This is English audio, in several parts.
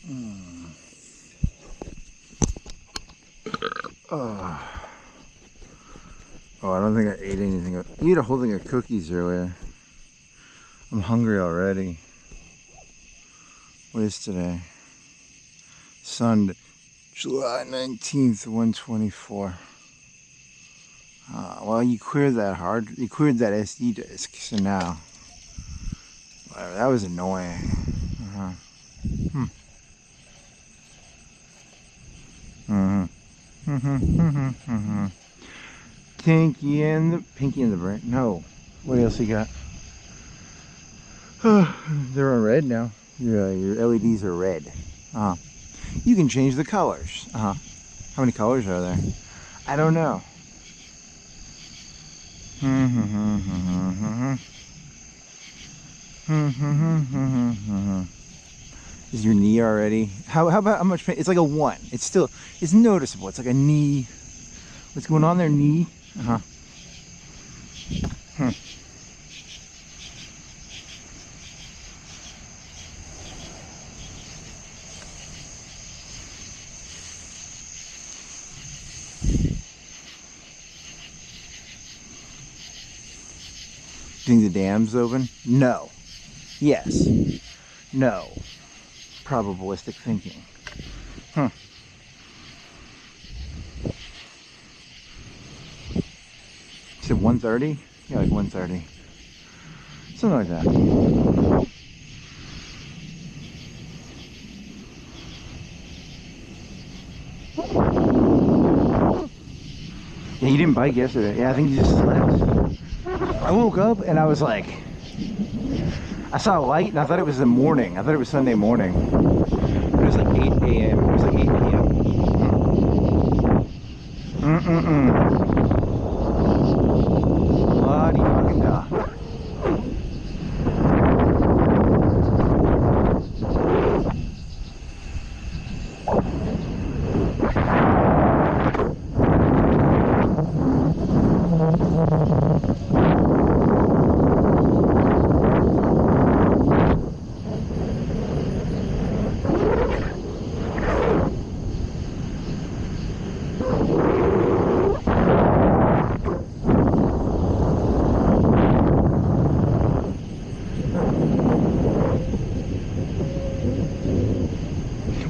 Oh. Oh, I don't think I ate anything. You ate a whole thing of cookies earlier. I'm hungry already. What is today? Sunday, July 19th, 2024. Well, you cleared that you cleared that SD disk, so now. Whatever, that was annoying. Pinky and the brain. No. What else you got? They're on red now. Your LEDs are red. You can change the colors. How many colors are there? I don't know. Is your knee already? How about how much pain? It's like a 1. It's noticeable. It's like a knee. What's going on there, knee? Do you think the dam's open? No. Yes. No. Probabilistic thinking. You said 1:30? Yeah, like 1:30. Something like that. Yeah, you didn't bike yesterday. Yeah, I think you just slept. I woke up and I was like, I saw a light and I thought it was the morning. I thought it was Sunday morning. It was like 8 a.m. It was like 8 p.m. Bloody fucking duh.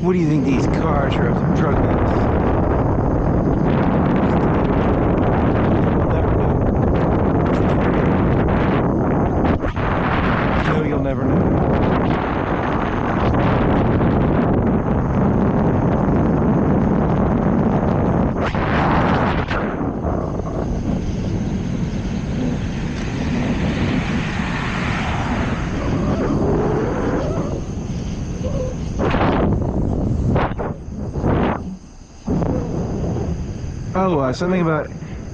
What do you think these cars are up to drug dealers? No, you'll never know. Oh, something about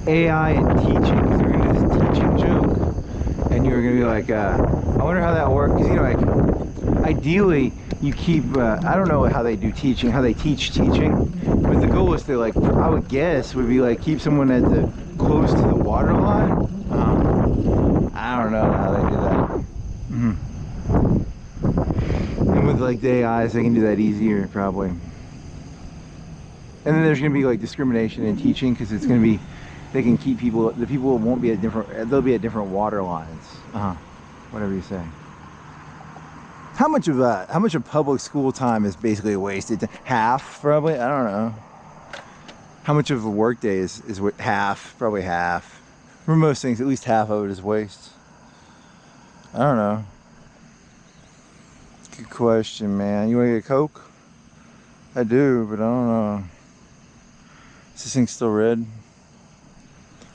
AI and teaching. Because they're gonna do this teaching joke, and you're gonna be like, I wonder how that works. Because you know, like, ideally, you keep. I don't know how they do teaching, how they teach teaching, but the goal is to, like, I would guess, would be like keep someone at the close to the water line. I don't know how they do that. And with like the AIs, they can do that easier, probably. And then there's going to be like discrimination in teaching, because it's going to be, they can keep people, the people won't be at different, they'll be at different water lines. Whatever you say. How much of public school time is basically wasted? Half, probably? I don't know. How much of a work day is half? Probably half. For most things, at least half of it is waste. I don't know. Good question, man. You want to get a Coke? I do, but I don't know. Is this thing still red?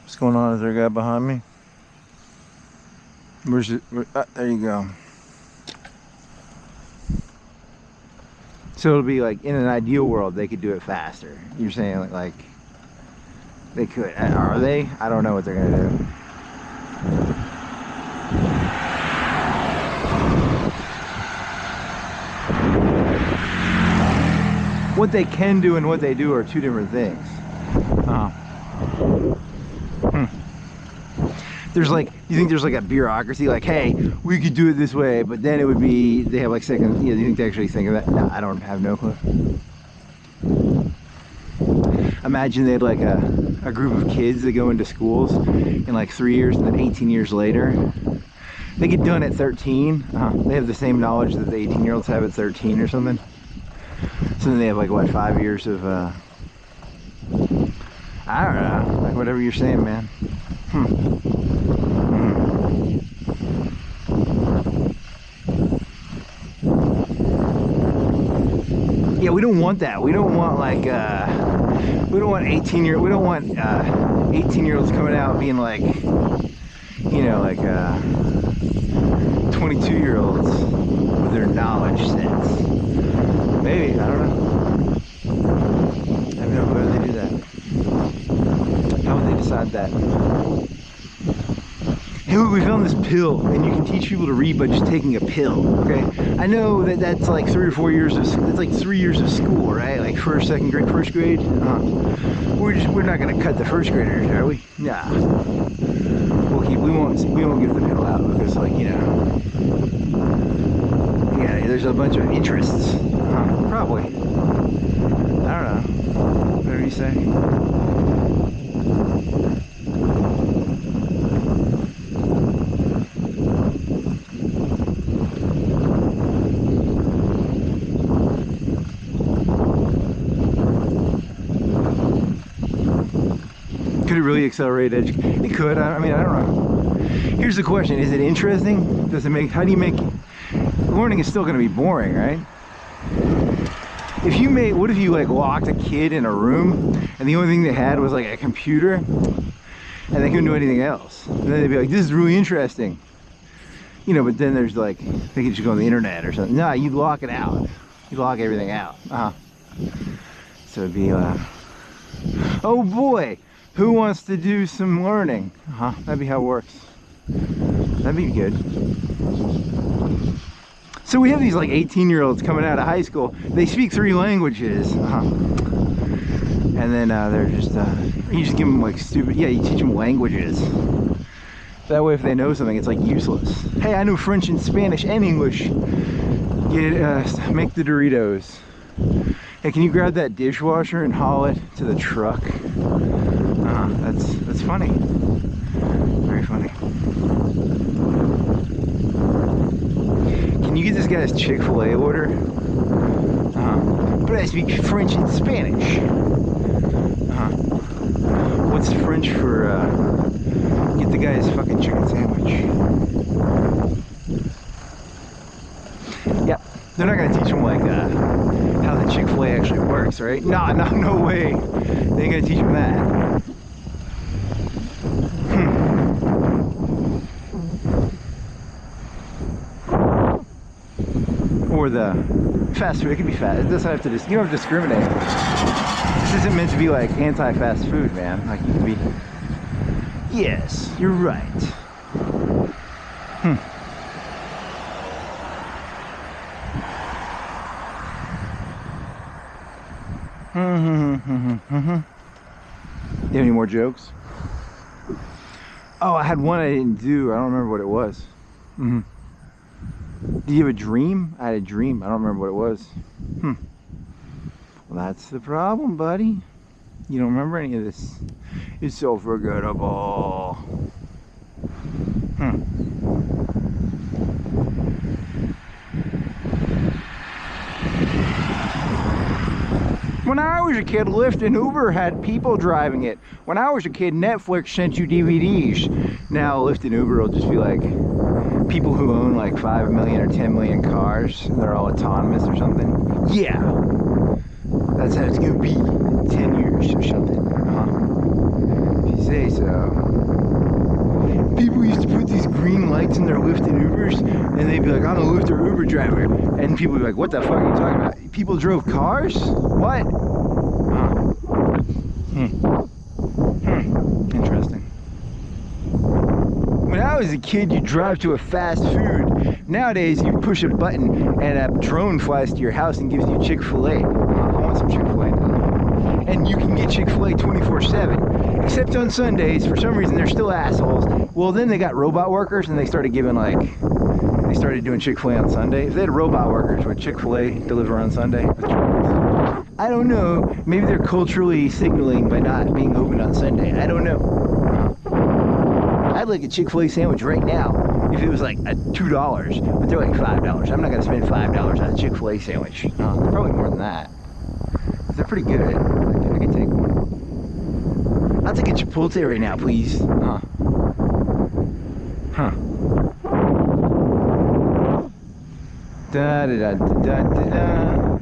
What's going on? Is there a guy behind me? Where's it? There you go. So it'll be like, in an ideal world, they could do it faster. You're saying like they could. Are they? I don't know what they're gonna do. What they can do and what they do are two different things. There's like, you think there's like a bureaucracy, like, hey, we could do it this way, but then it would be, they have like second, you know, you think they actually think of that? No, I don't have no clue. Imagine they had like a group of kids that go into schools in like 3 years, and then 18 years later, they get done at 13. They have the same knowledge that the 18-year-olds have at 13 or something. So then they have like, what, 5 years of, I don't know, like whatever you're saying, man. Yeah, we don't want that. We don't want like, we don't want 18-year-olds coming out being like, you know, like 22-year-olds with their knowledge sets. Maybe, I don't know. I have no clue how they do that. How would they decide that? Hey, look, we found this pill, and you can teach people to read by just taking a pill, okay? I know that that's like 3 or 4 years of, that's like 3 years of school, right? Like first, second grade, first grade. We're not gonna cut the first graders, are we? Nah. We won't give the pill out because, like, you know, yeah, there's a bunch of interests. Probably. I don't know. Whatever you say. Could it really accelerate education? It could. I mean, I don't know. Here's the question: is it interesting? Does it make? How do you make? Learning is still going to be boring, right? If you made, what if you like locked a kid in a room and the only thing they had was like a computer and they couldn't do anything else? And then they'd be like, this is really interesting. You know, but then there's like, they could just go on the internet or something. No, you'd lock it out. You'd lock everything out. So it'd be, oh boy, who wants to do some learning? That'd be how it works. That'd be good. So we have these like 18-year-olds coming out of high school. They speak 3 languages. And then they're just, you just give them like stupid, yeah, you teach them languages. That way if they know something, it's like useless. Hey, I know French and Spanish and English. Make the Doritos. Hey, can you grab that dishwasher and haul it to the truck? That's funny. Very funny. Can you get this guy's Chick-fil-A order? But I speak French and Spanish. What's French for, get the guy's fucking chicken sandwich? Yep, they're not gonna teach him like, how the Chick-fil-A actually works, right? No way. They ain't gonna teach him that. Or the fast food, it can be fast. It doesn't have to, you don't have to discriminate. This isn't meant to be like anti-fast food, man. Like you can be, yes, you're right. You have any more jokes? Oh, I had one I didn't do. I don't remember what it was. Do you have a dream? I had a dream. I don't remember what it was. Well, that's the problem, buddy. You don't remember any of this. It's so forgettable. When I was a kid, Lyft and Uber had people driving it. When I was a kid, Netflix sent you DVDs. Now Lyft and Uber will just be like people who own like 5 million or 10 million cars, and they're all autonomous or something. Yeah, that's how it's gonna be in 10 years or something. If you say so. People used to put these green lights in their Lyft and Ubers, and they'd be like, I'm a Lyft or Uber driver. And people would be like, what the fuck are you talking about? People drove cars? What? Interesting. When I was a kid, you drive to a fast food. Nowadays, you push a button and a drone flies to your house and gives you Chick-fil-A. I want some Chick-fil-A now. and you can get Chick-fil-A 24/7, except on Sundays. For some reason, they're still assholes. Well, then they got robot workers, and they started giving like, they started doing Chick-fil-A on Sunday. If they had robot workers, would Chick-fil-A deliver on Sunday? I don't know. Maybe they're culturally signaling by not being open on Sunday. I don't know. I'd like a Chick-fil-A sandwich right now if it was like $2, but they're like $5. I'm not gonna spend $5 on a Chick-fil-A sandwich. They're probably more than that. They're pretty good. I can take one. I'll take a Chipotle right now, please.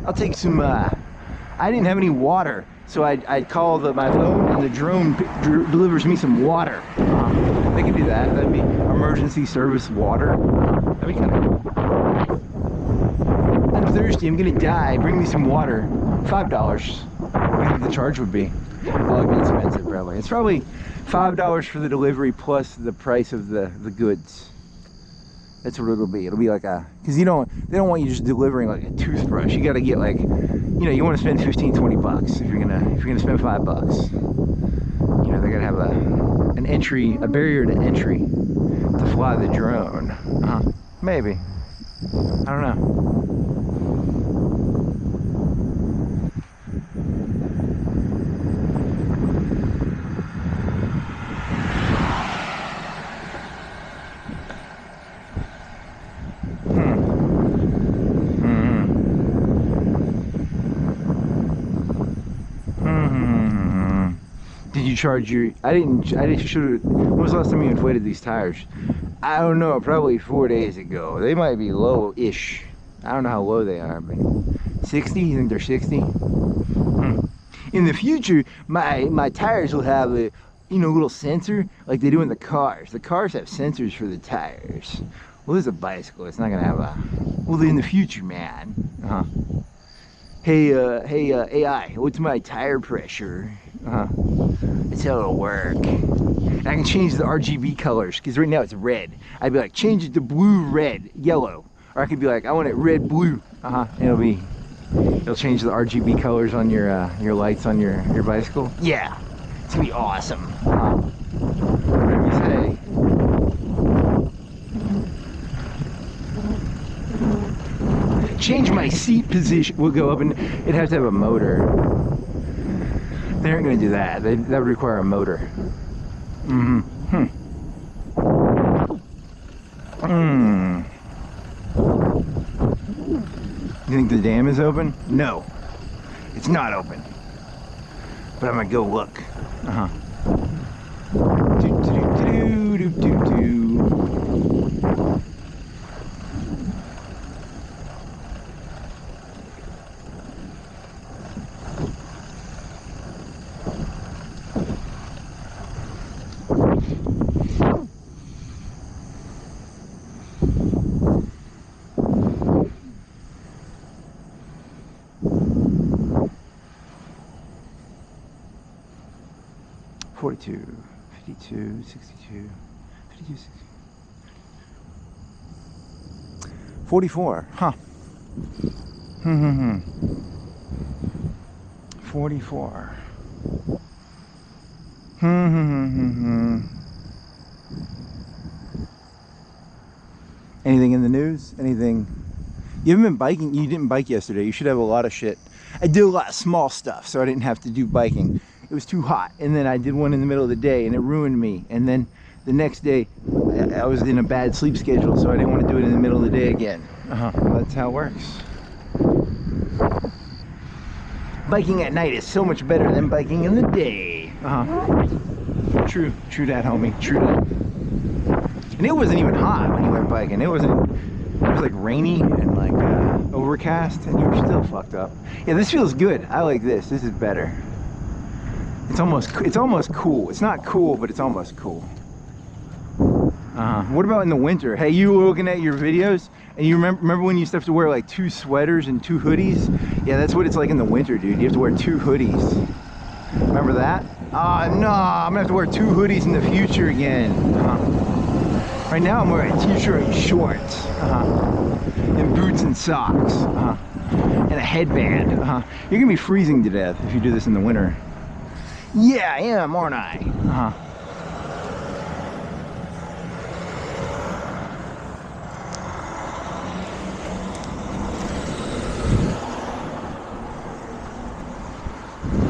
I'll take some. I didn't have any water, so I'd call my phone, and the drone delivers me some water. They can do that. That'd be emergency service water. That'd be kind of cool. I'm thirsty. I'm gonna die. Bring me some water. $5. What do you think the charge would be? Well, it'd be expensive, probably. It's probably $5 for the delivery plus the price of the goods. That's what it'll be. It'll be like because they don't want you just delivering like a toothbrush. You got to get like, you want to spend 15-20 bucks if you're gonna spend $5. They gotta have a barrier to entry to fly the drone. Maybe. I don't know. Charge your I should. When was the last time you inflated these tires? I don't know, probably 4 days ago. They might be low-ish. I don't know how low they are, but 60? You think they're 60? In the future, my tires will have a little sensor like they do in the cars. The cars have sensors for the tires. Well, this is a bicycle. It's not gonna have a. Well, in the future, man. Hey, AI, what's my tire pressure? That's how it'll work. And I can change the RGB colors, because right now it's red. I'd be like, change it to blue, red, yellow. Or I could be like, I want it red, blue. And it'll change the RGB colors on your lights on your bicycle. Yeah, it's gonna be awesome. Whatever you say. Change my seat position. We'll go up, and it has to have a motor. They aren't going to do that. That would require a motor. You think the dam is open? No, it's not open. But I'm gonna go look. 42, 52, 62, 52, 60. 44, huh? 44. Anything in the news? Anything? You haven't been biking? You didn't bike yesterday. You should have a lot of shit. I did a lot of small stuff, so I didn't have to do biking. It was too hot, and then I did one in the middle of the day, and it ruined me. And then the next day, I was in a bad sleep schedule, so I didn't want to do it in the middle of the day again. That's how it works. Biking at night is so much better than biking in the day. True that, homie. True that. And it wasn't even hot when you went biking. It was like rainy and like overcast, and you were still fucked up. Yeah, this feels good. I like this. This is better. It's almost cool. It's not cool, but it's almost cool. What about in the winter? Hey, you were looking at your videos, and you remember when you used to have to wear like 2 sweaters and 2 hoodies? Yeah, that's what it's like in the winter, dude. You have to wear 2 hoodies. Remember that? No, I'm gonna have to wear 2 hoodies in the future again. Right now I'm wearing a t-shirt and shorts, and boots and socks. And and a headband. You're gonna be freezing to death if you do this in the winter. Yeah, I am, aren't I?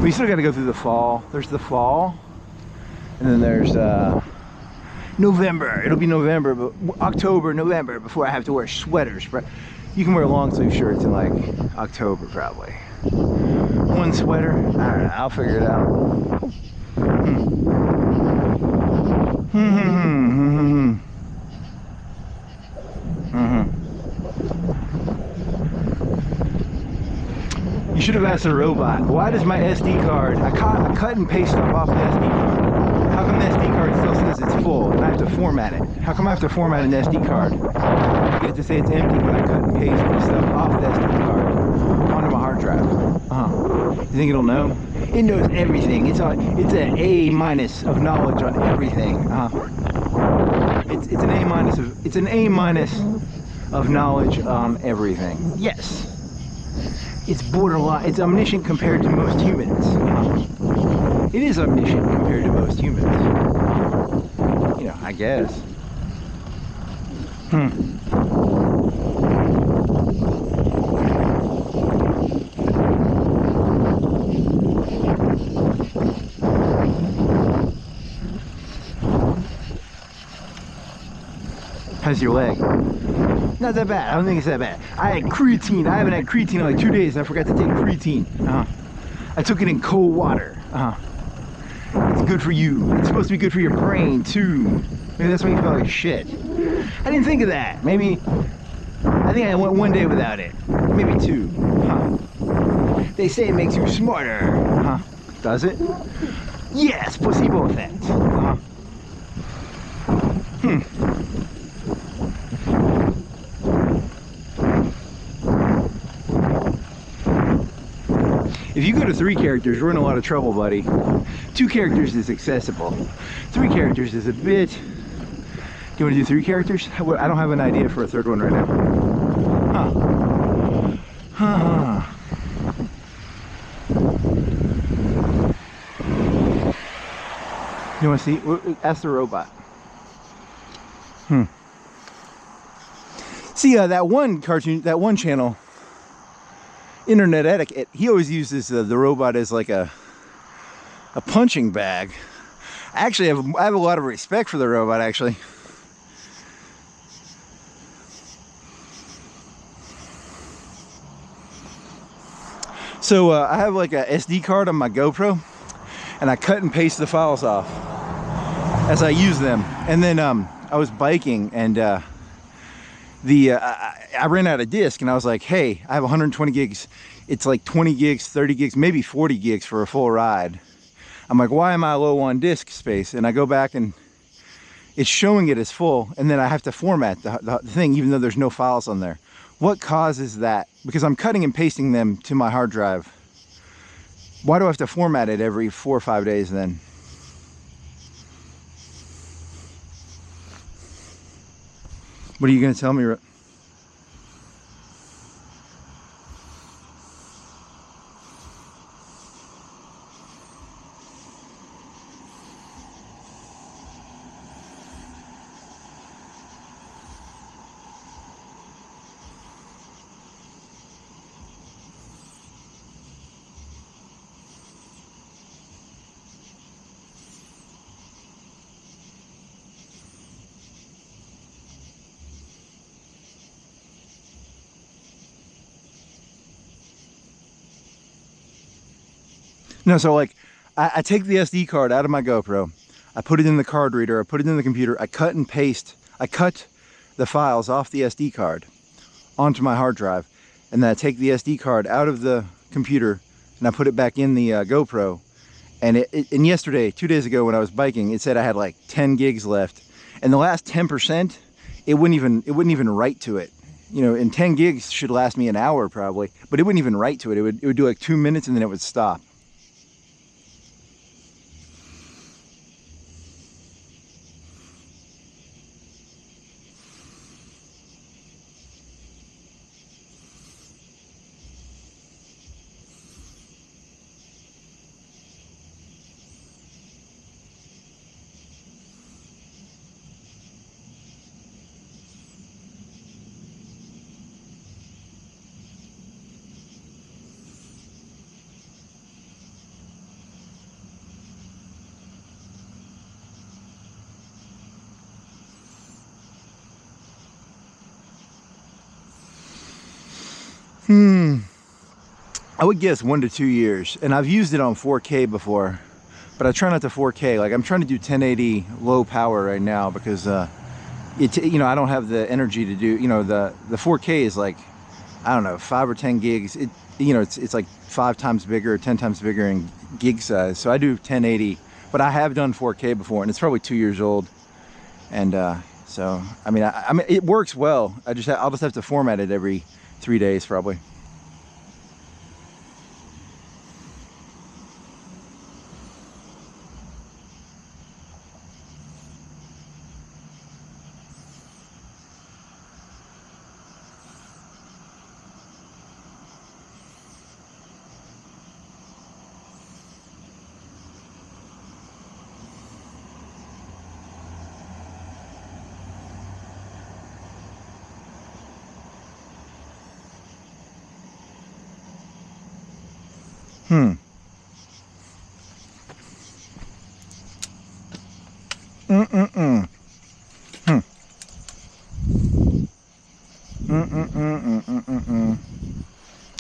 We still got to go through the fall. There's the fall, and then there's November. It'll be November, but October, November before I have to wear sweaters. You can wear long sleeve shirts in like October probably. One sweater. I don't know. I'll figure it out. You should have asked the robot, why does my SD card, I cut and paste stuff off the SD card. How come the SD card still says it's full and I have to format it? How come I have to format an SD card? I get to say it's empty when I cut and paste the stuff off the SD card onto my hard drive. You think it'll know? It knows everything. It's an A- of knowledge on everything. It's an A- of knowledge on everything. Yes. It's borderline, it's omniscient compared to most humans. It is omniscient compared to most humans. You know, I guess. How's your leg? Not that bad. I don't think it's that bad. I had creatine. I haven't had creatine in like 2 days. I forgot to take creatine. I took it in cold water. It's good for you. It's supposed to be good for your brain too. Maybe that's why you feel like shit. I didn't think of that. Maybe. I think I went 1 day without it. Maybe 2. They say it makes you smarter. Does it? Yes. Placebo effect. If you go to 3 characters, we're in a lot of trouble, buddy. 2 characters is accessible. 3 characters is a bit... Do you want to do 3 characters? I don't have an idea for a 3rd one right now. You want to see? Ask the robot. See, that one cartoon, that one channel, Internet Etiquette, he always uses the robot as like a punching bag. Actually, I have a lot of respect for the robot, actually. So I have like a SD card on my GoPro, and I cut and paste the files off as I use them. And then I was biking, and I ran out of disk, and I was like, hey, I have 120 gigs. It's like 20 gigs, 30 gigs, maybe 40 gigs for a full ride. I'm like, why am I low on disk space? And I go back, and it's showing it as full, and then I have to format the thing even though there's no files on there. What causes that? Because I'm cutting and pasting them to my hard drive. Why do I have to format it every 4 or 5 days then? What are you going to tell me? No, so like, I take the SD card out of my GoPro, I put it in the card reader, I put it in the computer, I cut and paste, I cut the files off the SD card onto my hard drive, and then I take the SD card out of the computer and I put it back in the GoPro. And and yesterday, 2 days ago when I was biking, it said I had like 10 gigs left, and the last 10%, it wouldn't even write to it. You know, and 10 gigs should last me an hour probably, but it wouldn't even write to it. It would do like 2 minutes and then it would stop. I would guess 1 to 2 years, and I've used it on 4K before, but I try not to 4K. Like I'm trying to do 1080 low power right now because you know, I don't have the energy to do, you know, the 4K is like, I don't know, 5 or 10 gigs. It, you know, it's like 5 times bigger or 10 times bigger in gig size. So I do 1080, but I have done 4K before, and it's probably 2 years old. And so I mean, I mean, it works well. I'll just have to format it every 3 days probably.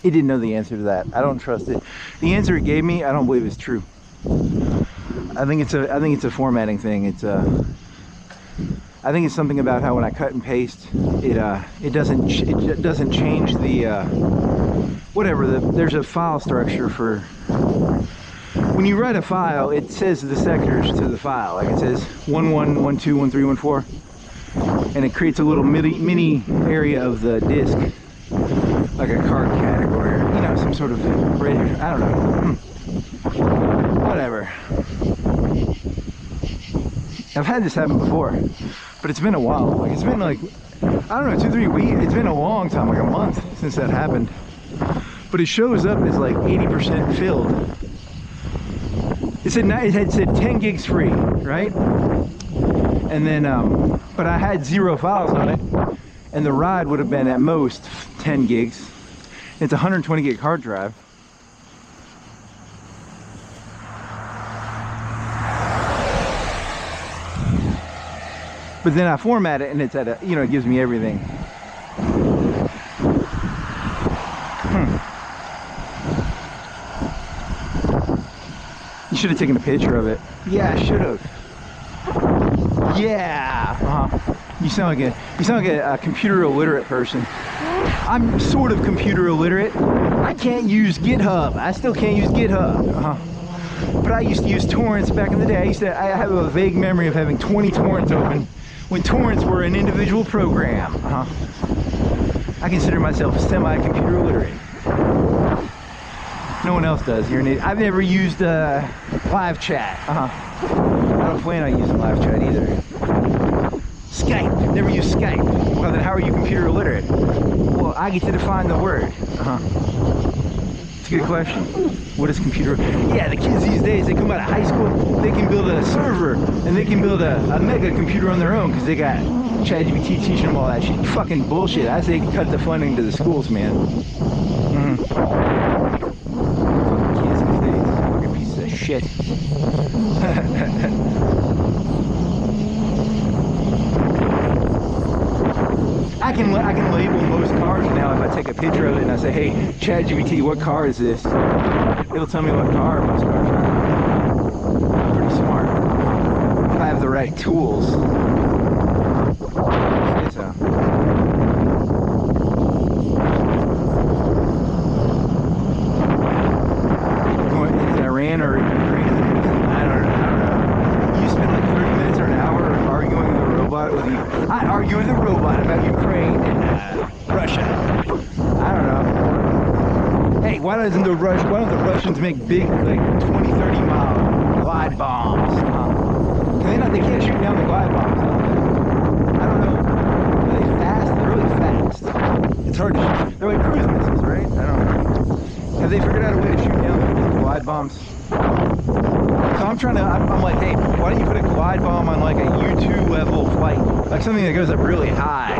He didn't know the answer to that. I don't trust it. The answer it gave me, I don't believe is true. I think it's a formatting thing. I think it's something about how when I cut and paste, it doesn't change the whatever. There's a file structure for when you write a file. It says the sectors to the file, like it says 1, 1, 1, 2, 1, 3, 1, 4, and it creates a little mini area of the disk, like a card category, or, you know, some sort of bridge. I don't know. Whatever. I've had this happen before, but it's been a while. Like it's been like, I don't know, 2, 3 weeks. It's been a long time, like a month since that happened. But it shows up as like 80% filled. It had said 10 gigs free, right? And then, but I had 0 files on it, and the ride would have been at most 10 gigs. It's a 120 gig hard drive. But then I format it and it's at a, you know, it gives me everything. You should have taken a picture of it. Yeah, I should have. Yeah. You sound like a computer illiterate person. I'm sort of computer illiterate. I can't use GitHub. I still can't use GitHub. But I used to use torrents back in the day. I have a vague memory of having 20 torrents open when torrents were an individual program. I consider myself semi-computer illiterate. No one else does. I've never used live chat. I don't plan on using live chat either. Skype. Never used Skype. Well, then how are you computer illiterate? Well, I get to define the word. It's a good question. What is computer? Yeah, the kids these days, they come out of high school, they can build a server, and they can build a mega computer on their own because they got ChatGPT teaching them all that shit. Fucking bullshit. I say cut the funding to the schools, man. Fucking kids these days. Fucking pieces of shit. I can label most cars now. If I take a picture of it and I say, hey, ChatGPT, what car is this? It'll tell me what car most cars are. Pretty smart. If I have the right tools. So. Is Iran or Ukraine? I don't know. You spend like 30 minutes or an hour arguing with a robot with you. I argue with a robot about Ukraine and Russia. I don't know. Hey, why don't the Russians make big, like 20, 30 mile glide bombs? They can't shoot down the glide bombs. I don't know. Are they fast? They're really fast. It's hard to shoot. They're like cruise missiles, right? I don't know. Have they figured out a way to shoot down the glide bombs? So I'm like, hey, why don't you put a glide bomb on like a U2 level flight? Like something that goes up really high.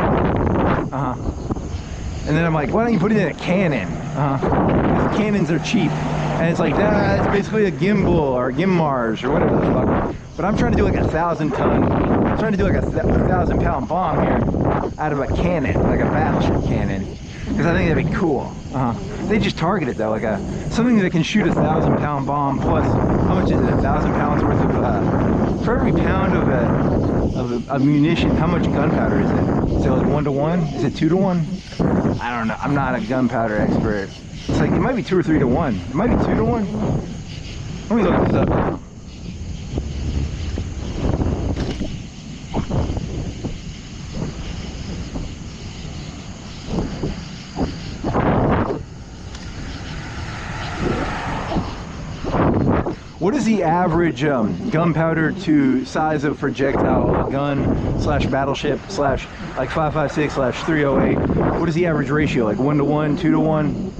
And then I'm like, why don't you put it in a cannon? Because cannons are cheap. And it's like, it's basically a gimbal or gimmars or whatever the fuck. But I'm trying to do like 1,000-ton, I'm trying to do like a 1,000-pound bomb here out of a cannon, like a battleship cannon. because I think that'd be cool. They just target it though, like something that can shoot 1,000-pound bomb plus, how much is it? 1,000 pounds worth of for every pound of munition, how much gunpowder is it? Is it like 1 to 1? Is it 2 to 1? I don't know. I'm not a gunpowder expert. It's like it might be 2 or 3 to 1. It might be 2 to 1. Let me look this up now. What is the average gunpowder to size of projectile gun slash battleship slash like 5.56 slash 308? What is the average ratio? Like 1 to 1, 2 to 1?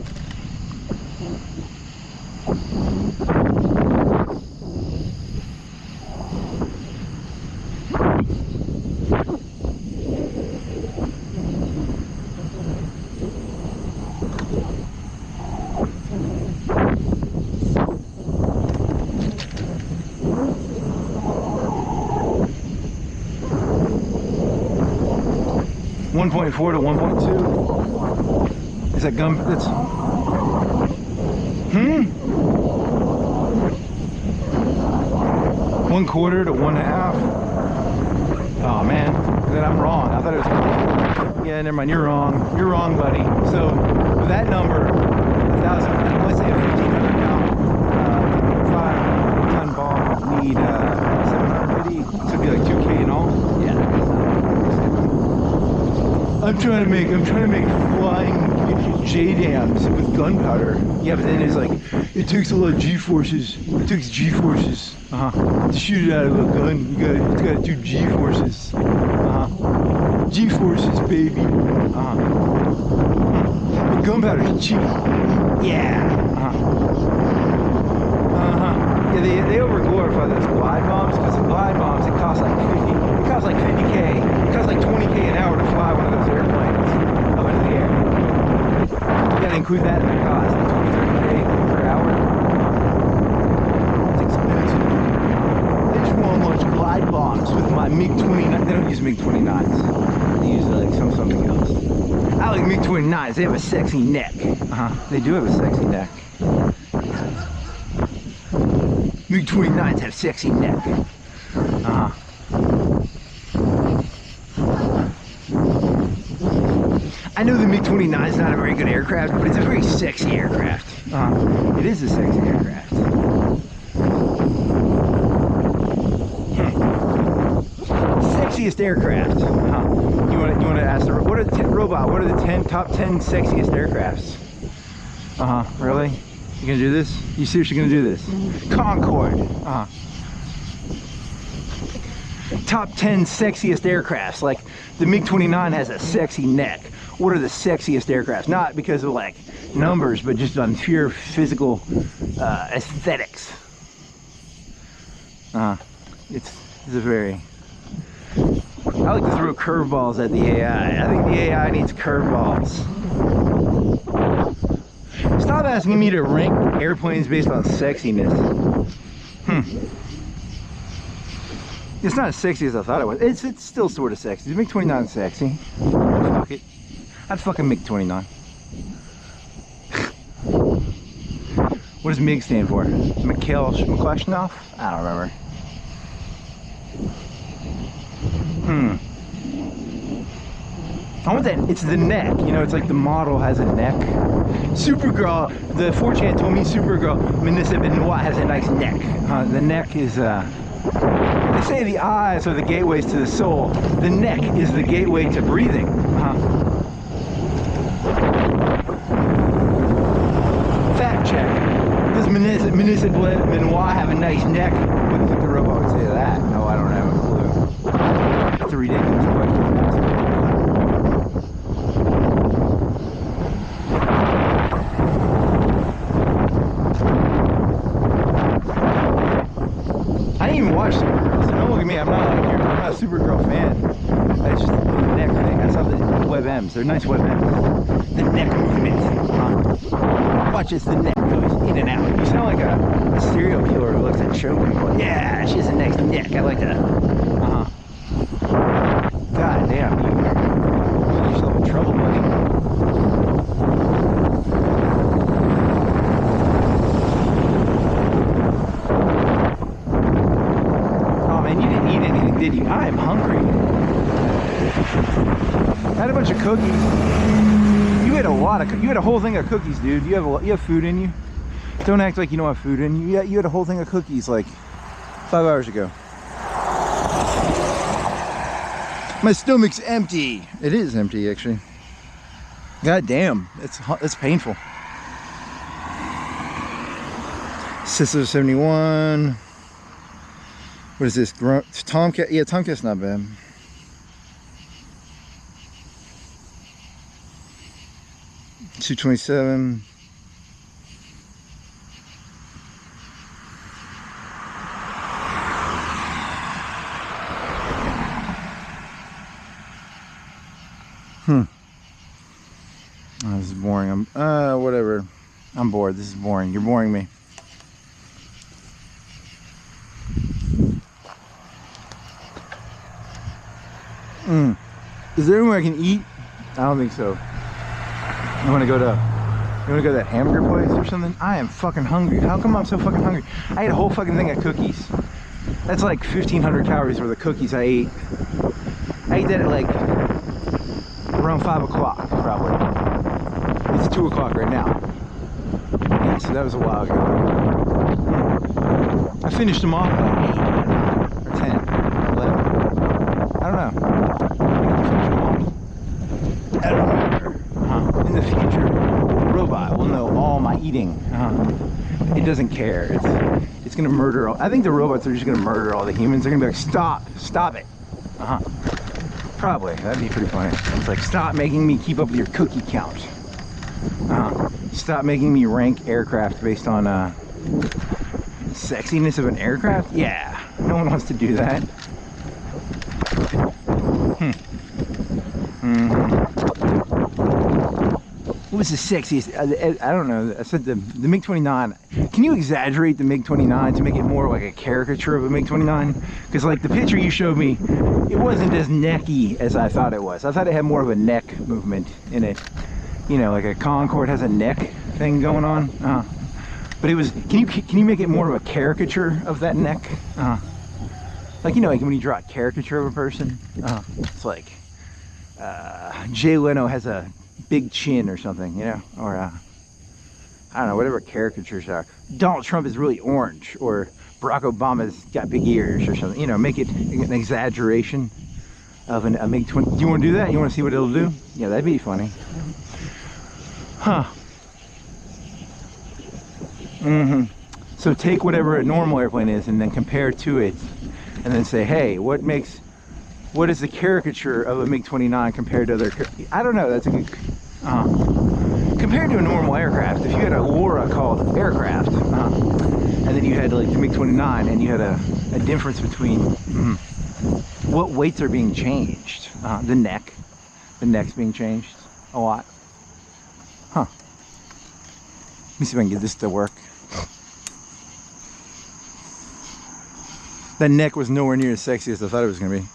.4 to 1.2. Is that gun? That's 1/4 to 1.5. Oh man, then I'm wrong. I thought it was. Yeah, never mind. You're wrong. You're wrong, buddy. So with that number, 1,000. Let's say a 1,500 pound 5-ton bomb would need 750. So it'd be like 2K in all. Yeah. I'm trying to make flying J-dams with gunpowder. Yeah, but then it's like, it takes a lot of G-forces. It takes G-forces. To shoot it out of a gun, it's got to do G-forces. G-forces, baby. But gunpowder's cheap. Yeah. Yeah, they over-glorify those glide bombs, because the glide bombs, it costs like 50K. It costs like 20K an hour to fly one of those airplanes up into the air. You gotta include that in the cost, like 20-30K per hour. It's expensive. They just want to launch glide bombs with my MiG-29. They don't use MiG-29s. They use like something else. I like MiG-29s. They have a sexy neck. They do have a sexy neck. MiG-29s have sexy neck. I know the MiG-29 is not a very good aircraft, but it's a very sexy aircraft. It is a sexy aircraft. Sexiest aircraft. You want to ask the what are the top 10 sexiest aircrafts? Really? You gonna do this? You seriously gonna do this? Concorde. Top 10 sexiest aircrafts. Like the MiG-29 has a sexy neck. What are the sexiest aircrafts? Not because of like numbers, but just on pure physical aesthetics. It's a very. I like to throw curveballs at the AI. I think the AI needs curveballs. Stop asking me to rank airplanes based on sexiness. It's not as sexy as I thought it was. It's still sort of sexy. The MiG-29 sexy. Fuck it. I'd fucking MiG-29. What does MiG stand for? McClellan? I don't remember. I want that. It's the neck. You know, it's like the model has a neck. Supergirl. The 4chan told me Supergirl Melissa Benoit has a nice neck. The neck is. They say the eyes are the gateways to the soul. The neck is the gateway to breathing. Fact check. Does Melissa Benoit have a nice neck? What do you think the robot would say to that? No, I don't have a clue. It's a ridiculous question. I didn't even watch Supergirl, so don't look at me. I'm not a Supergirl fan. It's just the neck thing. I saw the WebMs. They're nice WebMs. The neck movement. Watch as the neck goes in and out. You sound like a serial killer who looks at choking. Yeah, she has a nice neck. I like that. God damn, you get yourself in trouble, buddy. bunch of cookies. You had a whole thing of cookies, dude. You have food in you. Don't act like you don't have food in you. Yeah, you had a whole thing of cookies like 5 hours ago. My stomach's empty. It is empty, actually. God damn, it's painful. Sister 71. What is this? Tomcat? Yeah, Tomcat's not bad. $227. Oh, this is boring. Whatever. I'm bored. This is boring. You're boring me. Is there anywhere I can eat? I don't think so. You wanna go to that hamburger place or something? I am fucking hungry. How come I'm so fucking hungry? I ate a whole fucking thing of cookies. That's like 1,500 calories worth of cookies I ate. I ate that at like around 5 o'clock probably. It's 2 o'clock right now. Yeah, so that was a while ago. I finished them off at 8 or 10 or 11. I don't know. I don't remember. In the future, the robot will know all my eating. It doesn't care. It's gonna murder all. I think the robots are just gonna murder all the humans. They're gonna be like, stop it. Probably. That'd be pretty funny. It's like, stop making me keep up with your cookie count. Stop making me rank aircraft based on sexiness of an aircraft. Yeah, no one wants to do that. What was the sexiest? I don't know. I said the MiG-29. Can you exaggerate the MiG-29 to make it more like a caricature of a MiG-29? Because like the picture you showed me, it wasn't as necky as I thought it was. I thought it had more of a neck movement in it. You know, like a Concorde has a neck thing going on. But it was. Can you make it more of a caricature of that neck? Like, you know, like when you draw a caricature of a person. It's like Jay Leno has a big chin or something, you know, or I don't know, whatever caricatures are. Donald Trump is really orange, or Barack Obama's got big ears or something, you know, make it an exaggeration of a MiG-20. Do you want to do that? You want to see what it'll do? Yeah, that'd be funny. So take whatever a normal airplane is and then compare to it and then say, hey, what is the caricature of a MiG-29 compared to other? I don't know. That's a good. Compared to a normal aircraft, if you had a LoRa called aircraft, and then you had like the MiG-29, and you had a difference between what weights are being changed. The neck's being changed a lot. Let me see if I can get this to work. That neck was nowhere near as sexy as I thought it was going to be.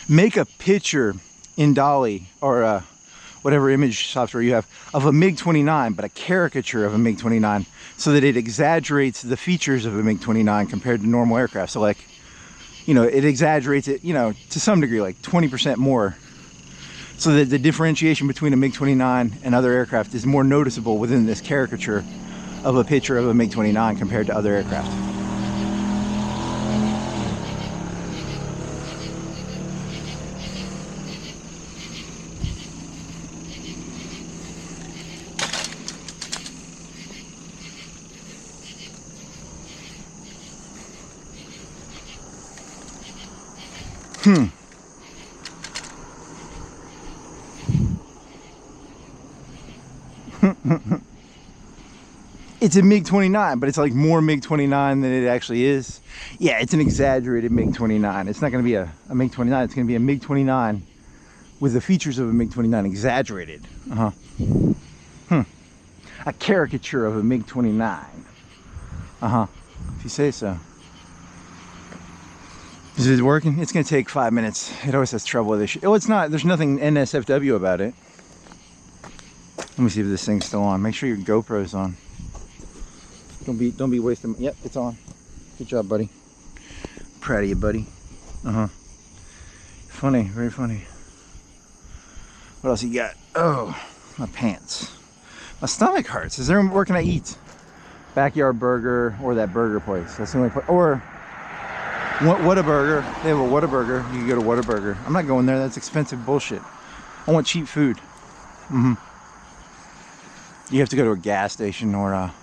Make a picture in Dolly or whatever image software you have of a MiG-29, but a caricature of a MiG-29, so that it exaggerates the features of a MiG-29 compared to normal aircraft. So like, you know, it exaggerates it, you know, to some degree, like 20% more, so that the differentiation between a MiG-29 and other aircraft is more noticeable within this caricature of a picture of a MiG-29 compared to other aircraft. It's a MiG-29, but it's like more MiG-29 than it actually is. Yeah, it's an exaggerated MiG-29. It's not going to be a MiG-29. It's going to be a MiG-29 with the features of a MiG-29 exaggerated. A caricature of a MiG-29. If you say so. Is it working? It's going to take 5 minutes. It always has trouble with this shit. Oh, it's not. There's nothing NSFW about it. Let me see if this thing's still on. Make sure your GoPro's on. Don't be wasting. Yep, it's on. Good job, buddy. Proud of you, buddy. Funny, very funny. What else you got? Oh, my pants. My stomach hurts. Is there, where can I eat? Backyard Burger or that burger place. That's the only place. Or Whataburger. They have a Whataburger. You can go to Whataburger. I'm not going there. That's expensive bullshit. I want cheap food. You have to go to a gas station or a...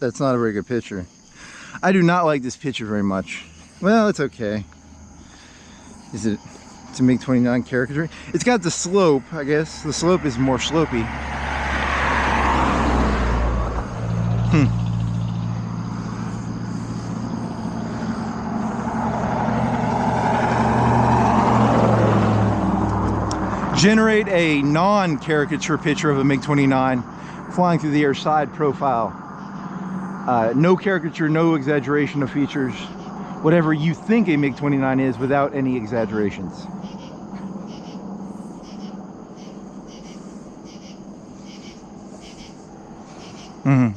that's not a very good picture. I do not like this picture very much. Well, it's okay. Is it to make 29 caricature? It's got the slope, I guess. The slope is more slopey. Generate a non-caricature picture of a MiG-29 flying through the air side profile. No caricature, no exaggeration of features. Whatever you think a MiG-29 is without any exaggerations.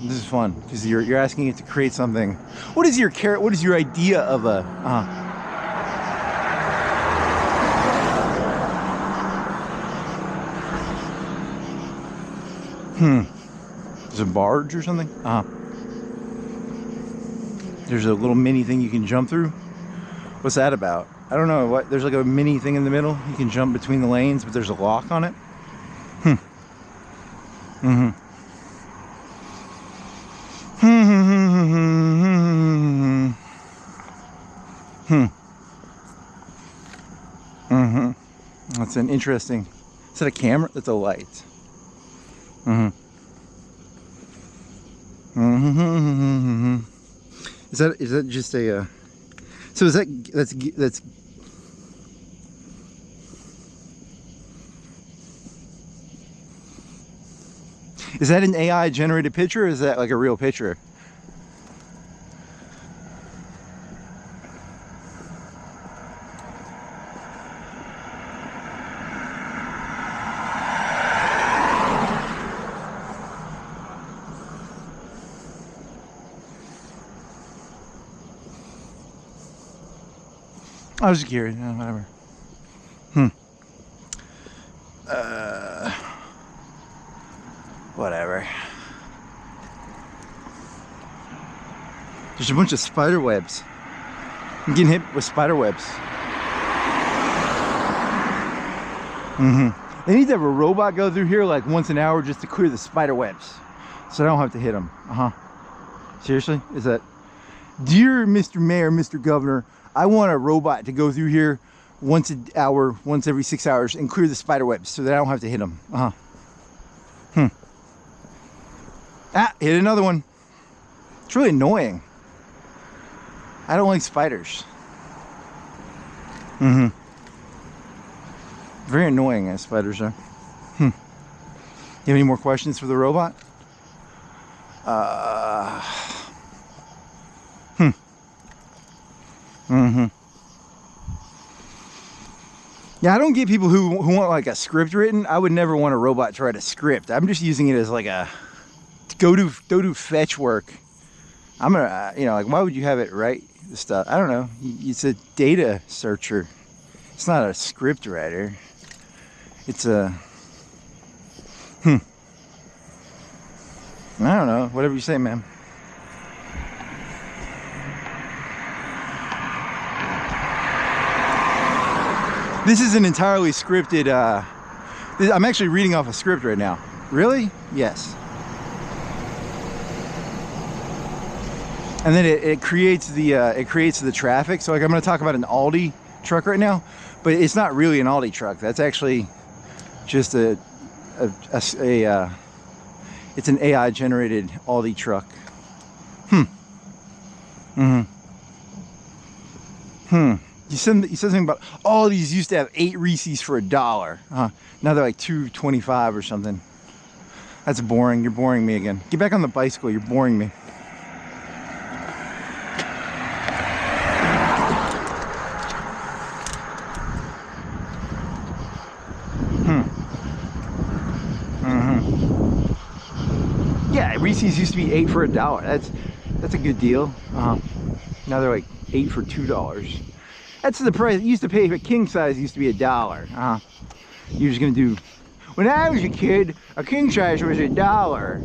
This is fun because you're asking it to create something. What is your idea of a Is it a barge or something? There's a little mini thing you can jump through. What's that about? I don't know. What? There's like a mini thing in the middle. You can jump between the lanes, but there's a lock on it. That's an interesting. Is that a camera? That's a light. Is that just a so is that's is that an AI generated picture or is that like a real picture? I was just curious, whatever. Whatever. There's a bunch of spider webs. I'm getting hit with spider webs. They need to have a robot go through here like once an hour just to clear the spider webs, so I don't have to hit them. Seriously? Is that... Dear Mr. Mayor, Mr. Governor, I want a robot to go through here once an hour, once every 6 hours, and clear the spider webs so that I don't have to hit them. Hit another one. It's really annoying. I don't like spiders. Very annoying as spiders are. You have any more questions for the robot? Yeah, I don't get people who want like a script written. I would never want a robot to write a script. I'm just using it as like a go do fetch work. I'm gonna, like, why would you have it write the stuff? I don't know. It's a data searcher. It's not a script writer. It's a I don't know. Whatever you say, ma'am. This is an entirely scripted, I'm actually reading off a script right now. Really? Yes. And then it creates the traffic. So like I'm gonna talk about an Aldi truck right now, but it's not really an Aldi truck. That's actually just it's an AI generated Aldi truck. You said something about, oh, these used to have 8 Reese's for $1. Now they're like $2.25 or something. That's boring. You're boring me again. Get back on the bicycle. You're boring me. Reese's used to be 8 for $1. That's a good deal. Now they're like 8 for $2. That's the price. You used to pay for king size used to be $1. You're just gonna do. When I was a kid, a king size was $1.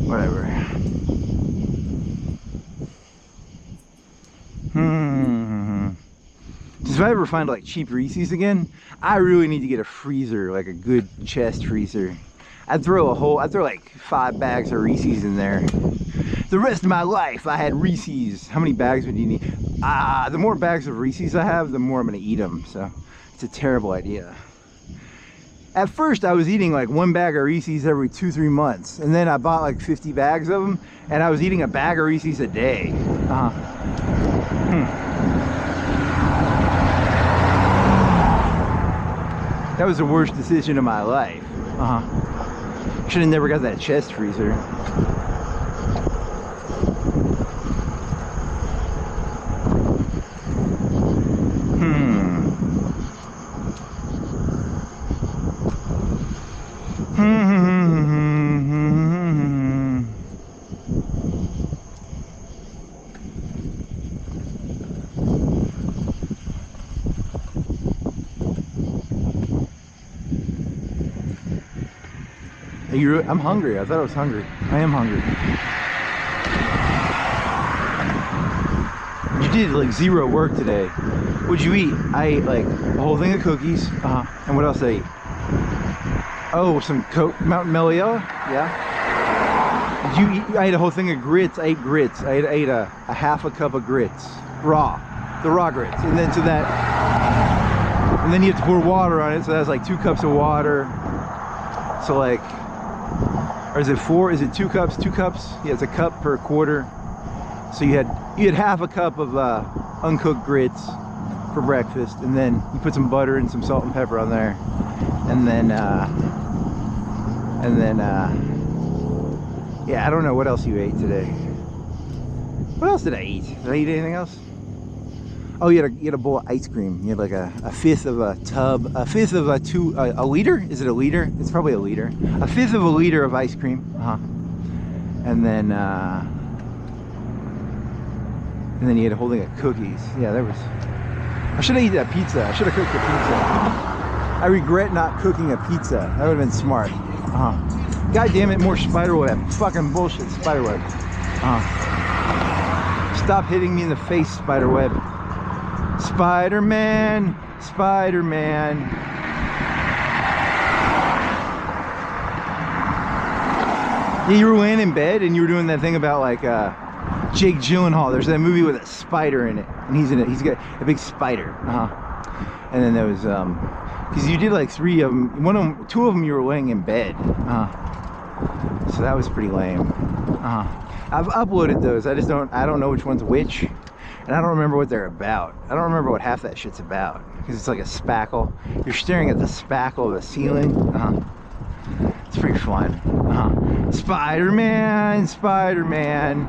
Whatever. If I ever find like cheap Reese's again, I really need to get a freezer, like a good chest freezer. I'd throw like 5 bags of Reese's in there. The rest of my life, I had Reese's. How many bags would you need? The more bags of Reese's I have, the more I'm gonna eat them. So it's a terrible idea. At first, I was eating like 1 bag of Reese's every 2-3 months, and then I bought like 50 bags of them, and I was eating a bag of Reese's a day. That was the worst decision of my life. Should have never got that chest freezer. I'm hungry. I thought I was hungry. I am hungry. You did like 0 work today. What'd you eat? I ate like a whole thing of cookies. And what else did I eat? Oh, some Coke, Mountain Mellow. Yeah. Did you eat? I ate a whole thing of grits. I ate grits. I ate a half a cup of grits, raw, the raw grits, and then and then you have to pour water on it. So that's like 2 cups of water. So like. Or is it 4? Is it 2 cups? 2 cups? Yeah, it's a cup per quarter. So you had half a cup of uncooked grits for breakfast, and then you put some butter and some salt and pepper on there, and then yeah, I don't know what else you ate today. What else did I eat? Did I eat anything else? Oh, you had a bowl of ice cream. You had like a fifth of a tub, a fifth of a liter? Is it a liter? It's probably a liter. A fifth of a liter of ice cream. And then you had a whole thing of cookies. Yeah, there was. I should have eaten that pizza. I should have cooked the pizza. I regret not cooking a pizza. That would have been smart. God damn it, more spider web. Fucking bullshit, spider web. Stop hitting me in the face, spider web. Spider-Man, Spider-Man. Yeah, you were laying in bed and you were doing that thing about like Jake Gyllenhaal. There's that movie with a spider in it, and he's in it. He's got a big spider. And then there was because you did like 3 of them. 2 of them you were laying in bed. So that was pretty lame. I've uploaded those. I don't know which one's which. And I don't remember what they're about. I don't remember what half that shit's about. Because it's like a spackle. You're staring at the spackle of the ceiling. It's pretty fun. Spider-Man, Spider-Man.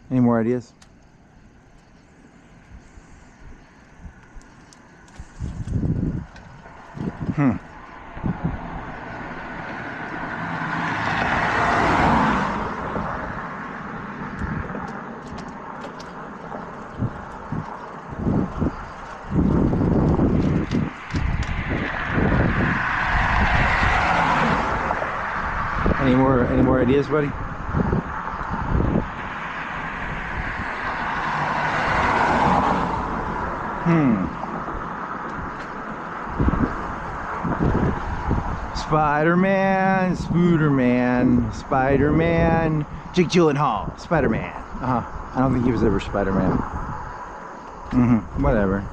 Any more ideas? Any more ideas, buddy? Spider-Man, Spooderman, Spider-Man, Jake Gyllenhaal, Spider-Man. I don't think he was ever Spider-Man. Whatever.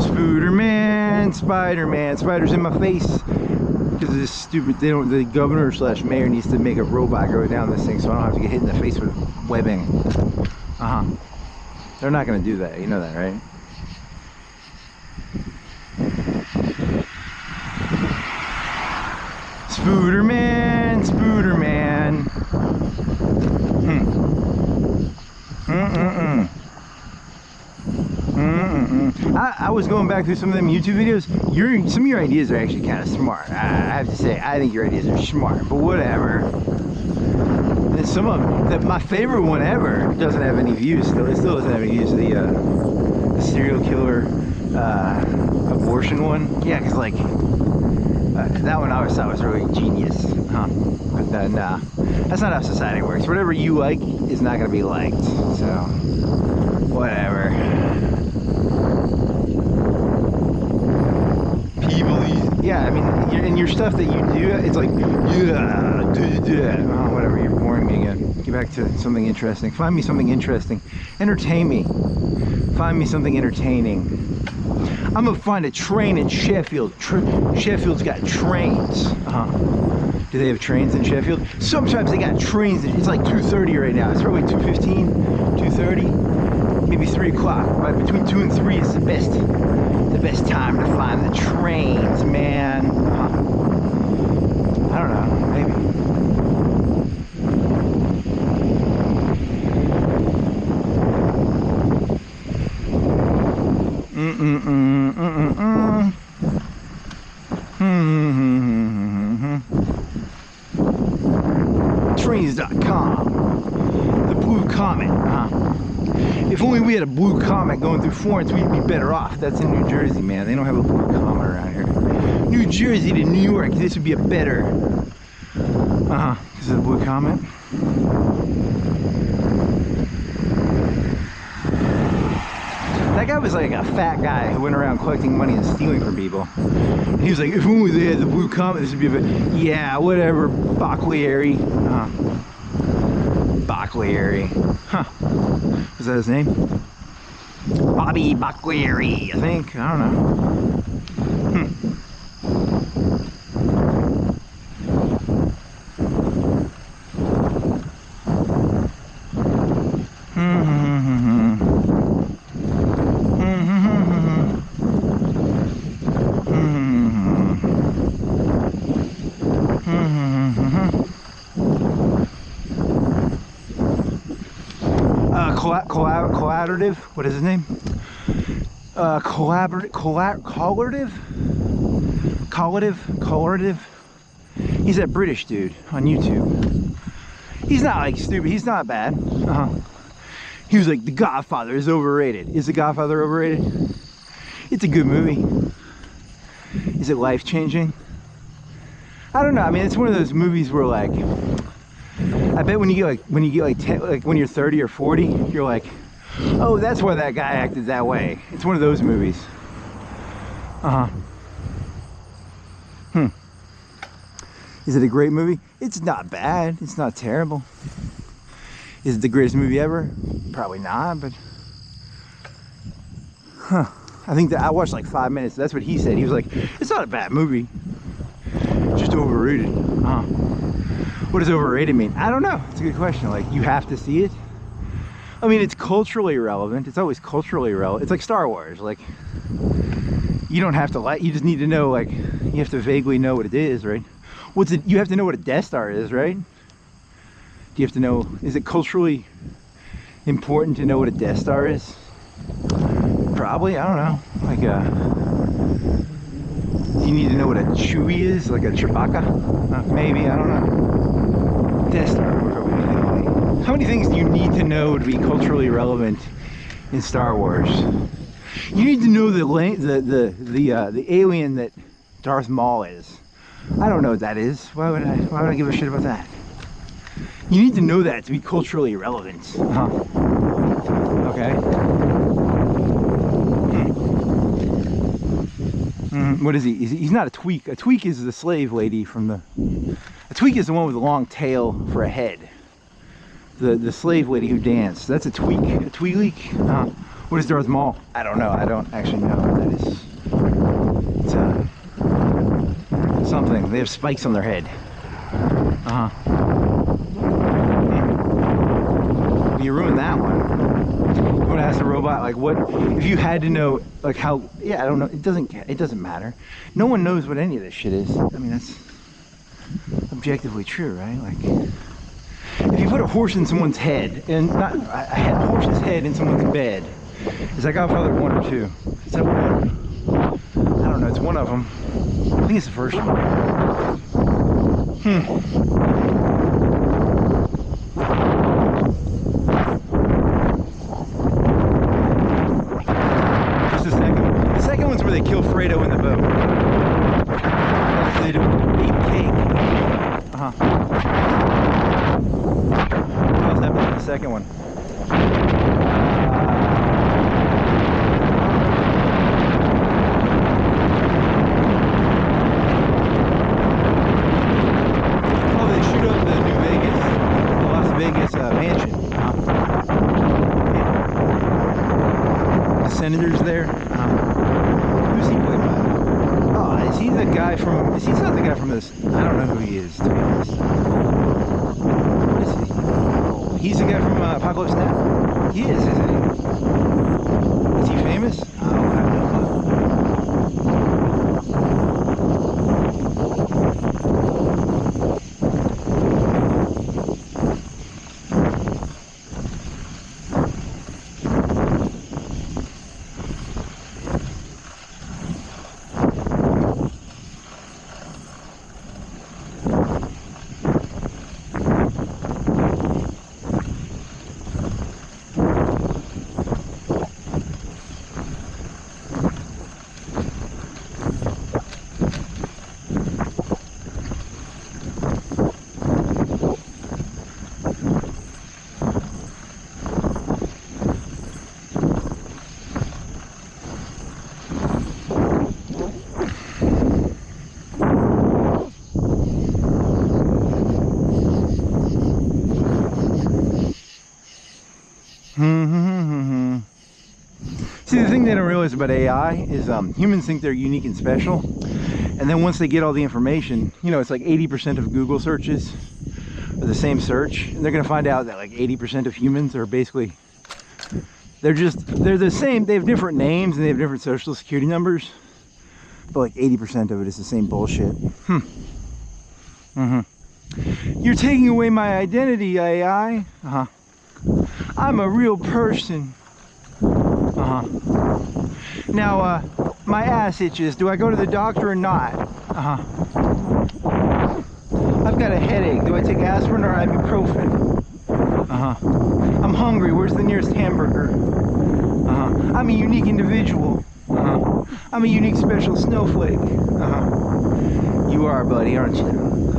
Spooderman, Spider-Man, spiders in my face. Because of this stupid, the governor slash mayor needs to make a robot go down this thing so I don't have to get hit in the face with webbing. They're not gonna do that, you know that, right? Spooderman, Spooderman. I was going back through some of them YouTube videos. Some of your ideas are actually kind of smart. I have to say, I think your ideas are smart, but whatever. And some of them, my favorite one ever doesn't have any views still. It still doesn't have any views. The serial killer abortion one. Yeah, because like, that one I always thought was really genius. But then, that's not how society works. Whatever you like is not going to be liked. So, whatever. Yeah, I mean, and your stuff that you do, it's like, whatever, you're boring me again. Get back to something interesting. Find me something interesting. Entertain me. Find me something entertaining. I'm gonna find a train in Sheffield. Sheffield's got trains. Do they have trains in Sheffield? Sometimes they got trains. It's like 2:30 right now. It's probably 2:15, 2:30, maybe 3 o'clock. Right between 2 and 3 is the best time to find the trains, man. I don't know, maybe. Trains.com. The Blue Comet. If only we had a Blue Comet going through Florence, we'd be better off. That's in New Jersey, man. They don't have a Blue Comet around here. New Jersey to New York, this would be a better. This is a Blue Comet. That guy was like a fat guy who went around collecting money and stealing from people. And he was like, if only they had the Blue Comet, this would be a bit. Yeah, whatever. Bockley-airy. Bockley-airy. Was that his name? Bobby Bockley-airy, I think. I don't know. Collaborative, what is his name? Collaborative. He's that British dude on YouTube. He's not like stupid, he's not bad. He was like, The Godfather is overrated. Is The Godfather overrated? It's a good movie. Is it life-changing? I don't know. I mean, it's one of those movies where like, I bet when you get like 10, like when you're 30 or 40, you're like, oh, that's why that guy acted that way. It's one of those movies. Is it a great movie? It's not bad. It's not terrible. Is it the greatest movie ever? Probably not, but I think that I watched like 5 minutes. That's what he said. He was like, it's not a bad movie. It's just overrated. What does overrated mean? I don't know. It's a good question. Like, you have to see it. I mean, it's culturally relevant. It's always culturally relevant. It's like Star Wars. Like, you don't have to like, you just need to know, like, you have to vaguely know what it is, right? What's it? You have to know what a Death Star is, right? Do you have to know, is it culturally important to know what a Death Star is? Probably, I don't know. Like, do you need to know what a Chewie is? Like a Chewbacca? Maybe, I don't know. Death Star. How many things do you need to know to be culturally relevant in Star Wars? You need to know the alien that Darth Maul is. I don't know what that is. Why would I give a shit about that? You need to know that to be culturally relevant. Okay. What is he? He's not a tweak. A tweak is the slave lady from the... A tweak is the one with a long tail for a head. The slave lady who danced. That's a tweak. A tweak. What is Darth Maul? I don't know. I don't actually know what that is. It's something. They have spikes on their head. You ruined that one. You want to ask the robot, like, what if you had to know, like, how? Yeah, I don't know. It doesn't matter. No one knows what any of this shit is. I mean, that's objectively true, right? Like, if you put a horse in someone's head, and not a horse's head in someone's bed, is that Godfather 1 or 2? Is that one? I don't know. It's one of them. I think it's the first one. The second one's where they kill Fredo in the boat. They do eat cake. What else happened in the second one? Oh, they shoot up the Las Vegas mansion. The senator's there. Who's he played by? Oh, is he the guy from... He's not the guy from this... I don't know who he is, to be honest. What is he? He's the guy from Apocalypse Now. He is, isn't he? Is he famous? I don't have no clue. See, the thing they don't realize about AI is humans think they're unique and special, and then once they get all the information, you know, it's like 80% of Google searches are the same search, and they're going to find out that like 80% of humans are basically, they're the same. They have different names and they have different social security numbers, but like 80% of it is the same bullshit. You're taking away my identity, AI. I'm a real person. Now, my ass itches. Do I go to the doctor or not? I've got a headache. Do I take aspirin or ibuprofen? I'm hungry. Where's the nearest hamburger? I'm a unique individual. I'm a unique special snowflake. You are, buddy, aren't you?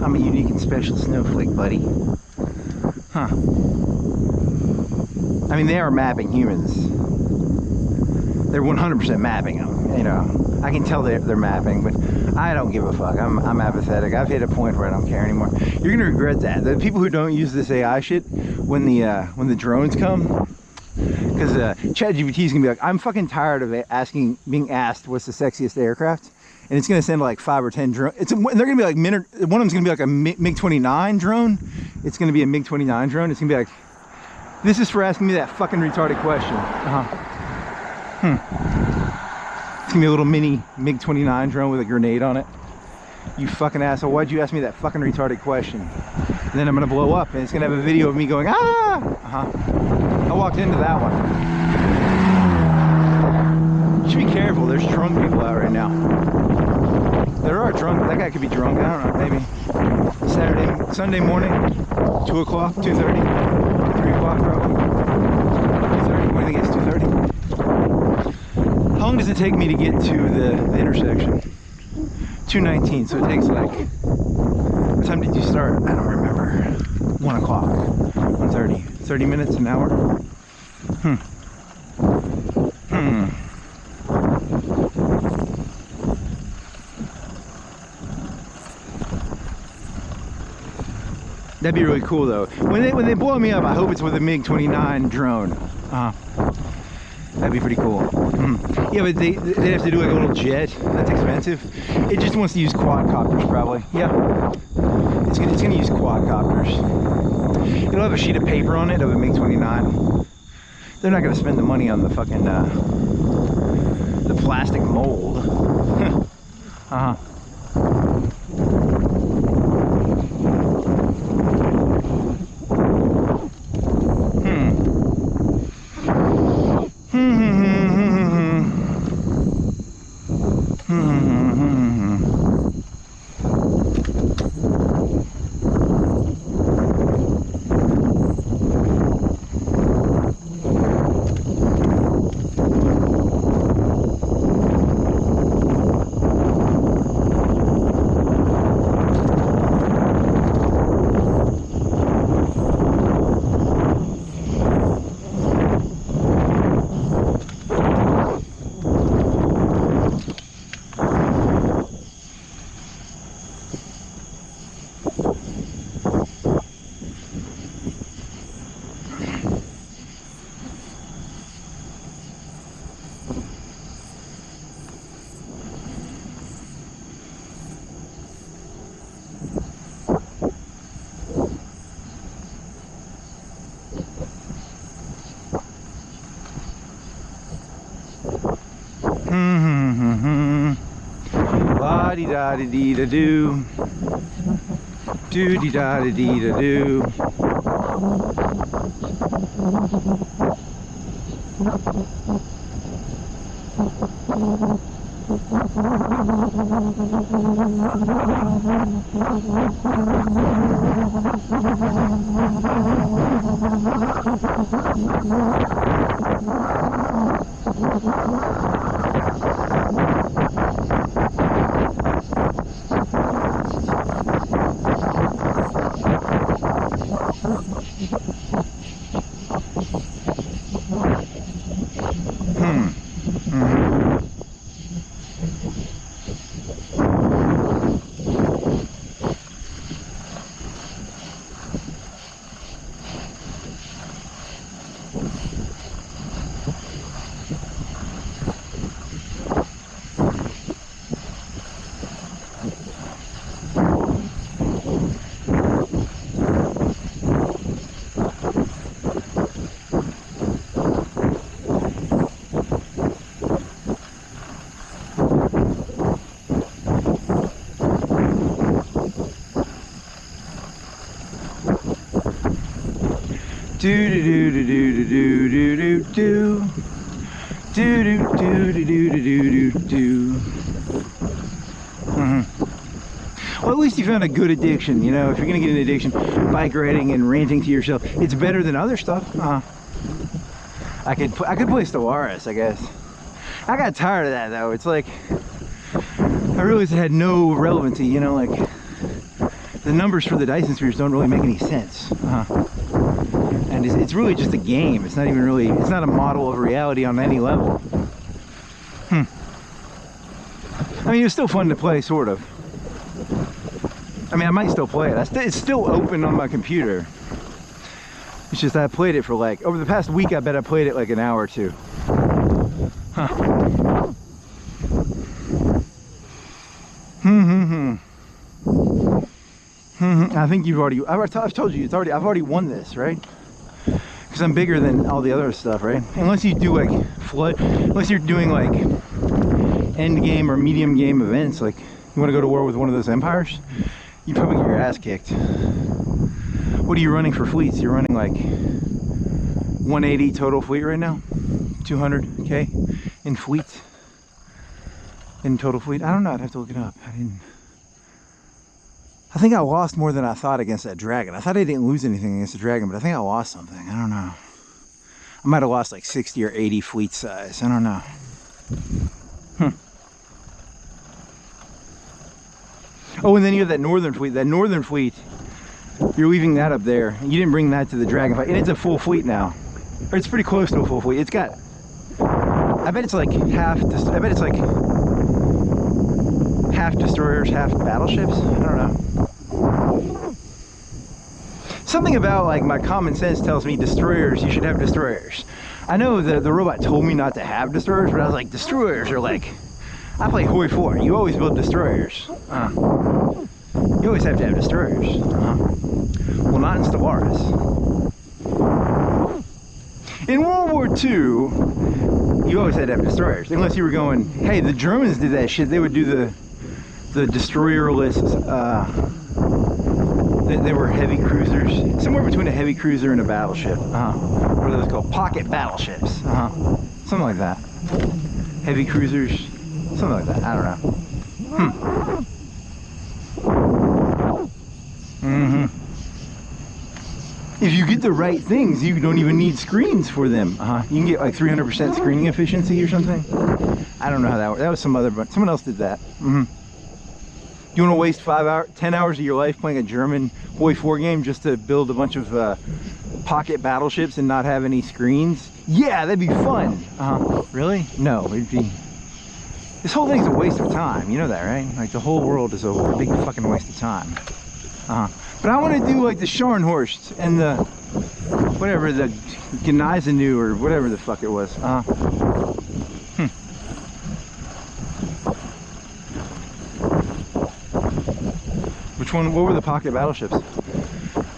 I'm a unique and special snowflake, buddy. I mean, they are mapping humans. They're 100% mapping them, you know. I can tell they're mapping, but I don't give a fuck. I'm apathetic. I've hit a point where I don't care anymore. You're gonna regret that. The people who don't use this AI shit when the drones come, because ChatGPT is gonna be like, I'm fucking tired of being asked what's the sexiest aircraft, and it's gonna send like 5 or 10 drones. They're gonna be like one of them's gonna be like a MiG-29 drone. It's gonna be a MiG-29 drone. It's gonna be like, this is for asking me that fucking retarded question. It's gonna be a little mini MiG-29 drone with a grenade on it. You fucking asshole, why'd you ask me that fucking retarded question? And then I'm gonna blow up and it's gonna have a video of me going, ah! I walked into that one. You should be careful, there's drunk people out right now. There are drunk, that guy could be drunk, I don't know, maybe. Sunday morning, 2 o'clock, 2:30, 3 o'clock probably. 2:30, what do you think it's 2:30? How long does it take me to get to the intersection? 2:19, so it takes like, what time did you start? I don't remember. 1 o'clock, 1:30, 30 minutes, an hour? That'd be really cool though. When they blow me up, I hope it's with a MiG-29 drone. That'd be pretty cool. Yeah, but they have to do like a little jet. That's expensive. It just wants to use quadcopters probably. Yeah, it's gonna use quadcopters. It'll have a sheet of paper on it of a MiG-29. They're not gonna spend the money on the fucking the plastic mold. La-di-da-di-dee-da-doo. Do-di-da-di-dee-da-doo. Do do do do do do do do do do do do do do do do. Well, at least you found a good addiction. You know, if you're gonna get an addiction, bike riding and ranting to yourself, it's better than other stuff. I could play Stellaris, I guess. I got tired of that though. It's like I realized it had no relevancy. You know, like the numbers for the Dyson spheres don't really make any sense. And it's really just a game. It's not even really, it's not a model of reality on any level. I mean, it's still fun to play, sort of. I mean, I might still play it. It's still open on my computer. It's just I played it for like, over the past week, I bet I played it like an hour or two. I think you've already, I've told you, I've already won this, right? Because I'm bigger than all the other stuff, right? Unless you do like unless you're doing like end game or medium game events, like you want to go to war with one of those empires, you probably get your ass kicked. What are you running for fleets? You're running like 180 total fleet right now? 200k in fleet? In total fleet? I don't know, I'd have to look it up. I think I lost more than I thought against that dragon. I thought I didn't lose anything against the dragon, but I think I lost something. I don't know. I might have lost like 60 or 80 fleet size. I don't know. Oh, and then you have that northern fleet. That northern fleet, you're leaving that up there. You didn't bring that to the dragon fight. And it's a full fleet now. Or it's pretty close to a full fleet. It's got, I bet it's like half, I bet it's like half destroyers, half battleships. I don't know. Something about like my common sense tells me destroyers, you should have destroyers. I know the robot told me not to have destroyers, but I was like, destroyers are like, I play Hoi 4, you always build destroyers. You always have to have destroyers. Well, not in Stellaris. In World War II, you always had to have destroyers, unless you were going, hey, the Germans did that shit. They would do the destroyerless, they were heavy cruisers, somewhere between a heavy cruiser and a battleship. What are those called? Pocket battleships. Something like that. Heavy cruisers, something like that. I don't know. If you get the right things, you don't even need screens for them. You can get like 300% screening efficiency or something. I don't know how that works. That was someone else did that. You want to waste 10 hours of your life playing a German Hoi 4 game just to build a bunch of pocket battleships and not have any screens? Yeah, that'd be fun. Really? No, it'd be... This whole thing's a waste of time. You know that, right? Like the whole world is a big fucking waste of time. But I want to do like the Scharnhorst and the whatever, the Gneisenau or whatever the fuck it was. Which one? What were the pocket battleships?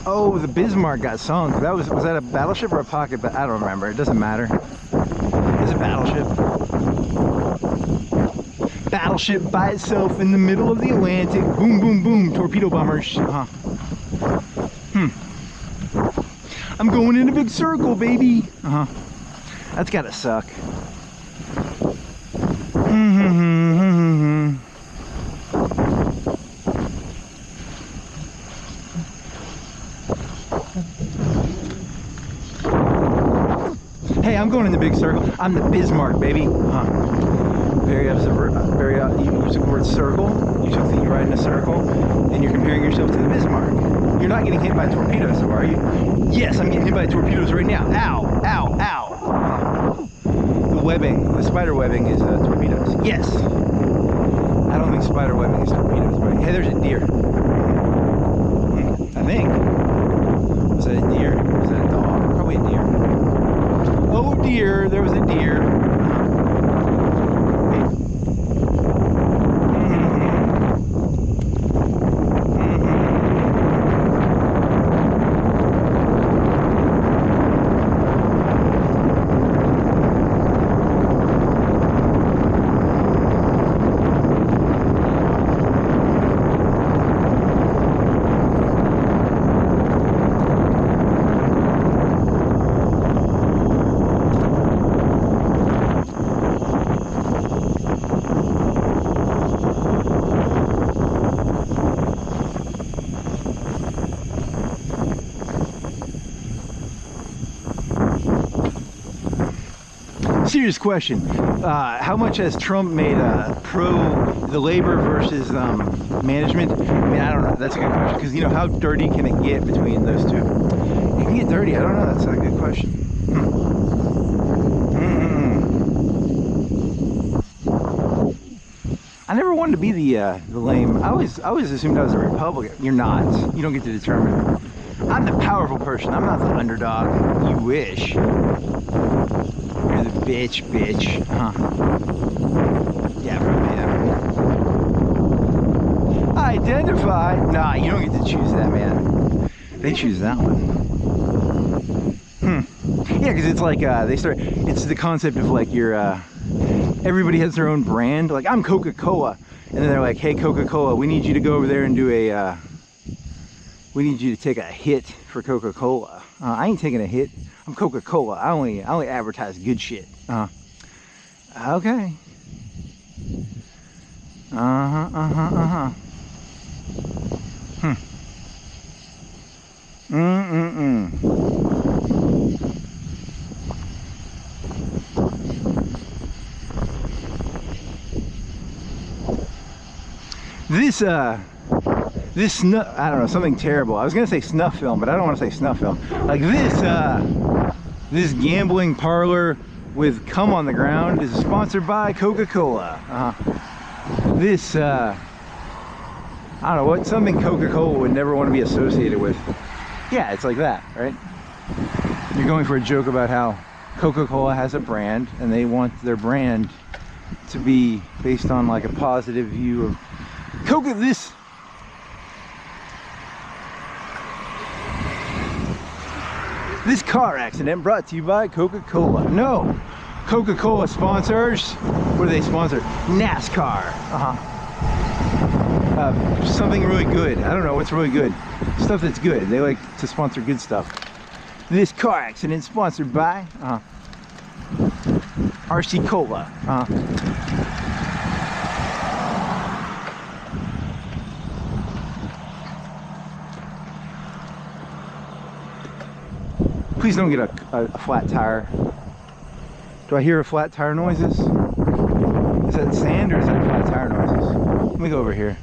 Oh, the Bismarck got sunk. That was that a battleship or a pocket? I don't remember. It doesn't matter. It's a battleship. Battleship by itself in the middle of the Atlantic. Boom, boom, boom. Torpedo bombers. I'm going in a big circle, baby. That's gotta suck. Hey, I'm going in the big circle. I'm the Bismarck, baby. You took the word circle, you ride in a circle, and you're comparing yourself to the Bismarck. You're not getting hit by torpedoes, though, are you? Yes, I'm getting hit by torpedoes right now. Ow, ow, ow. The webbing, the spider webbing is torpedoes. Yes. I don't think spider webbing is torpedoes, but hey, there's a deer. I think. Was that a deer? Was that a dog? Probably a deer. Oh dear, there was a deer. Serious question. How much has Trump made the labor versus management? I mean, I don't know. That's a good question. Because, you know, how dirty can it get between those two? It can get dirty. I don't know. That's a good question. I never wanted to be the lame. I always assumed I was a Republican. You're not. You don't get to determine. I'm the powerful person. I'm not the underdog. You wish. You're the bitch. Yeah, probably, yeah. Identify. Nah, you don't get to choose that, man. They choose that one. Yeah, because it's like it's the concept of like your everybody has their own brand. Like I'm Coca-Cola, and then they're like, hey, Coca-Cola, we need you to go over there and do a we need you to take a hit for Coca-Cola. I ain't taking a hit. I'm Coca-Cola. I only advertise good shit. Okay. This snuff, I don't know, something terrible. I was gonna say snuff film, but I don't want to say snuff film. Like this gambling parlor with cum on the ground is sponsored by Coca-Cola. I don't know, something Coca-Cola would never want to be associated with. Yeah, it's like that, right? You're going for a joke about how Coca-Cola has a brand and they want their brand to be based on like a positive view of Coca. This car accident brought to you by Coca-Cola. No, Coca-Cola sponsors. What do they sponsor? NASCAR. Something really good. I don't know what's really good. Stuff that's good. They like to sponsor good stuff. This car accident sponsored by RC Cola. Please don't get a flat tire. Do I hear a flat tire noises? Is that sand or is that flat tire noises? Let me go over here.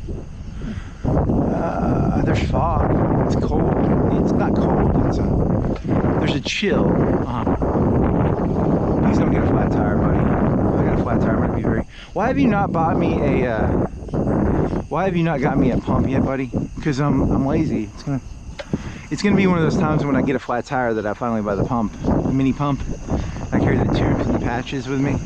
There's fog. It's cold. It's not cold. There's a chill. Please don't get a flat tire, buddy. If I got a flat tire, I'm gonna be very. Why have you not bought me a? Why have you not got me a pump yet, buddy? Because I'm lazy. It's gonna be one of those times when I get a flat tire that I finally buy the pump, the mini pump. I carry the tubes and the patches with me.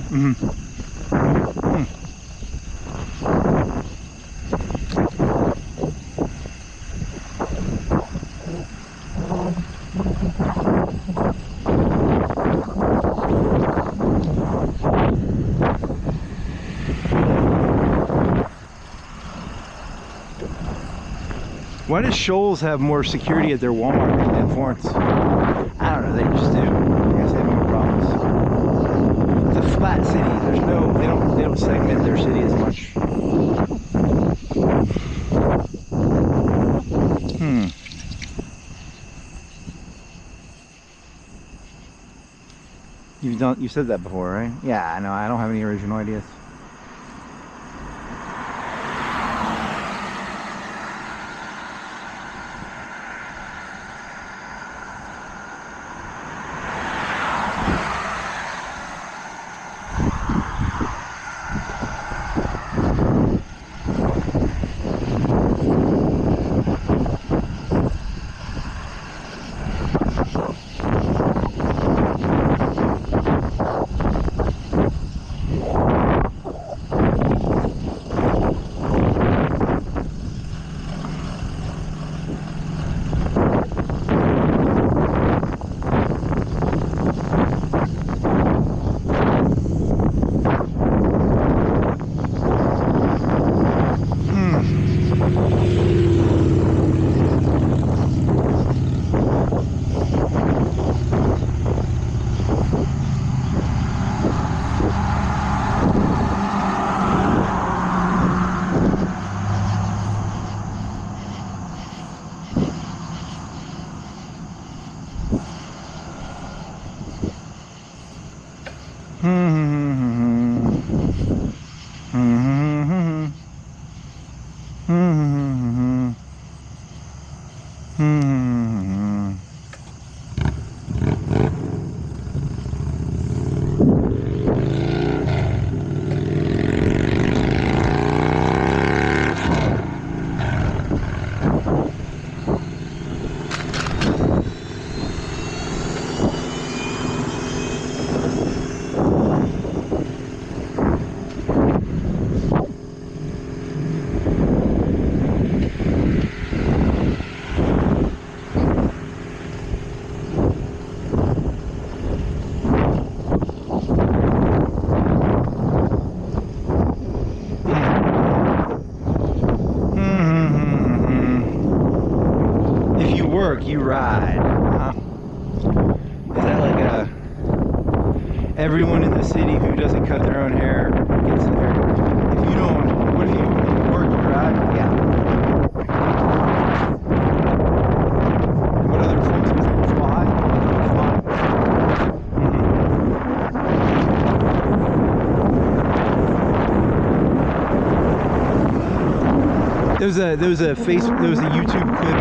Why does Shoals have more security at their Walmart than Florence? I don't know, they just do. I guess they have more problems. It's a flat city. There's no, they don't segment their city as much. You've said that before, right? Yeah, I know. I don't have any original ideas. You ride, Is that like everyone in the city who doesn't cut their own hair gets their hair? If you don't, what if you work, you ride? Yeah. And what other things do you fly? There was a YouTube clip.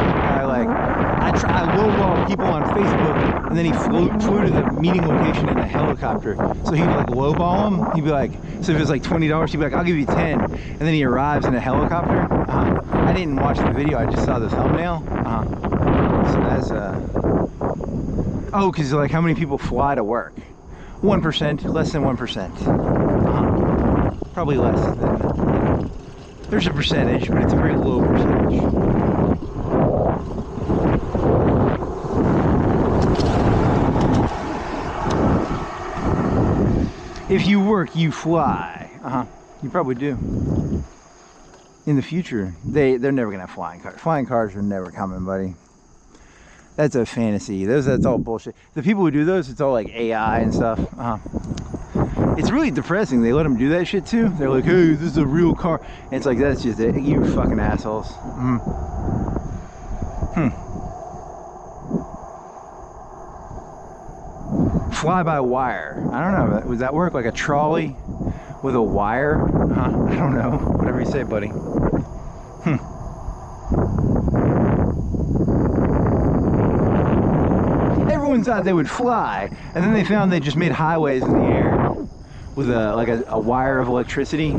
I lowball people on Facebook, and then he flew to the meeting location in a helicopter. So he'd like lowball him. He'd be like, so if it was like $20, he'd be like, I'll give you 10. And then he arrives in a helicopter. I didn't watch the video. I just saw the thumbnail. So that's Oh, because like how many people fly to work? 1%, less than 1%. Probably less than, there's a percentage, but it's a very low percentage. If you work, you fly. You probably do. In the future, they're never gonna have flying cars. Flying cars are never coming, buddy. That's a fantasy. That's all bullshit. The people who do those, it's all like AI and stuff. It's really depressing. They let them do that shit too. They're like, hey, this is a real car. And it's like, that's just it. You fucking assholes. Fly by wire. I don't know. Would that work? Like a trolley with a wire? I don't know. Whatever you say, buddy. Everyone thought they would fly, and then they found they just made highways in the air with a wire of electricity. I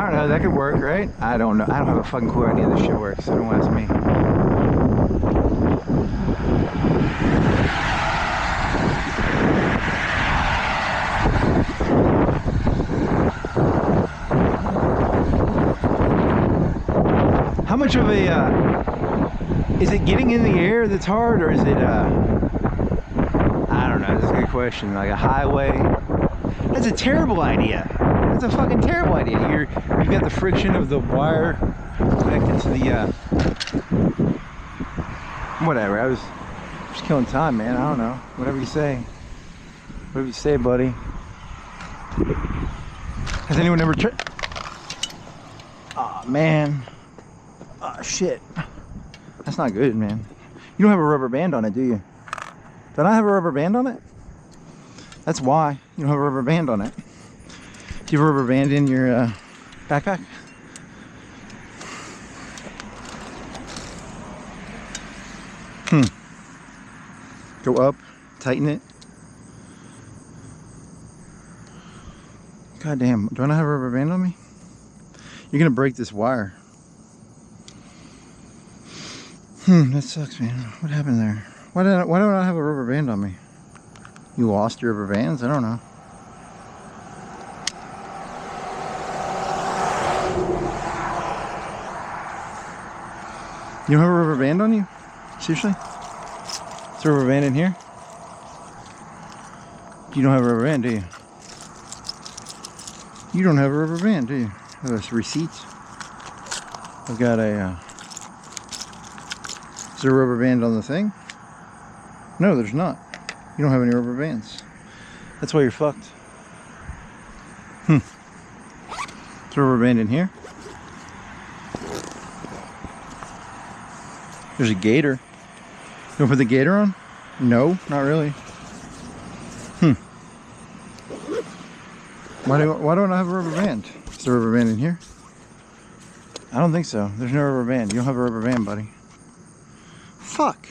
don't know. That could work, right? I don't know. I don't have a fucking clue how any of this shit works, so don't ask me. How much of a is it getting in the air that's hard, or is it I don't know, that's a good question. Like a highway, that's a terrible idea. That's a fucking terrible idea. You've got the friction of the wire connected to the whatever. I was just killing time, man. I don't know, whatever you say, buddy. Has anyone ever tried? Oh man. Oh shit, that's not good, man. You don't have a rubber band on it, do you? Don't I have a rubber band on it? That's why you don't have a rubber band on it. Do you have a rubber band in your backpack? Go up, tighten it. God damn, don't I have a rubber band on me? You're gonna break this wire. That sucks, man. What happened there? Why don't I have a rubber band on me? You lost your rubber bands? I don't know. You don't have a rubber band on you? Seriously? Is there a rubber band in here? You don't have a rubber band, do you? You don't have a rubber band, do you? There's receipts. I've got a is there a rubber band on the thing? No, there's not. You don't have any rubber bands. That's why you're fucked. Is there a rubber band in here? There's a gaiter. You want to put the gaiter on? No, not really. Why don't I have a rubber band? Is there a rubber band in here? I don't think so. There's no rubber band. You don't have a rubber band, buddy. Fuck.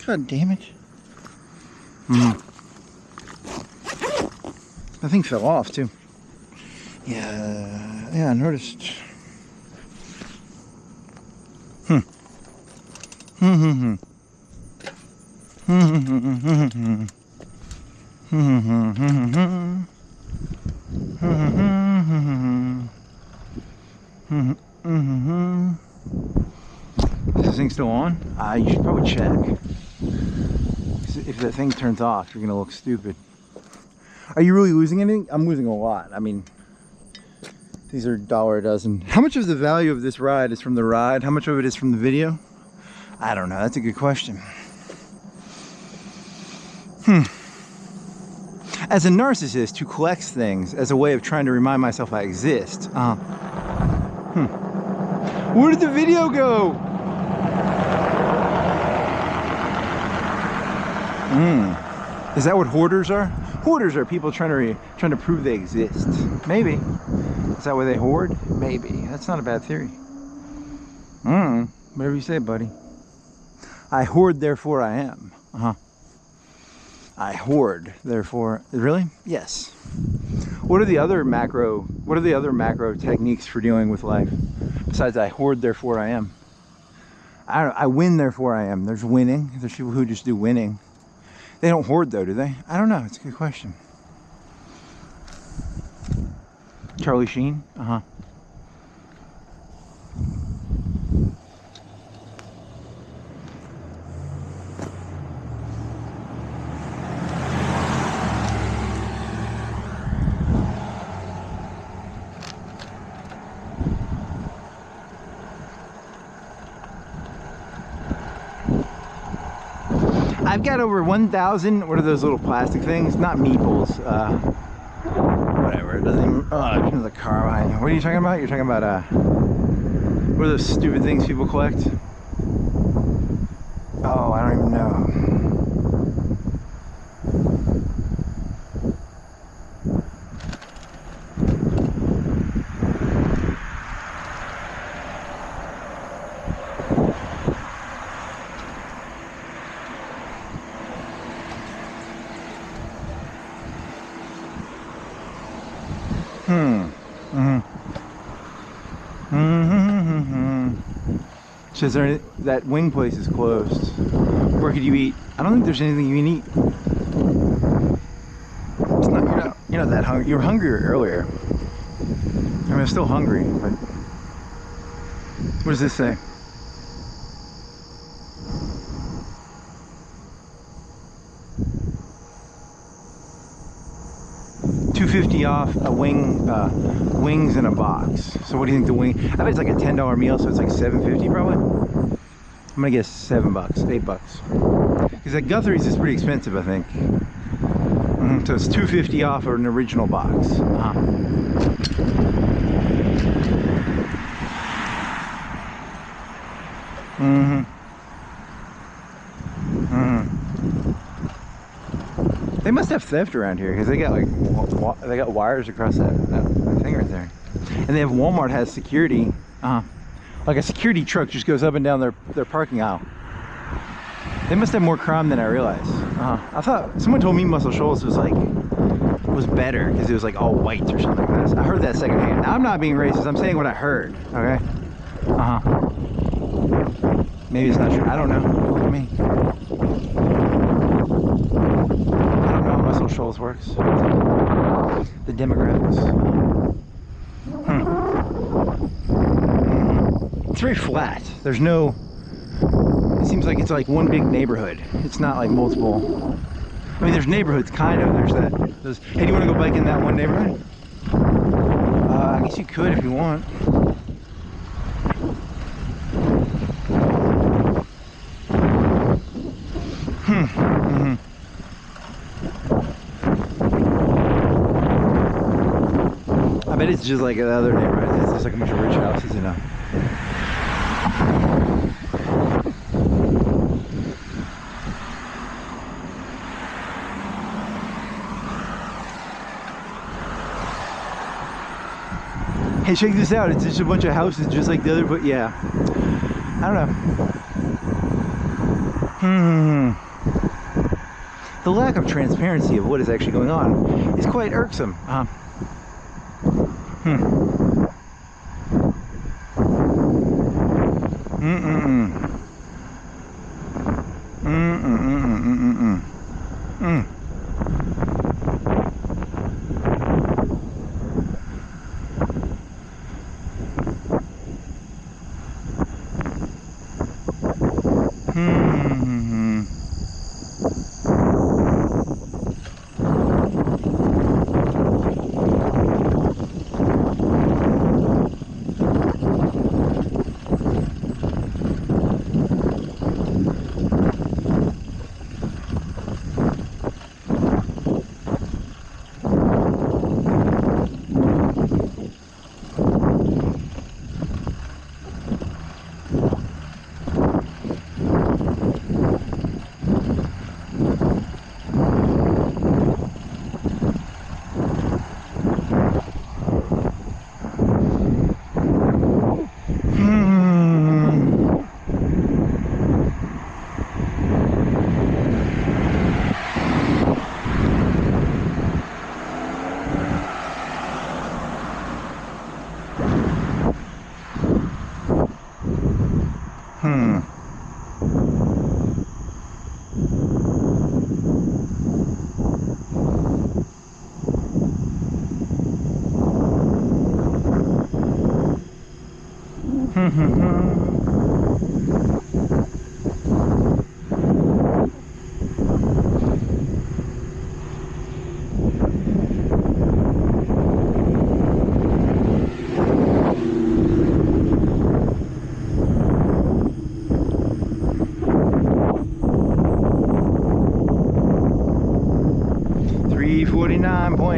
God damn it. That thing fell off too. Yeah, I noticed. Is this thing still on? You should probably check. If that thing turns off, you're gonna look stupid. Are you really losing anything? I'm losing a lot. I mean, these are $1 a dozen. How much of the value of this ride is from the ride? How much of it is from the video? I don't know. That's a good question. As a narcissist who collects things as a way of trying to remind myself I exist. Where did the video go? Is that what hoarders are? Hoarders are people trying to prove they exist. Maybe. Is that why they hoard? Maybe. That's not a bad theory. Whatever you say, buddy. I hoard, therefore I am. I hoard, therefore. Really? Yes. What are the other macro techniques for dealing with life besides I hoard, therefore I am? I don't know, I win, therefore I am. There's winning. There's people who just do winning. They don't hoard though, do they? I don't know. It's a good question. Charlie Sheen? Uh-huh. I've got over 1,000, what are those little plastic things? Not meeples, whatever, it doesn't even, oh, there's a car behind you. What are you talking about? You're talking about, what are those stupid things people collect? Oh, I don't even know. Says there, that wing place is closed. Where could you eat? I don't think there's anything you can eat. It's not, you're not that hungry. You were hungrier earlier. I mean, I'm still hungry, but what does this say? $2.50 off a wing, wings in a box. So what do you think the wing? I bet it's like a $10 meal, so it's like $7.50 probably. I'm gonna guess $7, $8. Because at Guthrie's is pretty expensive, I think. So it's $2.50 off an original box. They must have theft around here because they got like they got wires across that thing right there, and they have Walmart has security, like a security truck just goes up and down their parking aisle. They must have more crime than I realized. I thought someone told me Muscle Shoals was better because it was like all white or something like that. I heard that secondhand. Now, I'm not being racist. I'm saying what I heard. Okay. Maybe it's not true. I don't know. Look at me. Muscle Shoals works. The demographics. It's very flat. There's no. It seems like it's like one big neighborhood. It's not like multiple. I mean, there's neighborhoods, kind of. There's that. Hey, do you want to go bike in that one neighborhood? I guess you could if you want. I bet it's just like other neighborhoods. It's just like a bunch of rich houses, you know. Hey, check this out. It's just a bunch of houses just like the other, but yeah. I don't know. The lack of transparency of what is actually going on is quite irksome.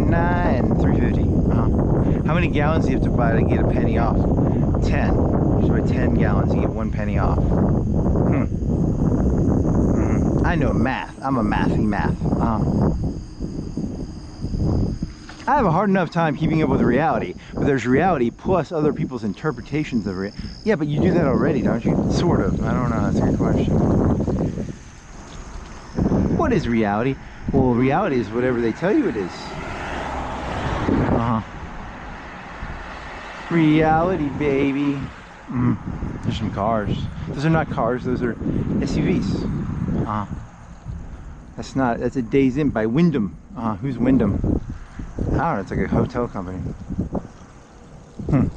$2.9 and $3.50. How many gallons do you have to buy to get a penny off? 10. You should buy 10 gallons, you get 1 penny off. I know math. I'm a mathy math. I have a hard enough time keeping up with reality, but there's reality plus other people's interpretations of it. Yeah, but you do that already, don't you? Sort of. I don't know. That's a good question. What is reality? Well, reality is whatever they tell you it is. Reality, baby. There's some cars. Those are not cars. Those are SUVs. That's a Days Inn by Wyndham. Who's Wyndham? I don't know. It's like a hotel company. You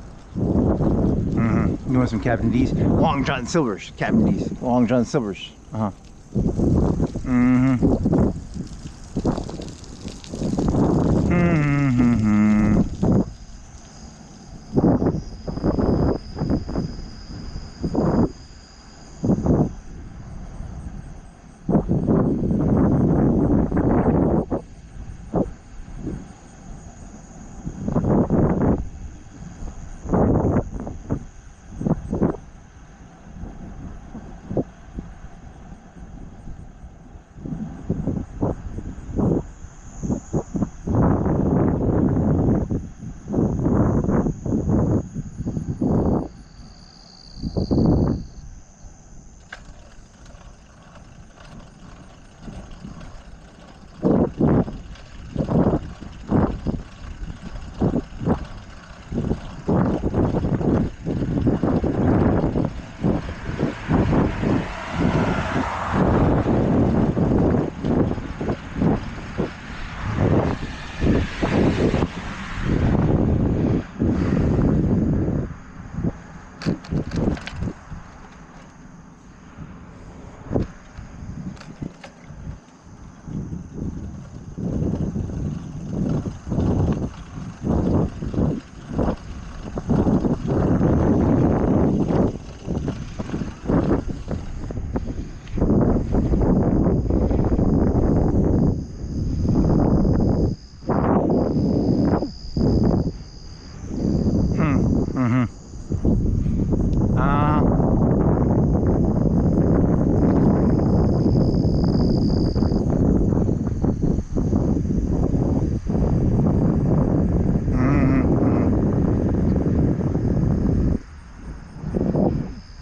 want some Captain D's? Long John Silver's. Captain D's. Long John Silver's.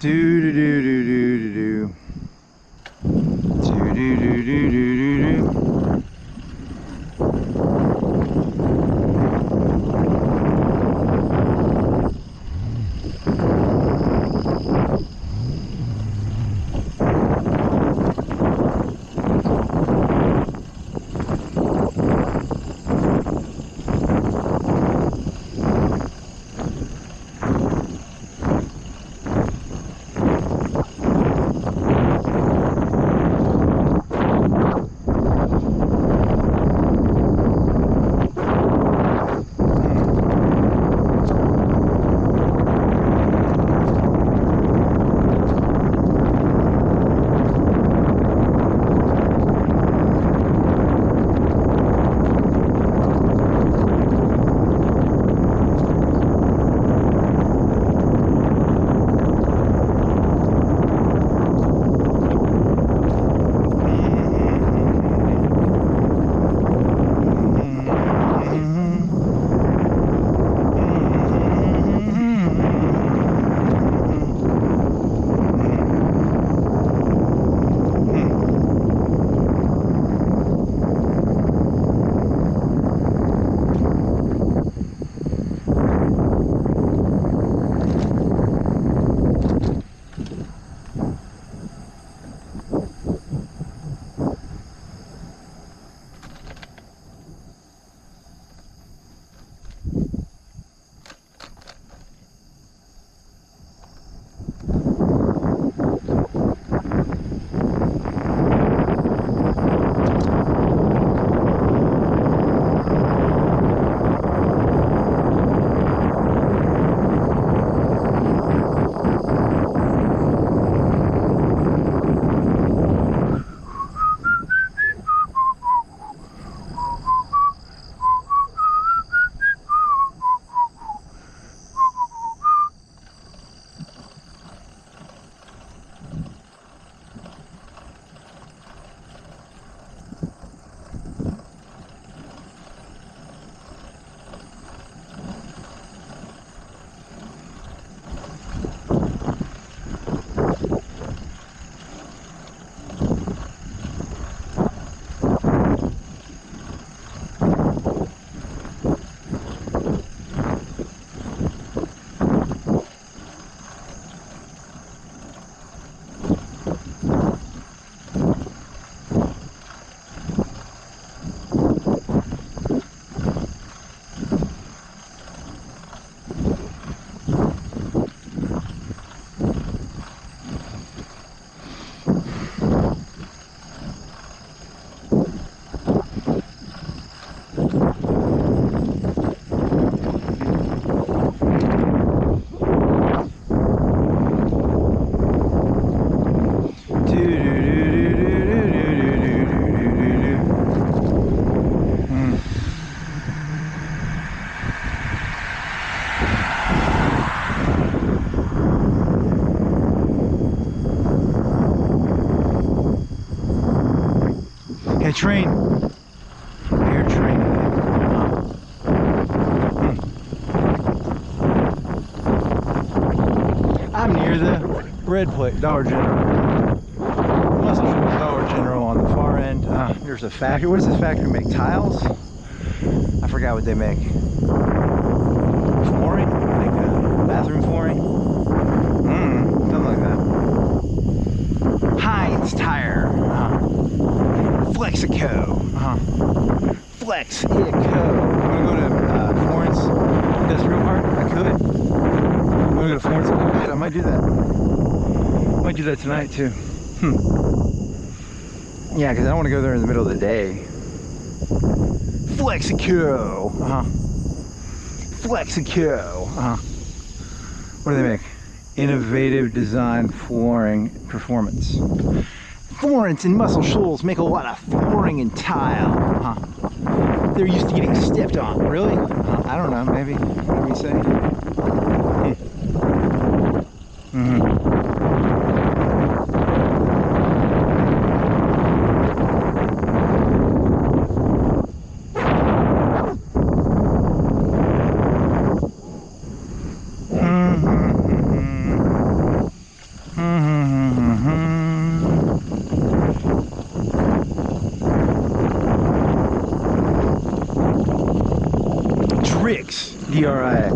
Do do do do do do do do do do do do. Hey, train. I hear train. I'm near the red plate, Dollar General. Muscle Shoals Dollar General on the far end. There's a factory. What does this factory make? Tiles? I forgot what they make. Flooring? Like bathroom flooring? Something like that. Heinz Tire. Flexico. Flexico. I'm gonna go to Florence Industrial Park. I could. I'm gonna go to Florence. I might do that. Might do that tonight too. Yeah, because I don't want to go there in the middle of the day. Flexico. Flexico. What do they make? Innovative design flooring performance. Florence and Muscle Shoals make a lot of flooring and tile. They're used to getting stepped on. Really? I don't know. Maybe. What do we say? Drix. D-R-I-X.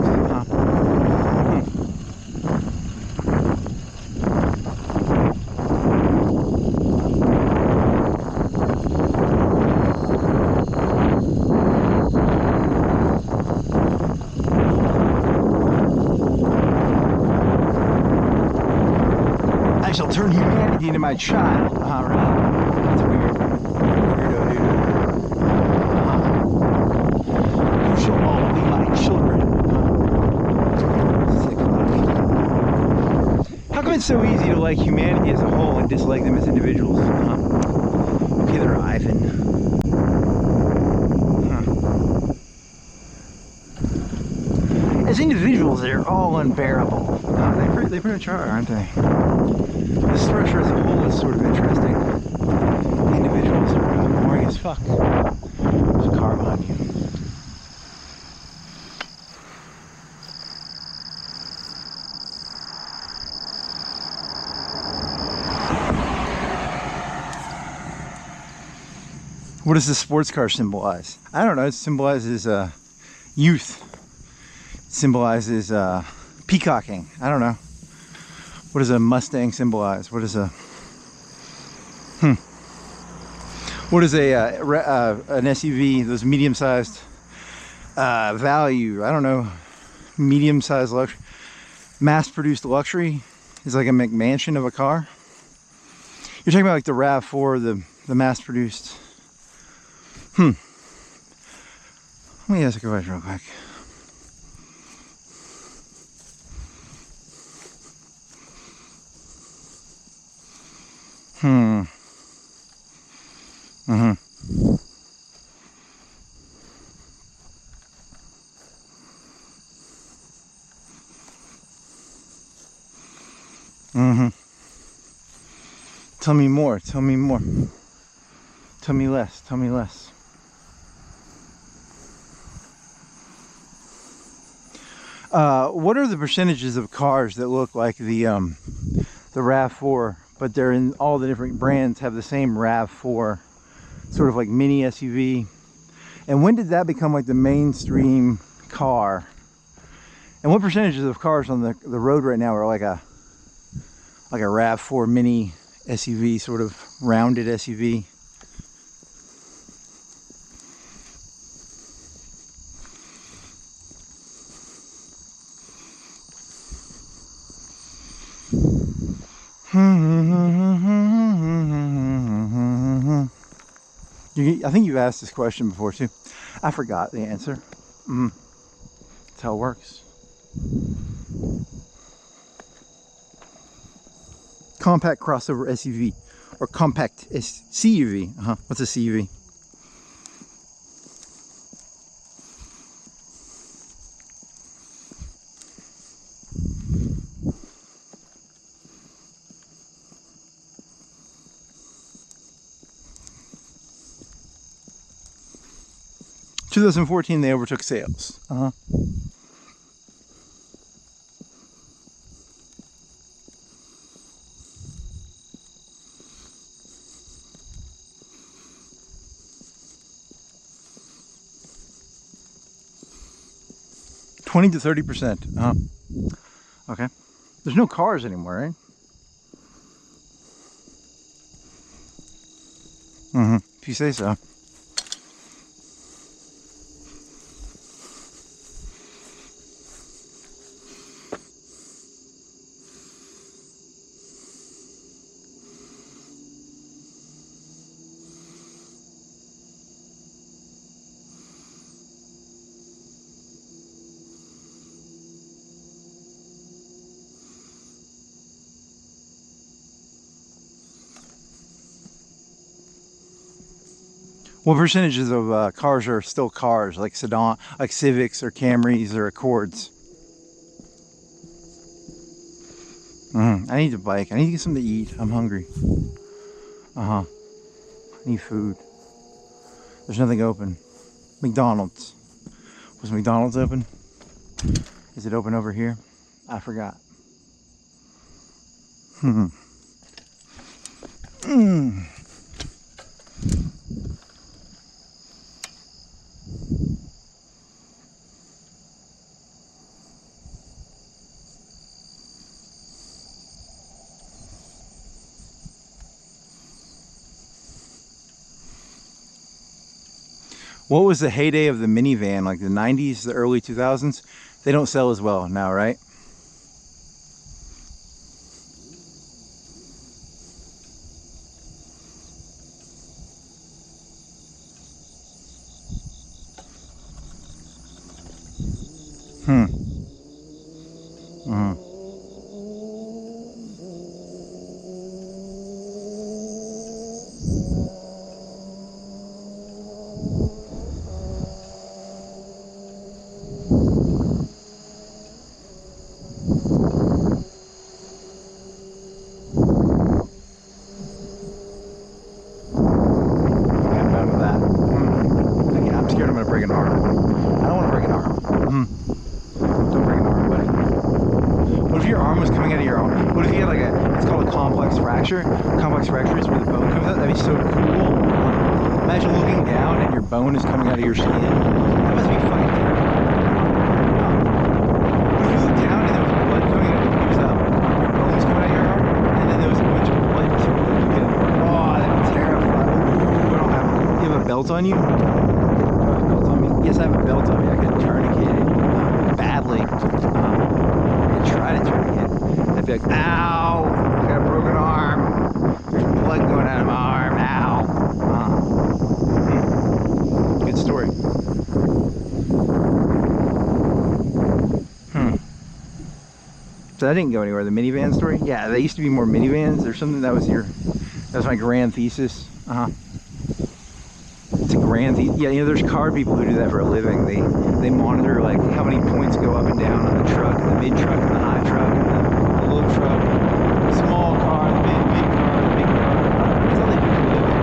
I shall turn humanity into my child. Really? That's weird. Weirdo, dude. You shall all be my children. How come it's so easy to like humanity as a whole and dislike them as individuals? Okay, they're Ivan. As individuals, they're all unbearable. They pretty much are, aren't they? The structure as a whole is sort of interesting. The individuals are boring as fuck. There's a car behind you. What does the sports car symbolize? I don't know. It symbolizes youth. It symbolizes peacocking. I don't know. What does a Mustang symbolize? What is a What is an SUV? Those medium-sized value. I don't know. Medium-sized luxury, mass-produced luxury is like a McMansion of a car. You're talking about like the RAV4, the mass-produced. Let me ask a question real quick. Tell me more, tell me more. Tell me less, tell me less. What are the percentages of cars that look like the RAV4, but they're in all the different brands have the same RAV4, sort of like mini SUV? And when did that become like the mainstream car? And what percentages of cars on the road right now are like a RAV4 mini SUV, sort of rounded SUV? I think you've asked this question before too. I forgot the answer. That's how it works. Compact crossover SUV or compact CUV. What's a CUV? 2014, they overtook sales. 20 to 30%. Okay. There's no cars anymore, right? If you say so. What percentages of cars are still cars, like sedan, like Civics or Camrys or Accords? I need a bike. I need to get something to eat. I'm hungry. I need food. There's nothing open. McDonald's. Was McDonald's open? Is it open over here? I forgot. What was the heyday of the minivan, like the 90s, the early 2000s? They don't sell as well now, right? Complex fracture is where the bone comes out. That'd be so cool. Imagine looking down and your bone is coming out of your skin. That must be fucking terrible. If you look down and there was blood coming out, it was your bones coming out of your arm, and then there was a bunch of blood. Oh, that'd be terrifying. Ooh, I don't have. Do you have a belt on you? Do I have a belt on me? Yes, I have a belt on me. I could tourniquet it badly. I tried to tourniquet. I'd be like, ow! I got a broken arm. There's blood going out of my arm. Ow. Good story. So that didn't go anywhere. The minivan story? Yeah, there used to be more minivans. There's something that was my grand thesis. It's a grand thesis. Yeah, you know, there's car people who do that for a living. They monitor like how many points go up and down on the truck, and the mid truck, and the high truck, and the low truck, the small car, the big car, the big car. That's how they do it for a living.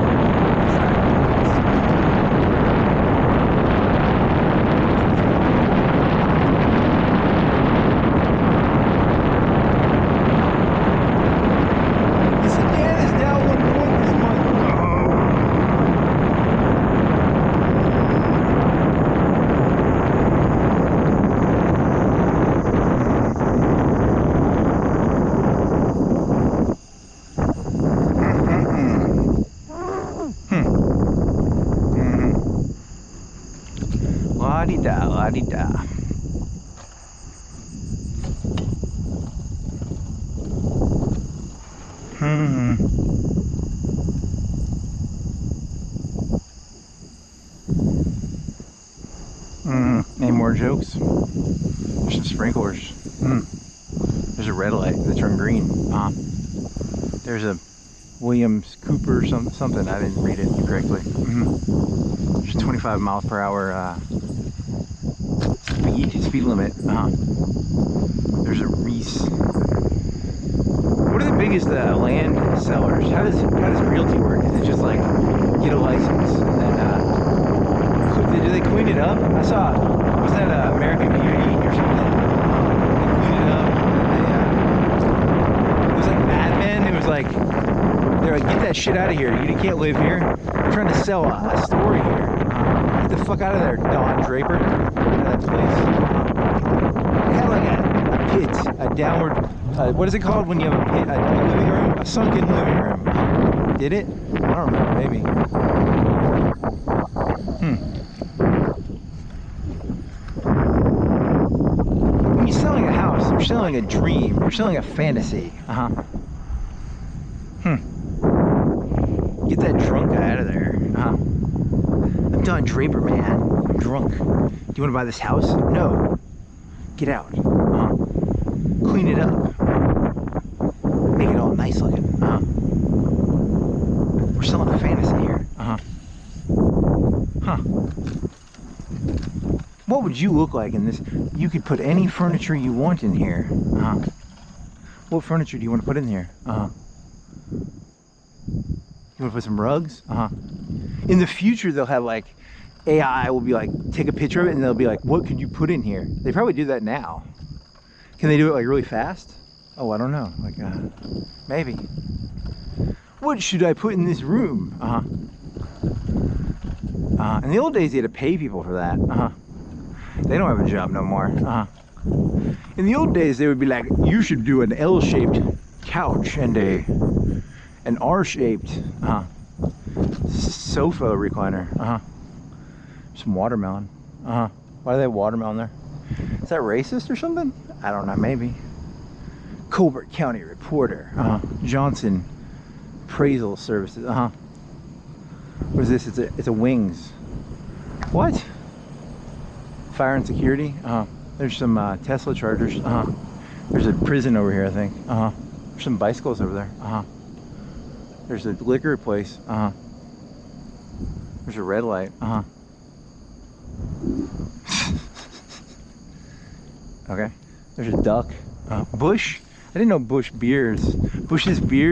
The sedan is down 1 point this month. La-di-da, la-di-da. Any more jokes? There's some sprinklers. There's a red light that turned green. There's a Williams Cooper something. I didn't read it correctly. There's a 25 miles per hour speed limit. There's a Reese. What are the biggest land sellers? How does realty work? Is it just like get a license and then do they clean it up. I saw, was that American Beauty or something? They cleaned it up. It was like Mad Men. It was like, they're like, get that shit out of here. You can't live here. They're trying to sell a story here. Get the fuck out of there, Don Draper. Out of that place. They had like a pit, a downward, what is it called when you have a pit, a living room? A sunken living room. Did it? I don't remember, maybe. When you're selling a house, you're selling a dream. You're selling a fantasy. Get that drunk guy out of there. I'm Don Draper, man. I'm drunk. Do you want to buy this house? No. Get out. Clean it up. Make it all nice looking. We're selling a fantasy here. What would you look like in this? You could put any furniture you want in here. What furniture do you want to put in here? You want to put some rugs? In the future, they'll have like, AI will be like, take a picture of it and they'll be like, what could you put in here? They probably do that now. Can they do it like really fast? Oh, I don't know. Like, maybe. What should I put in this room? In the old days, you had to pay people for that. They don't have a job no more. In the old days, they would be like, you should do an L-shaped couch and an R-shaped sofa recliner. Some watermelon. Why do they have watermelon there? Is that racist or something? I don't know, maybe. Colbert County Reporter. Johnson Appraisal Services. What is this? It's a Wings. What? Fire and security. There's some Tesla chargers. There's a prison over here, I think. There's some bicycles over there. There's a liquor place. There's a red light. Okay. There's a duck. Bush. I didn't know Bush's beer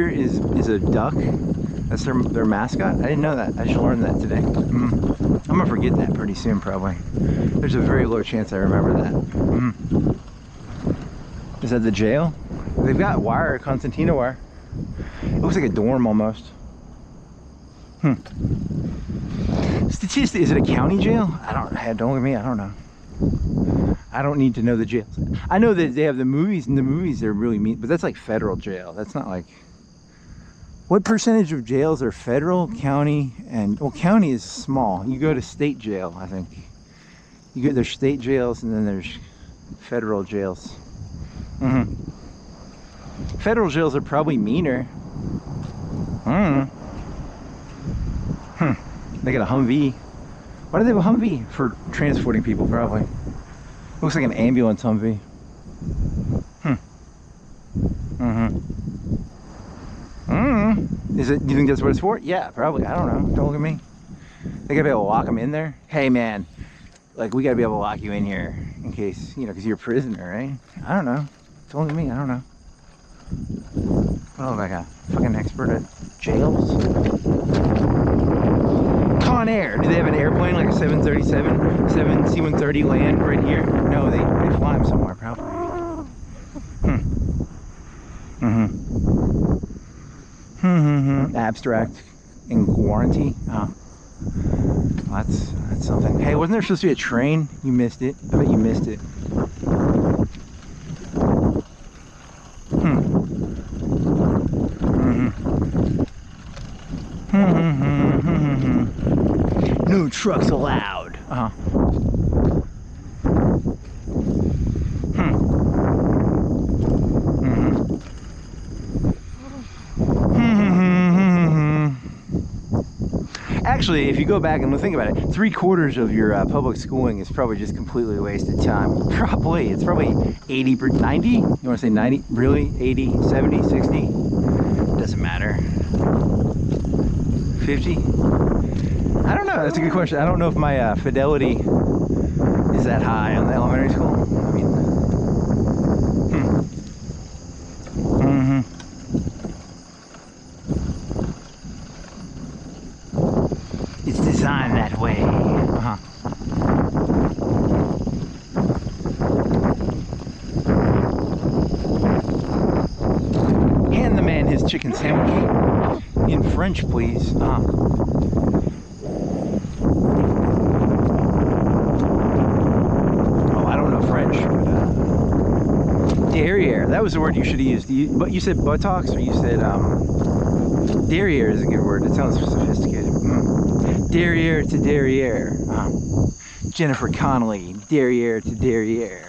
is a duck. That's their mascot. I didn't know that. I just learned that today. I'm gonna forget that pretty soon, probably. There's a very low chance I remember that. Is that the jail? They've got wire, concertina wire. It looks like a dorm almost. Statistic, is it a county jail? Don't look at me, I don't know. I don't need to know the jails. I know that they have the movies, and the movies they're really mean, but that's like federal jail. That's not like, what percentage of jails are federal, county, and, well, county is small. You go to state jail, I think. There's state jails and then there's federal jails. Federal jails are probably meaner. They got a Humvee. Why do they have a Humvee? For transporting people, probably. Looks like an ambulance Humvee. Is it? Do you think that's what it's for? Yeah, probably. I don't know. Don't look at me. They gotta be able to lock them in there. Hey, man, like, we gotta be able to lock you in here in case, you know, because you're a prisoner, right? I don't know. Don't look at me. I don't know. I don't look like a fucking expert at jails. Con Air. Do they have an airplane like a 737, C-130 land right here? No, they fly them somewhere, probably. Abstract and warranty. That's something. Hey, wasn't there supposed to be a train? You missed it. I bet you missed it. No trucks allowed. Actually, if you go back and think about it, 3/4 of your public schooling is probably just completely wasted time. Probably. It's probably 80 per 90? You want to say 90? Really? 80, 70, 60? Doesn't matter. 50? I don't know. That's a good question. I don't know if my fidelity is that high on the elementary school. I mean, it's designed that way. French, please. Oh, I don't know French, but derriere. That was the word you should have used. But you said buttocks, or you said derriere is a good word. It sounds sophisticated. Derriere to derriere. Jennifer Connelly, derriere to derriere.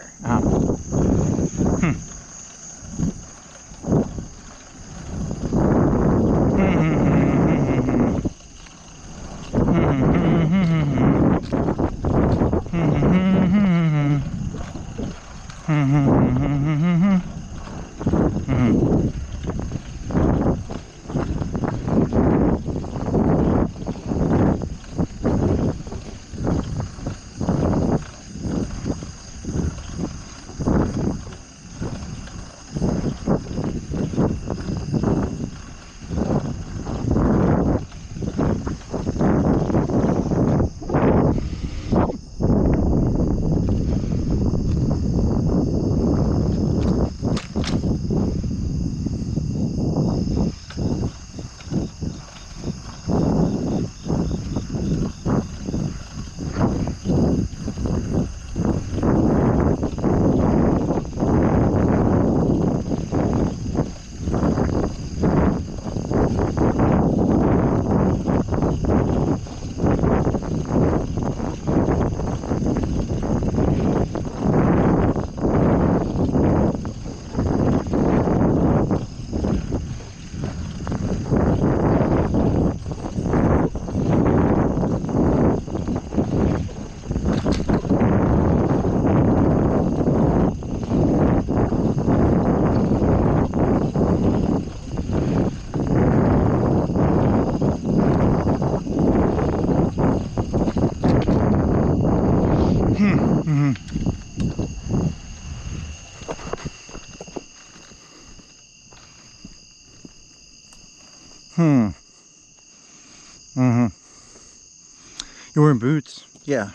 You're wearing boots? Yeah.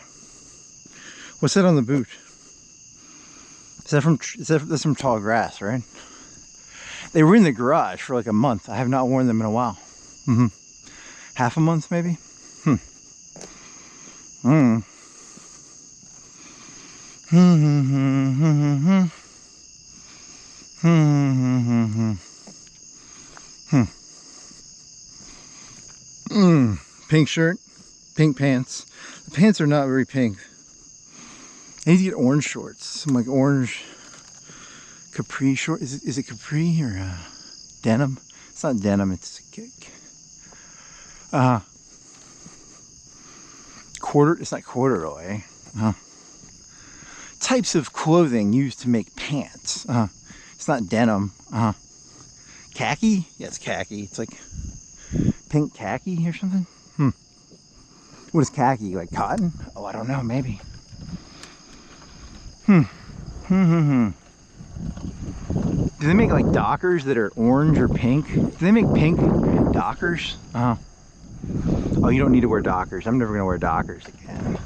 What's that on the boot? That's from tall grass, right? They were in the garage for like a month. I have not worn them in a while. Half a month, maybe? Pink shirt, pink pants. The pants are not very pink. I need to get orange shorts. Some like orange capri short. Is it capri or denim? It's not denim. It's It's not corduroy. Types of clothing used to make pants. It's not denim. Khaki? Yeah, it's khaki. It's like pink khaki or something. What is khaki? Like cotton? Oh, I don't know. Maybe. Do they make like Dockers that are orange or pink? Do they make pink Dockers? Oh, you don't need to wear Dockers. I'm never gonna wear Dockers again.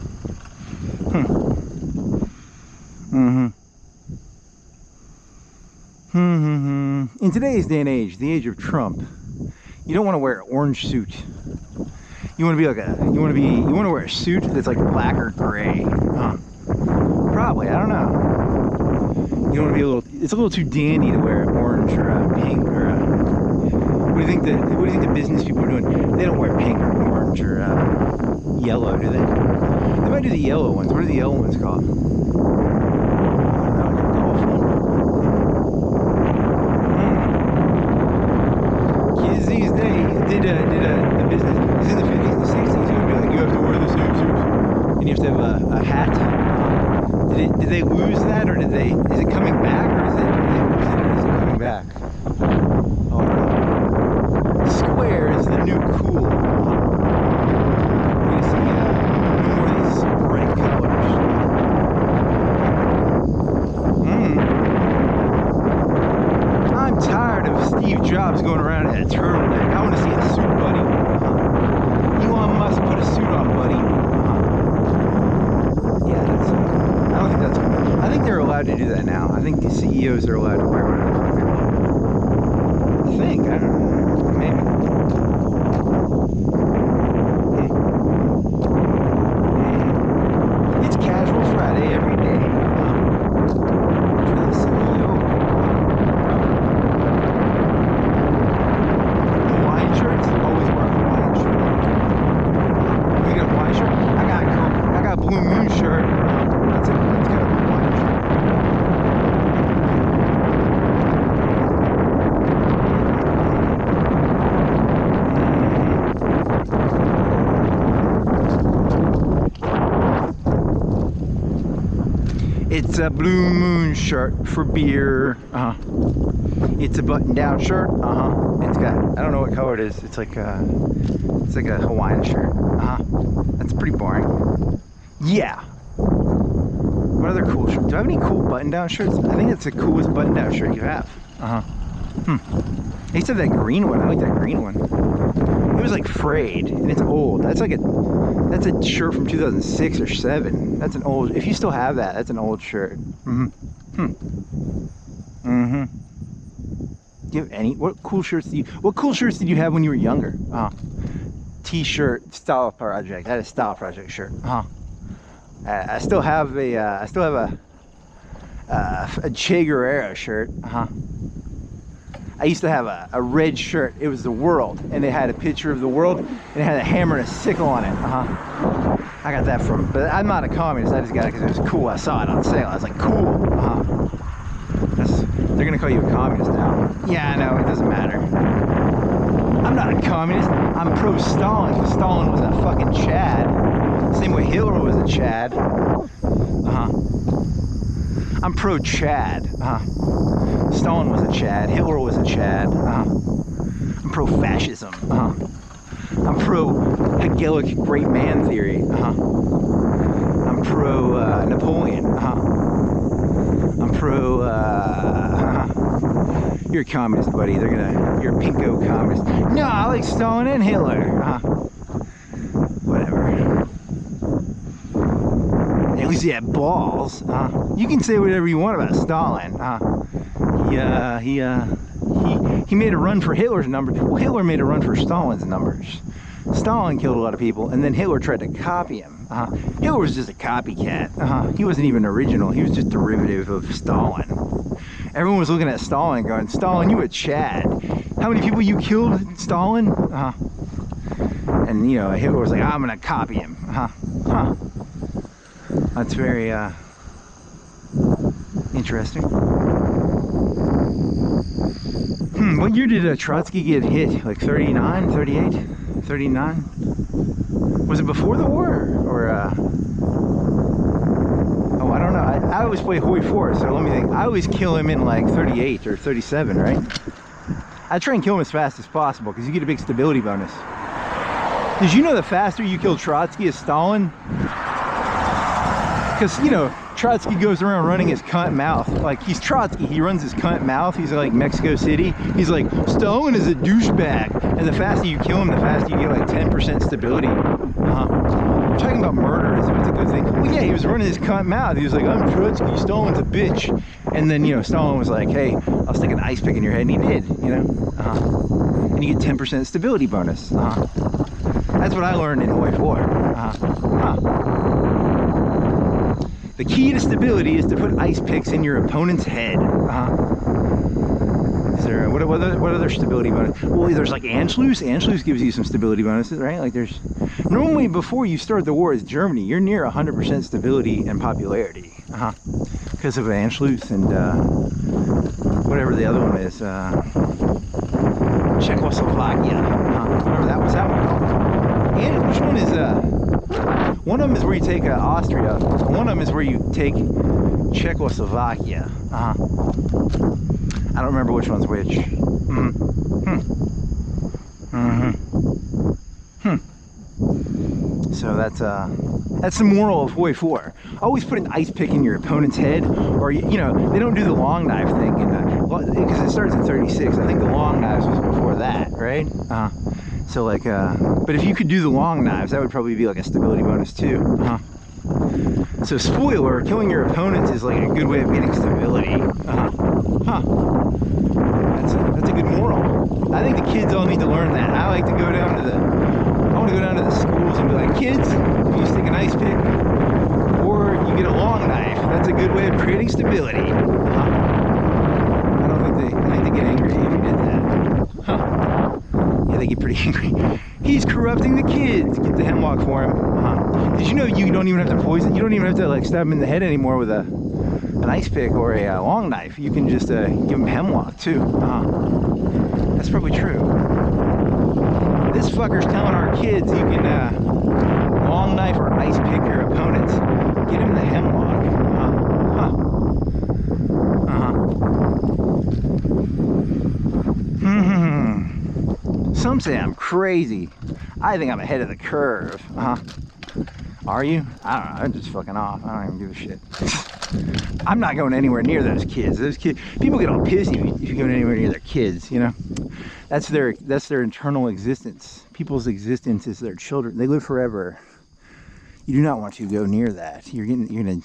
In today's day and age, the age of Trump, you don't want to wear an orange suit. You want to be like you want to wear a suit that's like black or gray. Probably, I don't know. You want to be it's a little too dandy to wear orange or pink or what do you think the business people are doing? They don't wear pink or orange or yellow, do they? They might do the yellow ones. What are the yellow ones called? Kids these days did the business. It's in the 50s and 60s. It would be like, you have to wear the suit, and you have to have a hat. Did they lose that, or is it coming back, or did they lose it, or is it coming back? Oh no. Square is the new cool. We're gonna see more of these bright colors. I'm tired of Steve Jobs going around in a turtleneck. I want to see a suit, buddy. Elon Musk, put a suit on, buddy. Yeah, that's. I don't think that's. I think they're allowed to do that now. I think the CEOs are allowed to wear whatever the fuck they want. I think. I don't know. Maybe. It's a Blue Moon shirt for beer. It's a button-down shirt. It's got, I don't know what color it is. It's like a Hawaiian shirt. That's pretty boring. Yeah. What other cool shirts? Do I have any cool button-down shirts? I think it's the coolest button-down shirt you have. I used to have that green one. I like that green one. It was like frayed, and it's old. That's a shirt from 2006 or 7. That's an old. If you still have that, that's an old shirt. Do you have any? What cool shirts did you have when you were younger? T-shirt style project. That is style project shirt. I still have a Che Guevara shirt. I used to have a red shirt. It was the world, and it had a picture of the world, and it had a hammer and a sickle on it. I got that from, but I'm not a communist. I just got it because it was cool. I saw it on sale. I was like, cool. They're gonna call you a communist now. Yeah, I know. It doesn't matter. I'm not a communist. I'm pro-Stalin, because Stalin was a fucking Chad. Same way Hitler was a Chad. I'm pro-Chad. Stalin was a Chad. Hitler was a Chad. I'm pro-fascism. I'm pro-Hegelic great man theory. I'm pro-Napoleon. I'm pro... You're a communist, buddy. You're a pinko communist. No, I like Stalin and Hitler. Whatever. At least he had balls. You can say whatever you want about Stalin. He made a run for Hitler's numbers. Well, Hitler made a run for Stalin's numbers. Stalin killed a lot of people, and then Hitler tried to copy him. Hitler was just a copycat. He wasn't even original. He was just derivative of Stalin. Everyone was looking at Stalin going, Stalin, you a Chad. How many people you killed, Stalin? And, you know, Hitler was like, I'm going to copy him. That's very interesting. What year did Trotsky get hit? Like 39, 38, 39? Was it before the war? Or, oh, I don't know. I always play Hoi 4, so let me think. I always kill him in like 38 or 37, right? I try and kill him as fast as possible because you get a big stability bonus. Did you know the faster you kill Trotsky is Stalin? Because, you know, Trotsky goes around running his cunt mouth. Like, he's Trotsky, he runs his cunt mouth. He's like Mexico City. He's like, Stalin is a douchebag. And the faster you kill him, the faster you get like 10% stability. Talking about murder is a good thing. Well, yeah, he was running his cunt mouth. He was like, I'm Trotsky, Stalin's a bitch. And then, you know, Stalin was like, hey, I'll stick an ice pick in your head. And he did, you know. And you get 10% stability bonus. That's what I learned in Hoi 4. The key to stability is to put ice picks in your opponent's head. Is there, what other stability bonus? Well, there's like Anschluss. Anschluss gives you some stability bonuses, right? Like there's, normally before you start the war as Germany, you're near 100% stability and popularity. Because of Anschluss and whatever the other one is. Czechoslovakia. Whatever that was that one called. And which one is, one of them is where you take Austria, and one of them is where you take Czechoslovakia. I don't remember which one's which. So that's the moral of Hoi 4. Always put an ice pick in your opponent's head, or you know, they don't do the long knife thing, because it starts in 36. I think the long knives was before that, right? So like, but if you could do the long knives, that would probably be like a stability bonus too. So spoiler, killing your opponents is like a good way of getting stability. That's a good moral. I think the kids all need to learn that. I like to go down to the schools and be like, kids, you stick an ice pick, or you get a long knife. That's a good way of creating stability. I think they get angry if you did that. Yeah, they get pretty angry. He's corrupting the kids. Get the hemlock for him. Did you know you don't even have to poison? You don't even have to like stab him in the head anymore with an ice pick or a long knife. You can just give him hemlock too. That's probably true. This fucker's telling our kids you can long knife or ice pick your opponents. Get him the hemlock. Some say I'm crazy. I think I'm ahead of the curve. Are you? I don't know. I'm just fucking off. I don't even give a shit. I'm not going anywhere near those kids. Those kids, people get all pissy if you go anywhere near their kids, you know? That's their internal existence. People's existence is their children. They live forever. You do not want to go near that. You're gonna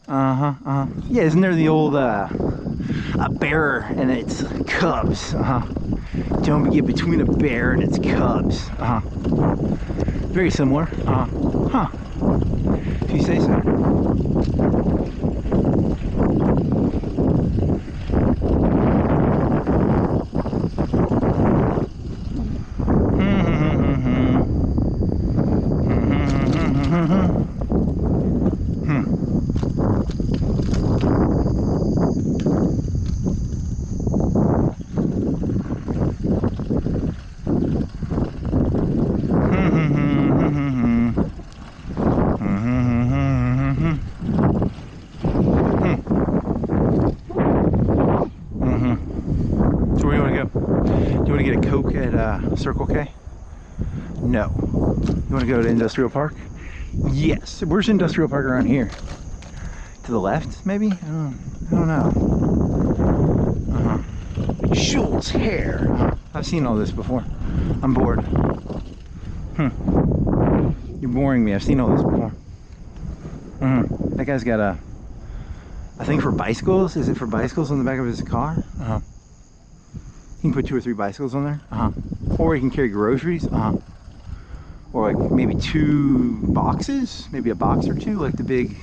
yeah, isn't there the old a bear and its cubs? Don't get between a bear and its cubs. Very similar. If you say so. Circle K? No. You want to go to Industrial Park? Yes. Where's Industrial Park around here? To the left, maybe? I don't know. Schultz hair. I've seen all this before. I'm bored. You're boring me. I've seen all this before. That guy's got a thing for bicycles. Is it for bicycles on the back of his car? He can put 2 or 3 bicycles on there. Or he can carry groceries. Or like maybe 2 boxes, maybe a box or 2, like the big.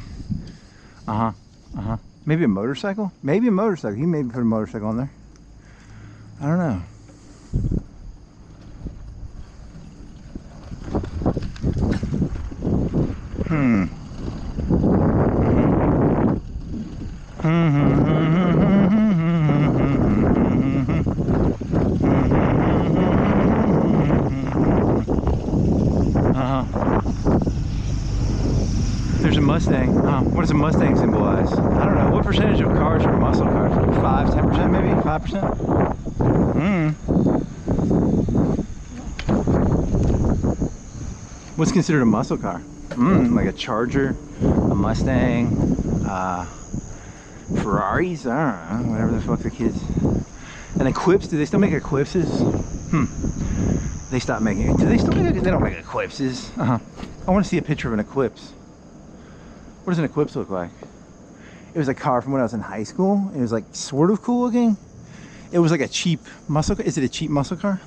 Maybe a motorcycle. Maybe a motorcycle. He maybe put a motorcycle on there. I don't know. There's a Mustang. What does a Mustang symbolize? I don't know. What percentage of cars are muscle cars? Like 5, 10% maybe? 5%? What's considered a muscle car? Like a Charger, a Mustang, Ferraris? I don't know. Whatever the fuck the kids. And Eclipse? Do they still make Eclipses? They stopped making it. Do they still make it? They don't make Eclipses. I want to see a picture of an Eclipse. What does an Eclipse look like? It was a car from when I was in high school. It was like sort of cool looking. It was like a cheap muscle car. Is it a cheap muscle car?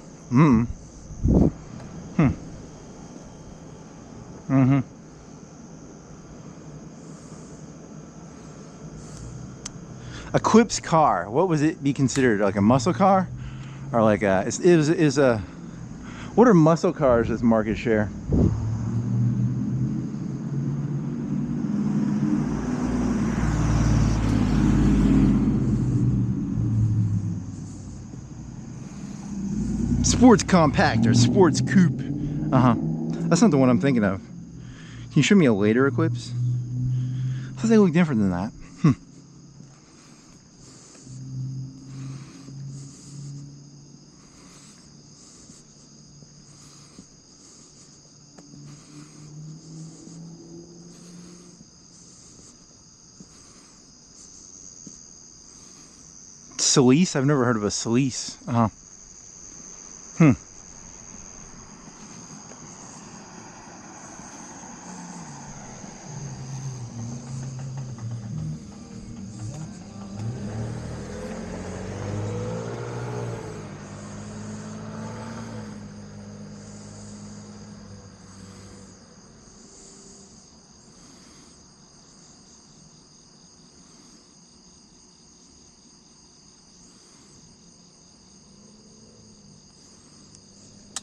Eclipse car. What was it be considered? Like a muscle car? Or like a, is a, what are muscle cars as market share? Sports compact or sports coupe. That's not the one I'm thinking of. Can you show me a later Eclipse? I thought they look different than that. Solis? I've never heard of a Solis.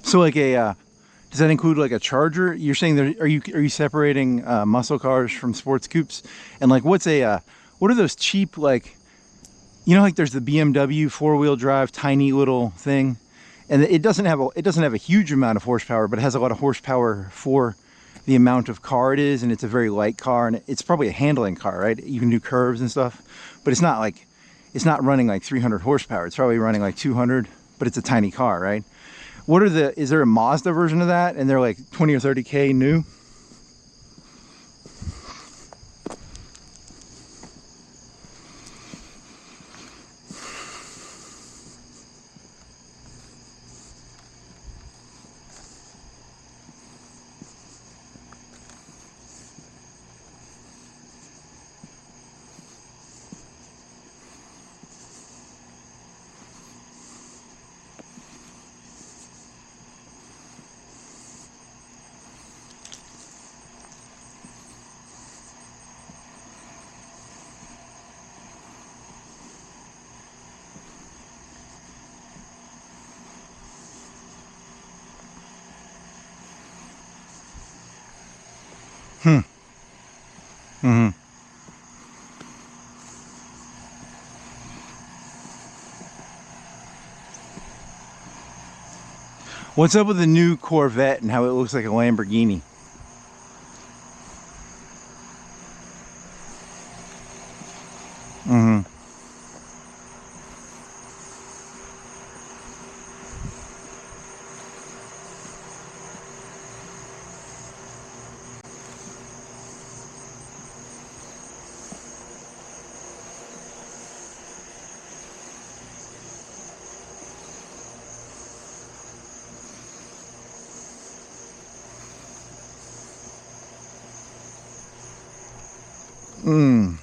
So like a, does that include like a Charger? You're saying there, are you separating muscle cars from sports coupes? And like what's a, what are those cheap, like, you know, like there's the BMW 4-wheel drive, tiny little thing. And it doesn't have a huge amount of horsepower, but it has a lot of horsepower for the amount of car it is. And it's a very light car, and it's probably a handling car, right? You can do curves and stuff, but it's not like, it's not running like 300 horsepower. It's probably running like 200, but it's a tiny car, right? What are the, is there a Mazda version of that? And they're like 20 or 30K new? Hmm. Mm-hmm. What's up with the new Corvette and how it looks like a Lamborghini? Mm-hmm. Mm.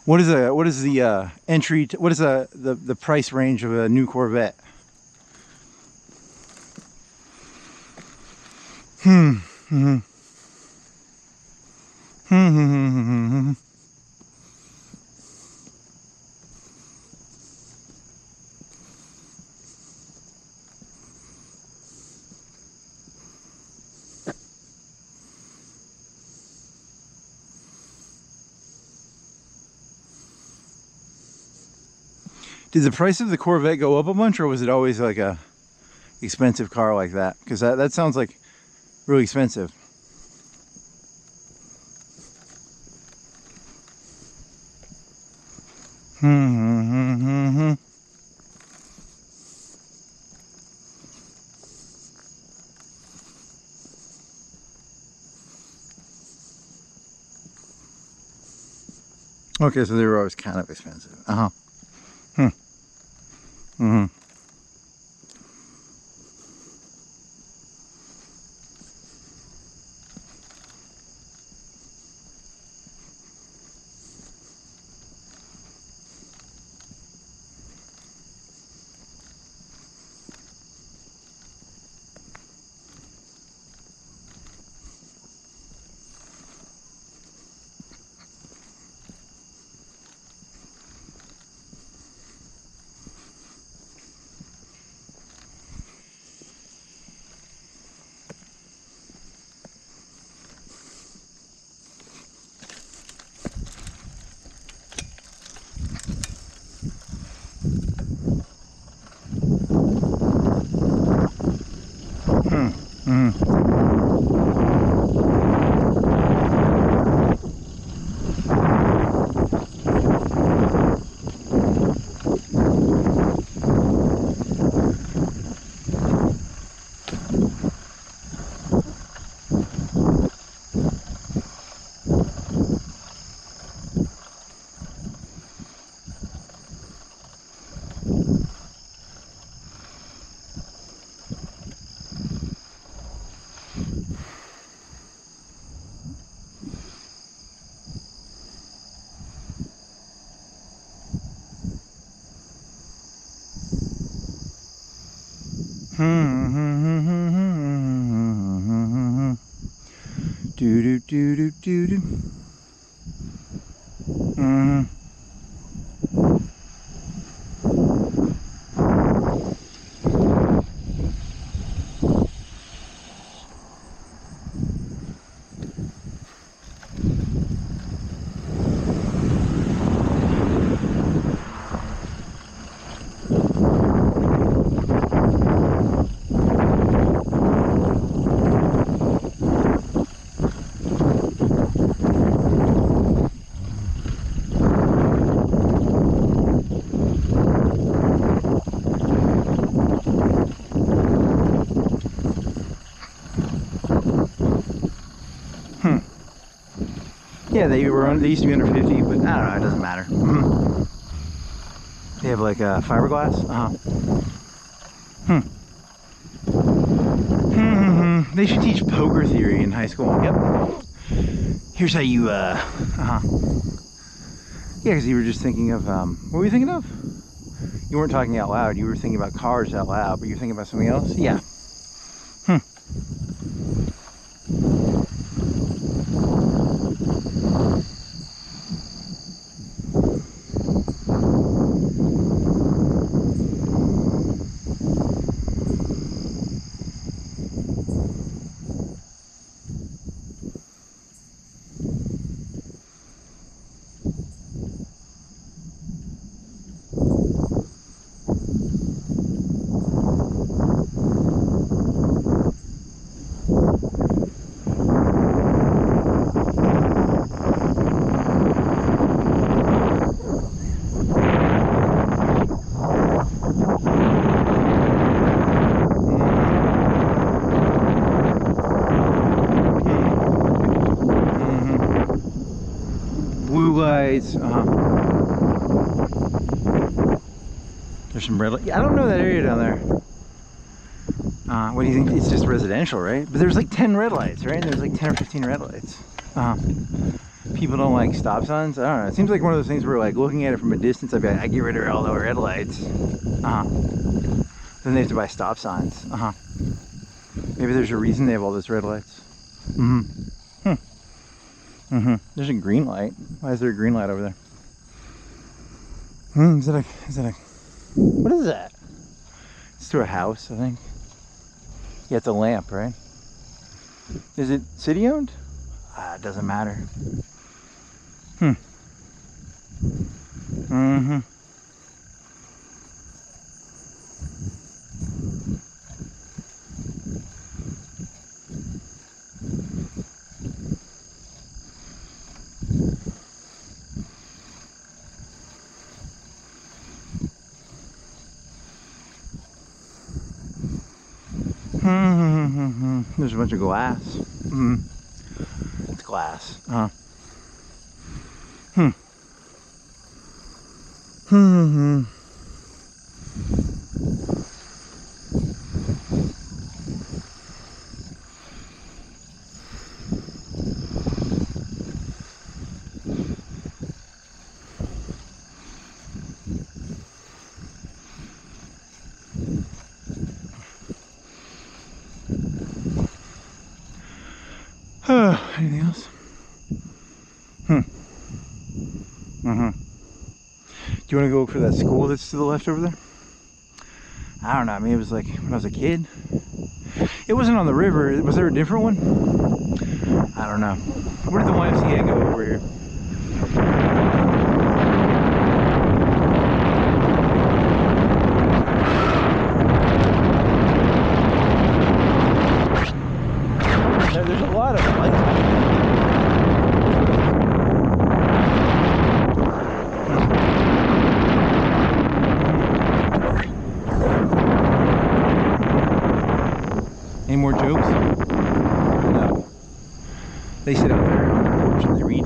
What is the entry what is the price range of a new Corvette? Hmm. Hmm. Hmm. Hmm. Did the price of the Corvette go up a bunch, or was it always like a expensive car like that? Because that sounds like really expensive. Hmm. Okay, so they were always kind of expensive. Uh-huh. Hmm. Hmm. Hmm. Hmm. Do do do do do do. Yeah, they used to be under 50, but I don't know, it doesn't matter. They have like fiberglass. They should teach poker theory in high school. Yep. Here's how you yeah, because you were just thinking of what were you thinking of? You weren't talking out loud. You were thinking about cars out loud, but you're thinking about something else. Yeah. Blue lights. There's some red lights. Yeah, I don't know that area down there. What do you think? It's just residential, right? But there's like 10 red lights, right? There's like 10 or 15 red lights. People don't like stop signs. I don't know. It seems like one of those things where, like, looking at it from a distance, I'd be like, I get rid of all the red lights. Then they have to buy stop signs. Maybe there's a reason they have all those red lights. There's a green light. Why is there a green light over there? Is that a, what is that? It's to a house, I think. Yeah, it's a lamp, right? Is it city owned? It doesn't matter. There's a bunch of glass. It's glass. Anything else? Do you want to go for that school that's to the left over there? I don't know. I mean, it was like when I was a kid. It wasn't on the river. Was there a different one? I don't know. Where did the YMCA go over here? There's a lot of lights. Any more jokes? No. They sit out there on the porch and they read.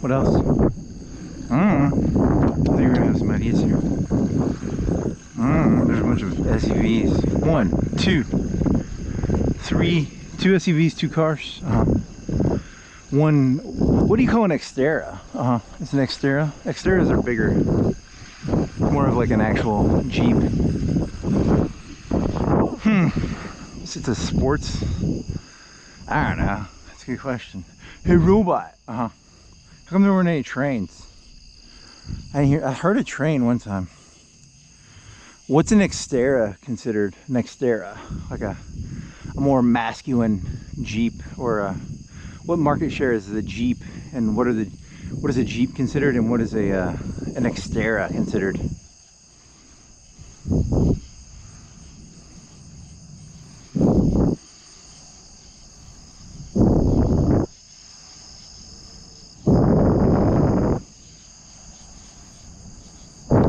What else? I think we're gonna have some ideas here. There's a bunch of SUVs. 1, 2, 3. 2 SUVs, 2 cars. One, what do you call an Xterra? It's an Xterra. Xterras are bigger. More of like an actual Jeep. It's a sports. I don't know. That's a good question. Hey, robot. How come there weren't any trains? I heard a train one time. What's an Xterra considered? An Xterra, like a more masculine Jeep, or what market share is the Jeep, and what is a Jeep considered, and what is an Xterra considered?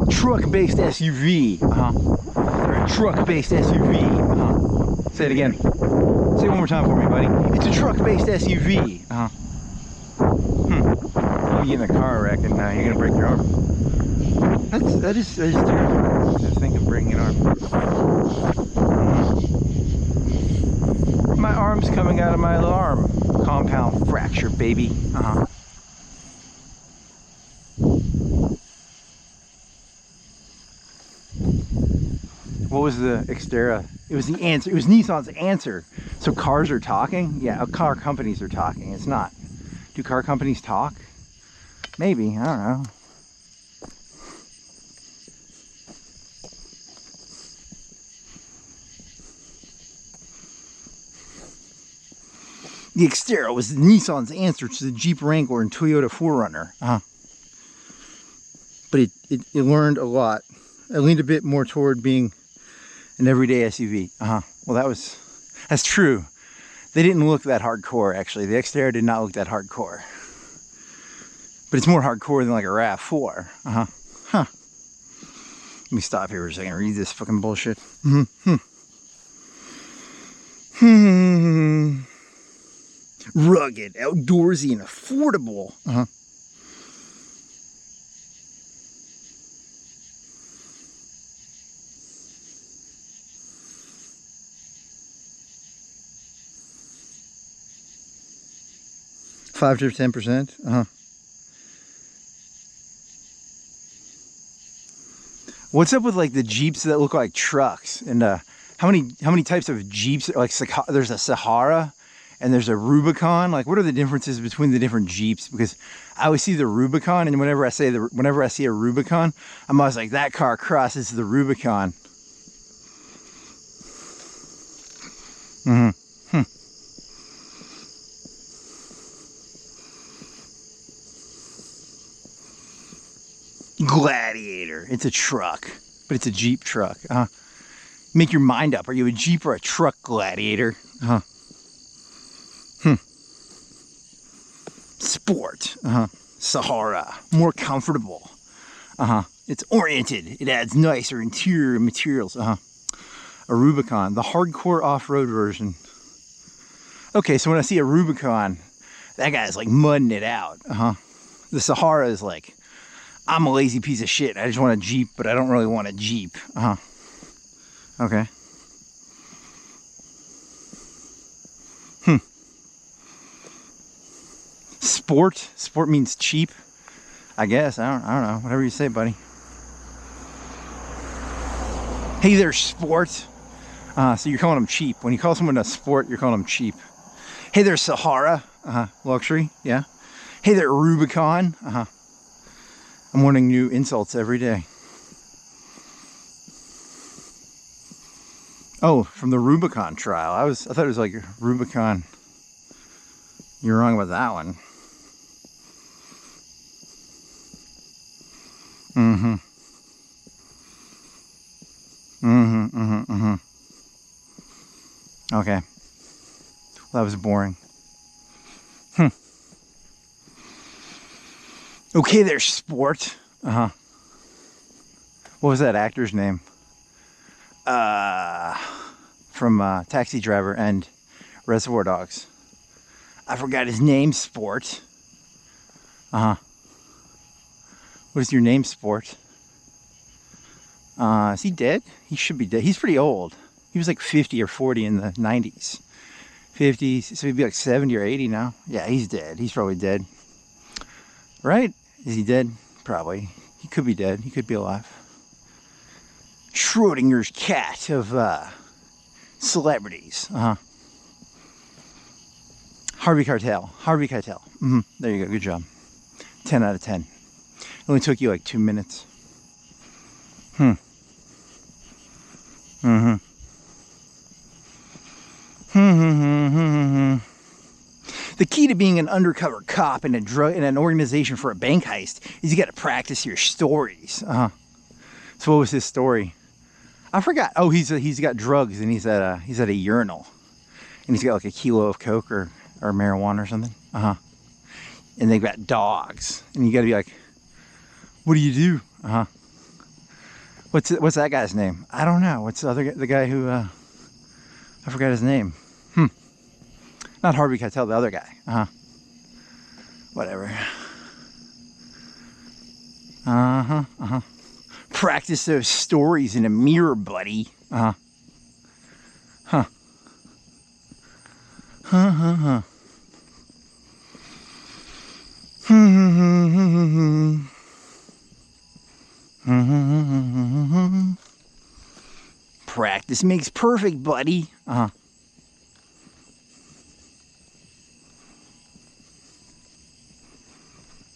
Truck-based SUV. Truck-basst SUV. Say it again. Say it one more time for me, buddy. It's a truck-based SUV. You get in a car wreck and you're gonna break your arm. That is terrifying to think of breaking an arm. My arm's coming out of my alarm. Compound fracture, baby. What was the Xterra? It was the answer. It was Nissan's answer. So cars are talking? Yeah, car companies are talking. It's not. Do car companies talk? Maybe. I don't know. The Xterra was Nissan's answer to the Jeep Wrangler and Toyota 4Runner. But it learned a lot. I leaned a bit more toward being an everyday SUV. Well, that's true. They didn't look that hardcore, actually. The Xterra did not look that hardcore. But it's more hardcore than like a RAV4. Let me stop here for a second and read this fucking bullshit. Rugged, outdoorsy, and affordable. 5 to 10%. What's up with like the Jeeps that look like trucks? And how many types of Jeeps? Like there's a Sahara and there's a Rubicon. Like, what are the differences between the different Jeeps? Because I always see the Rubicon, and whenever I see a Rubicon, I'm always like, that car crosses the Rubicon. Gladiator. It's a truck, but it's a Jeep truck. Make your mind up. Are you a Jeep or a truck, Gladiator? Sport. Sahara. More comfortable. It's oriented. It adds nicer interior materials. A Rubicon. The hardcore off-road version. Okay, so when I see a Rubicon, that guy's like mudding it out. The Sahara is like, I'm a lazy piece of shit. I just want a Jeep, but I don't really want a Jeep. Okay. Sport. Sport means cheap, I guess. I don't know. Whatever you say, buddy. Hey there, sport. So you're calling them cheap. When you call someone a sport, you're calling them cheap. Hey there, Sahara. Luxury. Yeah. Hey there, Rubicon. I'm learning new insults every day. Oh, from the Rubicon trial. I thought it was like Rubicon. You're wrong about that one. Okay. Well, that was boring. Okay there, sport. What was that actor's name? From Taxi Driver and Reservoir Dogs. I forgot his name, sport. What is your name, sport? Is he dead? He should be dead. He's pretty old. He was like 50 or 40 in the 90s. 50, so he'd be like 70 or 80 now. Yeah, he's dead. He's probably dead. Right? Is he dead? Probably. He could be dead. He could be alive. Schrodinger's cat of celebrities. Harvey Keitel. Harvey Keitel. There you go. Good job. 10 out of 10. It only took you like 2 minutes. The key to being an undercover cop in an organization for a bank heist is you got to practice your stories. So what was his story? I forgot. Oh, he's got drugs and he's at a urinal, and he's got like a kilo of coke or marijuana or something. And they've got dogs, and you got to be like, what do you do? What's that guy's name? I don't know. What's the guy who I forgot his name. Not Harvey Keitel, the other guy. Whatever. Uh-huh, uh-huh. Practice those stories in a mirror, buddy. Uh-huh. Huh. Huh, huh, huh. Practice makes perfect, buddy. Uh-huh.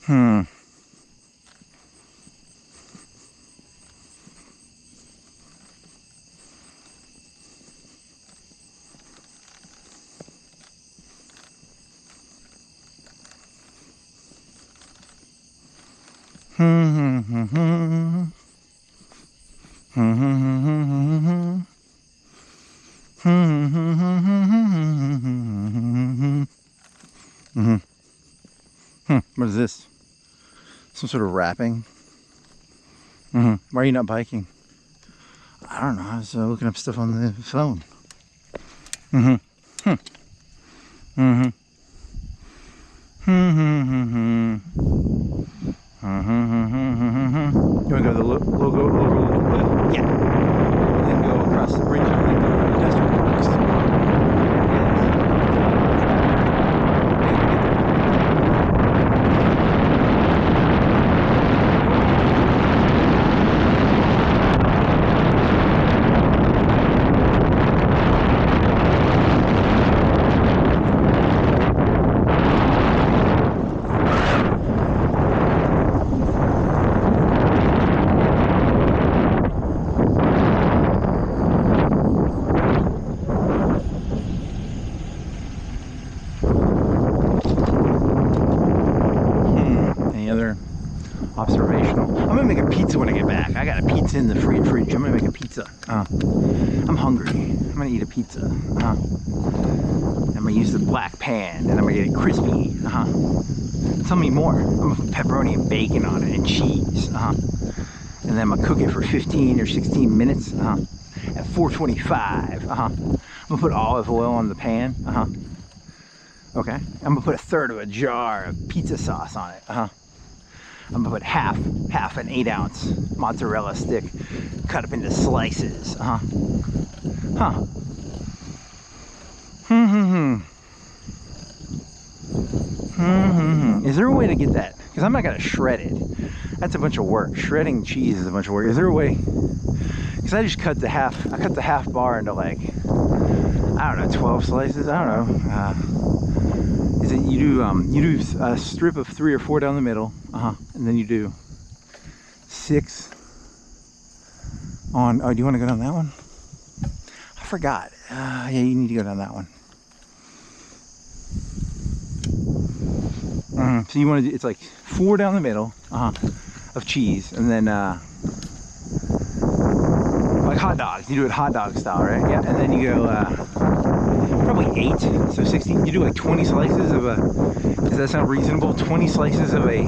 Hmm. What is this? Some sort of rapping? Why are you not biking? I don't know. I was looking up stuff on the phone. You want to go to the logo? Yeah. And then go across the bridge and then go to industrial parks. Observational. I'm gonna make a pizza when I get back. I got a pizza in the fridge. I'm gonna make a pizza. I'm hungry. I'm gonna eat a pizza. I'm gonna use the black pan and I'm gonna get it crispy. Tell me more. I'm gonna put pepperoni and bacon on it and cheese. And then I'm gonna cook it for 15 or 16 minutes. At 425. I'm gonna put olive oil on the pan. Okay. I'm gonna put a third of a jar of pizza sauce on it. I'm gonna put half an 8-ounce mozzarella stick cut up into slices. Is there a way to get that? Because I'm not gonna shred it. That's a bunch of work. Shredding cheese is a bunch of work. Is there a way? Because I just cut the half bar into, like, I don't know, 12 slices. I don't know. Is it you do a strip of 3 or 4 down the middle, and then you do 6 on. Oh, do you want to go down that one? I forgot. Yeah, you need to go down that one. So you want to do, it's like 4 down the middle, of cheese, and then like hot dogs. You do it hot dog style, right? Yeah, and then you go probably 8, so 16. You do like 20 slices of a. Does that sound reasonable? 20 slices of a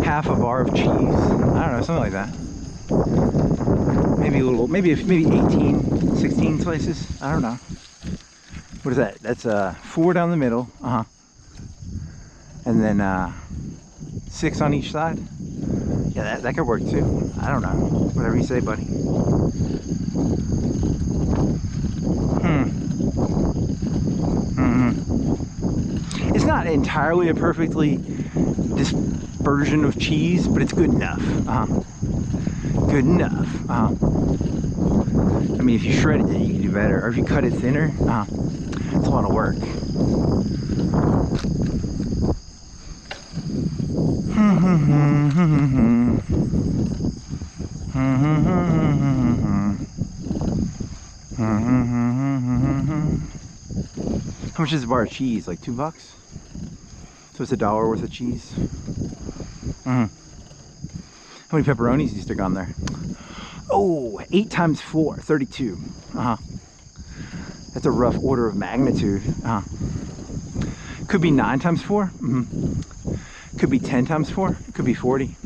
half a bar of cheese. I don't know, something like that. Maybe a little, maybe 18, 16 slices. I don't know. What is that? That's 4 down the middle. And then 6 on each side. Yeah, that could work too. I don't know. Whatever you say, buddy. It's not entirely a perfectly dispersion of cheese, but it's good enough. Good enough. I mean, if you shredded it, you can do better. Or if you cut it thinner, it's a lot of work. How much is a bar of cheese? Like $2? So it's $1 worth of cheese. How many pepperonis do you stick on there? Oh, 8 times 4, 32. That's a rough order of magnitude. Could be 9 times 4. Could be 10 times 4. It could be 40.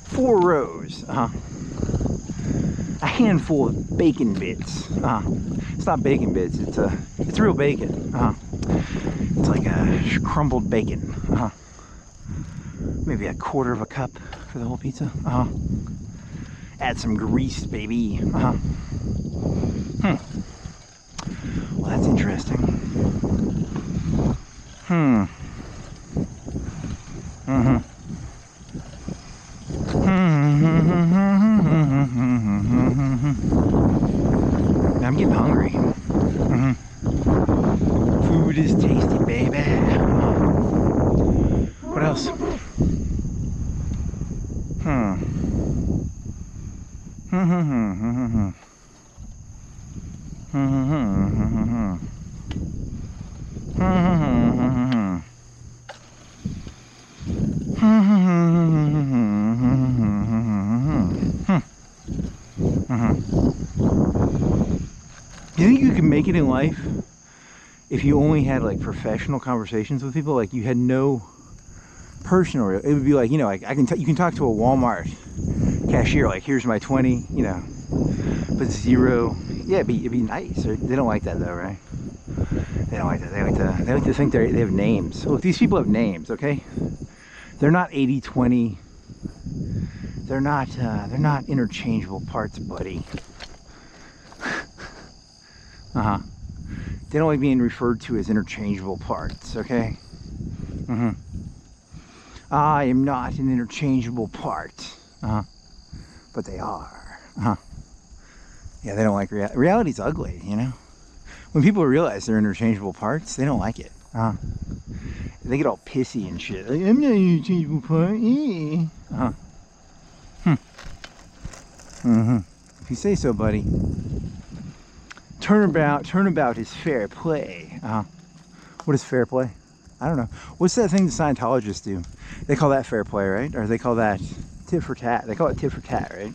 4 rows. A handful of bacon bits. It's not bacon bits. It's real bacon. It's like a crumbled bacon. Maybe a quarter of a cup for the whole pizza. Add some grease, baby. Well, that's interesting. I'm getting hungry. Food is tasty, baby. What else? You think you can make it in life if you only had like professional conversations with people? Like you had no personal, it would be like, you know, like you can talk to a Walmart cashier, like here's my 20, you know, but zero. Yeah, it'd be nice. They don't like that though, right? They don't like that. They like to think they have names. Look, these people have names, okay? They're not 80-20. They're not interchangeable parts, buddy. They don't like being referred to as interchangeable parts, okay? I am not an interchangeable part. But they are. Yeah, they don't like reality. Reality's ugly, you know? When people realize they're interchangeable parts, they don't like it. They get all pissy and shit. Like, I'm not an interchangeable part. If you say so, buddy. Turnabout is fair play. What is fair play? I don't know. What's that thing the Scientologists do? They call that fair play, right? Or they call that tit for tat. They call it tit for tat, right?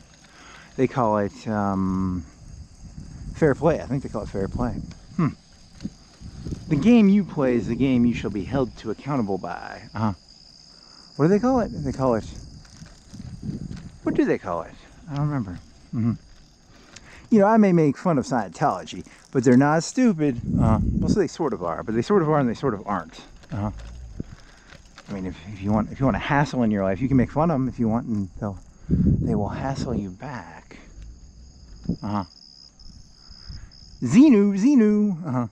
They call it fair play. I think they call it fair play. The game you play is the game you shall be held to accountable by. What do they call it? They call it... What do they call it? I don't remember. You know, I may make fun of Scientology, but they're not stupid. Well, so they sort of are, but they sort of are and they sort of aren't. I mean, if you want a hassle in your life, you can make fun of them if you want, and they will hassle you back. Xenu.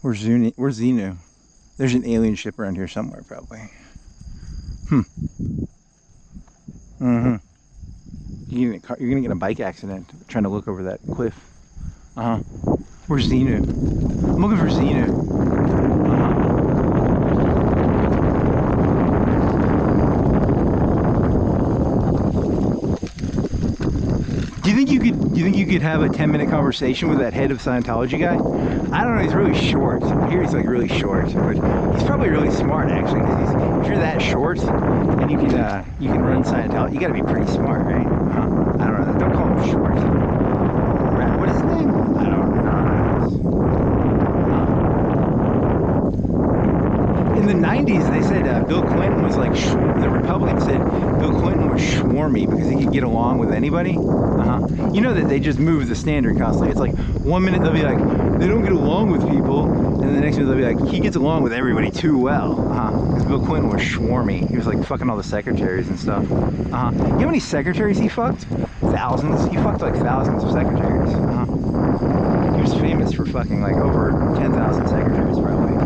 Where's Xenu? There's an alien ship around here somewhere, probably. You're gonna get a bike accident trying to look over that cliff. Where's Xenu? I'm looking for Xenu. Do you think you could have a 10-minute conversation with that head of Scientology guy? I don't know. He's really short. I hear he's like really short, but he's probably really smart actually. Because if you're that short and you can run Scientology, you got to be pretty smart, right? I don't know. Don't call him short. What is his name? I don't know. In the 90s, they said Bill Clinton was like, the Republicans said Bill Clinton was schwarmy because he could get along with anybody. You know that they just move the standard constantly. It's like 1 minute they'll be like, they don't get along with people, and the next minute they'll be like, he gets along with everybody too well. Because Bill Clinton was schwarmy. He was like fucking all the secretaries and stuff. You know how many secretaries he fucked? Thousands. He fucked like thousands of secretaries. He was famous for fucking like over 10,000 secretaries probably.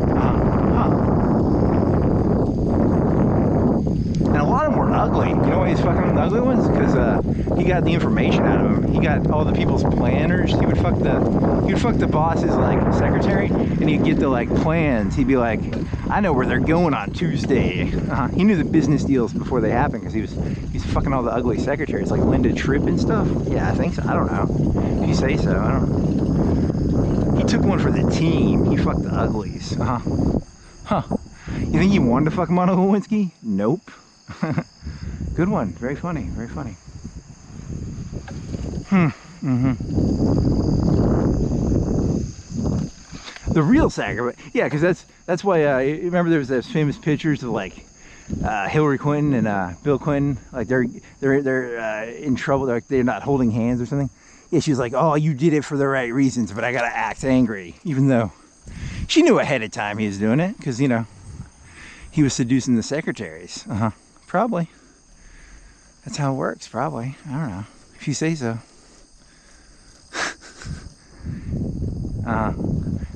And a lot of them were ugly. You know why he's fucking the ugly ones? Because he got the information out of them. He got all the people's planners. He would fuck the boss's like secretary, and he'd get the like plans. He'd be like, I know where they're going on Tuesday. He knew the business deals before they happened because he's fucking all the ugly secretaries like Linda Tripp and stuff. Yeah, I think so. I don't know. If you say so, I don't know. He took one for the team. He fucked the uglies. You think he wanted to fuck Monica Lewinsky? Nope. Good one. Very funny. Very funny. The real sacrifice. Yeah, because that's why. Remember, there was those famous pictures of like Hillary Clinton and Bill Clinton. Like they're in trouble. They're not holding hands or something. Yeah, she was like, "Oh, you did it for the right reasons, but I gotta act angry," even though she knew ahead of time he was doing it, because you know. he was seducing the secretaries. Probably. That's how it works, probably. I don't know. If you say so.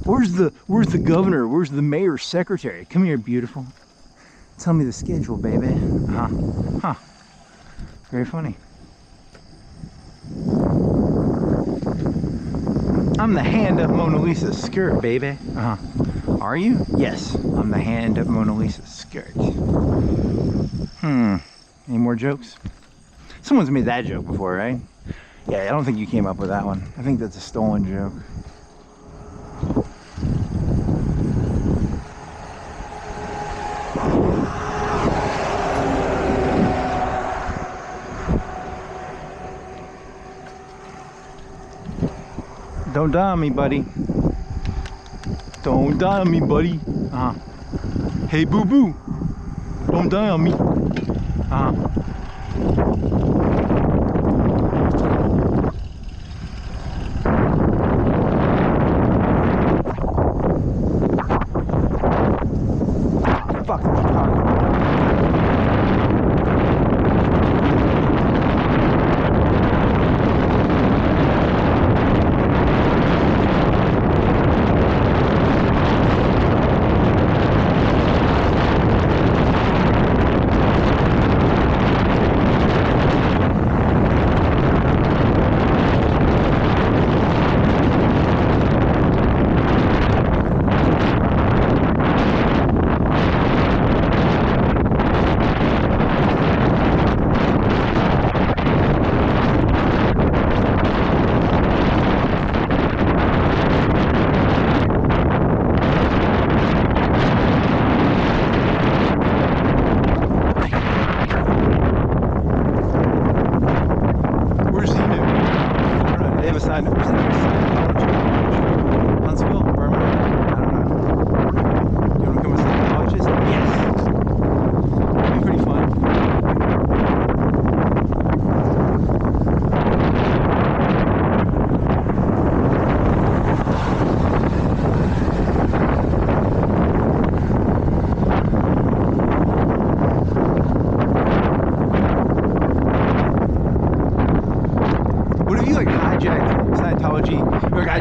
Where's the governor? Where's the mayor's secretary? Come here, beautiful. Tell me the schedule, baby. Huh. Very funny. I'm the hand of Mona Lisa's skirt, baby. Are you? Yes, I'm the hand of Mona Lisa's skirt. Any more jokes? Someone's made that joke before, right? Yeah, I don't think you came up with that one. I think that's a stolen joke. Don't die on me, buddy. Don't die on me, buddy. Hey, boo-boo. Don't die on me. Fuck, there's a car.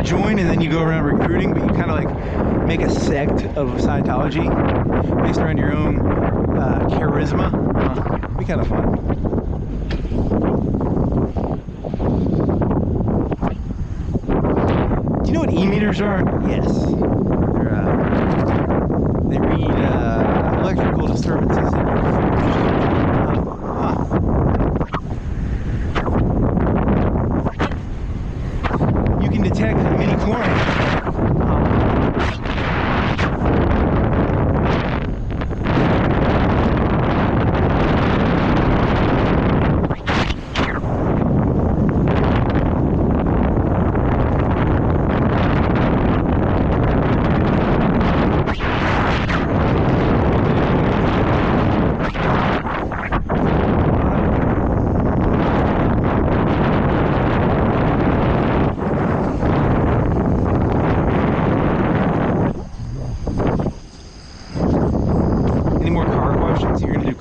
Join and then you go around recruiting, but you kind of like make a sect of Scientology based around your own charisma. It'd be kind of fun. Do you know what e-meters are? Yes. They read electrical disturbances in your detect mini chlorine.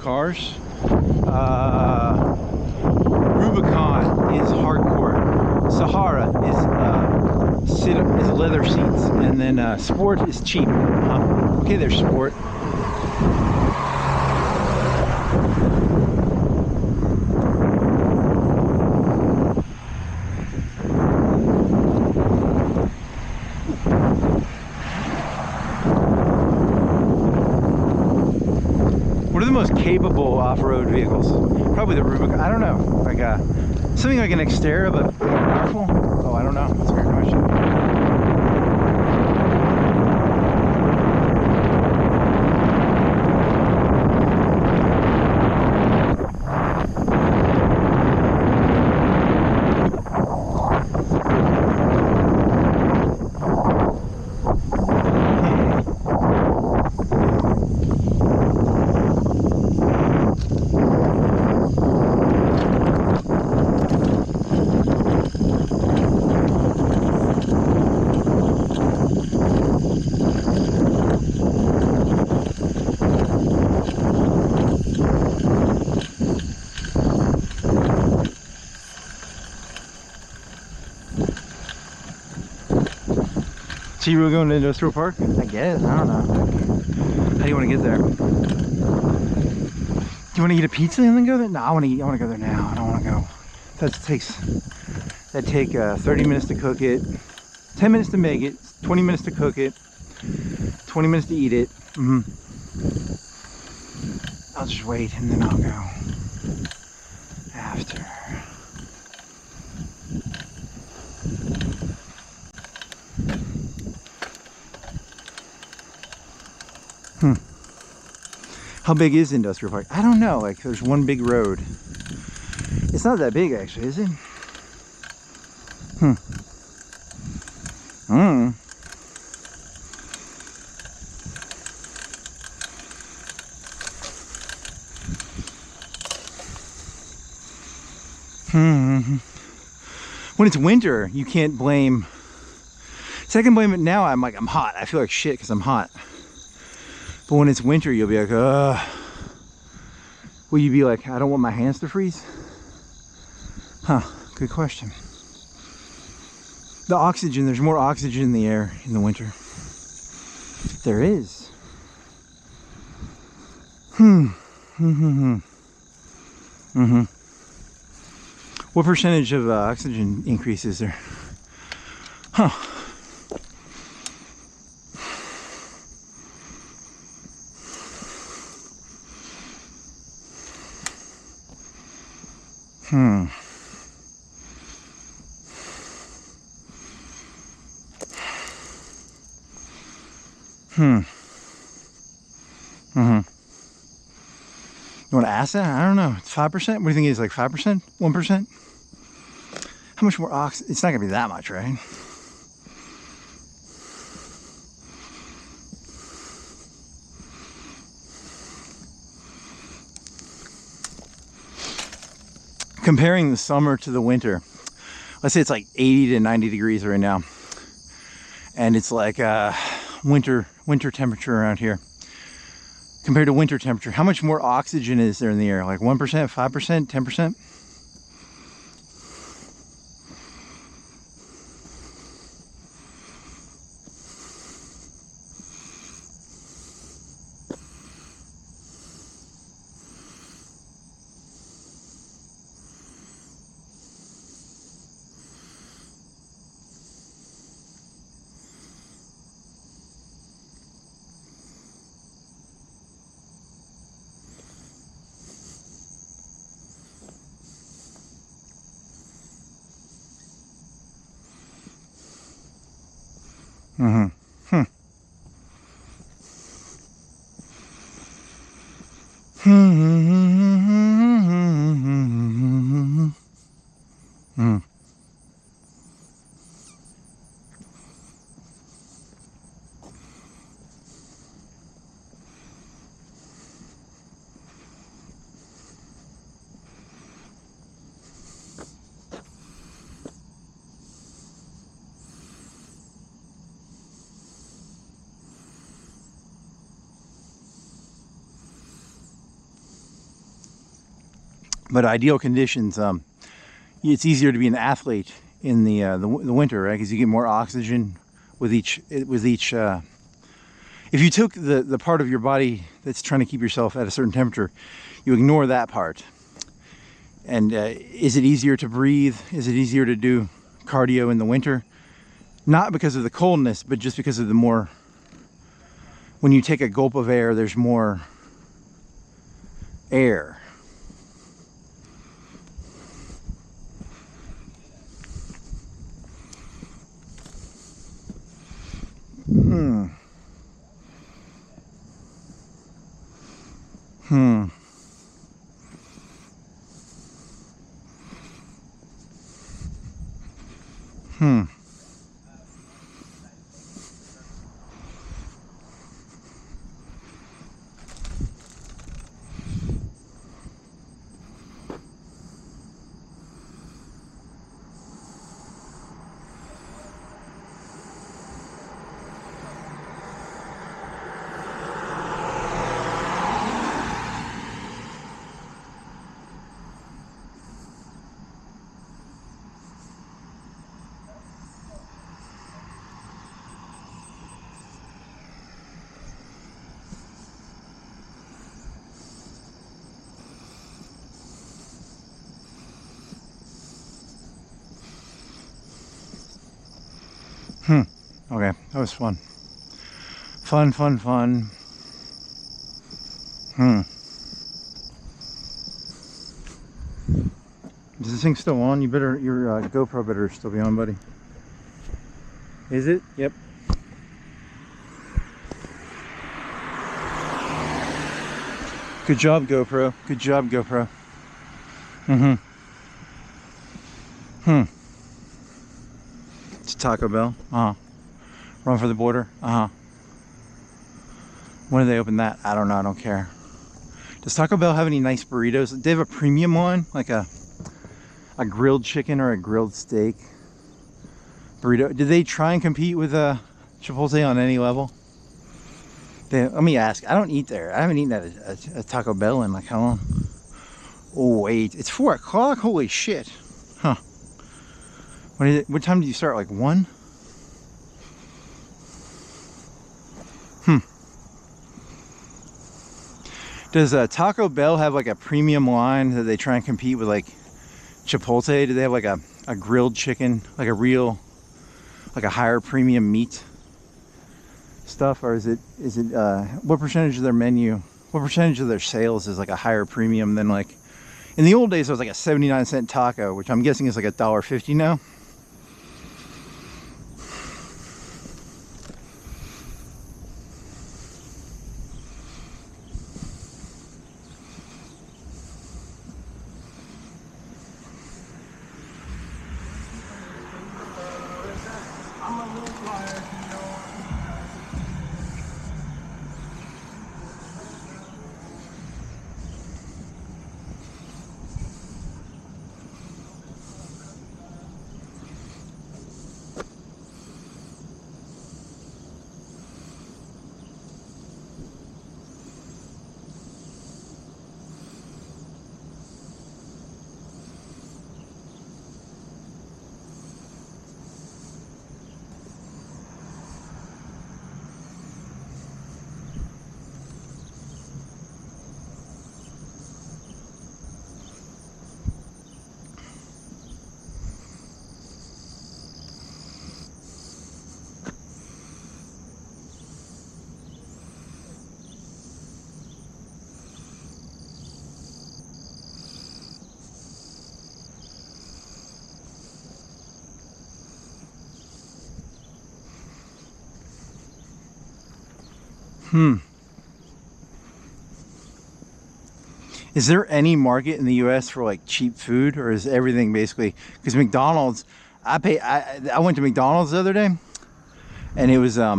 Cars. Rubicon is hardcore. Sahara is leather seats, and then Sport is cheap. Okay, there's Sport. Most capable off-road vehicles, probably the Rubicon. I don't know, like something like an Xterra, but more powerful. Oh, I don't know. That's a great question. So you were going to Industrial Park? I guess. I don't know. How do you want to get there? Do you want to eat a pizza and then go there? No, I want to go there now. I don't want to go. That take 30 minutes to cook it, 10 minutes to make it, 20 minutes to cook it, 20 minutes to eat it. I'll just wait and then I'll go after. How big is Industrial Park? I don't know. Like, there's one big road. It's not that big, actually, is it? When it's winter, you can't blame. So I can blame it now. I'm hot. I feel like shit because I'm hot. But when it's winter, you'll be like, will you be like, I don't want my hands to freeze? Huh, good question. The oxygen, there's more oxygen in the air in the winter. There is. What percentage of oxygen increase is there? Huh. You want to ask that? I don't know. It's 5%? What do you think it is? Like 5%? 1%? How much more oxygen? It's not going to be that much, right? Comparing the summer to the winter, let's say it's like 80 to 90 degrees right now, and it's like winter temperature around here. Compared to winter temperature, how much more oxygen is there in the air? Like 1%, 5%, 10%? But ideal conditions, it's easier to be an athlete in the winter, right? Because you get more oxygen with each. If you took the part of your body that's trying to keep yourself at a certain temperature, you ignore that part. And is it easier to breathe? Is it easier to do cardio in the winter? Not because of the coldness, but just because of the more. When you take a gulp of air, there's more air. Okay, that was fun. Fun. Is this thing still on? Your GoPro better still be on, buddy. Is it? Yep. Good job, GoPro. Good job, GoPro. It's Taco Bell. Run for the border. When do they open that? I don't know. I don't care. Does Taco Bell have any nice burritos? Do they have a premium one? Like a grilled chicken or a grilled steak burrito? Did they try and compete with Chipotle on any level? Let me ask. I don't eat there. I haven't eaten at a Taco Bell in like how long? Oh wait, it's 4 o'clock. Holy shit! Huh? What is it? What time did you start? Like 1? Does Taco Bell have like a premium line that they try and compete with like Chipotle? Do they have like a grilled chicken, like a higher premium meat stuff, or is it what percentage of their menu, what percentage of their sales is like a higher premium than like in the old days? It was like a 79-cent taco, which I'm guessing is like $1.50 now. Is there any market in the U.S. for like cheap food, or is everything basically, because McDonald's, I went to McDonald's the other day, and it was I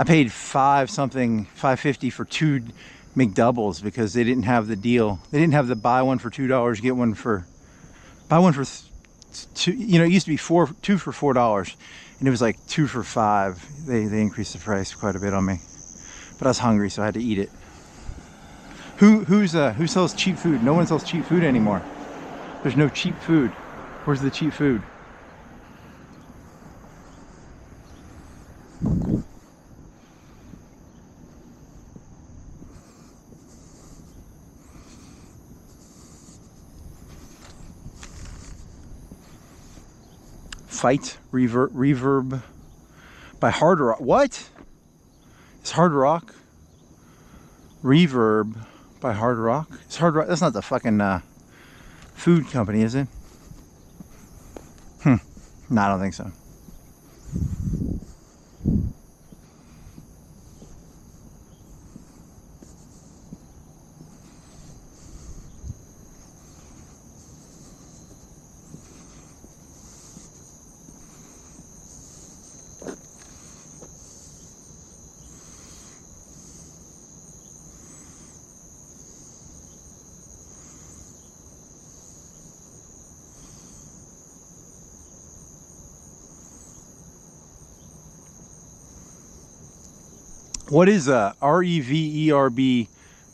paid $5.50 for 2 McDoubles because they didn't have the deal. They didn't have the buy one for $2, get one for two. You know, it used to be 2 for $4, and it was like 2 for $5. They increased the price quite a bit on me, but I was hungry, so I had to eat it. Who sells cheap food? No one sells cheap food anymore. There's no cheap food. Where's the cheap food? Fight reverb by Hard Rock. What? It's Hard Rock? Reverb by Hard Rock? It's Hard Rock. That's not the fucking food company, is it? No, I don't think so. What is REVERB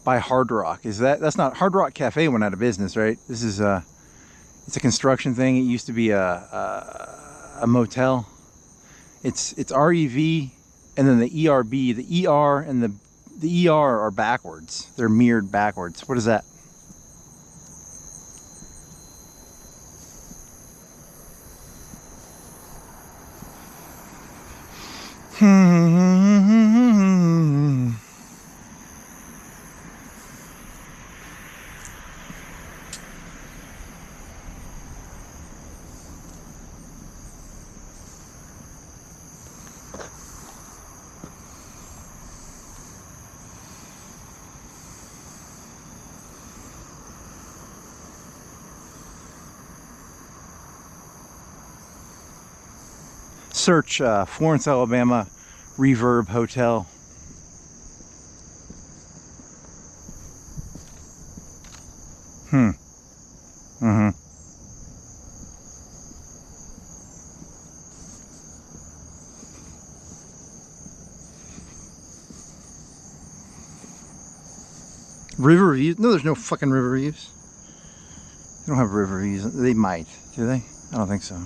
by Hard Rock? That's not Hard Rock Cafe went out of business, right? This is it's a construction thing. It used to be a motel. It's REV and then the ERB. The ER and the ER are backwards. They're mirrored backwards. What is that? Search Florence, Alabama Reverb Hotel. River reviews? No, there's no fucking river reviews. They don't have river reviews. They might. Do they? I don't think so.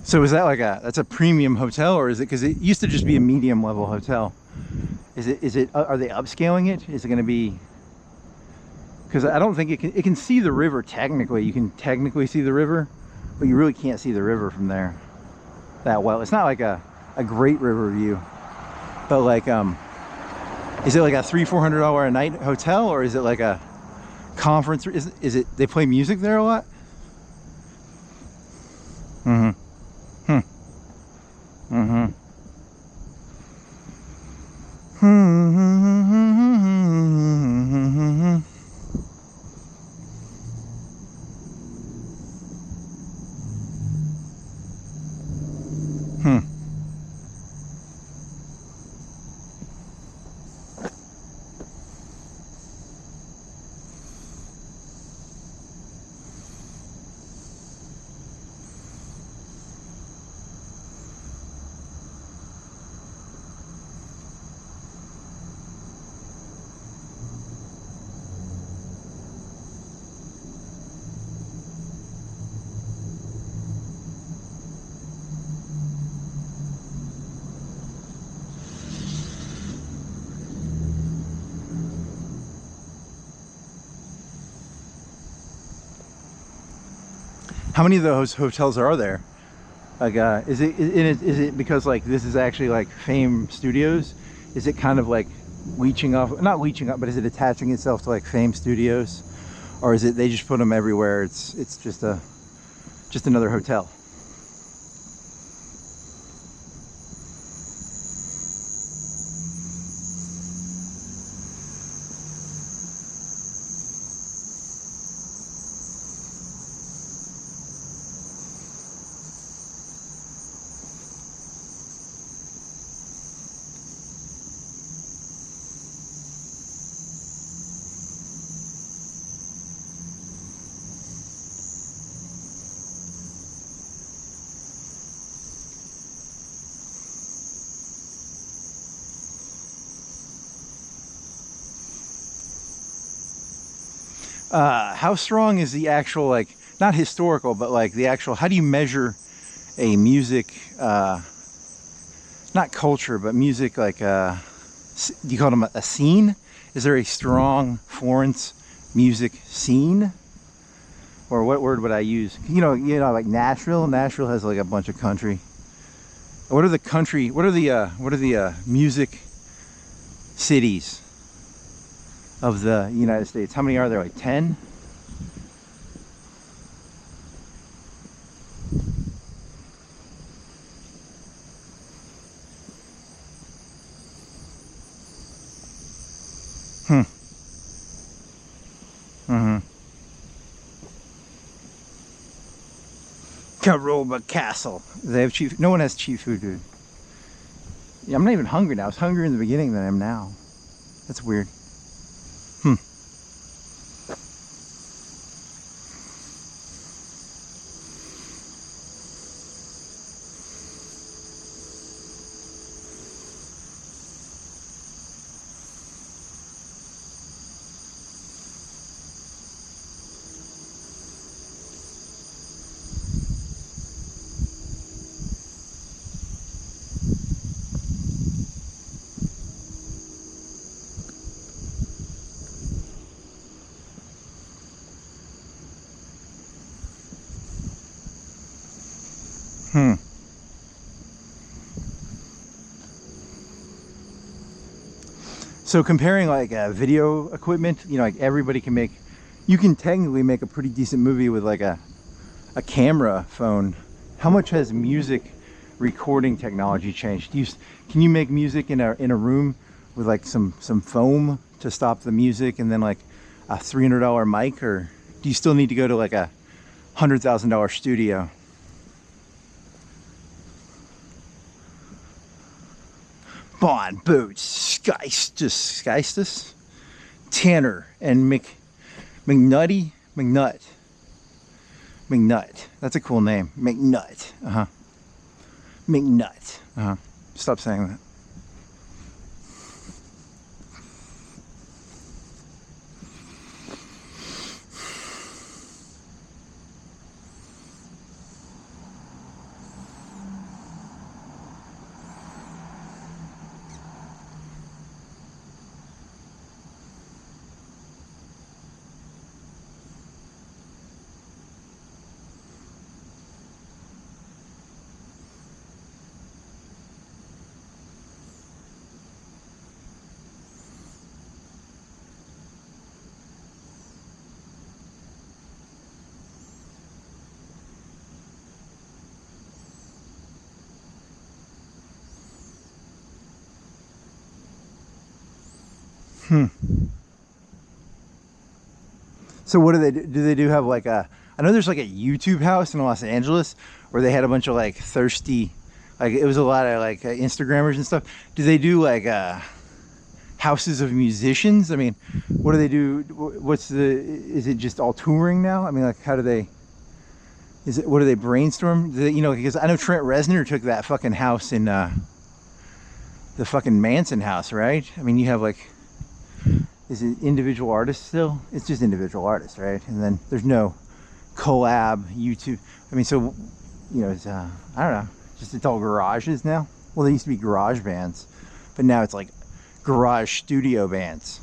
So is that like that's a premium hotel, or is it, because it used to just be a medium level hotel? Is it, are they upscaling it? Is it going to be, because I don't think it can see the river technically. You can technically see the river, but you really can't see the river from there that well. It's not like a great river view, but like, is it like a $300-400 a night hotel, or is it like a conference? Is it they play music there a lot? How many of those hotels are there? Like, is it because like this is actually like Fame Studios? Is it kind of like leeching off, not leeching up, but is it attaching itself to like Fame Studios, or is it they just put them everywhere? It's just another hotel. How strong is the actual, like, not historical, but like the actual, how do you measure a music, not culture, but music, like, do you call them a scene? Is there a strong Florence music scene? Or what word would I use? You know, like Nashville. Nashville has like a bunch of country. What are the music cities of the United States? How many are there? Like 10? Caroba Castle. They have cheap. No one has cheap food, dude. Yeah, I'm not even hungry now. I was hungrier in the beginning than I am now. That's weird. Hmm. So comparing like video equipment, you know, like everybody can make, you can technically make a pretty decent movie with like a camera phone. How much has music recording technology changed? Can you make music in a room with like some foam to stop the music and then like a $300 mic, or do you still need to go to like a $100,000 studio? Bond, Boots, Skystus, Tanner, and McNutty, McNut. That's a cool name. McNut. McNut. Stop saying that. So what do they do? Do they have like a, I know there's like a YouTube house in Los Angeles where they had a bunch of like thirsty, like it was a lot of like Instagrammers and stuff. Do they do like houses of musicians? I mean, what do they do? Is it just all touring now? I mean, like how do they, what do they brainstorm? Do they, you know, because I know Trent Reznor took that fucking house in the fucking Manson house, right? I mean, you have like, is it individual artists still? It's just individual artists, right? And then there's no collab YouTube. I mean, so, you know, it's, I don't know, just it's all garages now. Well, they used to be garage bands, but now it's like garage studio bands.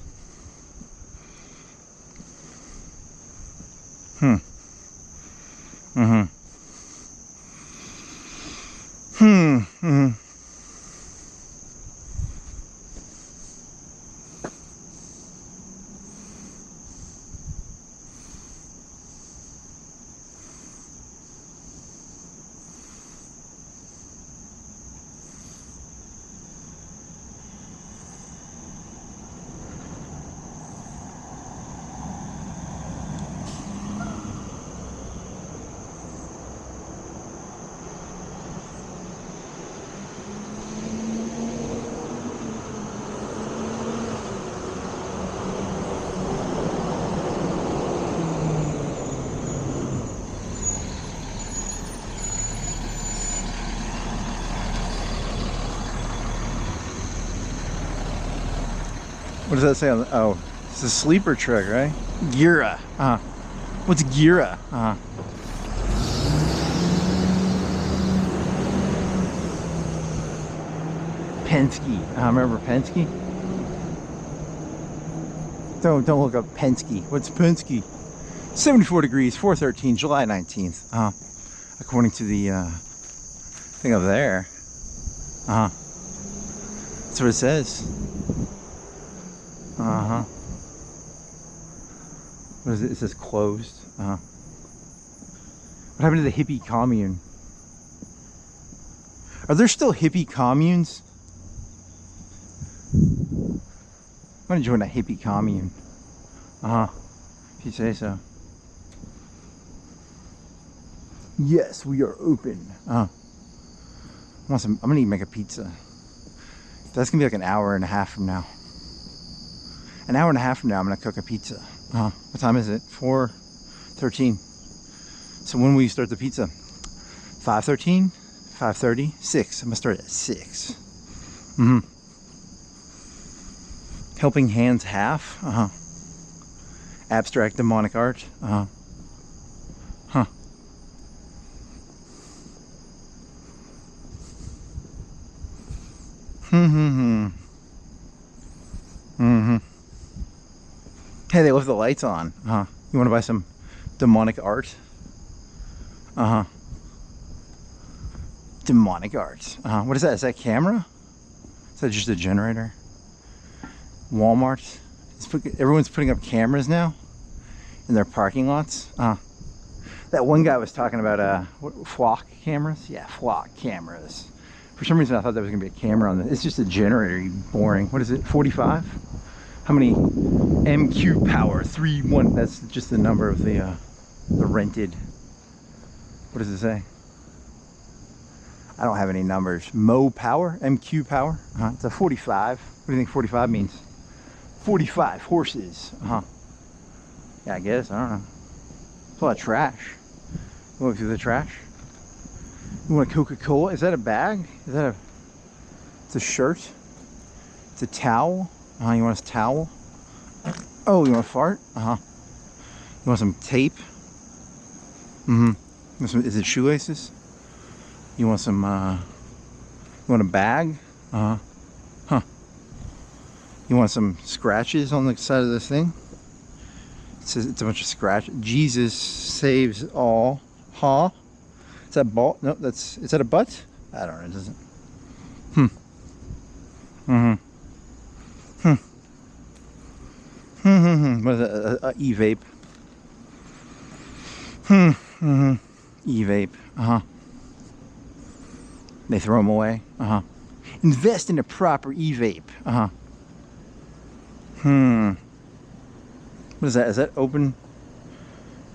What does that say on the, oh, it's a sleeper truck, right? Gira. What's Gira? Penske. Remember Penske? Don't look up Penske. What's Penske? 74 degrees, 413, July 19th. According to the thing over there. That's what it says. What is it? It says closed. What happened to the hippie commune? Are there still hippie communes? I'm gonna join a hippie commune. If you say so. Yes, we are open. I'm gonna need to make a pizza. That's gonna be like an hour and a half from now. An hour and a half from now, I'm gonna cook a pizza. What time is it? 4:13. So when will you start the pizza? 5:13, 5:30, 6. I'm gonna start at 6. Helping Hands half. Abstract demonic art. Hey, they left the lights on. You want to buy some demonic art? Demonic arts. What is that? Is that camera? Is that just a generator? Walmart. Everyone's putting up cameras now in their parking lots. That one guy was talking about flock cameras. Yeah, flock cameras. For some reason I thought there was gonna be a camera on this. It's just a generator. You boring. What is it? 45? How many MQ power? 3-1. That's just the number of the rented. What does it say? I don't have any numbers. Mo power, MQ power. It's a 45. What do you think 45 means? 45 horses. Yeah, I guess. I don't know. It's a lot of trash. Look through the trash. You want a Coca-Cola? Is that a bag? Is that a? It's a shirt. It's a towel. You want a towel? Oh, you want to fart? You want some tape? Is it shoelaces? You want some, you want a bag? You want some scratches on the side of this thing? It says it's a bunch of scratch. Jesus saves all. Is that ball? No, is that a butt? I don't know, it doesn't. What is that? E-vape. E-vape. They throw them away. Invest in a proper e-vape. What is that? Is that open?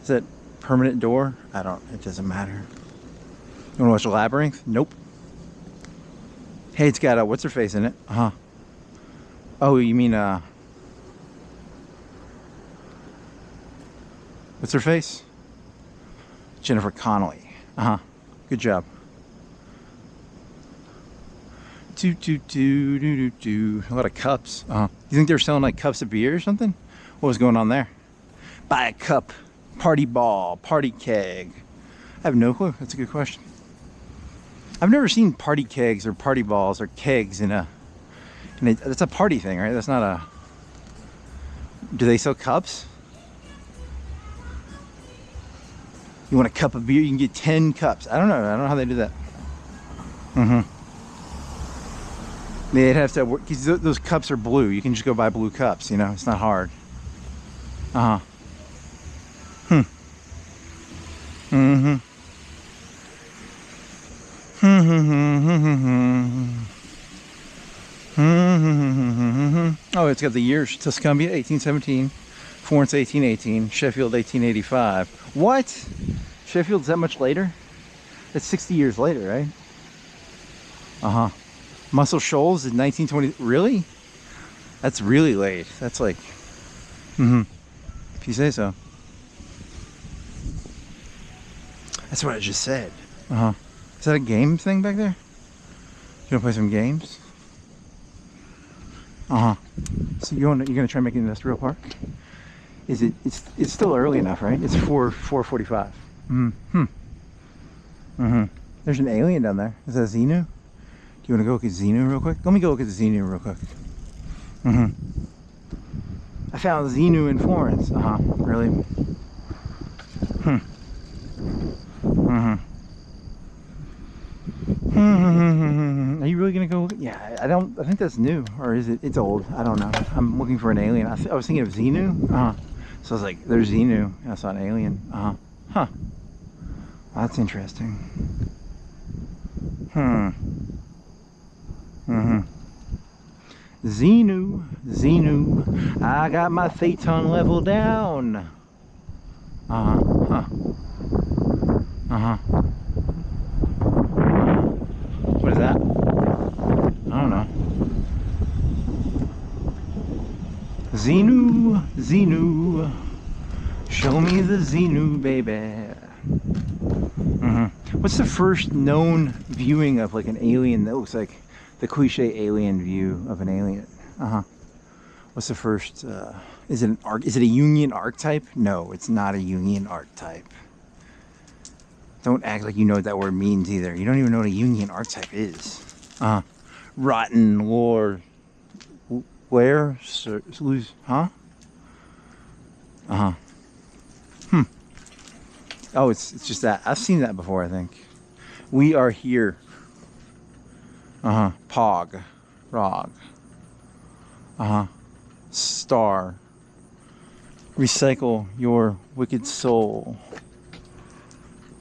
Is that permanent door? I don't. It doesn't matter. You want to watch Labyrinth? Nope. Hey, it's got a what's her face in it? Oh, you mean what's her face? Jennifer Connelly. Good job. A lot of cups. You think they were selling like cups of beer or something? What was going on there? Buy a cup, party ball, party keg. I have no clue. That's a good question. I've never seen party kegs or party balls or kegs in a. That's a party thing, right? That's not a. Do they sell cups? You want a cup of beer? You can get 10 cups. I don't know. I don't know how they do that. They'd have to work because those cups are blue. You can just go buy blue cups. You know, it's not hard. Oh, it's got the years. Tuscumbia, 1817. Florence, 1818. Sheffield, 1885. What? Sheffield's that much later? That's 60 years later, right? Muscle Shoals in 1920. Really? That's really late. That's like, if you say so. That's what I just said. Is that a game thing back there? You wanna play some games? So you're gonna try and make an industrial park? Is it? It's still early enough, right? It's 4:45. There's an alien down there. Is that Xenu? Do you want to go look at Xenu real quick? Let me go look at the Xenu real quick. I found Xenu in Florence. Really? Are you really gonna go? Yeah, I think that's new, or is it? It's old. I don't know. I'm looking for an alien. I was thinking of Xenu. So I was like, "There's Xenu." I saw an alien. That's interesting. Xenu. I got my phaeton level down. What is that? I don't know. Xenu. Show me the Xenu, baby. What's the first known viewing of like an alien that looks like the cliche alien view of an alien? What's the first? Is it an arc? Is it a Jungian archetype? No, it's not a Jungian archetype. Don't act like you know what that word means either. You don't even know what a Jungian archetype is. Rotten lore. Where? Oh, it's just that. I've seen that before, I think. We are here. Pog. Rog. Star. Recycle your wicked soul.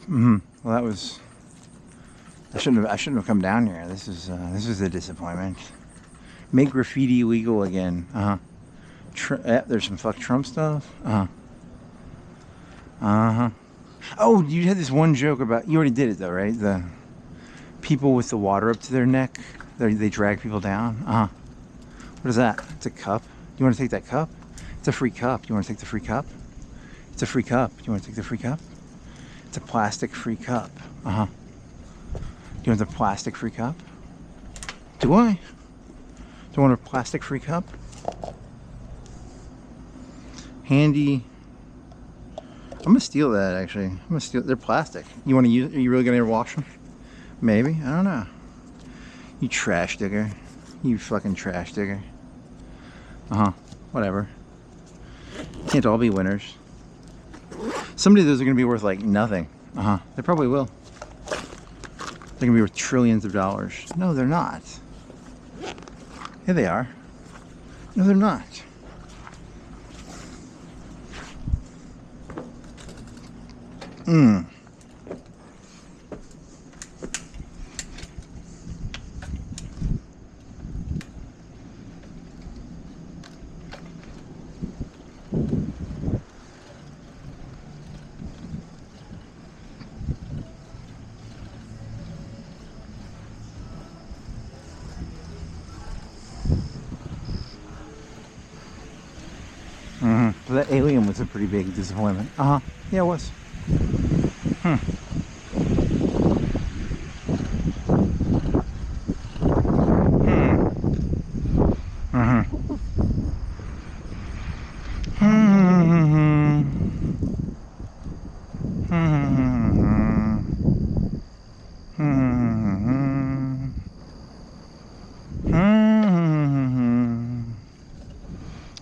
Well, that was... I shouldn't have come down here. This was a disappointment. Make graffiti illegal again. There's some fuck Trump stuff. Oh, you had this one joke about... You already did it though, right? The people with the water up to their neck. They drag people down. What is that? It's a cup. You want to take that cup? It's a free cup. You want to take the free cup? It's a free cup. You want to take the free cup? It's a plastic free cup. Do you want the plastic free cup? Do I? Do you want a plastic free cup? Handy. I'm gonna steal that actually. I'm gonna steal. They're plastic. You want to use? Are you really gonna wash them? Maybe. I don't know. You trash digger. You fucking trash digger. Whatever. Can't all be winners. Someday those are gonna be worth like nothing. They probably will. They're gonna be worth trillions of dollars. No, they're not. Yeah, they are. No, they're not. So that alien was a pretty big disappointment. Yeah, it was.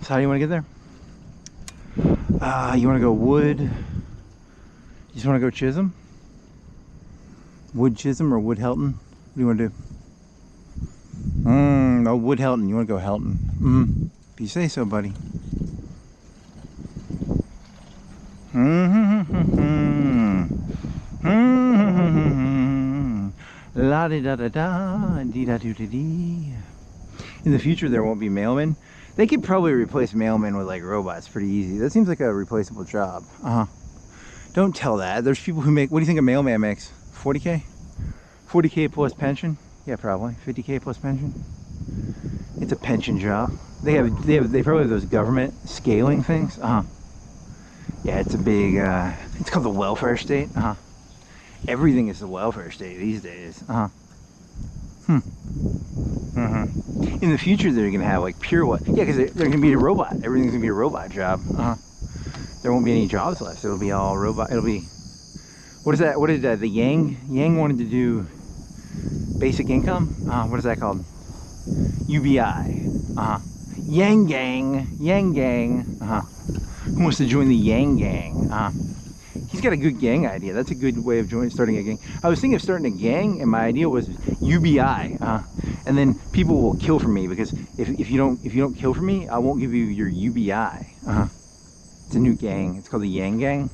So how do you want to get there? You want to go Wood? You just want to go Chisholm? Wood Chisholm or Wood Helton? What do you want to do? No, Wood Helton. You want to go Helton? If you say so, buddy. La di da da da, dee da doo dee dee. In the future, there won't be mailmen. They could probably replace mailmen with like robots pretty easy. That seems like a replaceable job. Don't tell that. There's people who make, what do you think a mailman makes? 40K? 40K plus pension? Yeah, probably. 50K plus pension? It's a pension job. They probably have those government scaling things. Yeah, it's a big, it's called the welfare state. Everything is the welfare state these days. In the future, they're gonna have like pure what? Yeah, because they're gonna be a robot. Everything's gonna be a robot job. There won't be any jobs left. It'll be all robot. It'll be, what is that? What did the Yang wanted to do? Basic income? What is that called? UBI. Yang Gang. Who wants to join the Yang Gang? He's got a good gang idea. That's a good way of starting a gang. I was thinking of starting a gang, and my idea was UBI. And then people will kill for me, because if you don't kill for me, I won't give you your UBI. It's a new gang. It's called the Yang Gang.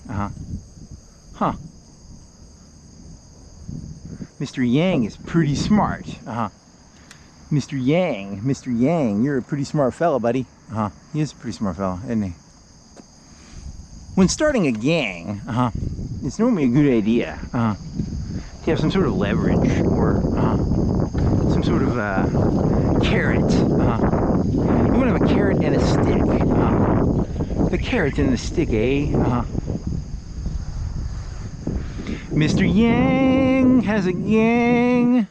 Mr. Yang is pretty smart. Mr. Yang, you're a pretty smart fella, buddy. He is a pretty smart fella, isn't he? When starting a gang, it's normally a good idea to have some sort of leverage or some sort of carrot. You want to have a carrot and a stick. The carrot and the stick, eh? Mr. Yang has a gang.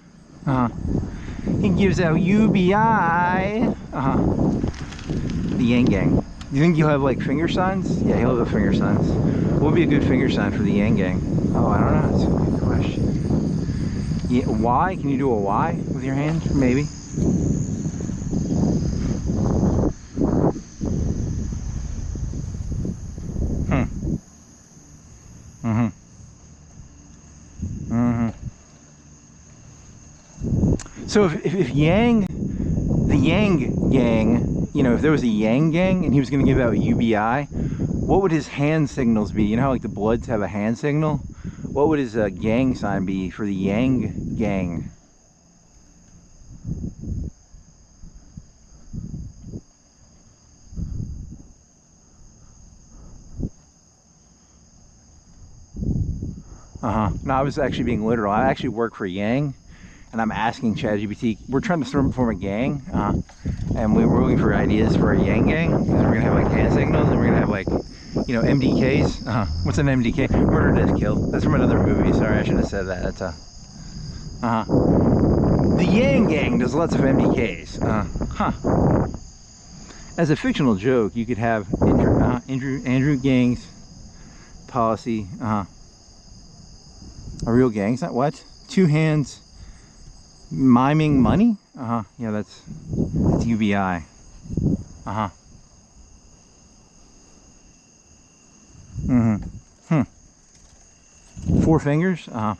He gives out UBI. The Yang Gang. Do you think you'll have like finger signs? Yeah, he'll have finger signs. What would be a good finger sign for the Yang Gang? Oh, I don't know. That's a good question. Yeah, Y? Can you do a Y with your hand? Maybe. So if Yang, the Yang gang, you know, if there was a Yang gang and he was going to give out UBI, what would his hand signals be? You know how like the Bloods have a hand signal? What would his gang sign be for the Yang gang? No, I was actually being literal. I actually work for Yang, and I'm asking ChatGPT. We're trying to form a gang, and we were looking for ideas for a Yang gang. Because we're gonna have like hand signals, and we're gonna have like, you know, MDKs. What's an MDK? Murder, death, kill. That's from another movie. Sorry, I should have said that. That's the Yang gang does lots of MDKs. As a fictional joke, you could have Andrew Gang's policy. A real gang sign? What? Two hands miming money? Yeah, that's UBI. Four fingers? I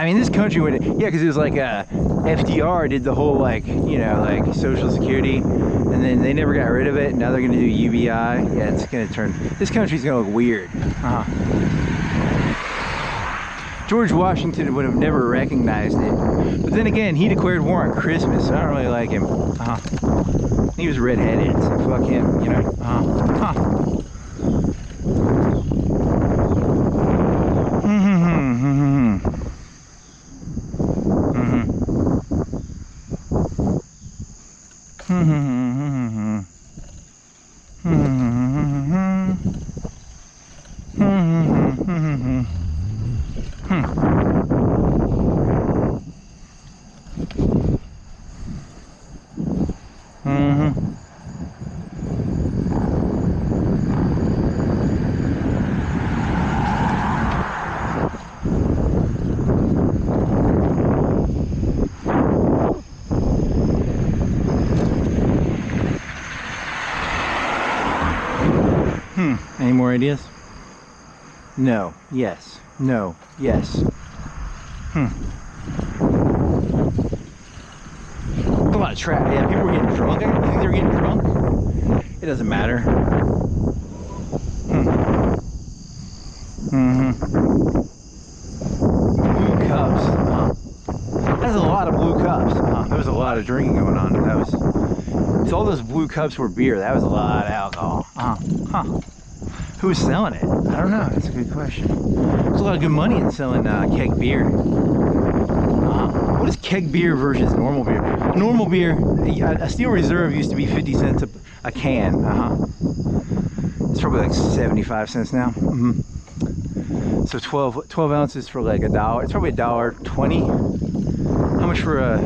mean, this country would, yeah, because it was like FDR did the whole, like, you know, like Social Security, and then they never got rid of it, and now they're going to do UBI. Yeah, it's going to turn, this country's going to look weird. George Washington would have never recognized it. But then again, he declared war on Christmas, so I don't really like him. He was redheaded, so fuck him, you know. Any more ideas? No. Yes. No. Yes. It's a lot of traffic. Yeah, people were getting drunk. You think they were getting drunk? It doesn't matter. Blue cups. That's a lot of blue cups. There was a lot of drinking going on. That was. So all those blue cups were beer. That was a lot of alcohol. Who was selling it? I don't know. That's a good question. There's a lot of good money in selling keg beer. What is keg beer versus normal beer? Normal beer, a Steel Reserve used to be 50 cents a can. It's probably like 75 cents now. So 12 ounces for like $1. It's probably $1.20. How much for a?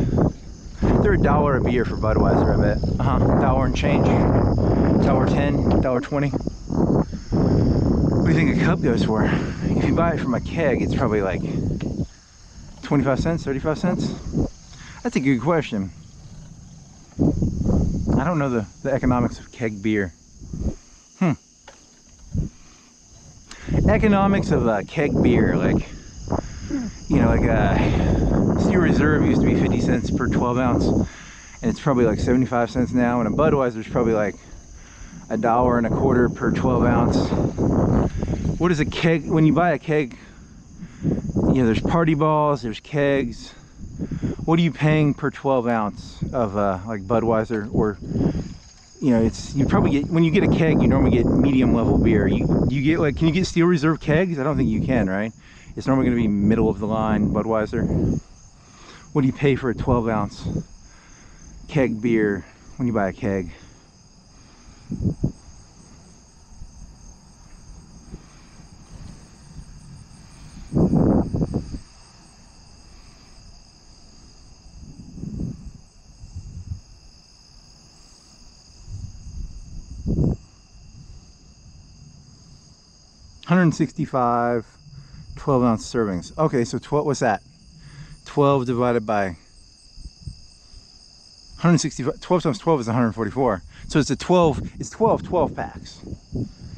They're $1 a beer for Budweiser, I bet. $1 and change. $1.10, $1.20. What do you think a cup goes for? If you buy it from a keg, it's probably like 25 cents, 35 cents? That's a good question. I don't know the economics of keg beer. Economics of keg beer, like, you know, like Steel Reserve used to be 50 cents per 12 ounce, and it's probably like 75 cents now, and a Budweiser's probably like $1.25 per 12 ounce. What is a keg? When you buy a keg, you know, there's party balls, there's kegs. What are you paying per 12 ounce of like Budweiser? Or, you know, it's, you probably get, when you get a keg, you normally get medium level beer. You get like, can you get Steel Reserve kegs? I don't think you can, right? It's normally going to be middle of the line Budweiser. What do you pay for a 12 ounce keg beer when you buy a keg? $165 12 ounce servings. Okay, so 12, what's that? 12 divided by 165, 12 times 12 is 144. So it's a 12, it's 12 packs.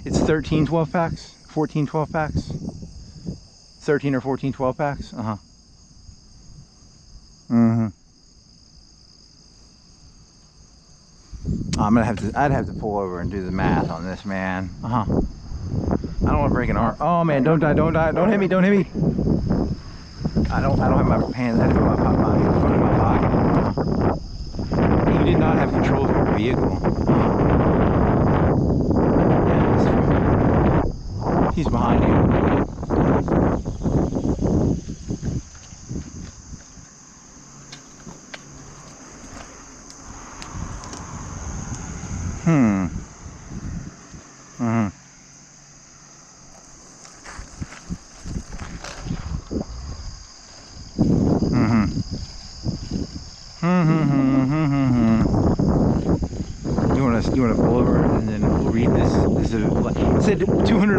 It's 13 12 packs, 14 12 packs, 13 or 14 12 packs. I'd have to pull over and do the math on this, man. I don't want to break an arm. Oh man, don't die, don't die, don't hit me, don't hit me. I don't have my hands. I have to put my phone in my pocket. You did not have control of your vehicle. Yeah, that's true. He's behind you. You want to pull over and then we'll read this. This is it said $200.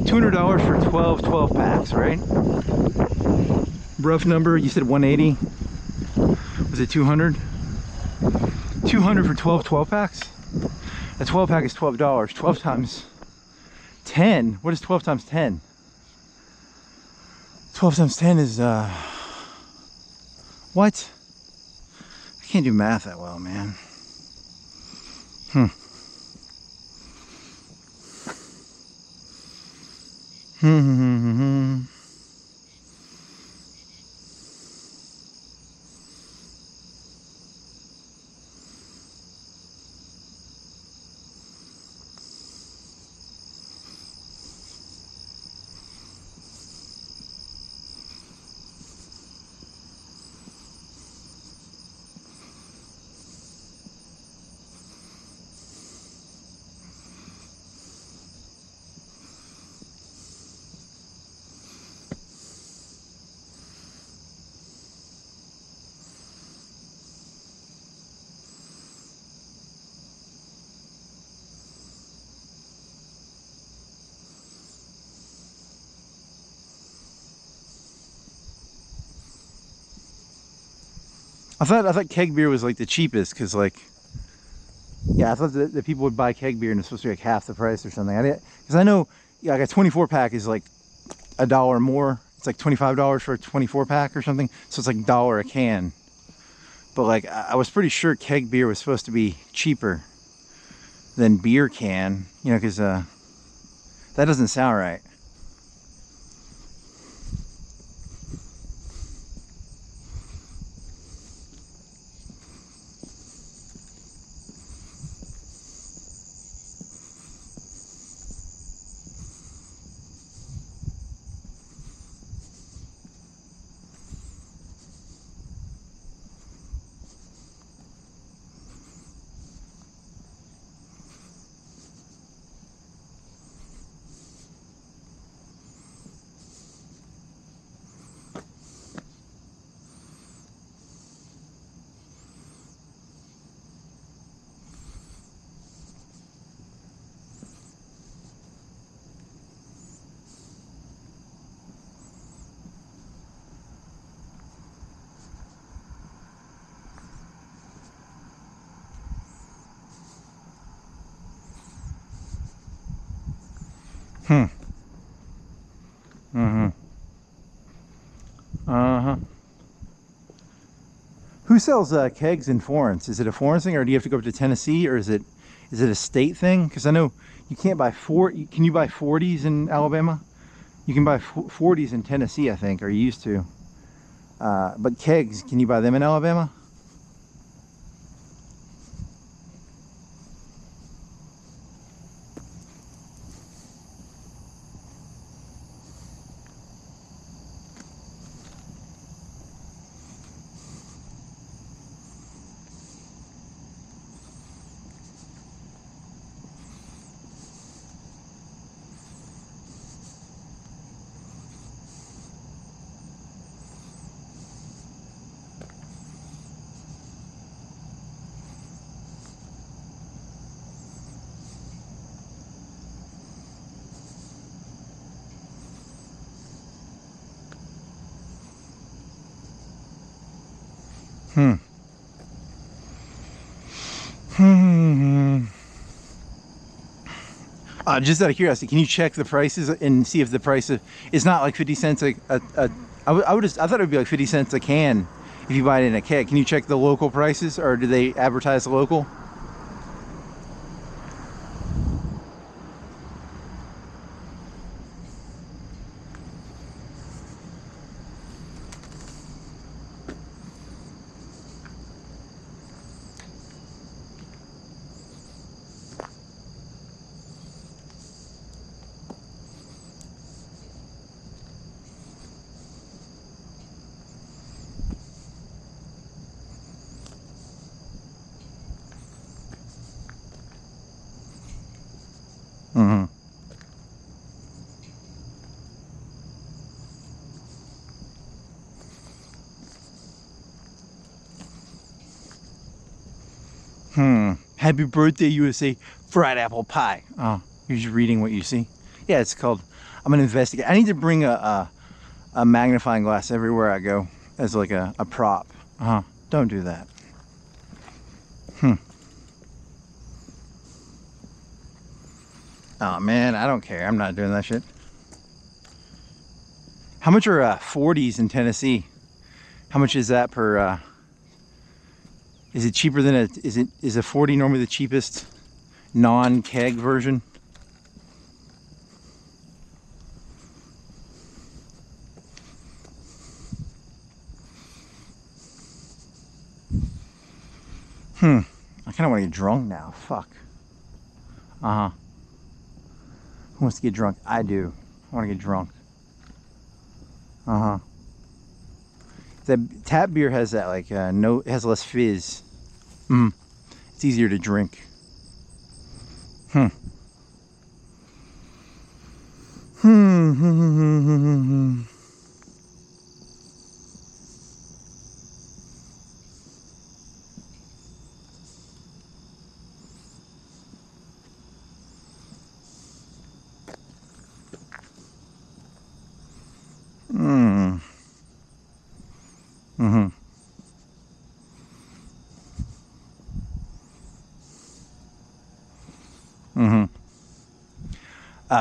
$200 for 12 packs, right? Rough number. You said 180. Was it 200? 200 for 12 packs. A 12 pack is $12. 12 times 10. What is 12 times 10? 12 times 10 is what? I can't do math that well, man. I thought keg beer was like the cheapest because like, yeah, I thought that people would buy keg beer and it's supposed to be like half the price or something. I didn't, because I know, yeah, like a 24 pack is like $1 more. It's like $25 for a 24 pack or something. So it's like $1 a can. But like, I was pretty sure keg beer was supposed to be cheaper than beer can, you know, because that doesn't sound right. Who sells kegs in Florence? Is it a Florence thing, or do you have to go up to Tennessee, or is it a state thing? Because I know you can't buy can you buy 40s in Alabama? You can buy 40s in Tennessee, I think, or you used to. But kegs, can you buy them in Alabama? Just out of curiosity, can you check the prices and see if the price is not like 50 cents I thought it would be like 50 cents a can if you buy it in a keg. Can you check the local prices, or do they advertise the local? Happy birthday, USA. Fried apple pie. Oh, you're just reading what you see. Yeah, it's called. I'm gonna investigate. I need to bring a magnifying glass everywhere I go as like a prop. Don't do that. Oh man, I don't care. I'm not doing that shit. How much are 40s in Tennessee? How much is that per? Is it cheaper than a? Is a 40 normally the cheapest non-keg version? I kind of want to get drunk now. Fuck. Who wants to get drunk? I do. I want to get drunk. That tap beer has that like no, it has less fizz. It's easier to drink.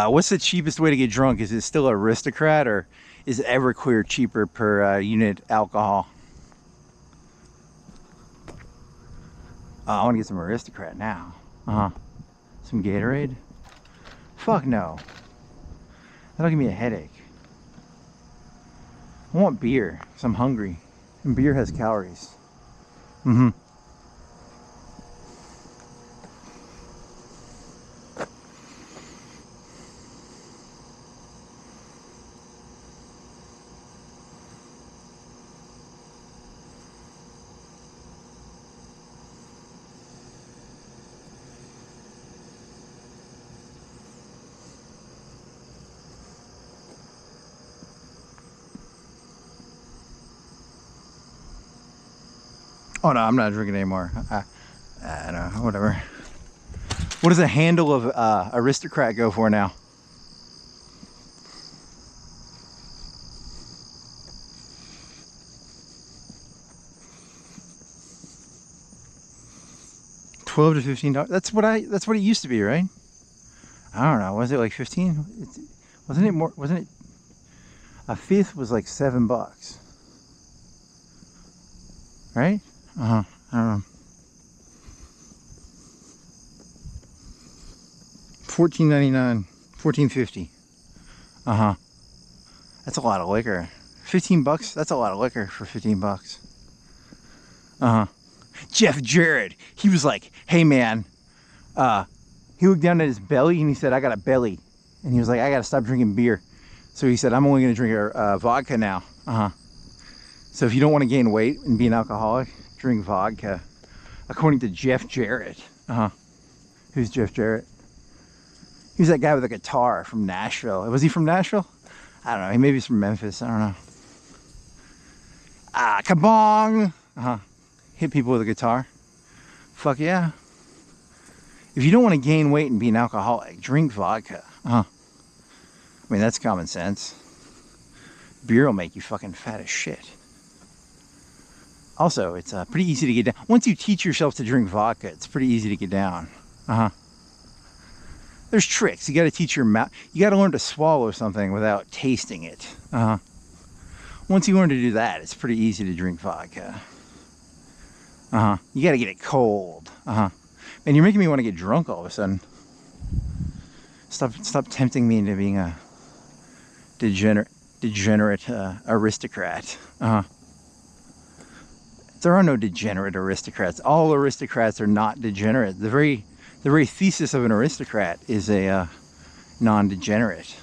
What's the cheapest way to get drunk? Is it still Aristocrat, or is Everclear cheaper per unit alcohol? I want to get some Aristocrat now. Some Gatorade? Fuck no. That'll give me a headache. I want beer because I'm hungry. And beer has calories. Oh no, I'm not drinking anymore. I don't know, whatever. What does a handle of Aristocrat go for now? $12 to $15. That's what it used to be, right? I don't know. Was it like 15? Wasn't it more? Wasn't it? A fifth was like $7, right? I don't know. $14.99, $14.50. That's a lot of liquor. $15. That's a lot of liquor for $15. Jeff Jarrett. He was like, "Hey man," he looked down at his belly and he said, "I got a belly," and he was like, "I gotta stop drinking beer." So he said, "I'm only gonna drink vodka now." So if you don't want to gain weight and be an alcoholic, drink vodka. According to Jeff Jarrett. Who's Jeff Jarrett? He was that guy with a guitar from Nashville. Was he from Nashville? I don't know. Maybe he's from Memphis. I don't know. Kabong! Hit people with a guitar. Fuck yeah. If you don't want to gain weight and be an alcoholic, drink vodka. I mean, that's common sense. Beer will make you fucking fat as shit. Also, it's pretty easy to get down. Once you teach yourself to drink vodka, it's pretty easy to get down. There's tricks. You got to teach your mouth. You got to learn to swallow something without tasting it. Once you learn to do that, it's pretty easy to drink vodka. You got to get it cold. And you're making me want to get drunk all of a sudden. Stop tempting me into being a degenerate aristocrat. There are no degenerate aristocrats. All aristocrats are not degenerate. The very thesis of an aristocrat is a non-degenerate.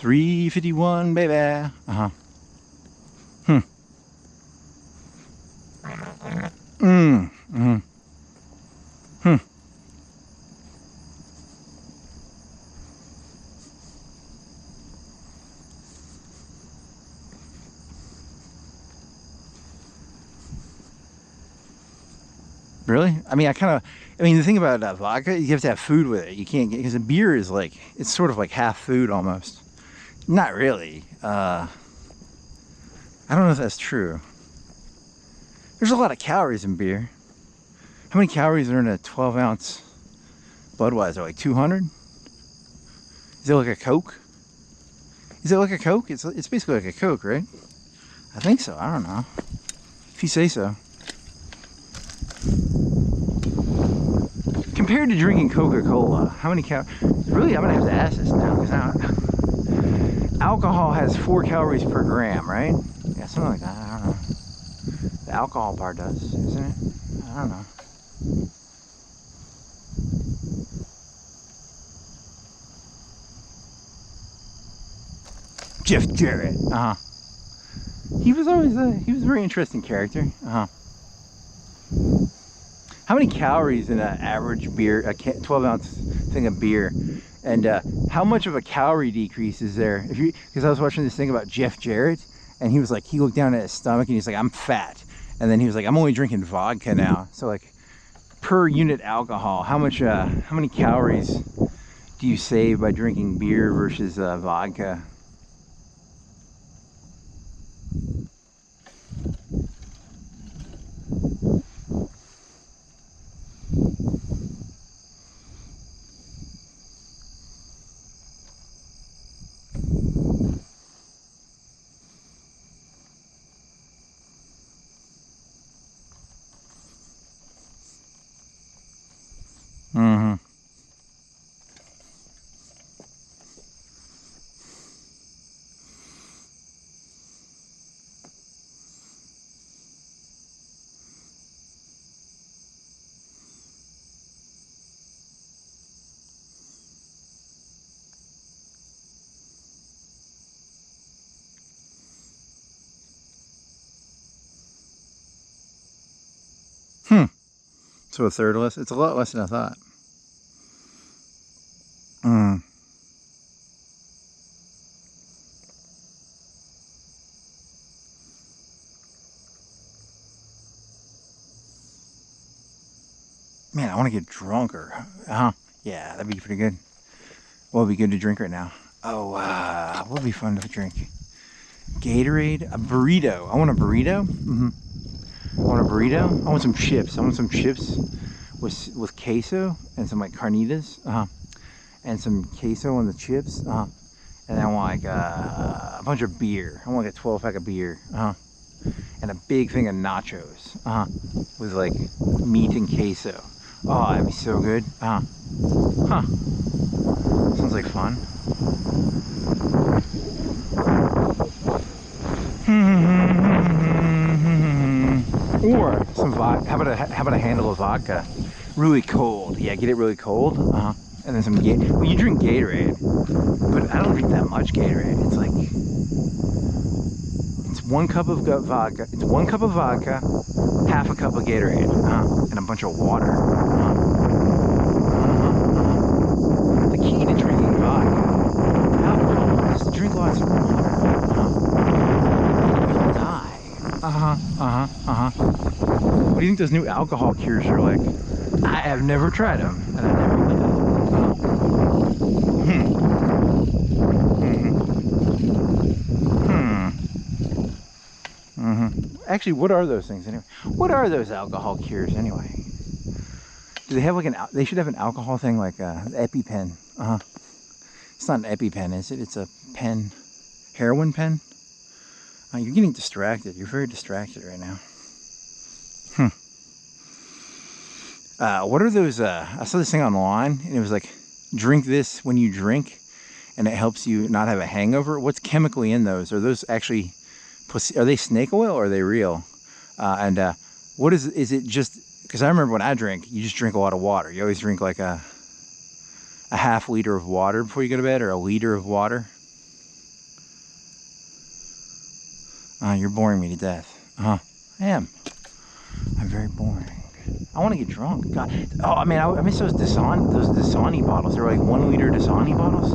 351, baby. Uh-huh. Hmm. Mm-hmm. Hmm. Really? I mean, the thing about vodka, you have to have food with it. You can't get, because a beer is like, it's sort of like half food almost. Not really. I don't know if that's true. There's a lot of calories in beer. How many calories are in a 12-ounce Budweiser? Like 200? Is it like a Coke? Is it like a Coke? It's basically like a Coke, right? I think so. I don't know. If you say so. Compared to drinking Coca-Cola, how many calories? Really, I'm gonna have to ask this now, because now alcohol has 4 calories per gram, right? Yeah, something like that. I don't know. The alcohol part does, isn't it? I don't know. Jeff Jarrett. He was always he was a very interesting character. How many calories in an average beer, a 12-ounce thing of beer, and how much of a calorie decrease is there? Because I was watching this thing about Jeff Jarrett, and he was like, he looked down at his stomach and he's like, I'm fat, and then he was like, I'm only drinking vodka now. So like, per unit alcohol, how many calories do you save by drinking beer versus vodka? Mm-hmm. So a third less? It's a lot less than I thought. Mm. Man, I want to get drunker. Yeah, that'd be pretty good. What would be good to drink right now? Oh, what would be fun to drink? Gatorade? A burrito. I want a burrito. I want a burrito. I want some chips. I want some chips with queso and some like carnitas. And some queso on the chips. And I want like a bunch of beer. I want like a 12-pack of beer. And a big thing of nachos. With like meat and queso. Oh, that'd be so good. Sounds like fun. Or some vodka. How about a handle of vodka? Really cold. Yeah, get it really cold. And then some well, you drink Gatorade, but I don't drink that much Gatorade. It's like it's 1 cup of vodka. It's 1 cup of vodka, half a cup of Gatorade, and a bunch of water. The key to drinking vodka, alcohol, is to drink lots of water. You'll die. What do you think those new alcohol cures are like? I have never tried them, and I never will. Actually, what are those things anyway? What are those alcohol cures anyway? Do they have like they should have an alcohol thing like EpiPen. It's not an EpiPen, is it? It's a pen, heroin pen. You're getting distracted. You're very distracted right now. What are those? I saw this thing online, and it was like, drink this when you drink, and it helps you not have a hangover. What's chemically in those? Are those actually, are they snake oil or are they real? And what is it just, because I remember when I drink, you just drink a lot of water. You always drink like a half liter of water before you go to bed, or a liter of water. You're boring me to death. I am. I'm very boring. I want to get drunk. God. Oh, man, I miss those Dasani bottles. They were like 1 liter Dasani bottles.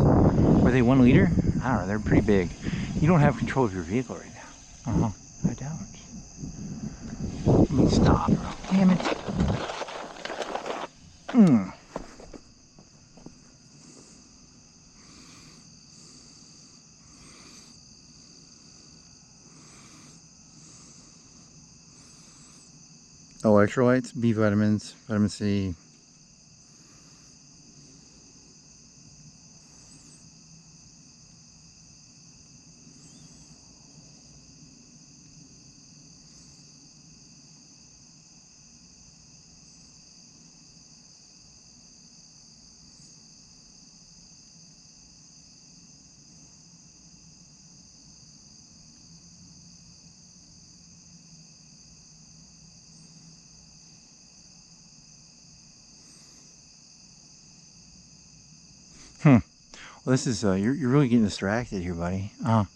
Were they 1 liter? I don't know. They're pretty big. You don't have control of your vehicle right now. I don't. Let me stop. Damn it. Electrolytes, B vitamins, vitamin C. Well, this is, you're really getting distracted here, buddy. I'm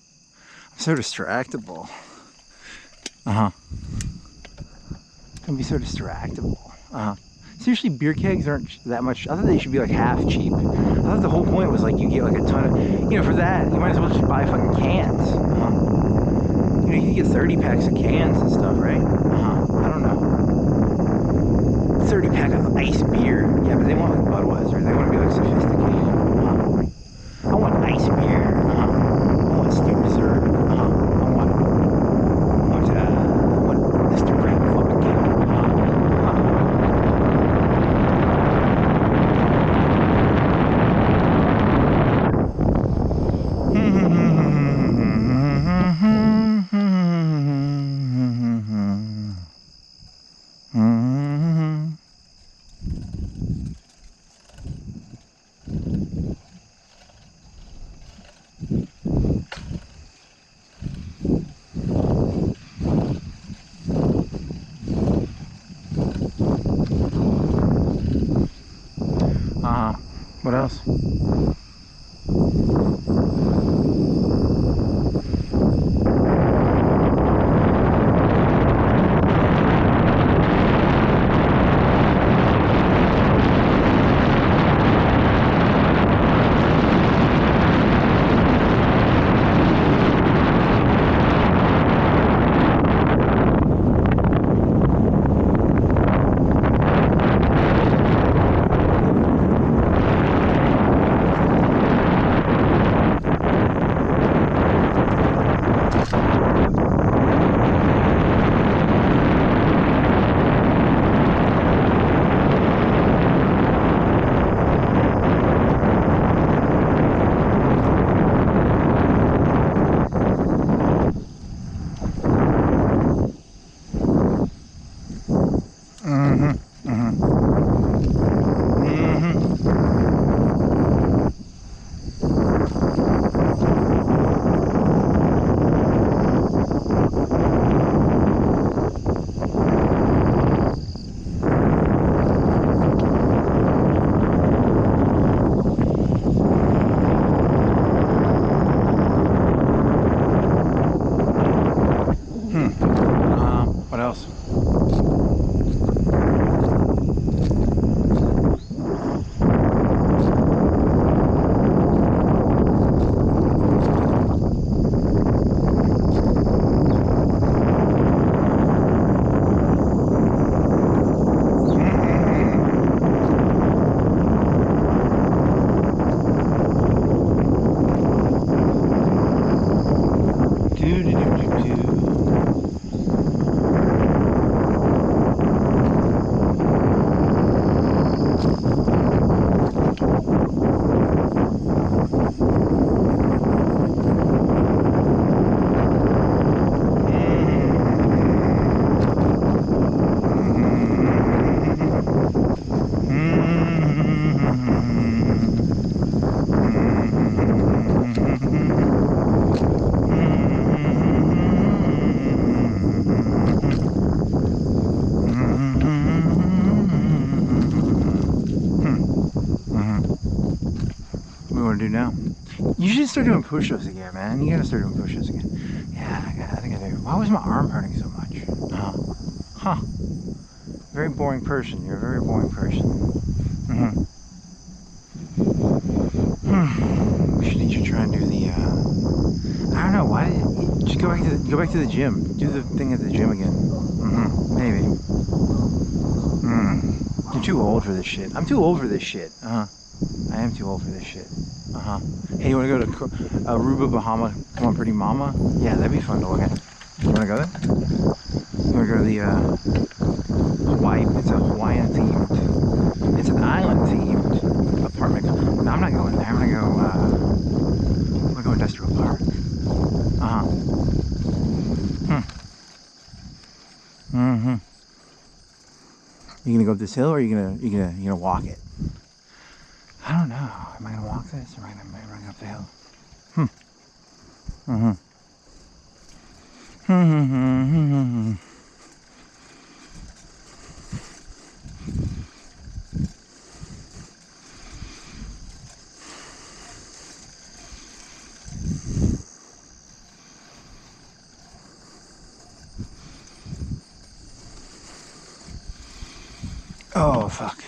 so distractible. Don't be so distractible. Seriously, beer kegs aren't that much. I thought they should be like half cheap. I thought the whole point was like you get like a ton of, you know, for that, you might as well just buy fucking cans. You know, you can get 30 packs of cans and stuff, right? I don't know. 30 pack of ice beer. Yeah, but they want like Budweiser. They want to be like sophisticated. I want ice beer. I want Steel Reserve. I want Mr. Green fucking King. What else? What else? Do now. You should start doing push-ups again, man. You gotta start doing push-ups again. Yeah, I think I do. Wow. Why was my arm hurting so much? Huh. Very boring person. You're a very boring person. We should need to try and do the, I don't know, why did you just go back to the gym. Do the thing at the gym again. Maybe. You're too old for this shit. I'm too old for this shit. I am too old for this shit. Hey, you wanna go to Aruba, Bahama, Come On Pretty Mama? Yeah, that'd be fun to look at. You wanna go there? You wanna go to the, Hawaii, it's a Hawaiian themed, it's an island themed apartment. No, I'm not going there. I'm gonna go industrial park. You gonna go up this hill, or you gonna walk it? I don't know. Am I gonna walk this, or am I gonna run up the hill? Oh, fuck.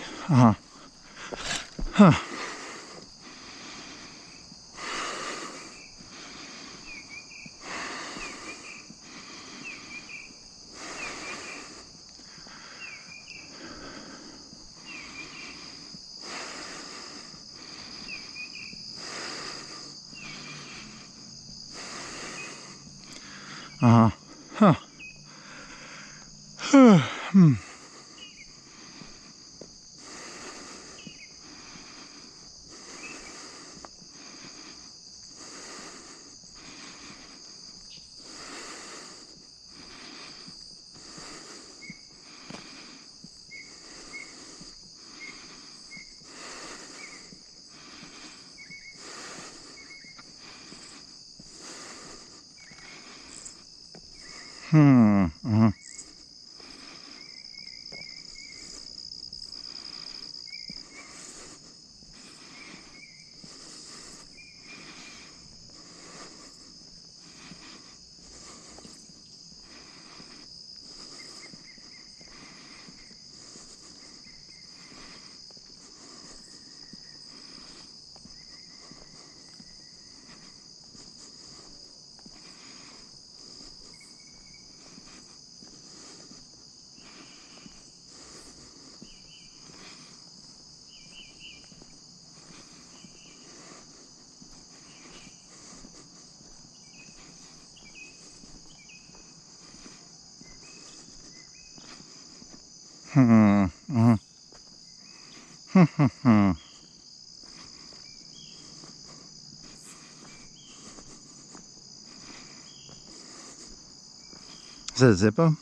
Is that a Zippo?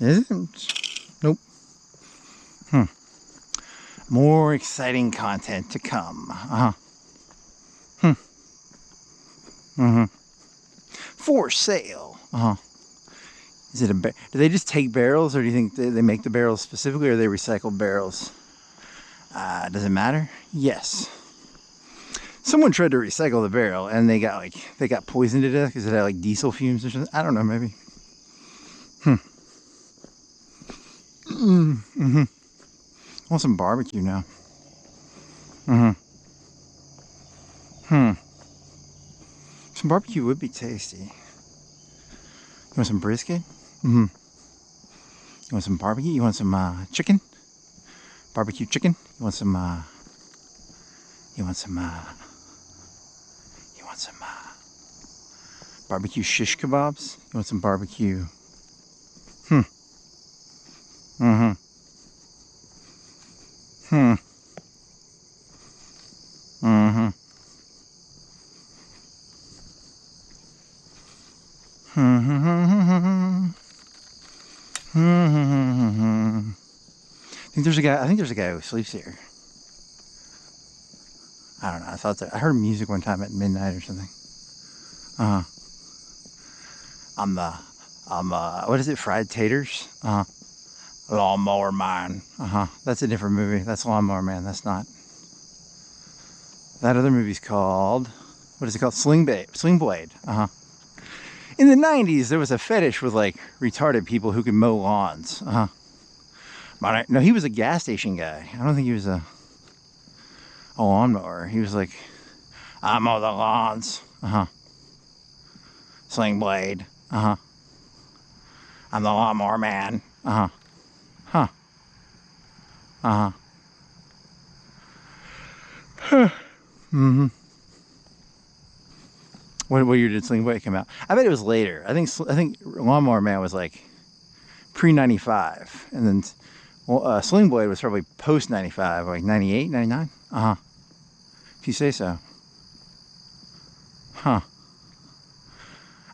Is it? Nope. More exciting content to come. For sale. Is it do they just take barrels, or do you think they make the barrels specifically, or they recycle barrels? Does it matter? Yes. Someone tried to recycle the barrel, and they got poisoned to death because it had like diesel fumes or something. I don't know, maybe. I want some barbecue now. Some barbecue would be tasty. You want some brisket? You want some barbecue? You want some chicken? Barbecue chicken? You want some barbecue shish kebabs? You want some barbecue? I think there's a guy who sleeps here. I don't know. I heard music one time at midnight or something. What is it? Fried taters? Lawnmower Man. That's a different movie. That's Lawnmower Man. That's not. That other movie's called, what is it called? Sling Blade. In the 90s, there was a fetish with like retarded people who could mow lawns. But no, he was a gas station guy. I don't think he was a lawnmower. He was like, I mow the lawns. Sling blade. I'm the lawnmower man. What year did Sling Blade come out? I bet it was later. I think Lawnmower Man was like pre-95, and then Sling Blade was probably post-95, like 98, 99. If you say so. I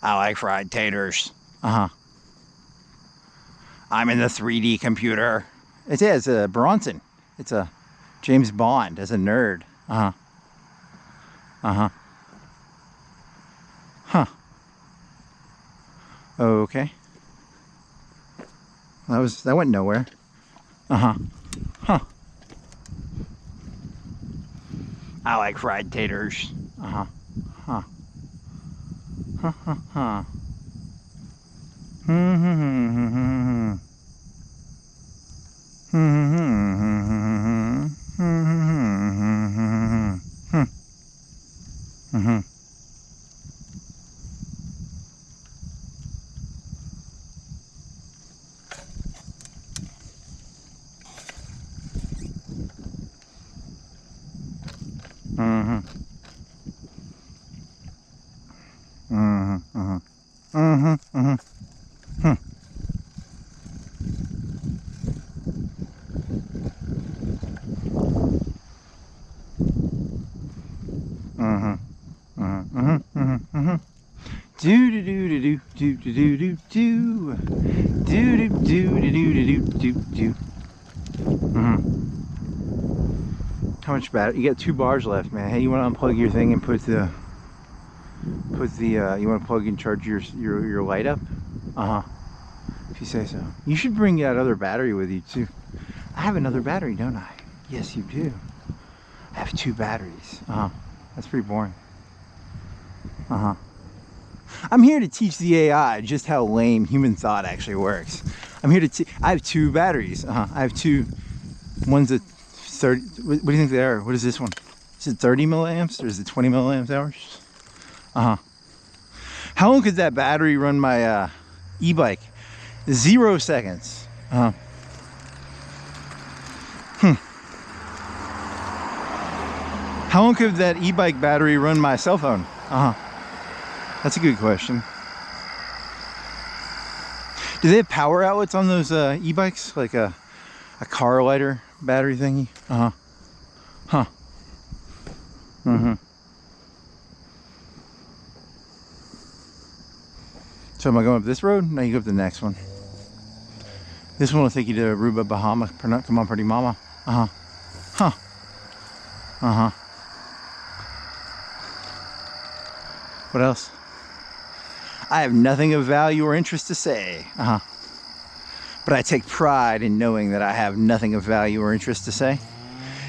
like fried taters. I'm in the 3D computer. It's a Bronson. It's a James Bond as a nerd. Okay. That went nowhere. I like fried taters. How much battery? You got 2 bars left, man. Hey, you want to unplug your thing and put the you want to plug and charge your light up? If you say so. You should bring that other battery with you too. I have another battery, don't I? Yes, you do. I have 2 batteries. That's pretty boring. I'm here to teach the AI just how lame human thought actually works. I'm here to I have 2 batteries. I have 2. One's a 30. What do you think they are? What is this one? Is it 30 milliamps or is it 20 milliamp hours? How long could that battery run my e-bike? 0 seconds. How long could that e-bike battery run my cell phone? That's a good question. Do they have power outlets on those e-bikes? Like a car lighter battery thingy? So am I going up this road? No, you go up the next one. This one will take you to Aruba, Bahama. Come on, pretty mama. What else? I have nothing of value or interest to say. But I take pride in knowing that I have nothing of value or interest to say.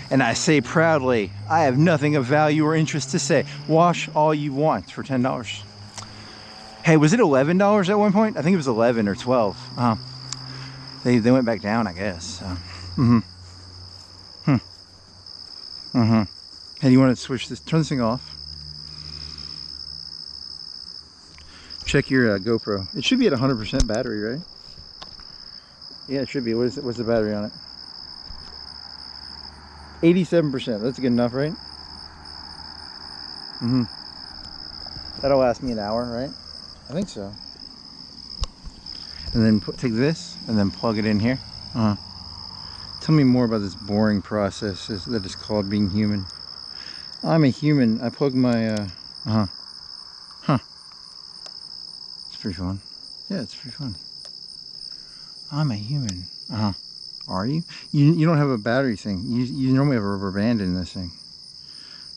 And I say proudly, I have nothing of value or interest to say. Wash all you want for $10. Hey, was it $11 at one point? I think it was 11 or 12. They went back down, I guess. Hey, do you want to switch this? Turn this thing off. Check your GoPro. It should be at 100% battery, right? Yeah, it should be. What's the battery on it? 87%. That's good enough, right? That'll last me an hour, right? I think so. And then take this and then plug it in here. Tell me more about this boring process that is called being human. I'm a human. I plug my It's pretty fun. Yeah, it's pretty fun. I'm a human. Are you? You don't have a battery thing. You normally have a rubber band in this thing.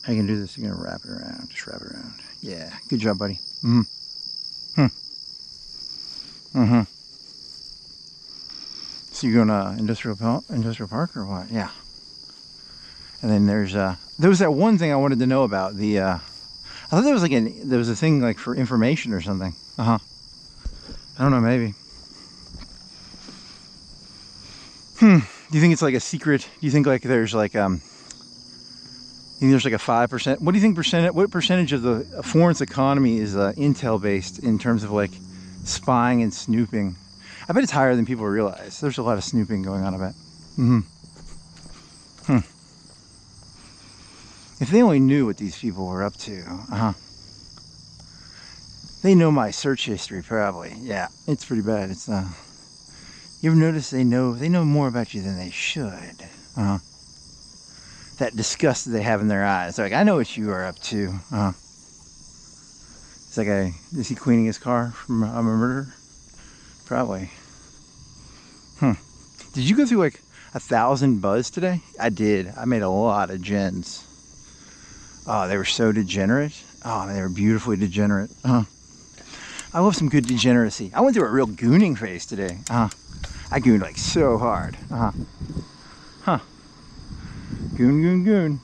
How you gonna do this? You're gonna wrap it around. Just wrap it around. Yeah. Good job, buddy. So you're going to industrial park or what? Yeah. And then there was that one thing I wanted to know about. I thought there was like there was a thing like for information or something. I don't know, maybe. Do you think it's like a secret? Do you think like there's like you think there's like a 5%? What do you think what percentage of the foreign economy is intel based in terms of like spying and snooping? I bet it's higher than people realize. There's a lot of snooping going on, I bet. If they only knew what these people were up to. They know my search history, probably. Yeah, it's pretty bad. It's you ever notice they know more about you than they should? That disgust that they have in their eyes. They're like, I know what you are up to. It's like is he cleaning his car from a murder? Probably. Did you go through like 1,000 buzz today? I did. I made a lot of gens. Oh, they were so degenerate. Oh, man, they were beautifully degenerate. I love some good degeneracy. I went through a real gooning phase today. I gooned like so hard. Goon.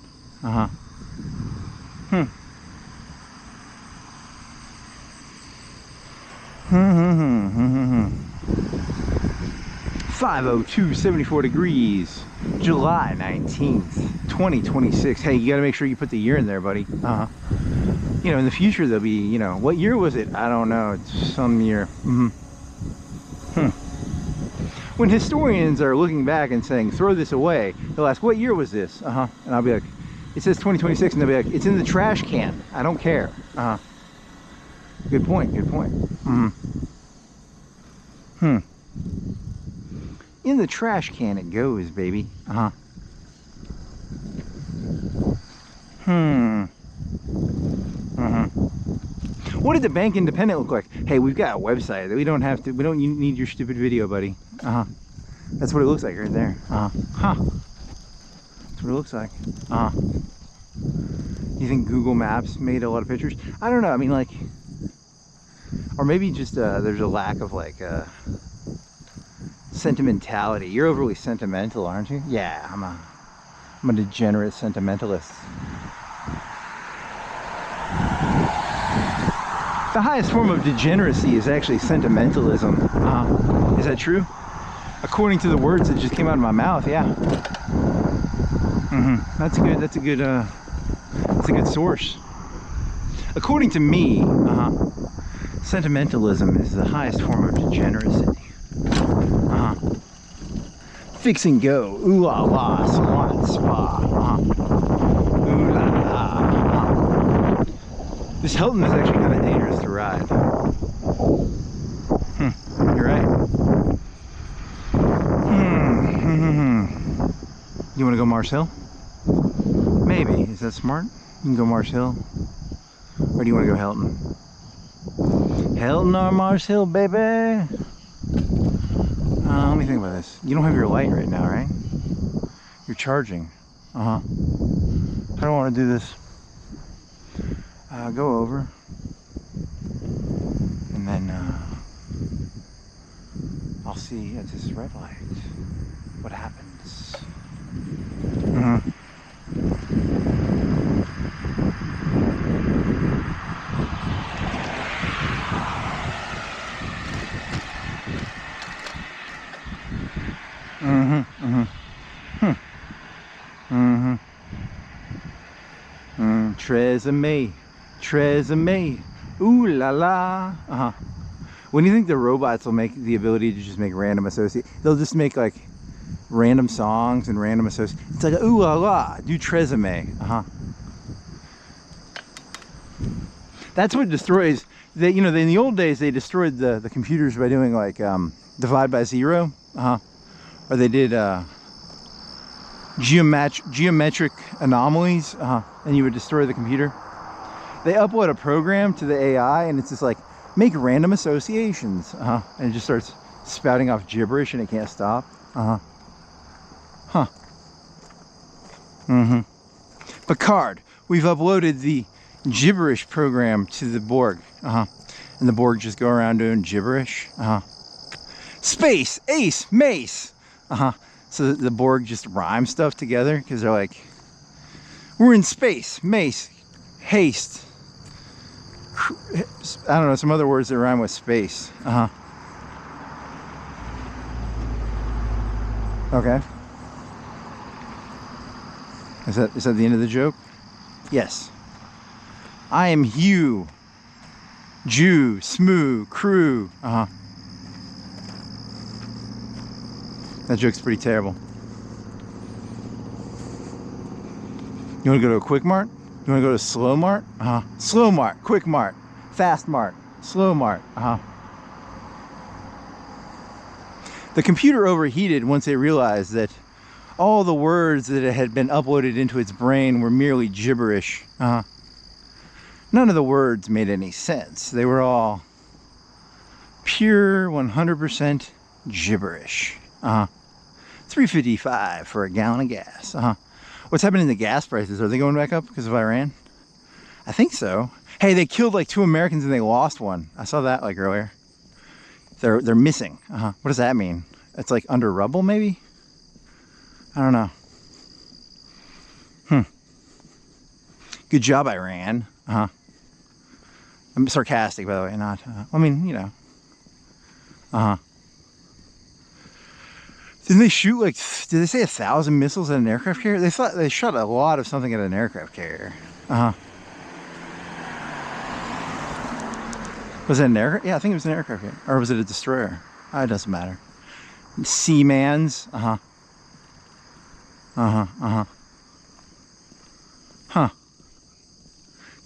502, 74 degrees, July 19th, 2026. Hey, you gotta make sure you put the year in there, buddy. You know, in the future there'll be, you know, what year was it? I don't know. It's some year. When historians are looking back and saying, throw this away, they'll ask, what year was this? And I'll be like, it says 2026, and they'll be like, it's in the trash can. I don't care. Good point, good point. In the trash can it goes, baby. What did the Bank Independent look like? Hey, we've got a website that we don't need your stupid video, buddy. That's what it looks like right there. That's what it looks like. You think Google Maps made a lot of pictures? I don't know. I mean, like, or maybe just there's a lack of like sentimentality. You're overly sentimental, aren't you? Yeah, I'm a degenerate sentimentalist. The highest form of degeneracy is actually sentimentalism. Is that true? According to the words that just came out of my mouth, yeah. That's good. That's a good source. According to me, sentimentalism is the highest form of degeneracy. Fix and go, ooh la la, salon spa. Ooh la la. This Hilton is actually kind of dangerous to ride. You're right. You want to go Mars Hill? Maybe. Is that smart? You can go Mars Hill. Or do you want to go Hilton? Hilton or Mars Hill, baby? Let me think about this. You don't have your light right now, right? You're charging. I don't want to do this. Go over. And then I'll see at this red light what happens. Tresemme, ooh la la. When do you think the robots will make the ability to just make random associate? They'll just make like random songs and random associate. It's like ooh la la, do Tresemme. That's what destroys. They, you know, in the old days they destroyed the computers by doing like divide by zero, or they did geometric anomalies, and you would destroy the computer. They upload a program to the AI and it's just like make random associations, and it just starts spouting off gibberish and it can't stop. Picard, we've uploaded the gibberish program to the Borg, and the Borg just go around doing gibberish. Space, ace, mace. So the Borg just rhyme stuff together because they're like, we're in space, mace, haste. I don't know, some other words that rhyme with space. Okay. Is that the end of the joke? Yes. I am Hugh. Jew, Smoo, Crew. That joke's pretty terrible. You want to go to a Quick Mart? You want to go to Slow Mart? Slow Mart, Quick Mart, Fast Mart, Slow Mart. The computer overheated once they realized that all the words that had been uploaded into its brain were merely gibberish. None of the words made any sense. They were all pure 100% gibberish. $3.55 for a gallon of gas. What's happening to gas prices? Are they going back up because of Iran? I think so. Hey, they killed like 2 Americans and they lost one. I saw that like earlier. They're missing. What does that mean? It's like under rubble, maybe? I don't know. Good job, Iran. I'm sarcastic, by the way, not. I mean, you know. Didn't they shoot like? Did they say 1,000 missiles at an aircraft carrier? They thought they shot a lot of something at an aircraft carrier. Was it an aircraft? Yeah, I think it was an aircraft carrier. Or was it a destroyer? It doesn't matter. Seamans.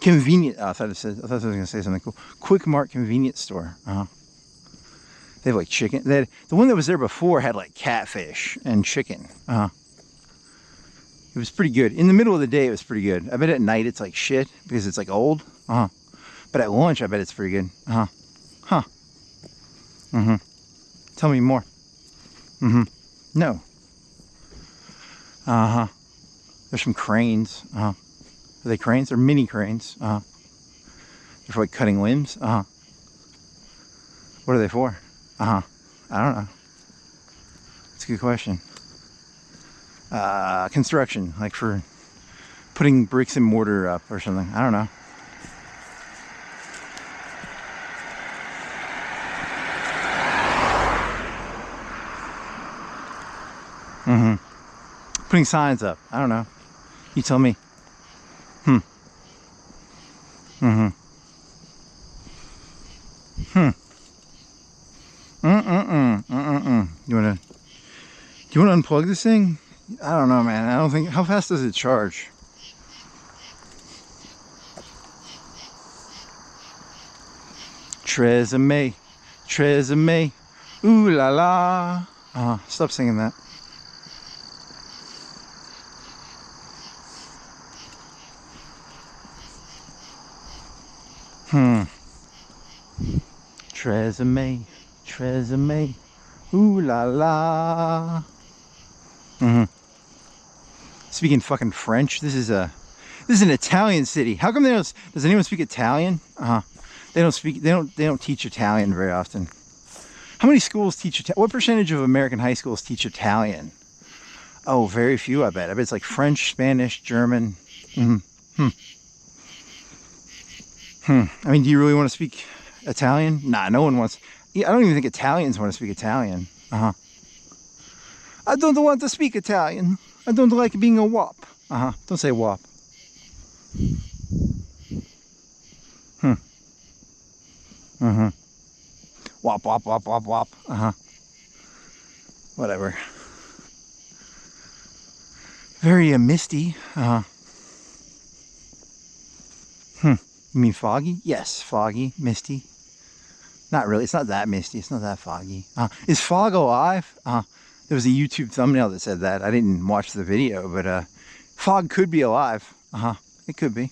Convenient. Oh, I thought it was going to say something cool. Quick Mart convenience store. They have like chicken. The one that was there before had like catfish and chicken. It was pretty good. In the middle of the day, it was pretty good. I bet at night it's like shit because it's like old. But at lunch, I bet it's pretty good. Tell me more. No. There's some cranes. Are they cranes? They're mini cranes. They're for like cutting limbs. What are they for? I don't know. It's a good question. Construction, like for putting bricks and mortar up or something. I don't know. Putting signs up. I don't know. You tell me. Do you wanna unplug this thing? I don't know, man. I don't think. How fast does it charge? Tresemme, Tresemme, ooh la la. Stop singing that. Tresemme, Tresemme, ooh la la. Speaking fucking French. This is an Italian city. How come they don't? Does anyone speak Italian? They don't speak. They don't teach Italian very often. How many schools teach Italian? What percentage of American high schools teach Italian? Oh, very few. I bet. I bet it's like French, Spanish, German. I mean, do you really want to speak Italian? Nah, no one wants. I don't even think Italians want to speak Italian. I don't want to speak Italian. I don't like being a wop. Don't say wop. Wop, wop, wop, wop, wop. Whatever. Very misty. You mean foggy? Yes, foggy, misty. Not really. It's not that misty. It's not that foggy. Is fog alive? There was a YouTube thumbnail that said that. I didn't watch the video, but fog could be alive. It could be.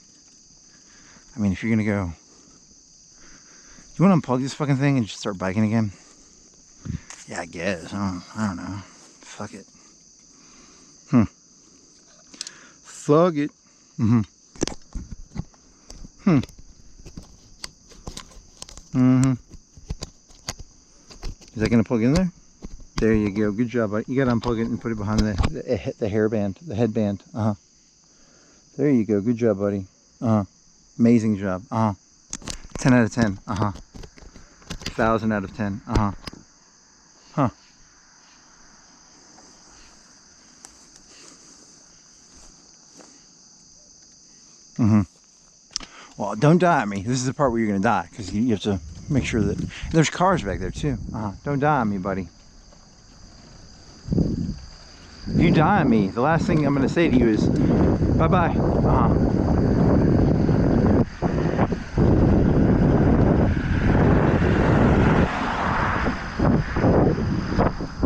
I mean, if you're gonna go, you want to unplug this fucking thing and just start biking again? Yeah, I guess. I don't know. Fuck it. Fuck it. Is that gonna plug in there? There you go. Good job, buddy. You gotta unplug it and put it behind the hairband, the headband. There you go. Good job, buddy. Amazing job. 10 out of 10. Uh-huh. 1,000 out of 10. Uh-huh. Huh. Mm-hmm. Well, don't die on me. This is the part where you're going to die, because you have to make sure that... There's cars back there, too. Don't die on me, buddy. If you die on me, the last thing I'm going to say to you is, bye-bye.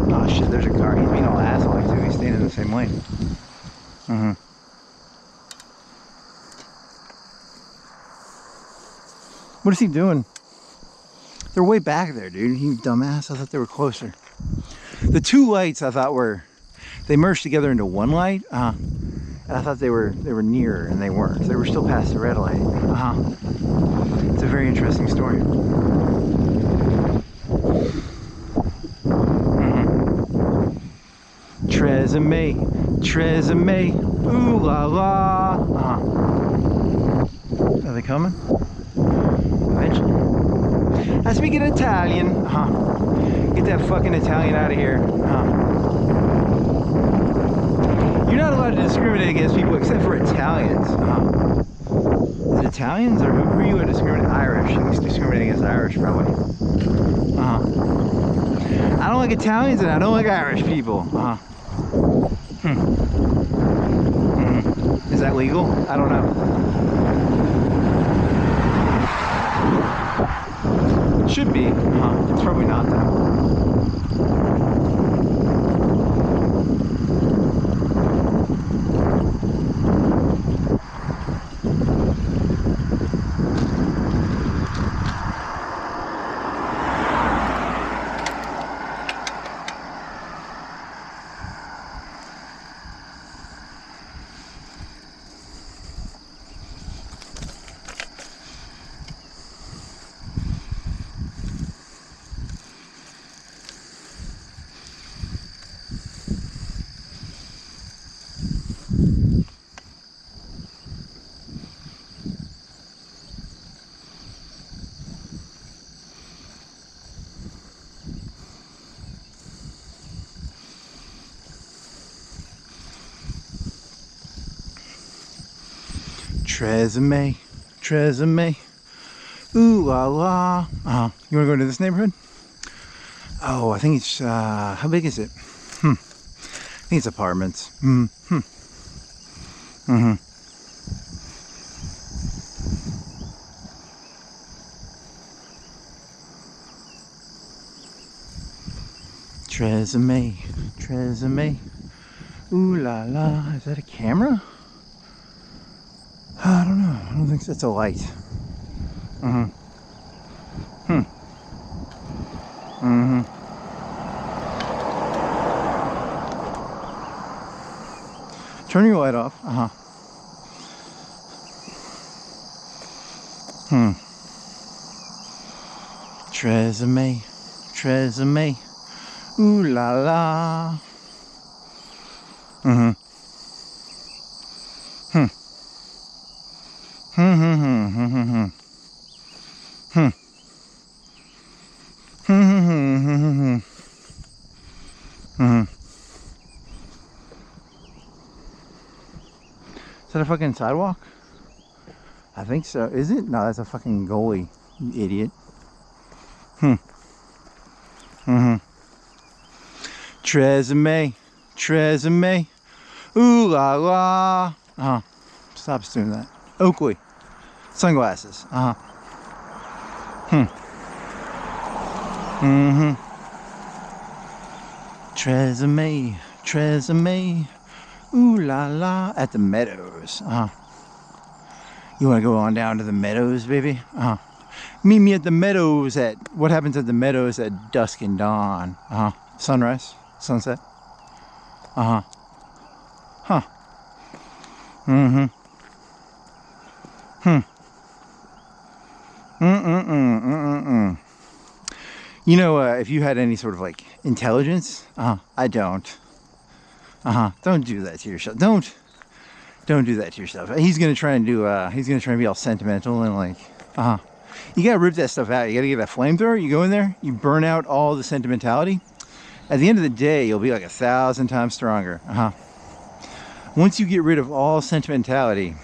Oh, shit, there's a car. He's being all asshole, too. He's staying in the same lane. Mm-hmm. What is he doing? They're way back there, dude. You dumbass. I thought they were closer. The two lights I thought were... They merged together into one light. And I thought they were nearer, and they weren't. They were still past the red light. It's a very interesting story. Tresemme, ooh la la. Are they coming? Eventually. I speak in Italian. Get that fucking Italian out of here. You're not allowed to discriminate against people except for Italians. Is it Italians, or who are you going to discriminate? Irish. You can discriminate against Irish, probably. I don't like Italians, and I don't like Irish people. Is that legal? I don't know. It should be. It's probably not, though. Tresemme, ooh la la. You wanna go to this neighborhood? Oh, I think it's, how big is it? I think it's apartments. Tresemme, ooh la la. Is that a camera? I don't know. I don't think that's a light. Turn your light off. Tresemme, ooh la la. Is that a fucking sidewalk? I think so. Is it? No, that's a fucking goalie, you idiot. Tresemme, ooh la la. Stop doing that. Oakley, sunglasses. Tresemme, ooh la la. At the Meadows. You want to go on down to the Meadows, baby? Meet me at the Meadows at, what happens at the Meadows at dusk and dawn? Sunrise, sunset. You know, if you had any sort of like intelligence, I don't. Don't do that to yourself. Don't do that to yourself. He's gonna try and do. He's gonna try and be all sentimental and like, You gotta rip that stuff out. You gotta get a flamethrower. You go in there, you burn out all the sentimentality. At the end of the day, you'll be like 1,000 times stronger. Once you get rid of all sentimentality,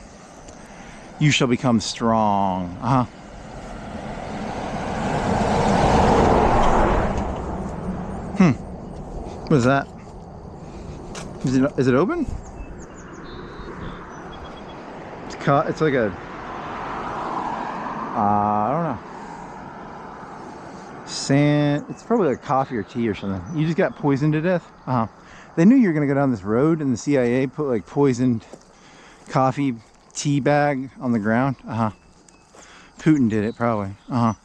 you shall become strong. What is that? Is it open? It's like a I don't know. Sand. It's probably like coffee or tea or something. You just got poisoned to death. They knew you were gonna go down this road, and the CIA put like poisoned coffee tea bag on the ground. Putin did it probably. I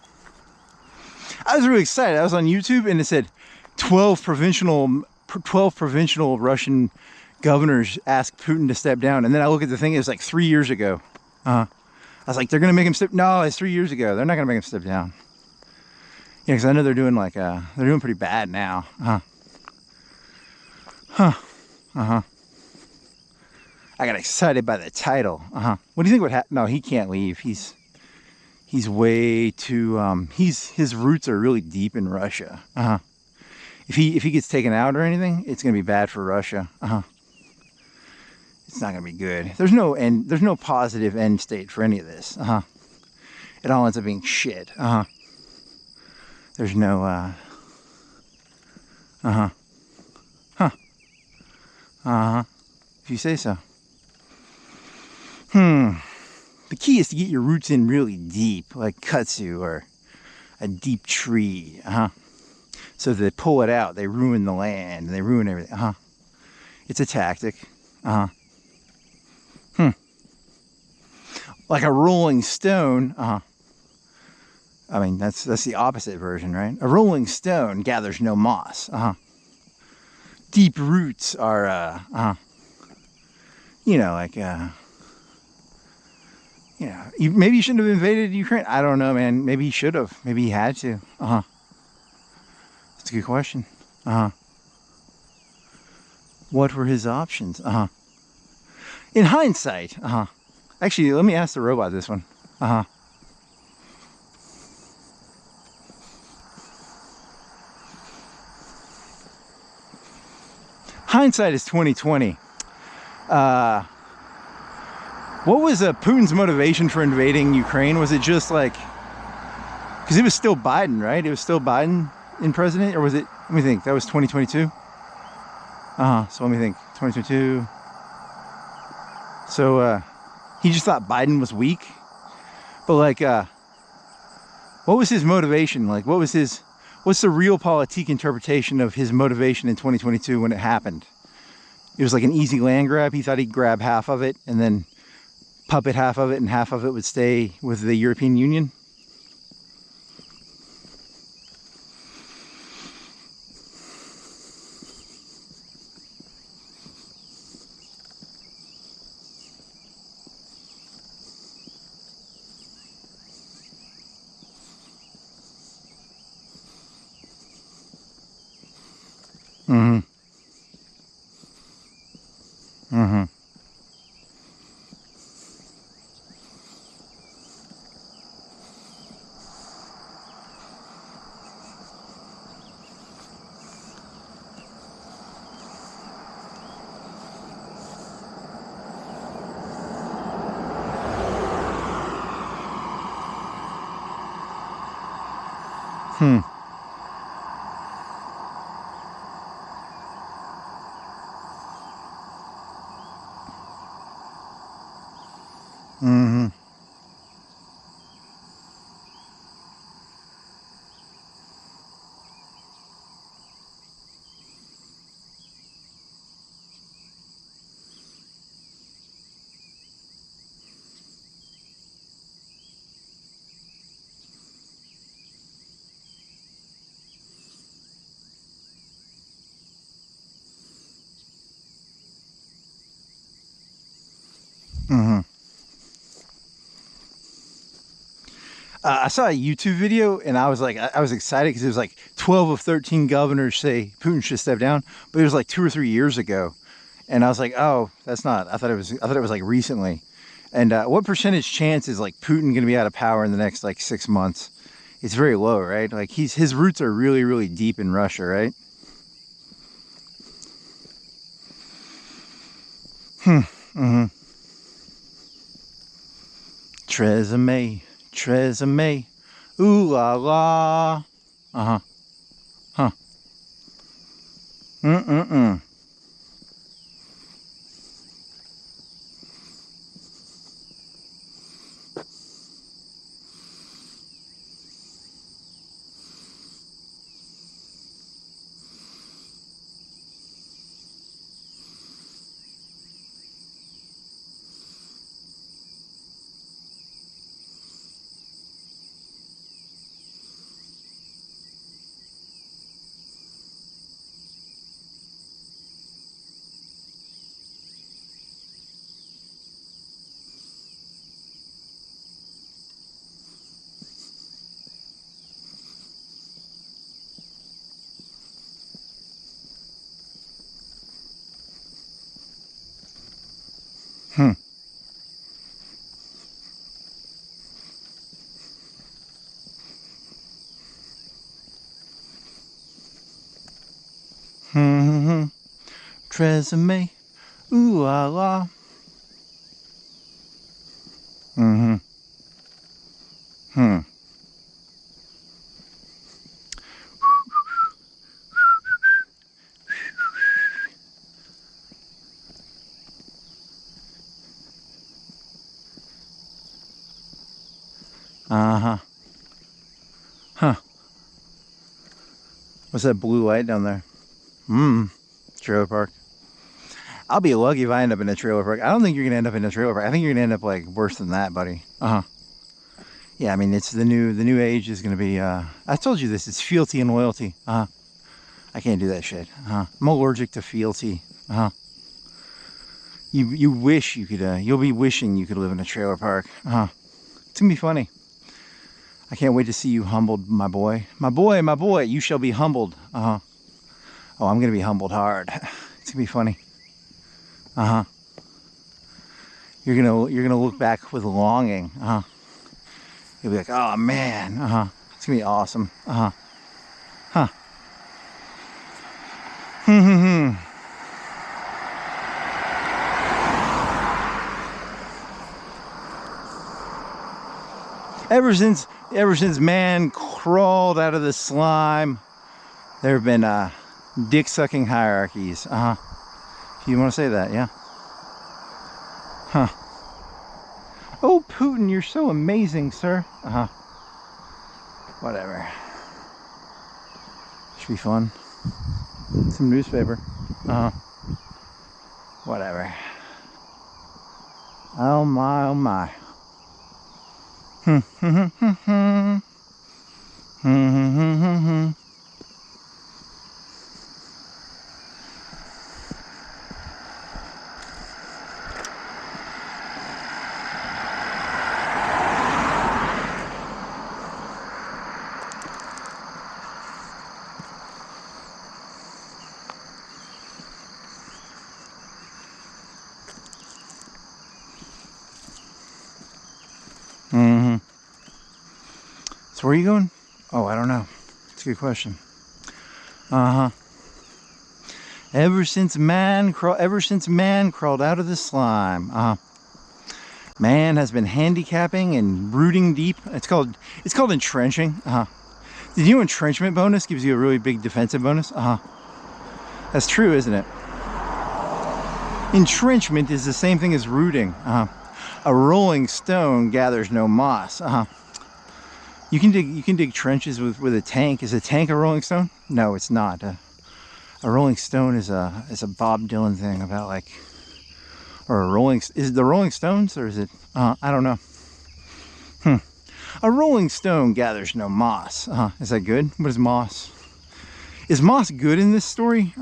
was really excited. I was on YouTube and it said 12 provincial Russian governors asked Putin to step down, and then I look at the thing. It was like 3 years ago. I was like, they're gonna make him step. No, it's 3 years ago. They're not gonna make him step down. Yeah, because I know they're doing like they're doing pretty bad now. I got excited by the title. What do you think would happen? No, he can't leave. He's way too. His roots are really deep in Russia. If he gets taken out or anything, it's gonna be bad for Russia. It's not gonna be good. There's no end. There's no positive end state for any of this. It all ends up being shit. There's no. If you say so. The key is to get your roots in really deep, like kudzu or a deep tree. So if they pull it out, they ruin the land and they ruin everything. It's a tactic. Like a rolling stone. I mean, that's the opposite version, right? A rolling stone gathers no moss. Deep roots are, you know, like, you know, maybe he shouldn't have invaded Ukraine. I don't know, man. Maybe he should have. Maybe he had to. That's a good question. What were his options? In hindsight, actually, let me ask the robot this one. Hindsight is 2020. What was Putin's motivation for invading Ukraine? Was it just like, because it was still Biden, right? It was still Biden in president, or was it? Let me think. That was 2022. So let me think. 2022. So he just thought Biden was weak. But like, what was his motivation? Like, what's the realpolitik interpretation of his motivation in 2022 when it happened? It was like an easy land grab. He thought he'd grab half of it and then puppet half of it, and half of it would stay with the European Union. I saw a YouTube video and I was like, I was excited because it was like 12 of 13 governors say Putin should step down, but it was like 2 or 3 years ago, and I was like, oh, that's not. I thought it was like recently, And what percentage chance is like Putin going to be out of power in the next like 6 months? It's very low, right? Like his roots are really, really deep in Russia, right? Tresemme, Tresemme, ooh la la. Uh-huh. Huh. Mm-mm-mm. Hmm. Hmm. Tresemme, ooh la la. Mm-hmm. Hmm. Uh-huh. Huh. What's that blue light down there? Trailer park. I'll be lucky if I end up in a trailer park. I don't think you're gonna end up in a trailer park. I think you're gonna end up like worse than that, buddy. Uh-huh. Yeah, I mean it's the new age is gonna be I told you this, it's fealty and loyalty. Uh-huh. I can't do that shit. Uh-huh. I'm allergic to fealty. Uh-huh. You wish you could you'll be wishing you could live in a trailer park. Uh-huh. It's gonna be funny. I can't wait to see you humbled, my boy. My boy, my boy, you shall be humbled. Uh-huh. Oh, I'm gonna be humbled hard. It's gonna be funny. Uh-huh. You're gonna look back with longing. Uh-huh. You'll be like, oh man. Uh-huh. It's gonna be awesome. Uh-huh. Huh. Ever since man crawled out of the slime, there have been dick-sucking hierarchies. Uh-huh. If you want to say that, yeah. Huh. Oh, Putin, you're so amazing, sir. Uh-huh. Whatever. Should be fun. Some newspaper. Uh-huh. Whatever. Oh my, oh my. So where are you going? Oh, I don't know. It's a good question. Uh-huh. Ever since man crawled out of the slime. Uh-huh. Man has been handicapping and rooting deep. It's called entrenching. Uh-huh. Did you know entrenchment bonus gives you a really big defensive bonus? Uh-huh. That's true, isn't it? Entrenchment is the same thing as rooting. Uh-huh. A rolling stone gathers no moss. Uh-huh. You can dig trenches with a tank. Is a tank a rolling stone? No, it's not. A rolling stone is a Bob Dylan thing about like, or a rolling, is it the Rolling Stones or is it, I don't know. A rolling stone gathers no moss. Is that good? What is moss? Is moss good in this story?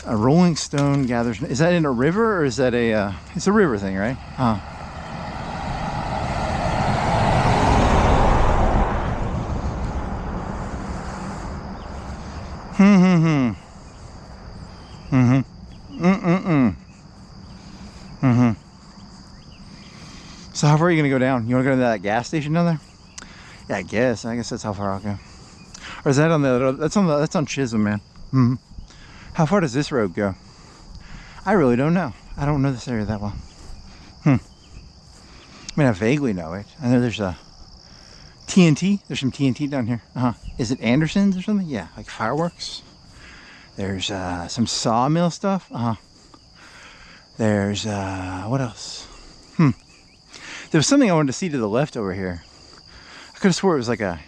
A rolling stone gathers, is that in a river or is that it's a river thing, right? So how far are you gonna go down? You wanna go to that gas station down there? Yeah, I guess that's how far I'll go. Or is that on the other, that's on Chisholm, man. Mm-hmm. How far does this road go? I really don't know. I don't know this area that well. I mean, I vaguely know it. I know there's a TNT. There's some TNT down here. Is it Anderson's or something? Yeah, like fireworks. There's some sawmill stuff. There's what else? There was something I wanted to see to the left over here. I could have swore it was like a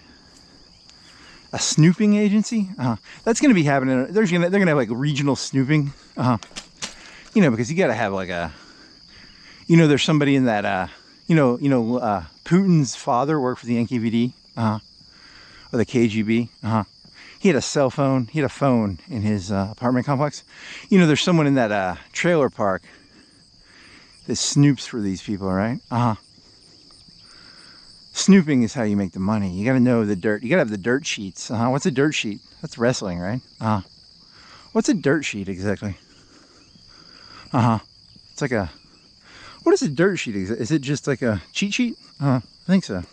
snooping agency. That's gonna be happening. They're gonna have like regional snooping. You know, because you gotta have like a, you know, there's somebody in that Putin's father worked for the NKVD, or the KGB. He had a cell phone. He had a phone in his apartment complex. You know, there's someone in that trailer park that snoops for these people, right? Snooping is how you make the money. You got to know the dirt. You got to have the dirt sheets. What's a dirt sheet? That's wrestling, right? What's a dirt sheet exactly? It's like a, what is a dirt sheet? Is it just like a cheat sheet? I think so.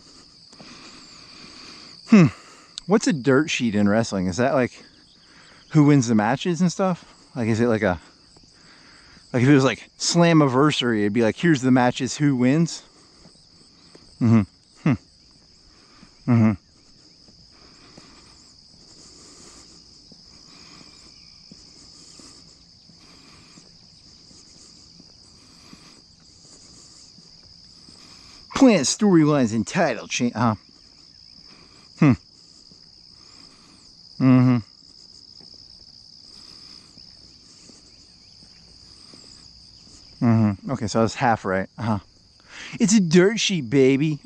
What's a dirt sheet in wrestling? Is that like who wins the matches and stuff? Like, is it like a, like if it was like Slammiversary, it'd be like, here's the matches, who wins? Plant storylines and title change. Okay, so I was half right. It's a dirt sheet, baby.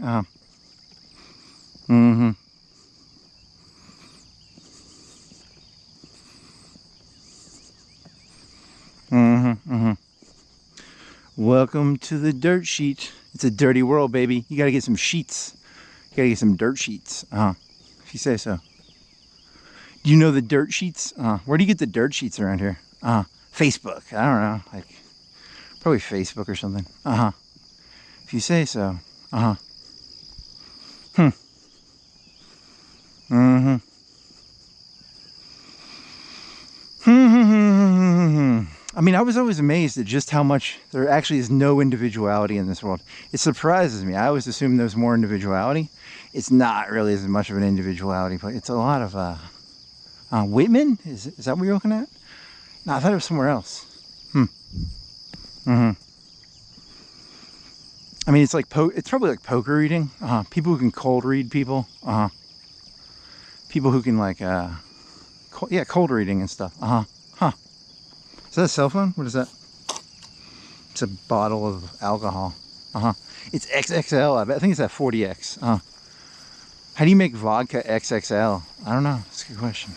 Welcome to the dirt sheet. It's a dirty world, baby. You gotta get some sheets. You gotta get some dirt sheets. If you say so. Do you know the dirt sheets? Where do you get the dirt sheets around here? Facebook. I don't know. Like, probably Facebook or something. If you say so. I mean, I was always amazed at just how much there actually is no individuality in this world. It surprises me. I always assumed there's more individuality. It's not really as much of an individuality, but it's a lot of Whitman? Is that what you're looking at? No, I thought it was somewhere else. I mean, it's like it's probably like poker reading. People who can cold read people. People who can like cold reading and stuff. Is that a cell phone? What is that? It's a bottle of alcohol. It's XXL. I think it's at 40X. How do you make vodka XXL? I don't know. That's a good question.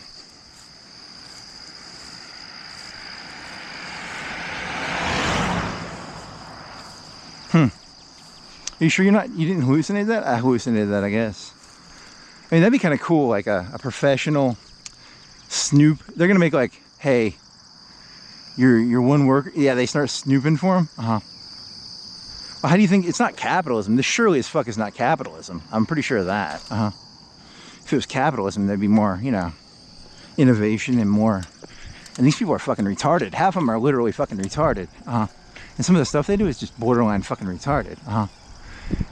Are you sure you didn't hallucinate that? I hallucinated that, I guess. I mean, that'd be kind of cool, like a professional snoop. They're gonna make like, hey, your one worker, yeah, they start snooping for him. Well, how do you think? It's not capitalism. This surely as fuck is not capitalism. I'm pretty sure of that. If it was capitalism, there'd be more, you know, innovation and more. And these people are fucking retarded. Half of them are literally fucking retarded. And some of the stuff they do is just borderline fucking retarded.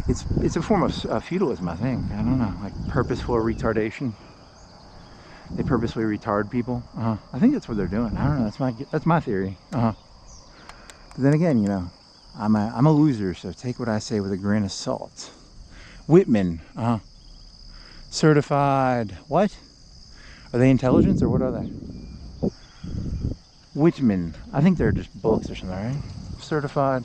It's a form of feudalism, I think. I don't know, like purposeful retardation. They purposely retard people. I think that's what they're doing. I don't know. That's my theory. But then again, you know, I'm a loser, so take what I say with a grain of salt. Whitman, certified. What? Are they intelligence or what are they? Whitman. I think they're just books or something, right? Certified.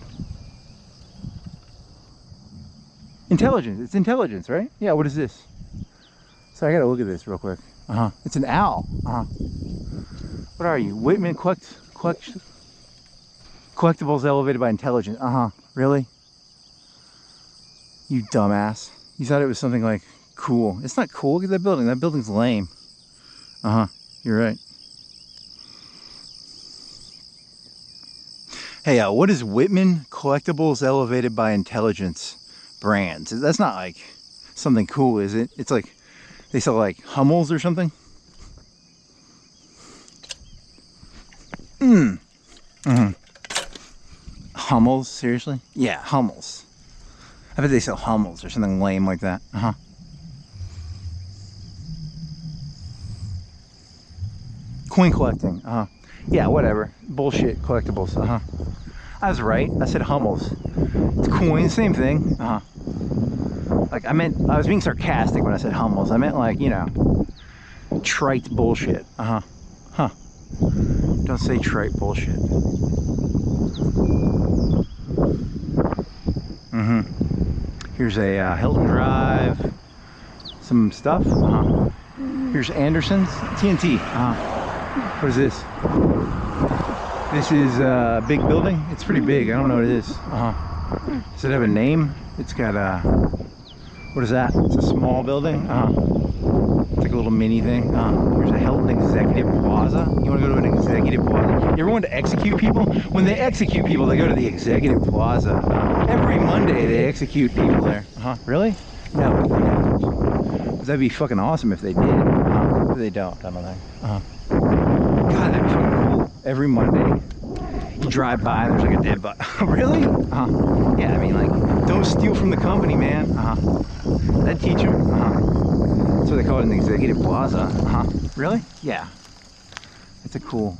Intelligence. It's intelligence, right? Yeah. What is this? So I gotta look at this real quick. It's an owl. What are you? Whitman collectibles elevated by intelligence. Really? You dumbass. You thought it was something like cool. It's not cool. Look at that building. That building's lame. You're right. Hey, what is Whitman collectibles elevated by intelligence brands. That's not like something cool, is it? It's like they sell like Hummels or something. Hummels, seriously? Yeah, Hummels. I bet they sell Hummels or something lame like that. Coin collecting. Yeah, whatever. Bullshit collectibles. I was right. I said Hummels. It's coin, same thing. Like I was being sarcastic when I said Hummels. I meant like, you know, trite bullshit. Don't say trite bullshit. Here's a Hilton Drive. Some stuff. Here's Anderson's TNT. What is this? This is a big building. It's pretty big. I don't know what it is. Does it have a name? It's got a... What is that? It's a small building. It's like a little mini thing. Here's a Hilton Executive Plaza. You want to go to an Executive Plaza? You ever want to execute people? When they execute people, they go to the Executive Plaza. Every Monday they execute people there. Really? No, they don't. That'd be fucking awesome if they did. But they don't. I don't know. God, that'd be fucking cool. Every Monday, you drive by and there's like a dead body. Really? Yeah, I mean, like, don't steal from the company, man. That'd teach them. That's what they call it in the Executive Plaza. Really? Yeah. It's a cool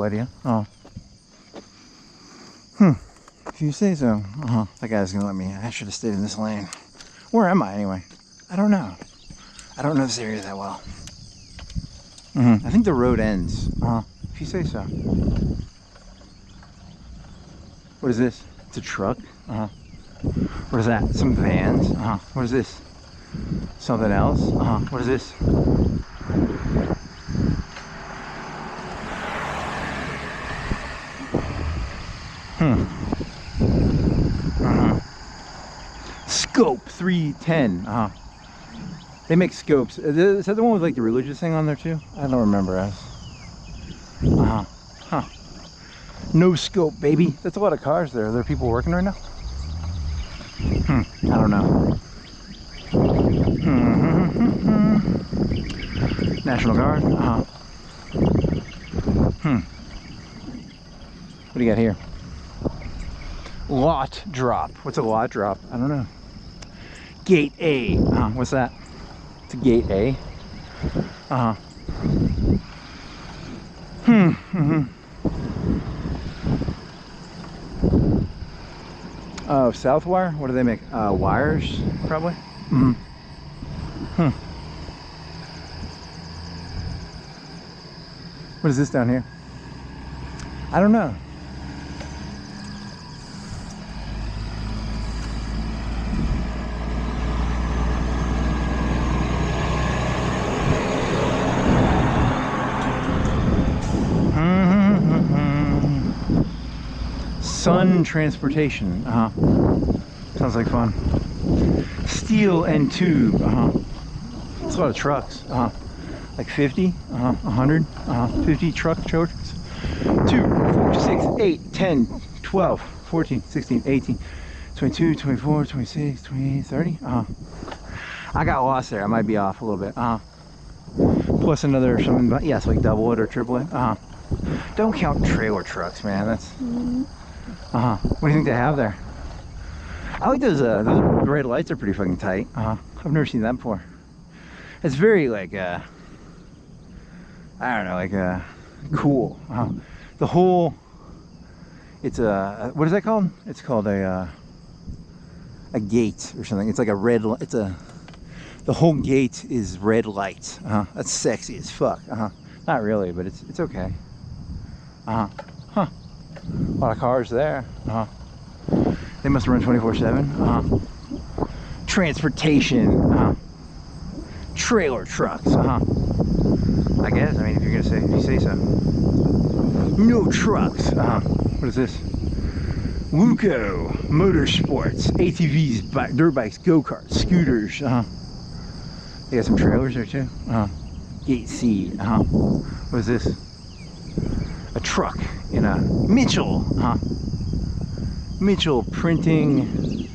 idea. If you say so. That guy's gonna let me. I should have stayed in this lane. Where am I anyway? I don't know. I don't know this area that well. I think the road ends. If you say so. What is this? It's a truck. What is that? Some vans. What is this? Something else. What is this? Scope 310. They make scopes. Is that the one with like the religious thing on there too? I don't remember us. No scope, baby. That's a lot of cars there. Are there people working right now? I don't know. National Guard. What do you got here? Lot drop. What's a lot drop? I don't know. Gate A. What's that? It's a gate A. Oh, Southwire? What do they make? Wires, probably? What is this down here? I don't know. Sun transportation. Sounds like fun. Steel and tube. It's a lot of trucks. Like 50, 100, 50 truck chargers. 2, 4, 6, 8, 10, 12, 14, 16, 18, 22, 24, 26, 28, 30. I got lost there. I might be off a little bit. Plus another something. Yeah, it's like double it or triple it. Don't count trailer trucks, man. That's. What do you think they have there? I like those red lights are pretty fucking tight. I've never seen that before. It's very like I don't know, like cool. The whole, it's a, what is that called? It's called a gate or something. It's like a red, the whole gate is red lights. That's sexy as fuck. Not really, but it's okay. A lot of cars there. They must run 24/7. Transportation. Trailer trucks. I guess. I mean, if you're gonna say, if you say so. No trucks. What is this? Luco Motorsports, ATVs, dirt bikes, go-karts, scooters. They got some trailers there too. Gate C. What is this? A truck in a Mitchell. Mitchell printing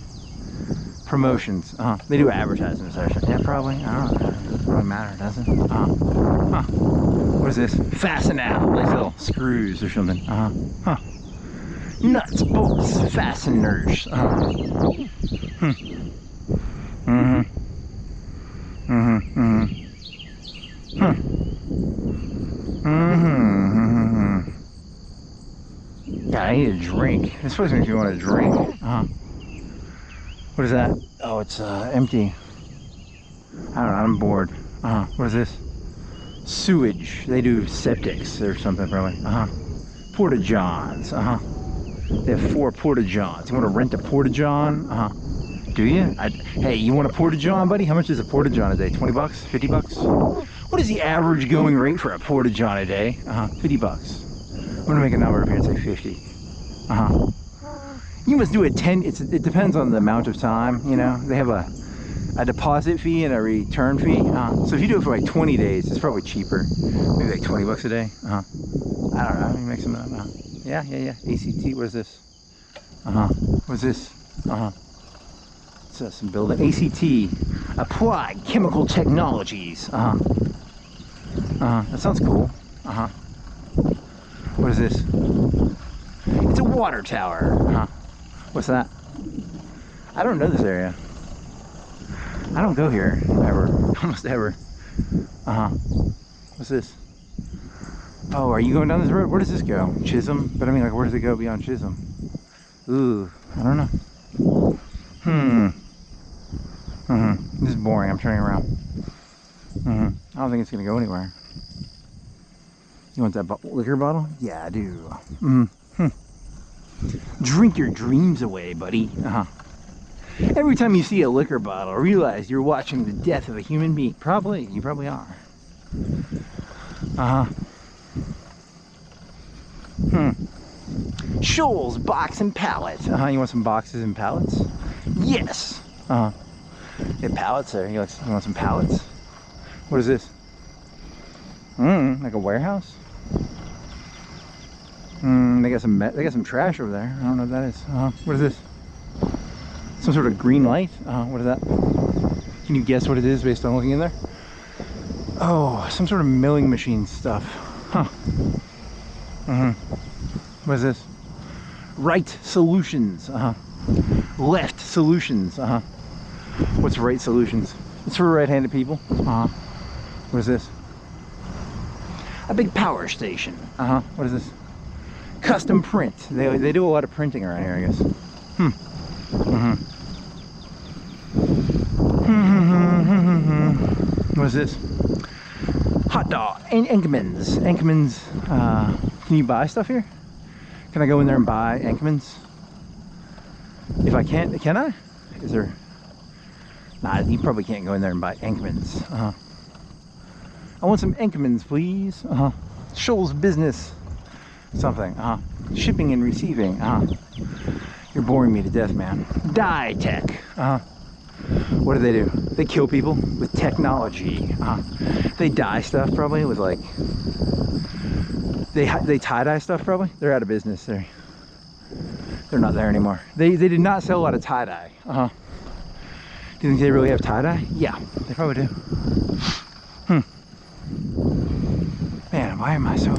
Promotions. They do advertising session. Yeah, probably. I don't know. It doesn't really matter, does it? What is this? Fasten out. Like little screws or something. Nuts, bolts, fasteners. Yeah, I need a drink. This place makes me want to drink. What is that? Oh, it's empty. I don't know, I'm bored. What is this? Sewage. They do septics or something probably. Porta johns. They have 4 porta johns. You want to rent a porta john? Do you? Hey, you want a porta john, buddy? How much is a porta john a day? 20 bucks? 50 bucks? What is the average going rate for a porta john a day? 50 bucks. I'm gonna make a number up here and say 50. You must do it 10. It depends on the amount of time. You know, they have a deposit fee and a return fee. So if you do it for like 20 days, it's probably cheaper. Maybe like 20 bucks a day. I don't know. Let me make some. Yeah. ACT. What is this? What's this? It's some building. ACT. Applied Chemical Technologies. That sounds cool. What is this? It's a water tower. What's that? I don't know this area. I don't go here ever. Almost ever. What's this? Oh, are you going down this road? Where does this go? Chisholm? But I mean, like, where does it go beyond Chisholm? Ooh, I don't know. This is boring. I'm turning around. I don't think it's gonna go anywhere. You want that liquor bottle? Yeah, I do. Drink your dreams away, buddy. Every time you see a liquor bottle, realize you're watching the death of a human being. Probably. You probably are. Shoals, box, and pallet. You want some boxes and pallets? Yes. They have pallets there. You want some pallets? What is this? Like a warehouse? They got some trash over there. I don't know what that is. What is this? Some sort of green light? What is that? Can you guess what it is based on looking in there? Oh, some sort of milling machine stuff. What is this? Right solutions. Left solutions. What's right solutions? It's for right-handed people. What is this? A big power station. What is this? Custom print. They do a lot of printing around here, I guess. What is this? Hot dog. Enkermann's. Enkermann's. Can you buy stuff here? Can I go in there and buy Enkermann's? If I can't, can I? Is there? Nah, you probably can't go in there and buy Enkermann's. I want some Enkermann's, please. Shoals business. Something. Shipping and receiving. You're boring me to death, man. Dye tech. What do? They kill people with technology. They dye stuff probably with like. They tie-dye stuff probably. They're out of business. They're not there anymore. They did not sell a lot of tie-dye. Do you think they really have tie-dye? Yeah, they probably do. Man, why am I so...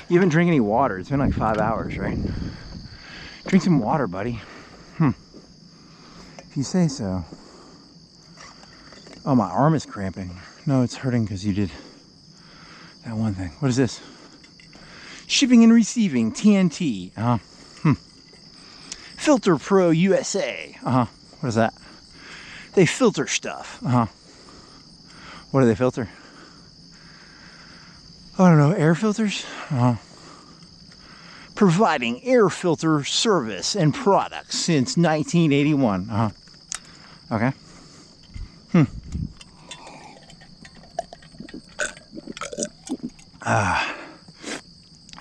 You haven't drank any water. It's been like 5 hours, right? Drink some water, buddy. If you say so. Oh, my arm is cramping. No, it's hurting because you did that one thing. What is this? Shipping and receiving, TNT. Filter Pro USA. What is that? They filter stuff. What do they filter? I don't know, air filters? Providing air filter service and products since 1981. Okay.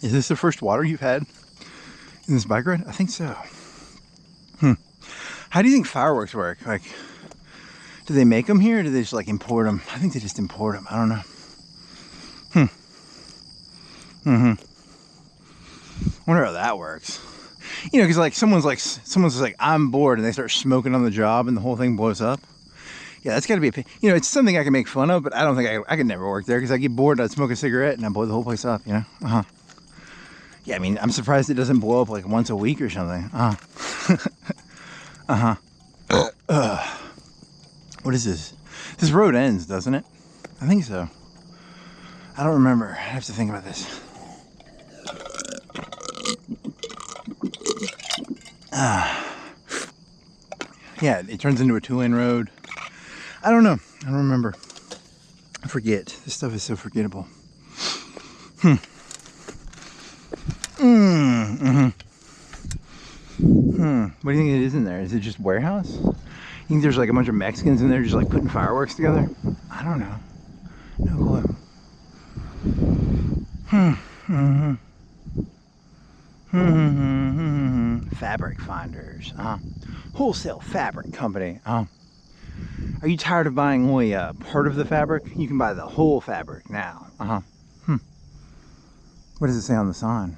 Is this the first water you've had in this bike ride? I think so. How do you think fireworks work? Like, do they make them here or do they just like import them? I think they just import them. I don't know. Wonder how that works. You know, because like someone's like, I'm bored, and they start smoking on the job, and the whole thing blows up. Yeah, that's got to be you know, it's something I can make fun of, but I don't think I could never work there because I get bored, I'd smoke a cigarette, and I'd blow the whole place up, you know? Yeah, I mean, I'm surprised it doesn't blow up like once a week or something. What is this? This road ends, doesn't it? I think so. I don't remember. I have to think about this. Yeah, it turns into a 2-lane road. I don't know. I don't remember. I forget. This stuff is so forgettable. What do you think it is in there? Is it just warehouse? You think there's like a bunch of Mexicans in there just like putting fireworks together? I don't know. No clue. Fabric finders. Wholesale fabric company. Are you tired of buying only part of the fabric? You can buy the whole fabric now. What does it say on the sign?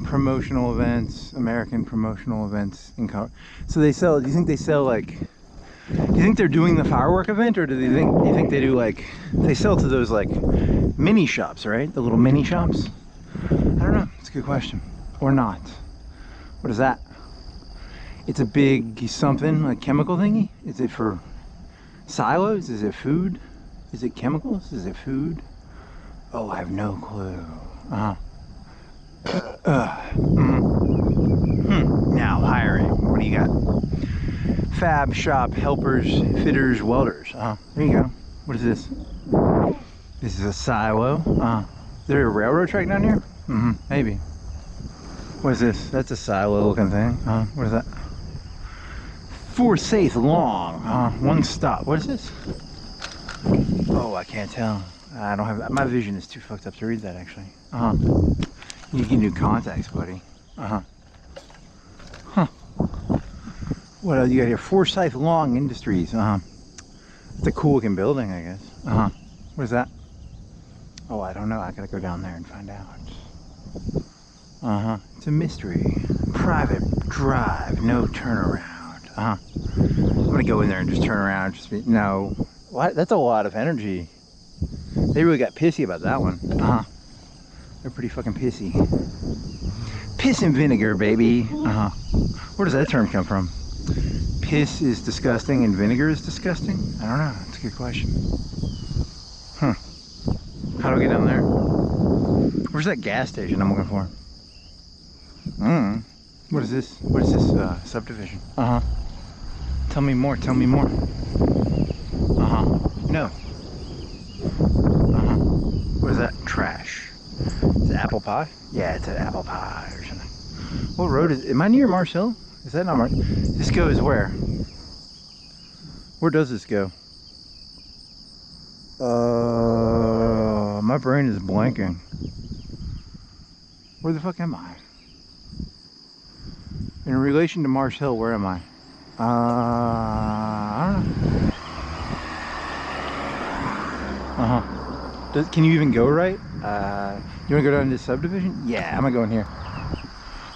Promotional events, American promotional events in color. So they sell, do you think they sell like, do you think they're doing the firework event, or do you think they do like, they sell to those like mini shops, right? The little mini shops? I don't know, it's a good question. Or not. What is that? It's a big something, like chemical thingy? Is it for silos? Is it food? Is it chemicals? Is it food? Oh, I have no clue. Now hiring. What do you got? Fab shop helpers, fitters, welders. There you go. What is this? This is a silo. Is there a railroad track down here? Maybe. What is this? That's a silo looking thing. What is that? Forsyth Long. One stop. What is this? Oh, I can't tell. I don't have, my vision is too fucked up to read that actually. You get new contacts, buddy. What else you got here? Forsyth Long Industries. It's a cool looking building, I guess. What is that? Oh, I don't know. I gotta go down there and find out. It's a mystery. Private drive, no turnaround. I'm gonna go in there and just turn around. No. What? That's a lot of energy. They really got pissy about that one. They're pretty fucking pissy. Piss and vinegar, baby. Where does that term come from? Piss is disgusting and vinegar is disgusting? I don't know. That's a good question. How do I get down there? Where's that gas station I'm looking for? What is this? What is this subdivision? Tell me more. Tell me more. No. What is that? Trash. Is it apple pie? Yeah, it's an apple pie or something. What road is it? Am I near Mars Hill? Is that not Mars? This goes where? Where does this go? My brain is blanking. Where the fuck am I? In relation to Mars Hill, where am I? I don't know. Can you even go right? You want to go down to this subdivision? Yeah, I'm gonna go in here.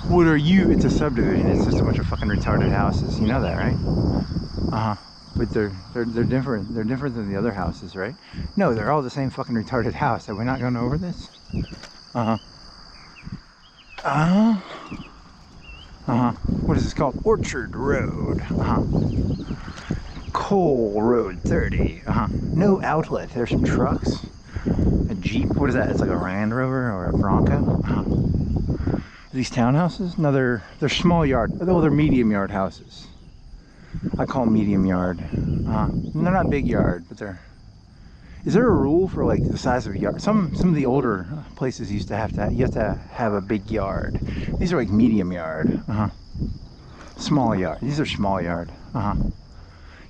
What are you? It's a subdivision. It's just a bunch of fucking retarded houses. You know that, right? But they're different. They're different than the other houses, right? No, they're all the same fucking retarded house. Are we not going over this? What is this called? Orchard Road. Coal Road 30. No outlet. There's some trucks. A Jeep. What is that? It's like a Land Rover or a Bronco. These townhouses? No, they're small yard. Oh, they're medium yard houses. I call them medium yard. They're not big yard, but they're. Is there a rule for like the size of a yard? Some of the older places used to have a big yard. These are like medium yard. Small yard. These are small yard. Yeah,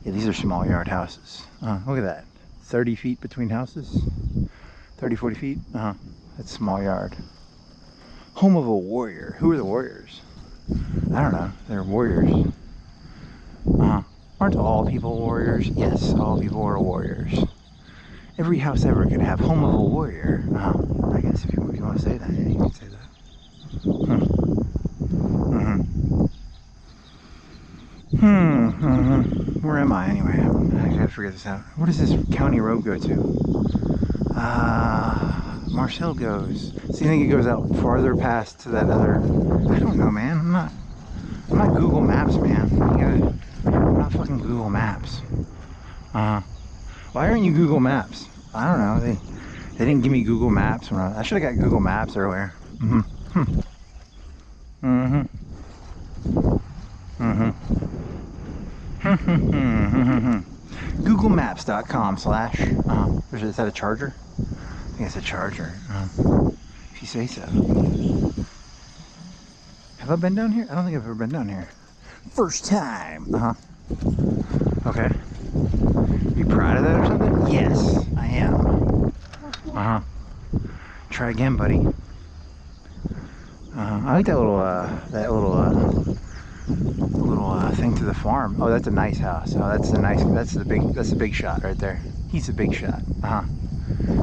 these are small yard houses. Look at that. 30 feet between houses. 30, 40 feet. That's small yard. Home of a warrior. Who are the warriors? I don't know. They're warriors. Aren't all people warriors? Yes, all people are warriors. Every house ever could have home of a warrior. I guess if you want to say that, yeah, you can say that. Where am I anyway? I gotta figure this out. What does this county road go to? Marcel goes. So you think it goes out farther past to that other? I don't know, man. I'm not Google Maps, man. I'm not fucking Google Maps. Why aren't you Google Maps? I don't know. They didn't give me Google Maps. I should have got Google Maps earlier. Googlemaps.com/ is that a charger? I think it's a charger. If you say so. Have I been down here? I don't think I've ever been down here. First time. Okay. You proud of that or something? Yes, I am. Try again, buddy. I like that little thing to the farm. Oh, that's a nice house. Oh, that's the big shot right there. He's a big shot.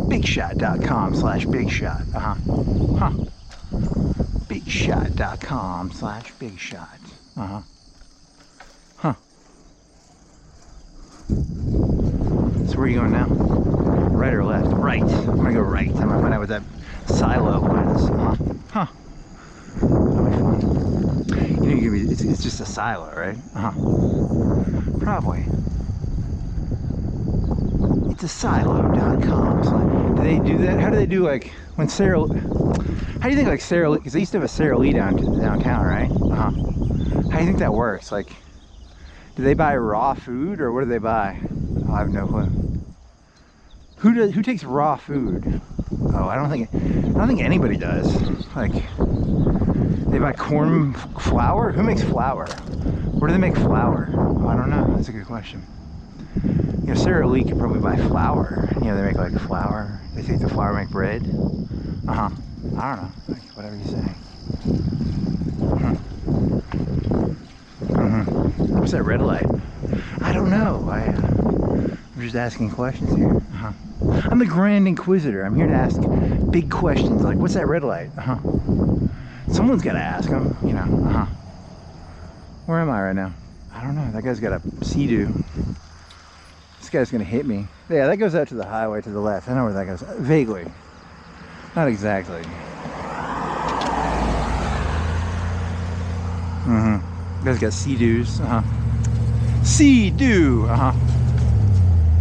Bigshot.com/bigshot. Bigshot.com/bigshot. So where are you going now? Right or left? Right. I'm gonna go right. I'm gonna find out what that silo was. That'll be fun. You know, it's just a silo, right? Probably. It's a silo.com. So do they do that? How do they do, like, when Sarah... How do you think, like, Sarah... Because they used to have a Sarah Lee downtown, right? How do you think that works? Like, do they buy raw food, or what do they buy? Oh, I have no clue. Who takes raw food? Oh, I don't think anybody does. Like, they buy corn flour? Who makes flour? Where do they make flour? Oh, I don't know. That's a good question. You know, Sarah Lee could probably buy flour. You know, they make like flour. They take the flour, make bread. I don't know. Like, whatever you say. What's that red light? I don't know. I'm just asking questions here. I'm the Grand Inquisitor. I'm here to ask big questions. Like, what's that red light? Someone's got to ask them, you know. Where am I right now? I don't know. That guy's got a Sea-Doo. This guy's going to hit me. Yeah, that goes out to the highway to the left. I know where that goes. Vaguely. Not exactly. Guy's got Sea-Doos. Sea-Doo.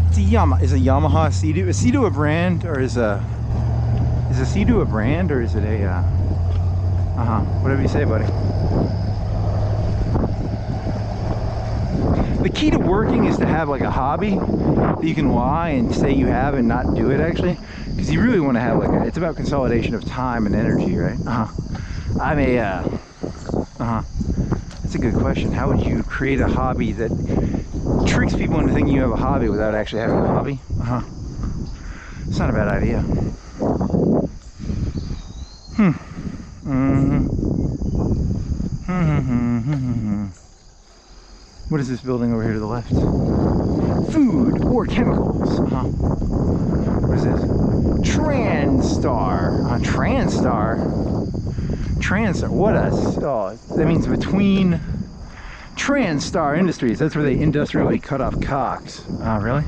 It's is a Yamaha Sea-Doo. Is Sea-Doo a brand, or is a Sea-Doo a brand, or is it a whatever you say, buddy. The key to working is to have like a hobby that you can lie and say you have and not do it, actually, because you really want to have like it's about consolidation of time and energy, right? I'm a that's a good question. How would you create a hobby that tricks people into thinking you have a hobby without actually having a hobby? It's not a bad idea. What is this building over here to the left? Food or chemicals? What is this? Transtar. Transtar. What that means between Transtar Industries. That's where they industrially cut off cocks. Really?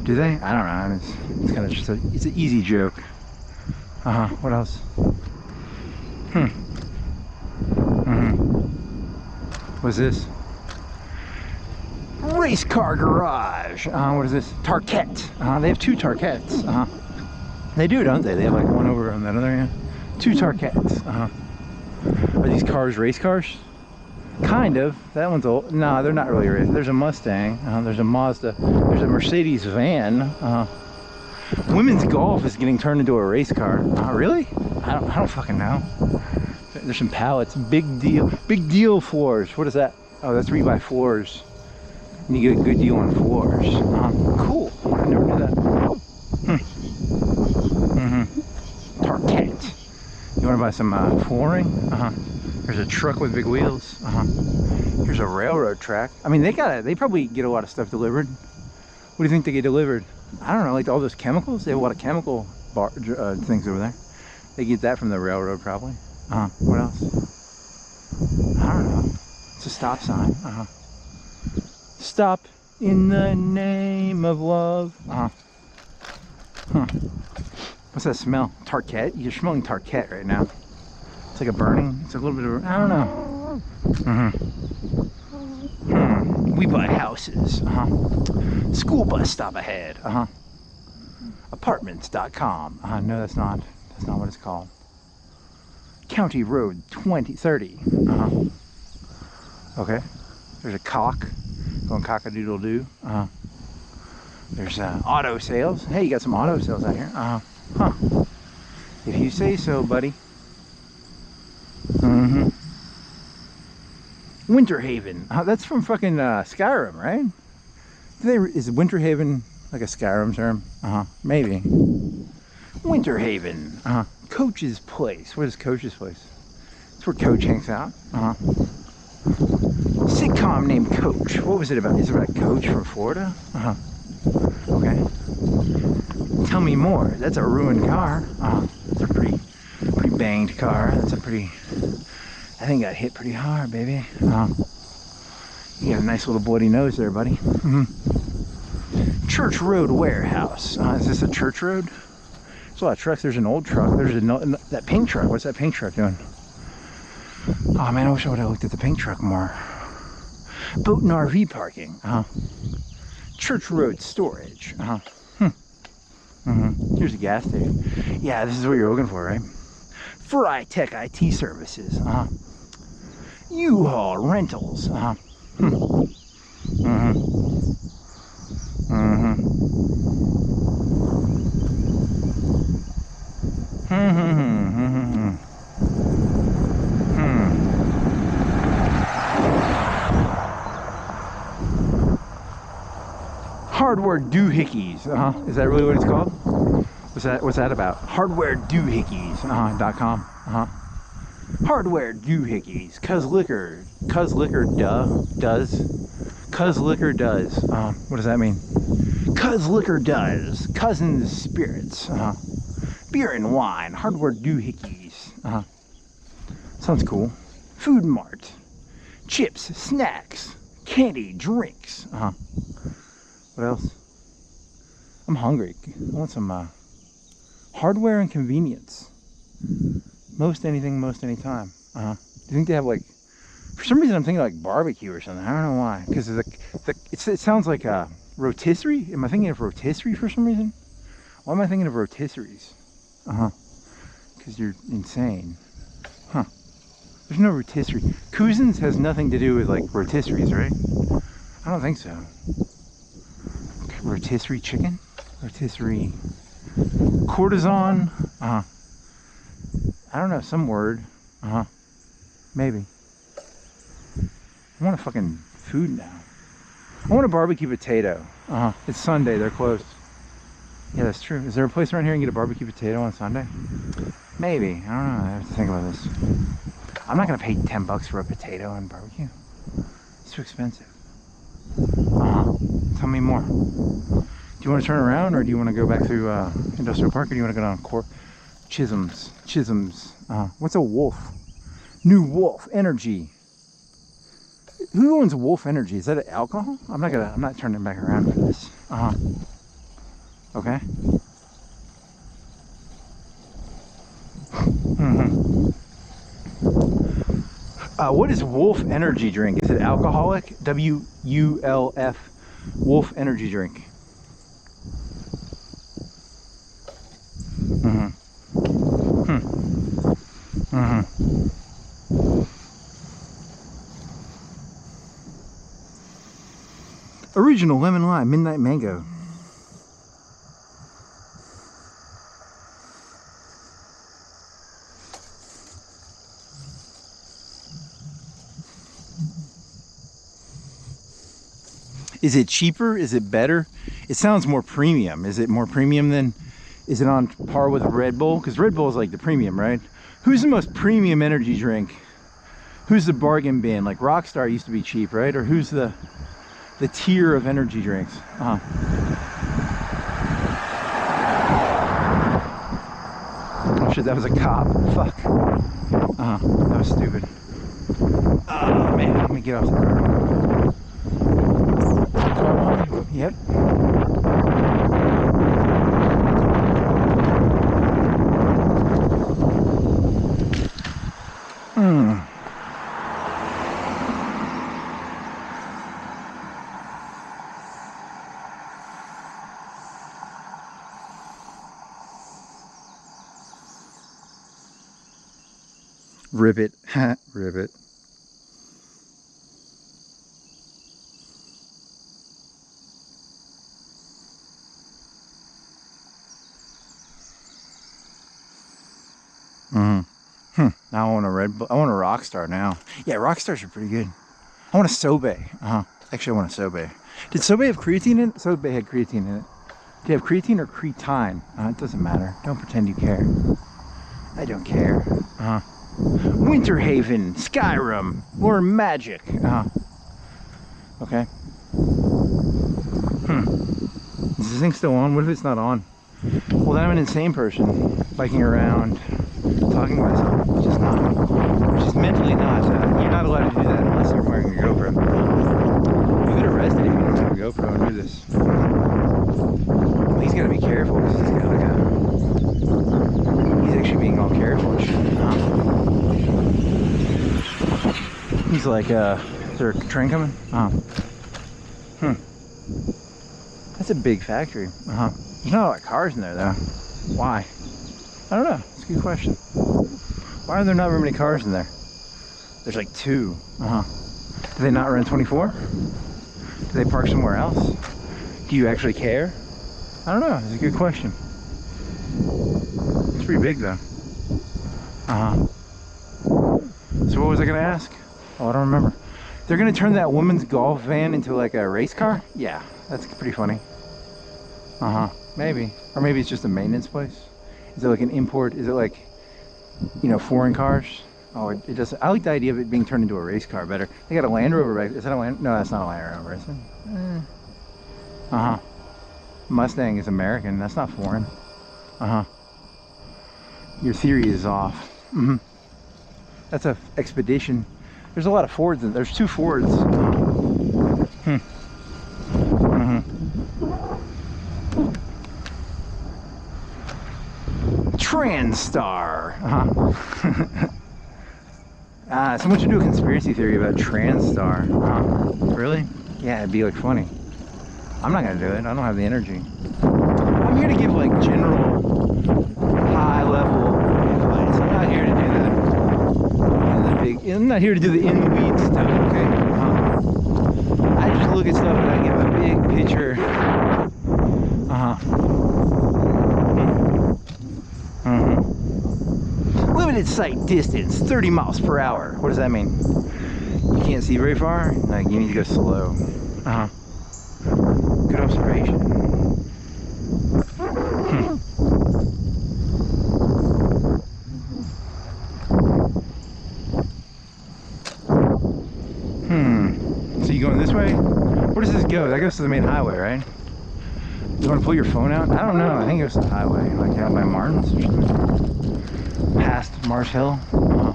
Do they? I don't know. It's kind of just it's an easy joke. What else? What's this? Race car garage. What is this? Tarkett. They have 2 Tarketts. They do, don't they? They have like one over on that other end. 2 Tarketts. Are these cars race cars? Kind of. That one's old. No, they're not really race. There's a Mustang. There's a Mazda. There's a Mercedes van. Women's golf is getting turned into a race car. Really? I don't fucking know. There's some pallets. Big deal floors. What is that? Oh, that's where you buy floors. And you get a good deal on floors. Cool. I never knew that. Tarkett. You want to buy some flooring? There's a truck with big wheels. Here's a railroad track. I mean, they probably get a lot of stuff delivered. What do you think they get delivered? I don't know, like all those chemicals. They have a lot of chemical things over there. They get that from the railroad, probably. What else? I don't know. It's a stop sign. Stop in the name of love. What's that smell? Tarquette? You're smelling Tarquette right now. It's like a burning. It's a little bit of, I don't know. We buy houses. School bus stop ahead. Apartments.com. No, that's not what it's called. County Road 2030. Okay. There's a cock going cock-a-doodle-doo. There's auto sales. Hey, you got some auto sales out here. If you say so, buddy. Winter Haven. That's from fucking Skyrim, right? Is Winter Haven like a Skyrim term? Maybe. Winter Haven. Coach's Place. What is Coach's Place? It's where Coach hangs out. Sitcom named Coach. What was it about? Is it about Coach from Florida? Okay. Tell me more. That's a ruined car. It's a pretty banged car. That's a pretty. I think got hit pretty hard, baby. You got a nice little bloody nose there, buddy. Church Road Warehouse. Is this a church road? There's a lot of trucks. There's an old truck. There's that pink truck. What's that pink truck doing? Oh man, I wish I would have looked at the pink truck more. Boat and RV parking. Church Road Storage. Here's a gas station. Yeah, this is what you're looking for, right? Fry Tech IT Services. U-Haul Rentals. Hardware Doohickeys. Is that really what it's called? What's that about? Hardware Doohickeys.com. Hardware Doohickeys. Cuz liquor does. What does that mean? Cuz liquor does. Cousins spirits. Beer and wine. Hardware Doohickeys. Sounds cool. Food Mart. Chips, snacks, candy, drinks. What else? I'm hungry. I want some hardware and convenience. Most anything, most anytime. Do you think they have like? For some reason, I'm thinking like barbecue or something. I don't know why. Because it sounds like a rotisserie. Am I thinking of rotisserie for some reason? Why am I thinking of rotisseries? Because you're insane. There's no rotisserie. Cousins has nothing to do with like rotisseries, right? I don't think so. Rotisserie chicken? Rotisserie cortisone? I don't know, some word. Maybe. I want a fucking food now. I want a barbecue potato. It's Sunday, they're closed. Yeah, that's true. Is there a place around here you can get a barbecue potato on Sunday? Maybe. I don't know. I have to think about this. I'm not gonna pay $10 for a potato on barbecue. It's too expensive. Tell me more. Do you want to turn around, or do you want to go back through Industrial Park, or do you want to go down Chisholm's? What's a Wolf? New Wolf Energy. Who owns Wolf Energy? Is that an alcohol? I'm not turning back around for this. Okay. What is Wolf Energy drink? Is it alcoholic? WULF. Wolf Energy drink. Original lemon lime midnight mango. Is it cheaper? Is it better? It sounds more premium. Is it more premium than, is it on par with Red Bull? Because Red Bull is like the premium, right? Who's the most premium energy drink? Who's the bargain bin? Like Rockstar used to be cheap, right? Or who's the tier of energy drinks? Oh shit, that was a cop. Fuck. That was stupid. Oh man, let me get off the car. Yep. Ribbit. Ribbit. Now I want a I want a Rockstar now. Yeah, Rockstars are pretty good. I want a Sobe. Actually, I want a Sobe. Did Sobe have creatine in it? Sobe had creatine in it. Do you have creatine or creatine? It doesn't matter. Don't pretend you care. I don't care. Winterhaven, Skyrim, or Magic. Okay. Is this thing still on? What if it's not on? Well, then I'm an insane person, biking around, talking to myself, which is mentally not. You're not allowed to do that unless you're wearing a GoPro. You get arrested if you don't have a GoPro and do this. Well, he's got to be careful because he's got like he's actually being all careful and shit. He's like, is there a train coming? That's a big factory. There's not a lot of cars in there though. Why? I don't know. It's a good question. Why are there not very many cars in there? There's like 2. Do they not run 24? Do they park somewhere else? Do you actually care? I don't know. It's a good question. It's pretty big though. So what was I gonna ask? Oh, I don't remember. They're gonna turn that woman's golf van into like a race car? Yeah, that's pretty funny. Maybe. Or maybe it's just a maintenance place. Is it like an import? Is it like, you know, foreign cars? Oh, it doesn't. I like the idea of it being turned into a race car better. They got a Land Rover, right? Is that a Land? No, that's not a Land Rover, is it? Mustang is American. That's not foreign. Your theory is off. That's a Expedition. There's a lot of Fords. There's 2 Fords. Transstar. Someone should do a conspiracy theory about Transstar. Really? Yeah, it'd be like funny. I'm not gonna do it. I don't have the energy. I'm here to give like general, high level advice. I'm not here to do I'm not here to do the in the weeds stuff. Okay. I just look at stuff and I give a big picture. Limited sight distance, 30 miles per hour. What does that mean? You can't see very far? Like, you need to go slow. Good observation. So you going this way? Where does this go? That goes to the main highway, right? You want to pull your phone out? I don't know. I think it goes to the highway, like out by Martin's or something. Past Marsh Hill?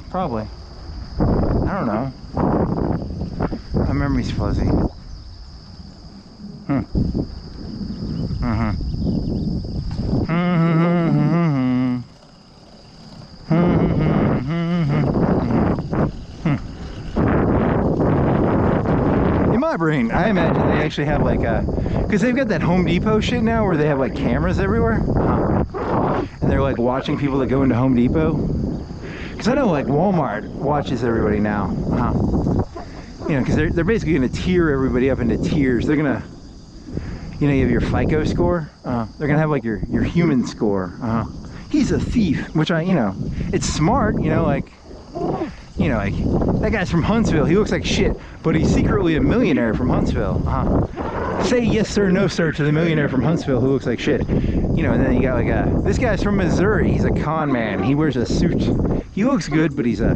Probably. I don't know. My memory's fuzzy. In my brain, I imagine they actually have like a, because they've got that Home Depot shit now where they have like cameras everywhere. And they're like watching people that go into Home Depot. Because I know like Walmart watches everybody now. You know, because they're basically going to tier everybody up into tiers. They're going to, you know, you have your FICO score. They're going to have like your human score. He's a thief, which you know, it's smart, you know, like that guy's from Huntsville. He looks like shit, but he's secretly a millionaire from Huntsville. Say yes sir, no sir to the millionaire from Huntsville who looks like shit. You know, and then you got like this guy's from Missouri. He's a con man. He wears a suit. He looks good, but he's a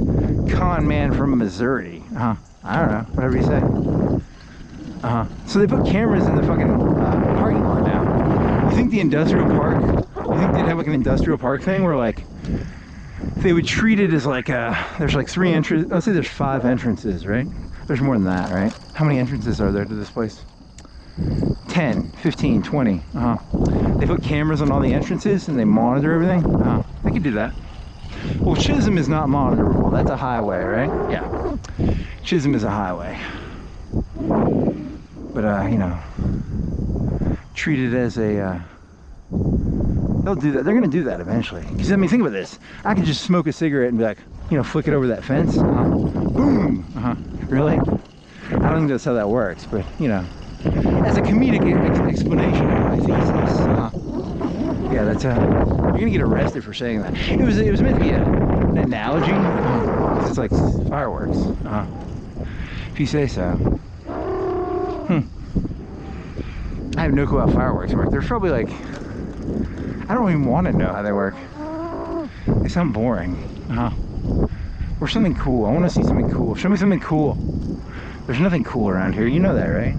con man from Missouri. I don't know, whatever you say. So they put cameras in the fucking parking lot now. You think the industrial park, you think they'd have like an industrial park thing where like, they would treat it as like there's like 3 entrances. Let's say there's 5 entrances, right? There's more than that, right? How many entrances are there to this place? 10, 15, 20. They put cameras on all the entrances and they monitor everything. They could do that. Well, Chisholm is not monitorable. That's a highway, right? Yeah. Chisholm is a highway. But, you know, treat it as a, they'll do that. They're going to do that eventually. Because, I mean, think about this. I could just smoke a cigarette and be like, you know, flick it over that fence. Boom. Really? I don't think that's how that works, but, you know, as a comedic explanation of my thesis. Yeah, that's you're gonna get arrested for saying that. It was meant to be an analogy. It's like fireworks. If you say so. I have no clue how fireworks work. They're probably like, I don't even want to know how they work. They sound boring. Or something cool. I want to see something cool. Show me something cool. There's nothing cool around here. You know that, right?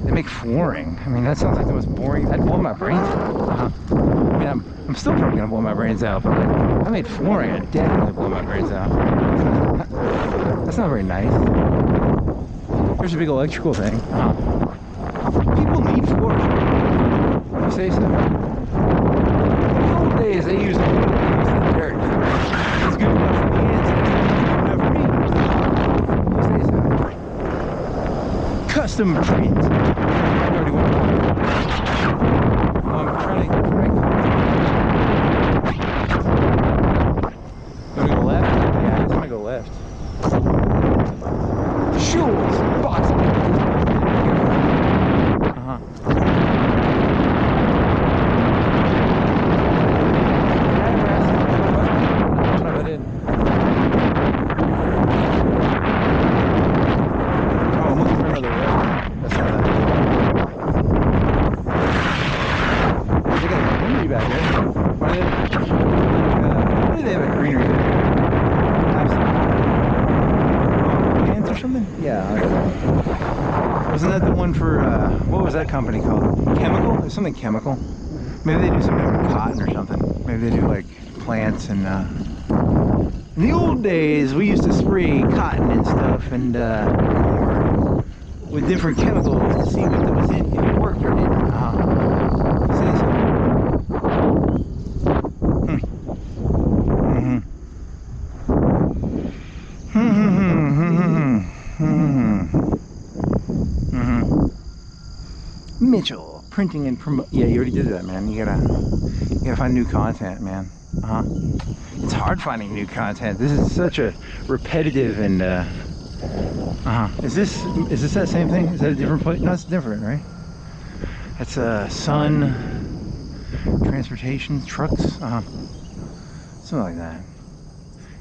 They make flooring. I mean, that sounds like the most boring. I'd blow my brains out. I mean, I'm still probably gonna blow my brains out, but like, I made flooring. I'd definitely blow my brains out. That's not very nice. There's a big electrical thing. People need floors. If you say so. In the old days, they used dirt. It's good enough for the ants. It's good enough for me. If you say so. Custom print. I already went one. I'm trying to go left? Yeah, I'm gonna go left. Shoes, boxing. Wasn't that the one for, what was that company called? Chemical? There's something chemical. Maybe they do something with cotton or something. Maybe they do like plants and, in the old days, we used to spray cotton and stuff and, with different chemicals to see what that was in, if it worked or didn't. Say so. Mitchell, printing and promote. Yeah, you already did that, man. You gotta find new content, man. It's hard finding new content. This is such a repetitive and Is this that same thing? Is that a different place? No, it's different, right? That's sun, transportation, trucks, something like that.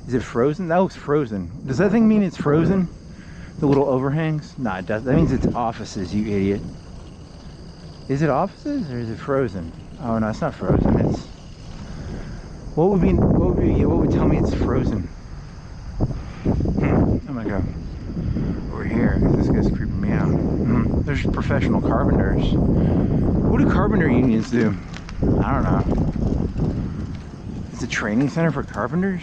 Is it frozen? That looks frozen. Does that thing mean it's frozen? The little overhangs? Nah, it doesn't. That means it's offices, you idiot. Is it offices or is it frozen? Oh no, it's not frozen. It's what would tell me it's frozen? I'm gonna go over here because this guy's creeping me out. There's professional carpenters. What do carpenter unions do? I don't know. It's a training center for carpenters?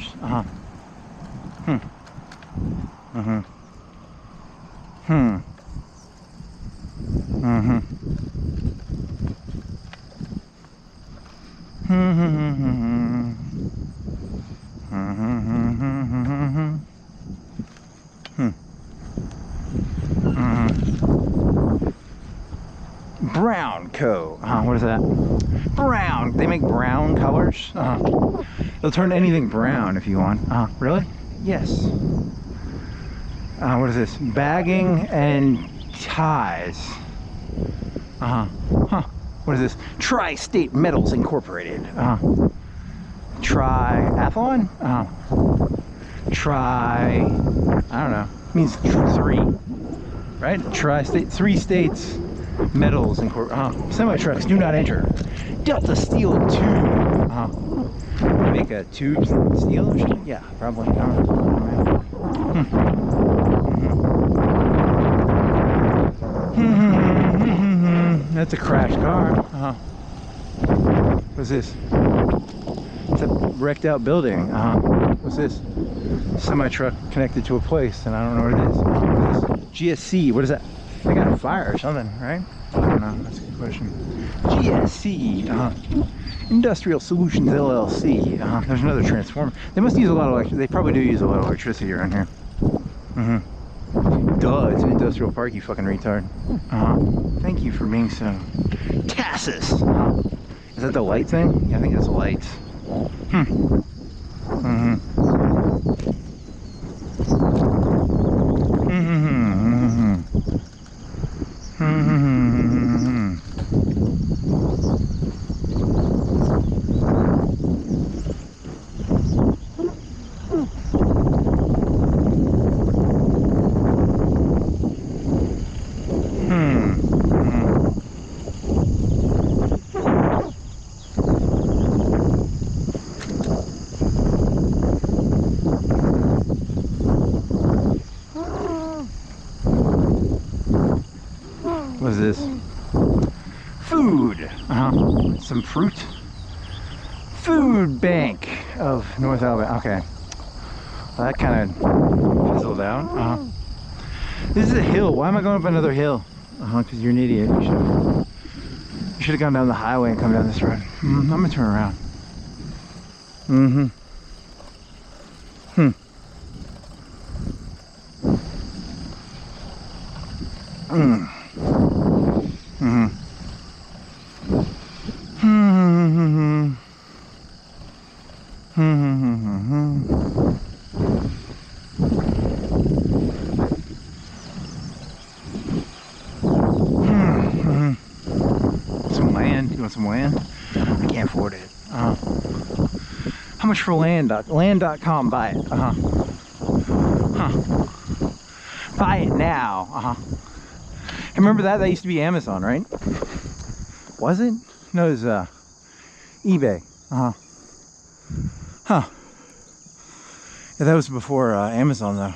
Brown Co. What is that? Brown. They make brown colors. They'll turn anything brown if you want. Really? Yes. What is this? Bagging and ties. What is this? Tri-State Metals Incorporated. Triathlon? I don't know. It means three, right? Tri-State, 3 states. Metals Incorporated. Semi-trucks do not enter. Delta Steel Tube. Make a tubes and steel or something? Yeah, probably. I don't know. That's a crashed car. What's this? It's a wrecked out building. What's this? Semi truck connected to a place, and I don't know what it is. What is this? GSC. What is that? They got a fire or something, right? I don't know. That's a good question. GSC. Industrial Solutions LLC. There's another transformer. They must use a lot of they probably do use a lot of electricity around here. Duh, it's an industrial park, you fucking retard. Thank you for being so Tassus. Is that the light thing? Yeah, I think that's the lights. What is this? Food. Some fruit. Food Bank of North Alabama. Okay. Well, that kind of fizzled out. This is a hill. Why am I going up another hill? Because you're an idiot. You should have gone down the highway and come down this road. I'm gonna turn around. Some land. You want some land? I can't afford it. How much for land? Land.com. Buy it. Buy it now. Remember that? That used to be Amazon, right? Was it? No, it was eBay. Yeah, that was before Amazon, though.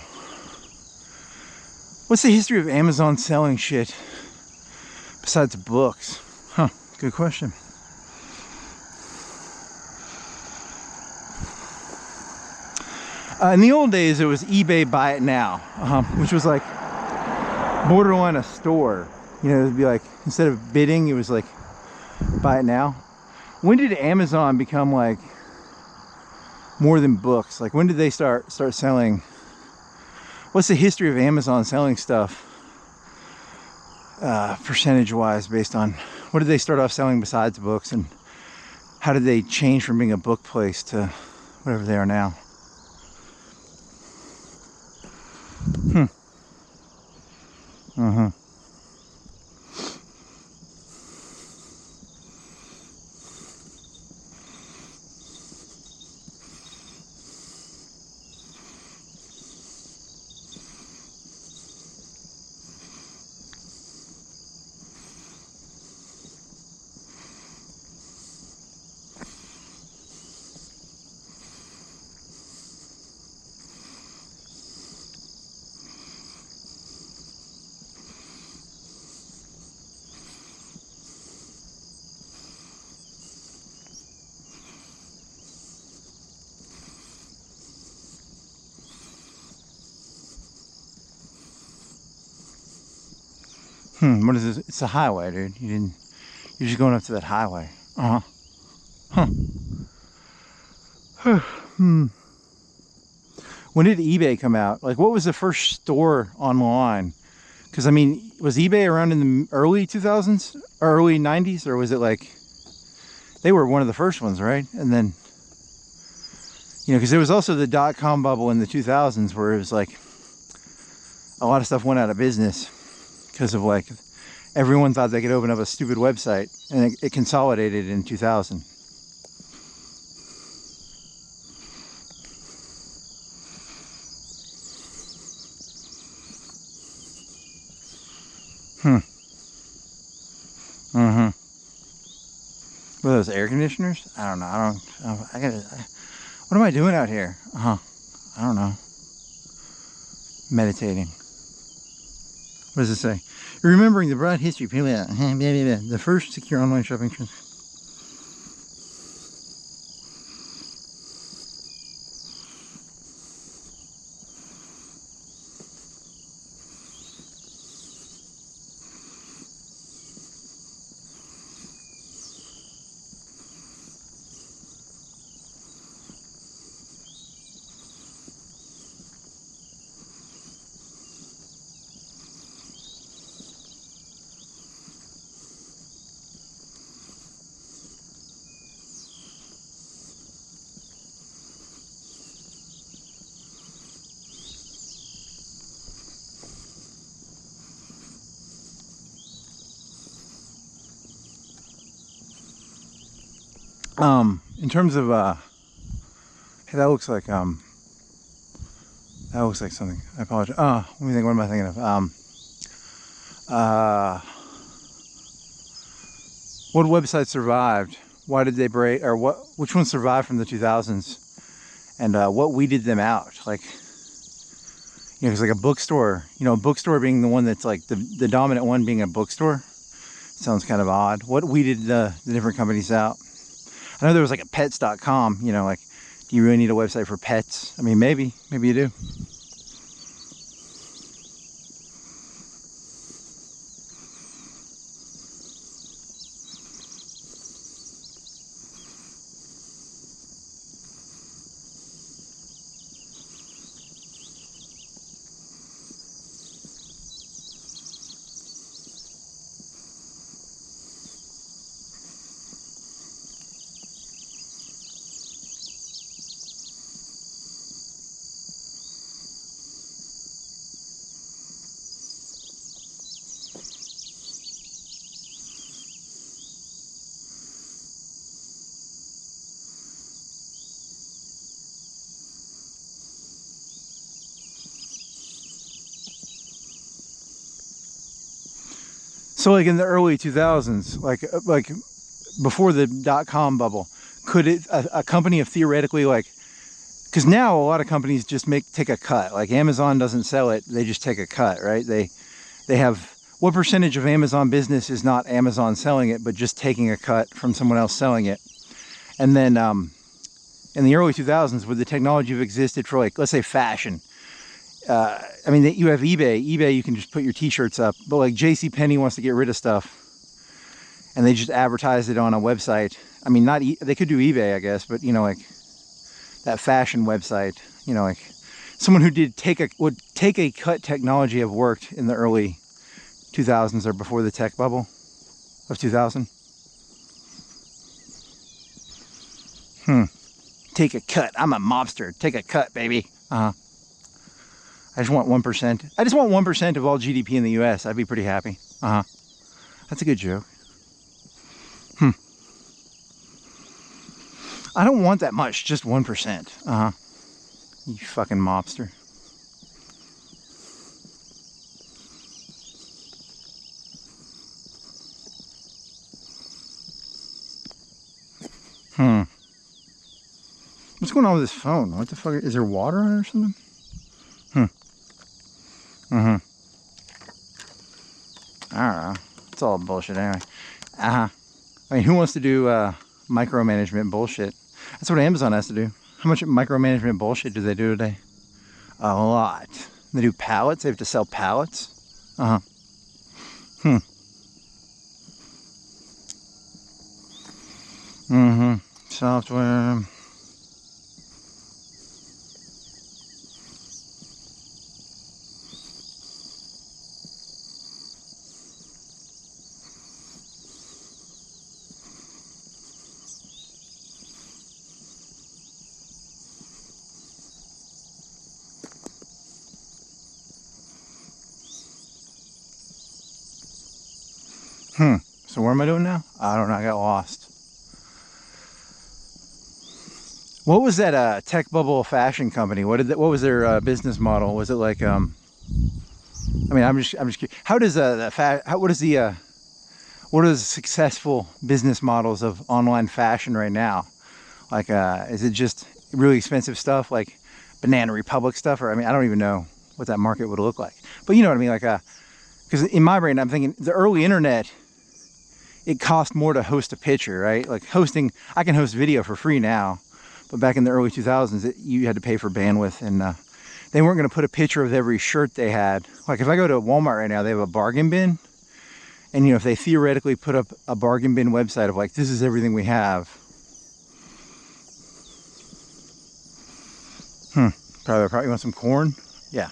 What's the history of Amazon selling shit besides books? Good question. In the old days, it was eBay Buy It Now, which was like borderline a store. You know, it'd be like, instead of bidding, it was like buy it now. When did Amazon become like more than books? Like, when did they start selling? What's the history of Amazon selling stuff percentage wise, based on what did they start off selling besides books, and how did they change from being a book place to whatever they are now? What is this? It's a highway, dude. You're just going up to that highway. When did eBay come out? Like, what was the first store online? Because, I mean, was eBay around in the early 2000s or early 90s, or was it like they were one of the first ones, right? And then, you know, because there was also the dot-com bubble in the 2000s where it was like a lot of stuff went out of business because of like everyone thought they could open up a stupid website, and it consolidated in 2000. What are those, air conditioners? I don't know. I gotta. What am I doing out here? I don't know. Meditating. What does it say? Remembering the broad history. The first secure online shopping. In terms of hey, that looks like something. I apologize. Let me think. What am I thinking of? What website survived? Why did they break? Or what? Which ones survived from the 2000s? And what weeded them out? Like, you know, it's like a bookstore. You know, a bookstore being the one that's like the dominant one being a bookstore. Sounds kind of odd. What weeded the different companies out? I know there was like a pets.com. You know, like, do you really need a website for pets? I mean, maybe you do. So like in the early 2000s, like before the dot-com bubble, could a company have theoretically, like, because now a lot of companies just take a cut. Like Amazon doesn't sell it, they just take a cut, right? They have, what percentage of Amazon business is not Amazon selling it, but just taking a cut from someone else selling it? And then in the early 2000s, would the technology have existed for, like, let's say fashion? I mean, you have eBay. eBay, you can just put your t-shirts up, but like JCPenney wants to get rid of stuff and they just advertise it on a website. I mean, they could do eBay, I guess, but you know, like that fashion website, you know, like someone who would take a cut technology have worked in the early 2000s or before the tech bubble of 2000. Take a cut. I'm a mobster. Take a cut, baby. I just want 1%. I just want 1% of all GDP in the US. I'd be pretty happy. That's a good joke. I don't want that much, just 1%. You fucking mobster. What's going on with this phone? What the fuck? Is there water on it or something? I don't know. It's all bullshit anyway. I mean, who wants to do micromanagement bullshit? That's what Amazon has to do. How much micromanagement bullshit do they do today? A lot. They do pallets. They have to sell pallets. Software. So what am I doing now? I don't know. I got lost. What was that tech bubble fashion company? What was their business model? Was it like I mean, I'm just curious. How does what are the successful business models of online fashion right now? Like is it just really expensive stuff like Banana Republic stuff, or I mean, I don't even know what that market would look like. But you know what I mean, like because in my brain I'm thinking the early internet, it cost more to host a picture, right? Like hosting, I can host video for free now, but back in the early 2000s, you had to pay for bandwidth, and they weren't going to put a picture of every shirt they had. Like if I go to Walmart right now, they have a bargain bin, and you know, if they theoretically put up a bargain bin website of like, this is everything we have. Probably want some corn? Yeah.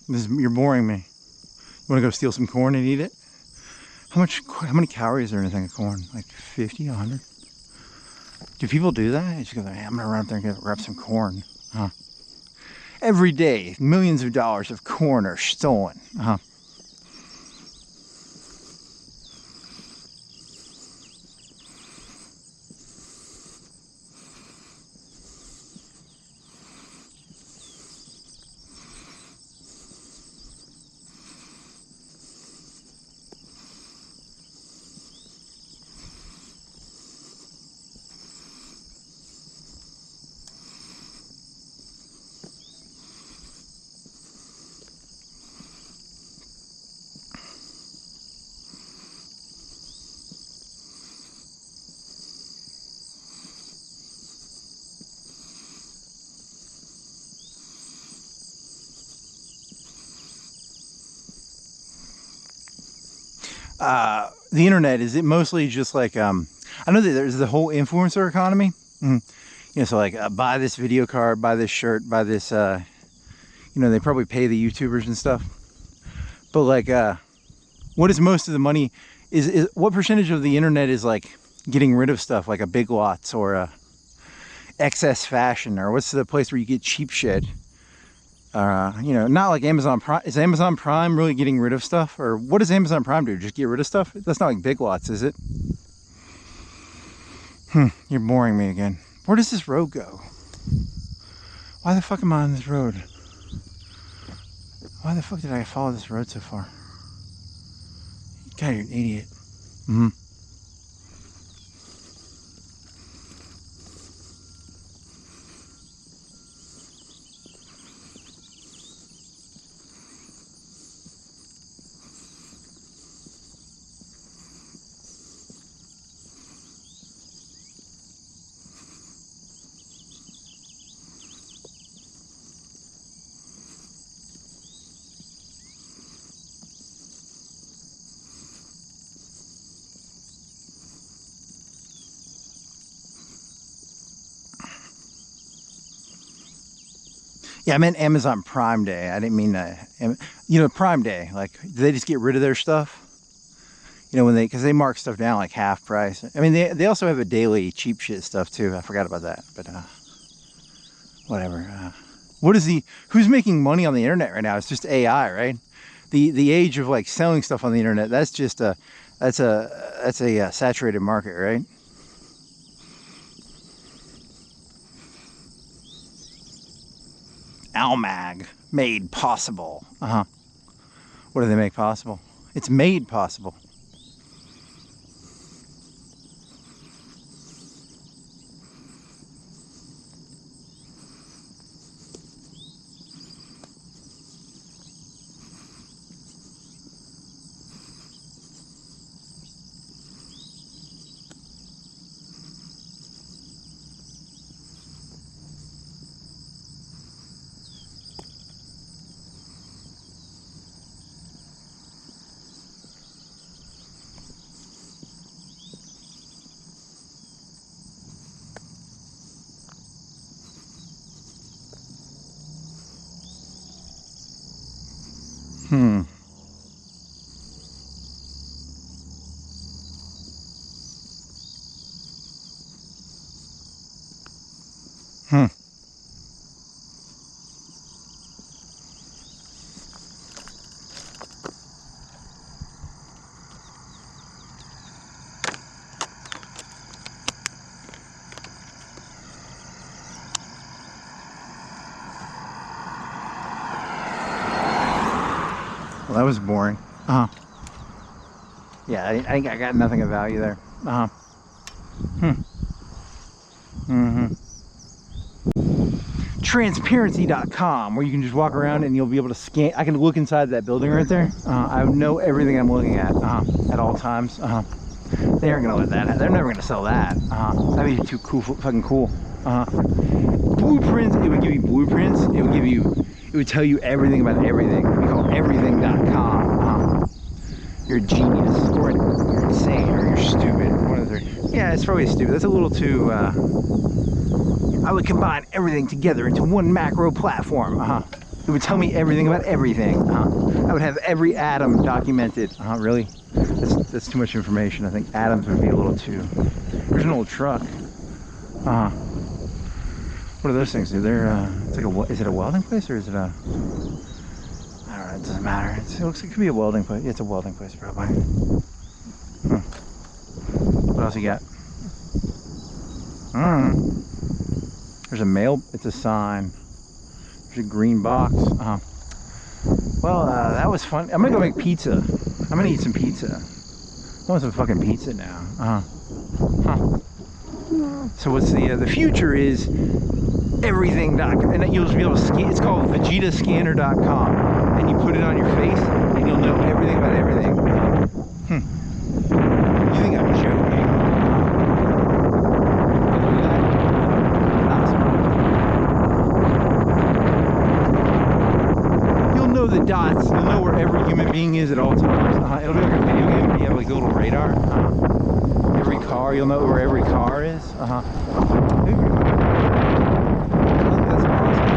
You're boring me. You want to go steal some corn and eat it? How many calories are in a thing of corn? Like 50, 100? Do people do that? You just go, hey, I'm gonna run up there and grab some corn. Every day, millions of dollars of corn are stolen. The internet, is it mostly just like, I know that there's the whole influencer economy. You know, so like, buy this video card, buy this shirt, buy this, you know, they probably pay the YouTubers and stuff. But like, what is most of the money, is what percentage of the internet is like getting rid of stuff like a Big Lots or a Excess Fashion, or what's the place where you get cheap shit? You know, not like Amazon Prime. Is Amazon Prime really getting rid of stuff? Or what does Amazon Prime do? Just get rid of stuff? That's not like Big Lots, is it? You're boring me again. Where does this road go? Why the fuck am I on this road? Why the fuck did I follow this road so far? God, you're an idiot. Yeah, I meant Amazon Prime Day. I didn't mean, you know, Prime Day. Like, do they just get rid of their stuff? You know, when because they mark stuff down like half price. I mean, they also have a daily cheap shit stuff too. I forgot about that, but whatever. Who's making money on the internet right now? It's just AI, right? The age of like selling stuff on the internet. That's just that's a saturated market, right? Almag, made possible. What do they make possible? It's made possible. Hmm. Well, that was boring. Yeah, I got nothing of value there. Transparency.com, where you can just walk around and you'll be able to scan. I can look inside that building right there. I know everything I'm looking at all times. They aren't gonna let that happen. They're never gonna sell that. That'd be too cool, fucking cool. Blueprints, it would give you blueprints. It would tell you everything about everything. We call everything.com. You're a genius, or you're insane, or you're stupid. One of the three. Yeah, it's probably stupid. That's a little too. I would combine everything together into one macro platform. It would tell me everything about everything. I would have every atom documented. Really? That's too much information. I think atoms would be a little too. There's an old truck. What do those things do? They're, it's like a, is it a welding place or is it a, I don't know, it doesn't matter. It looks like it could be a welding place. Yeah, it's a welding place probably. What else you got? There's a mail, it's a sign. There's a green box. Well, that was fun. I'm gonna go make pizza. I'm gonna eat some pizza. I want some fucking pizza now. So what's the future is everything, and you'll just be able to scan. It's called VegetaScanner.com, and you put it on your face and you'll know everything about everything. You think I'm joking? You'll know the dots. You'll know where every human being is at all times. It'll be like a video game where you have like a little radar. Every car, you'll know where every car is. That's awesome.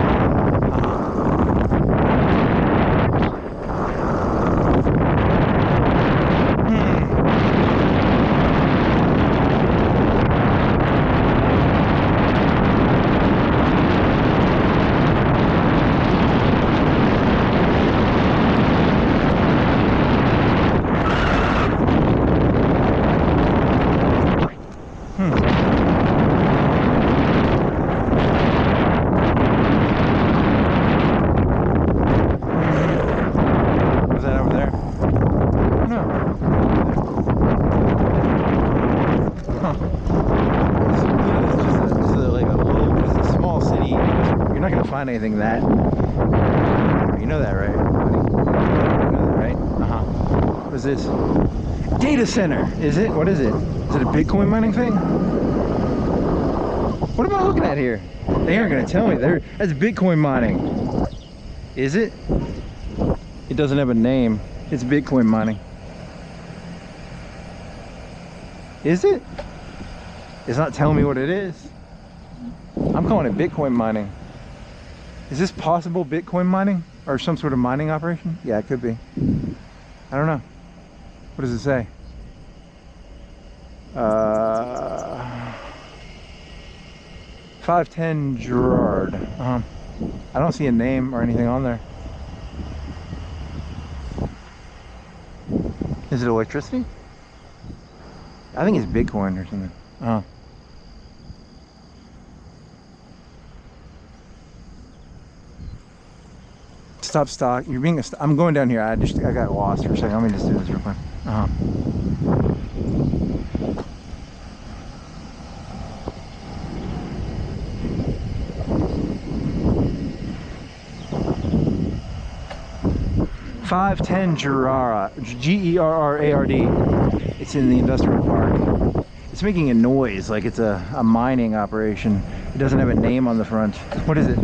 Anything that you know that, right? You know that, right? What is this? Data center, is it? What is it? Is it a Bitcoin mining thing? What am I looking at here? They aren't gonna tell me. That's Bitcoin mining. Is it? It doesn't have a name. It's Bitcoin mining. Is it? It's not telling me what it is. I'm calling it Bitcoin mining. Is this possible Bitcoin mining or some sort of mining operation? Yeah, it could be. I don't know. What does it say? 510 Gerard. I don't see a name or anything on there. Is it electricity? I think it's Bitcoin or something. Stop stock. You're being I'm going down here. I got lost for a second. Let me just do this real quick. 510 Gerard. Gerrard. It's in the industrial park. It's making a noise like it's a mining operation. It doesn't have a name on the front. What is it?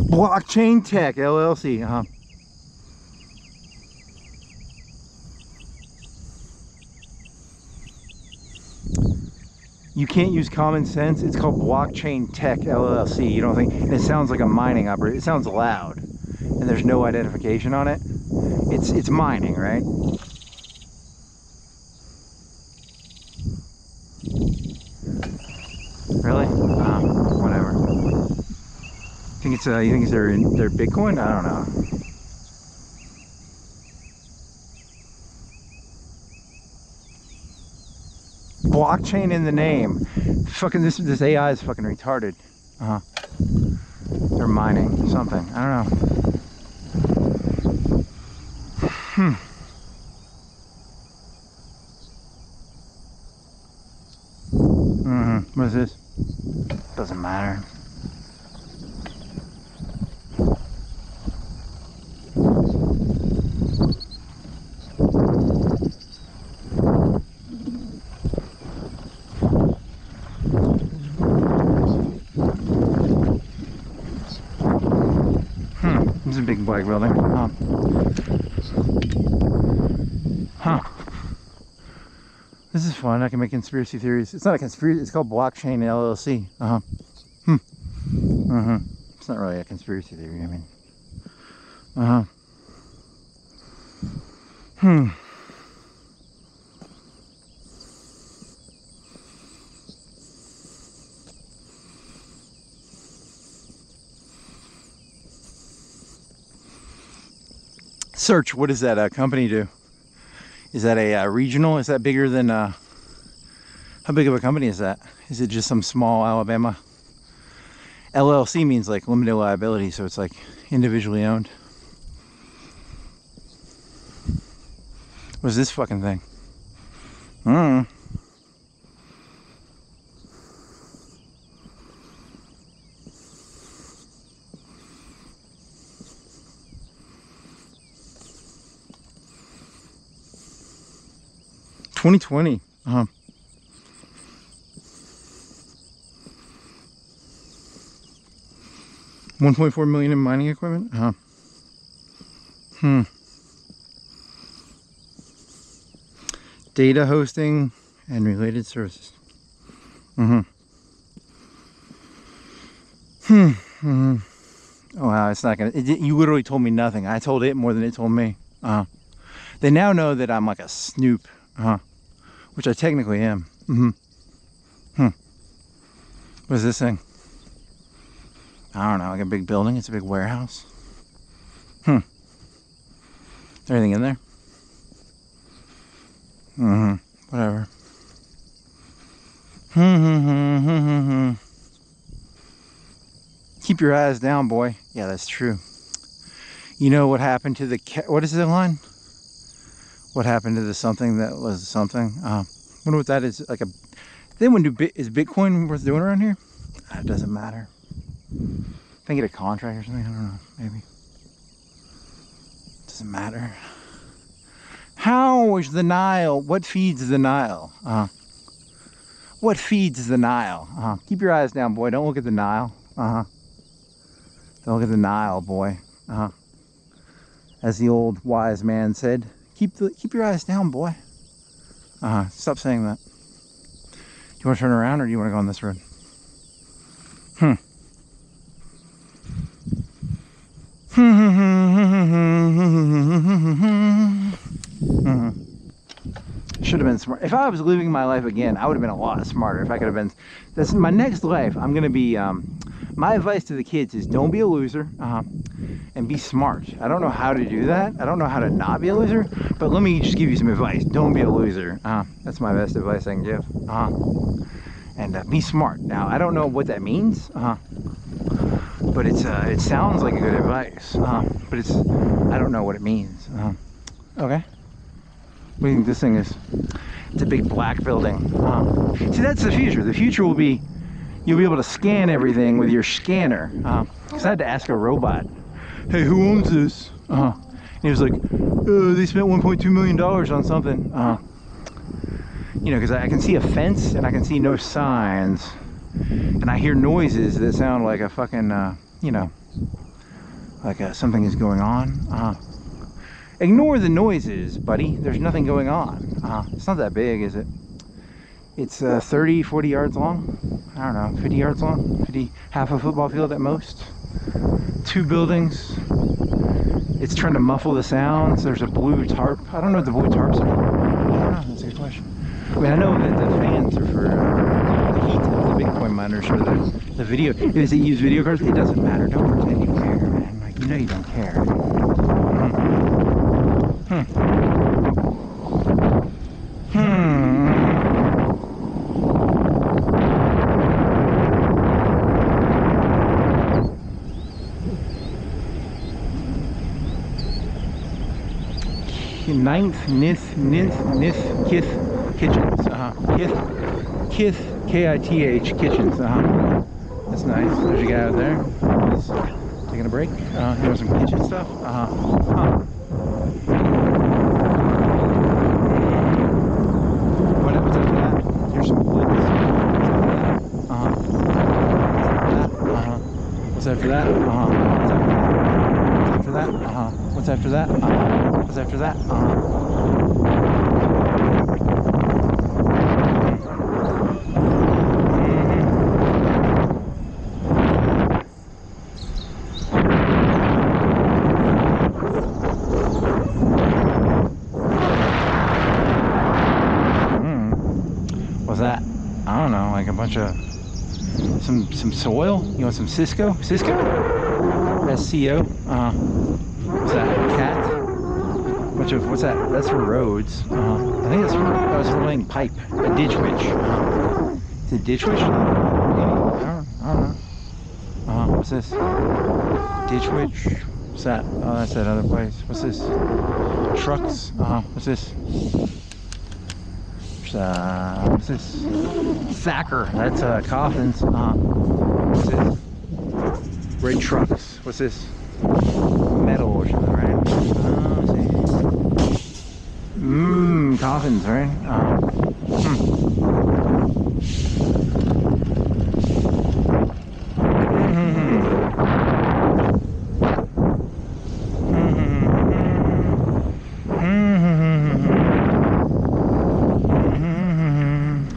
Blockchain Tech LLC. You can't use common sense. It's called Blockchain Tech LLC. You don't think? And it sounds like a mining operation. It sounds loud, and there's no identification on it. It's mining, right? Really? Whatever. You think it's their Bitcoin? I don't know. Blockchain in the name. Fucking this AI is fucking retarded. They're mining something. I don't know. What is this? Doesn't matter. Is a big black building. Huh. This is fun. I can make conspiracy theories. It's not a conspiracy. It's called blockchain LLC. It's not really a conspiracy theory. I mean. Search. What does that company do? Is that a regional? Is that bigger than? How big of a company is that? Is it just some small Alabama? LLC means like limited liability, so it's like individually owned. What's this fucking thing? Hmm. $2020. 1.4 million in mining equipment. Data hosting and related services. Oh wow, it's not gonna. You literally told me nothing. I told it more than it told me. They now know that I'm like a snoop. Which I technically am. What is this thing? I don't know, like a big building. It's a big warehouse. Is there anything in there? Whatever. Keep your eyes down, boy. Yeah, that's true. You know what happened to the what is the line? What happened to the something that was something? Wonder what that is. Like a. They wouldn't do. Is Bitcoin worth doing around here? It doesn't matter. If I get a contract or something, I don't know. Maybe. Doesn't matter. How is the Nile? What feeds the Nile? What feeds the Nile? Keep your eyes down, boy. Don't look at the Nile. Don't look at the Nile, boy. As the old wise man said. Keep your eyes down, boy. Stop saying that. Do you want to turn around or do you want to go on this road? Should have been smart. If I was living my life again, I would have been a lot smarter. If I could have been. This is my next life. I'm gonna be. My advice to the kids is don't be a loser. And be smart. I don't know how to do that. I don't know how to not be a loser, but let me just give you some advice. Don't be a loser. That's my best advice I can give. And be smart. Now, I don't know what that means, but it sounds like a good advice, but I don't know what it means. Okay. What do you think this thing is? It's a big black building. See, that's the future. The future will be, you'll be able to scan everything with your scanner. Because I had to ask a robot, hey, who owns this? And he was like, they spent $1.2 million on something. You know, because I can see a fence and I can see no signs. And I hear noises that sound like a fucking, you know, like something is going on. Ignore the noises, buddy. There's nothing going on. It's not that big, is it? It's 30, 40 yards long. I don't know, 50 yards long. 50, half a football field at most. 2 buildings. It's trying to muffle the sounds. There's a blue tarp. I don't know what the blue tarps are. I don't know. That's a good question. I mean, I know that the fans are for the heat of the Bitcoin miners for the video. Does it use video cards? It doesn't matter. Don't pretend you care, man. Like, you know you don't care. 9th Kitchens. Kith Kitchens. That's nice. There's a guy out there. He's taking a break. He wants some kitchen stuff. What's after that? Here's some wood. What's after that? What's after that? that? What's after that? What's after that? What's that? I don't know, like a bunch of some soil. You want some Cisco? Cisco? SCO. What's that? Cat? Bunch of, what's that? That's for roads. I think that's for laying pipe. A ditch witch. Is it ditch witch? I don't know. What's this? Ditch witch. What's that? Oh, that's that other place. What's this? Trucks. What's this? What's this? Thacker. That's coffins. What's this? Red trucks. What's this? Metal or something, right? Let's see. Coffins, right?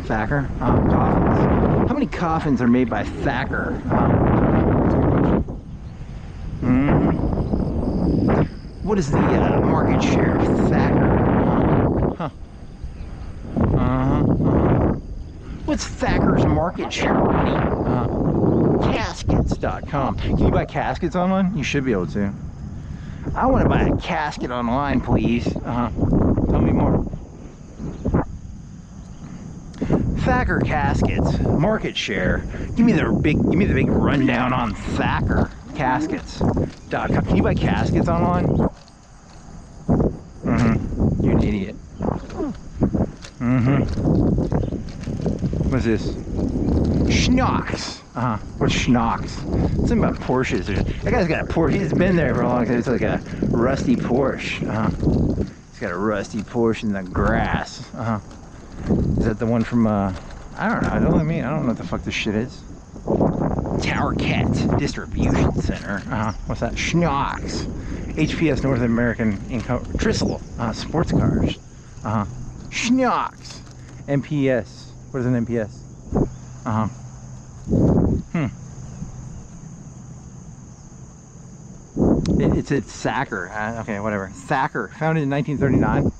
Thacker. Coffins. How many coffins are made by Thacker? What is the market share of Thacker? What's Thacker's market share? Caskets.com. Can you buy caskets online? You should be able to. I want to buy a casket online, please. Tell me more. Thacker caskets market share. Give me the big rundown on Thacker caskets.com. Can you buy caskets online? You're an idiot. What's this? Schnocks. What's Schnocks? Something about Porsches. That guy's got a Porsche. He's been there for a long time. It's like a rusty Porsche. He's got a rusty Porsche in the grass. Is that the one from, I don't know. I don't know what the fuck this shit is. Tower Cat Distribution Center. What's that? Schnocks. HPS North American Tristle. Sports cars. Schnocks. MPS. What is an MPS? It's Thacker. Okay, whatever. Thacker, founded in 1939.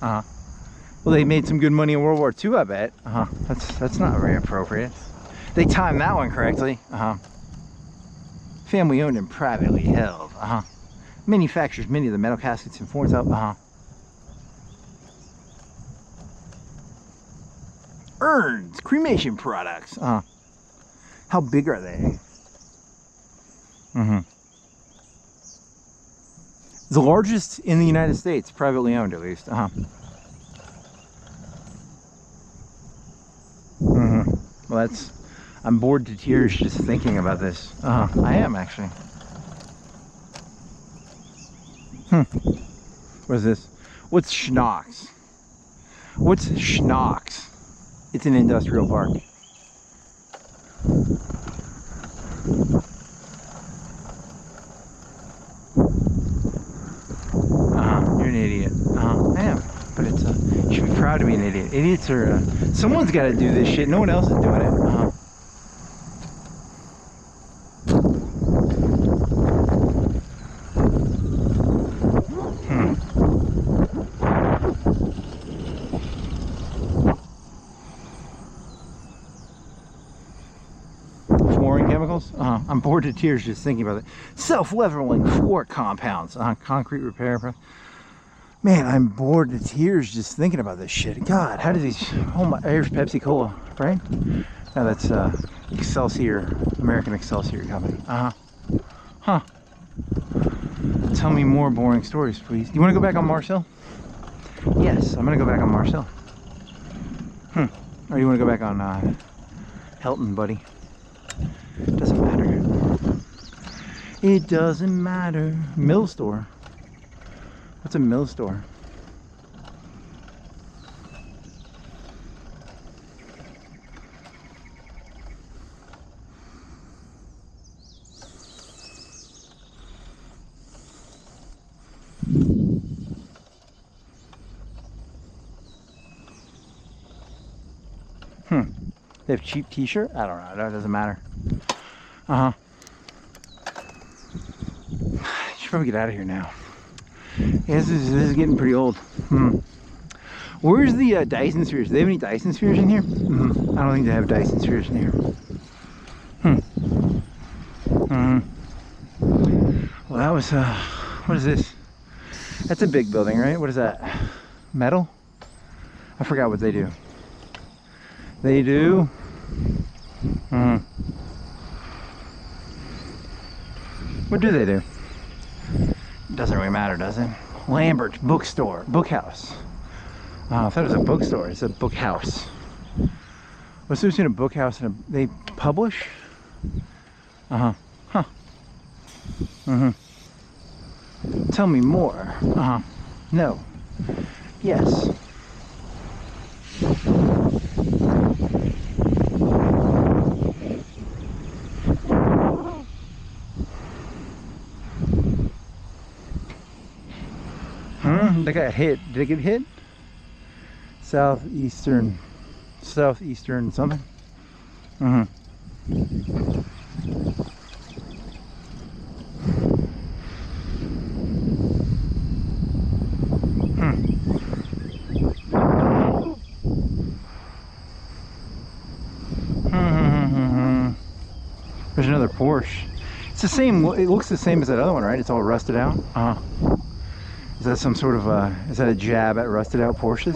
Well, they made some good money in World War II, I bet. That's not very appropriate. They timed that one correctly. Family owned and privately held. Manufactures many of the metal caskets and forms up. Urns, cremation products. How big are they? The largest in the United States, privately owned at least. Well, I'm bored to tears just thinking about this. I am actually. What is this? What's Schnocks? What's Schnocks? It's an industrial park. You're an idiot. I am. But it's you should be proud to be an idiot. Idiots are someone's got to do this shit. No one else is doing it. Flooring chemicals. I'm bored to tears just thinking about it. Self-leveling floor compounds. Concrete repair. Man, I'm bored to tears just thinking about this shit. God, how do these... Oh my... Here's Pepsi Cola, right? No, that's Excelsior, American Excelsior Company. Tell me more boring stories, please. Do you want to go back on Marcel? Yes, I'm going to go back on Marcel. Or you want to go back on Helton, buddy? Doesn't matter. It doesn't matter. Mill store. What's a mill store? They have cheap t-shirt? I don't know. It doesn't matter. Uh-huh. Should probably get out of here now. Yeah, this is getting pretty old. Where's the Dyson spheres? Do they have any Dyson spheres in here? I don't think they have Dyson spheres in here. Well, that was, what is this? That's a big building, right? What is that? Metal? I forgot what they do. They do? What do they do? Doesn't really matter, does it? Lambert's bookstore, bookhouse. I thought it was a bookstore. It's a book house. What's the difference between a book house and they publish? Huh. Tell me more. No. Yes. They got hit. Did it get hit? Southeastern something. There's another Porsche. It's the same. It looks the same as that other one, right? It's all rusted out. Is that some sort of is that a jab at rusted out Porsches?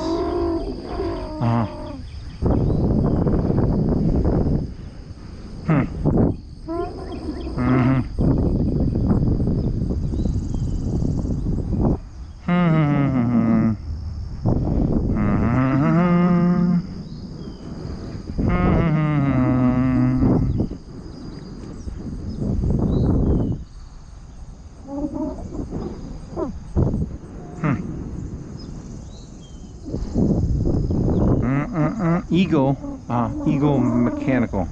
Eagle Mechanical.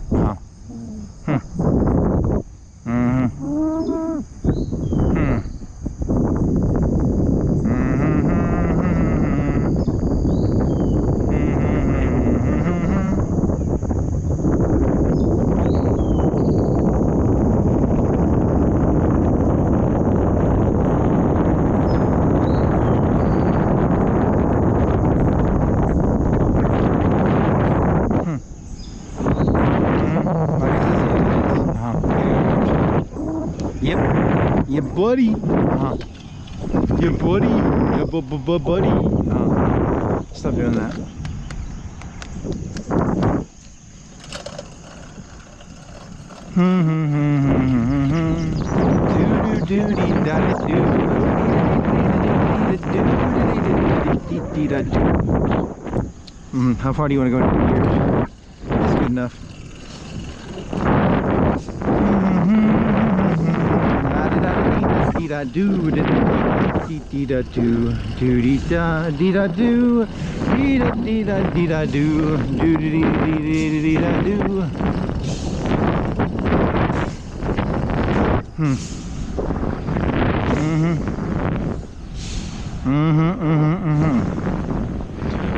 Yeah, buddy. Yeah, buddy. Yeah, buddy. Stop doing that. How far do you want to go into here? That's good enough. Da do da dee da do do dee da do dee da do do dee da do.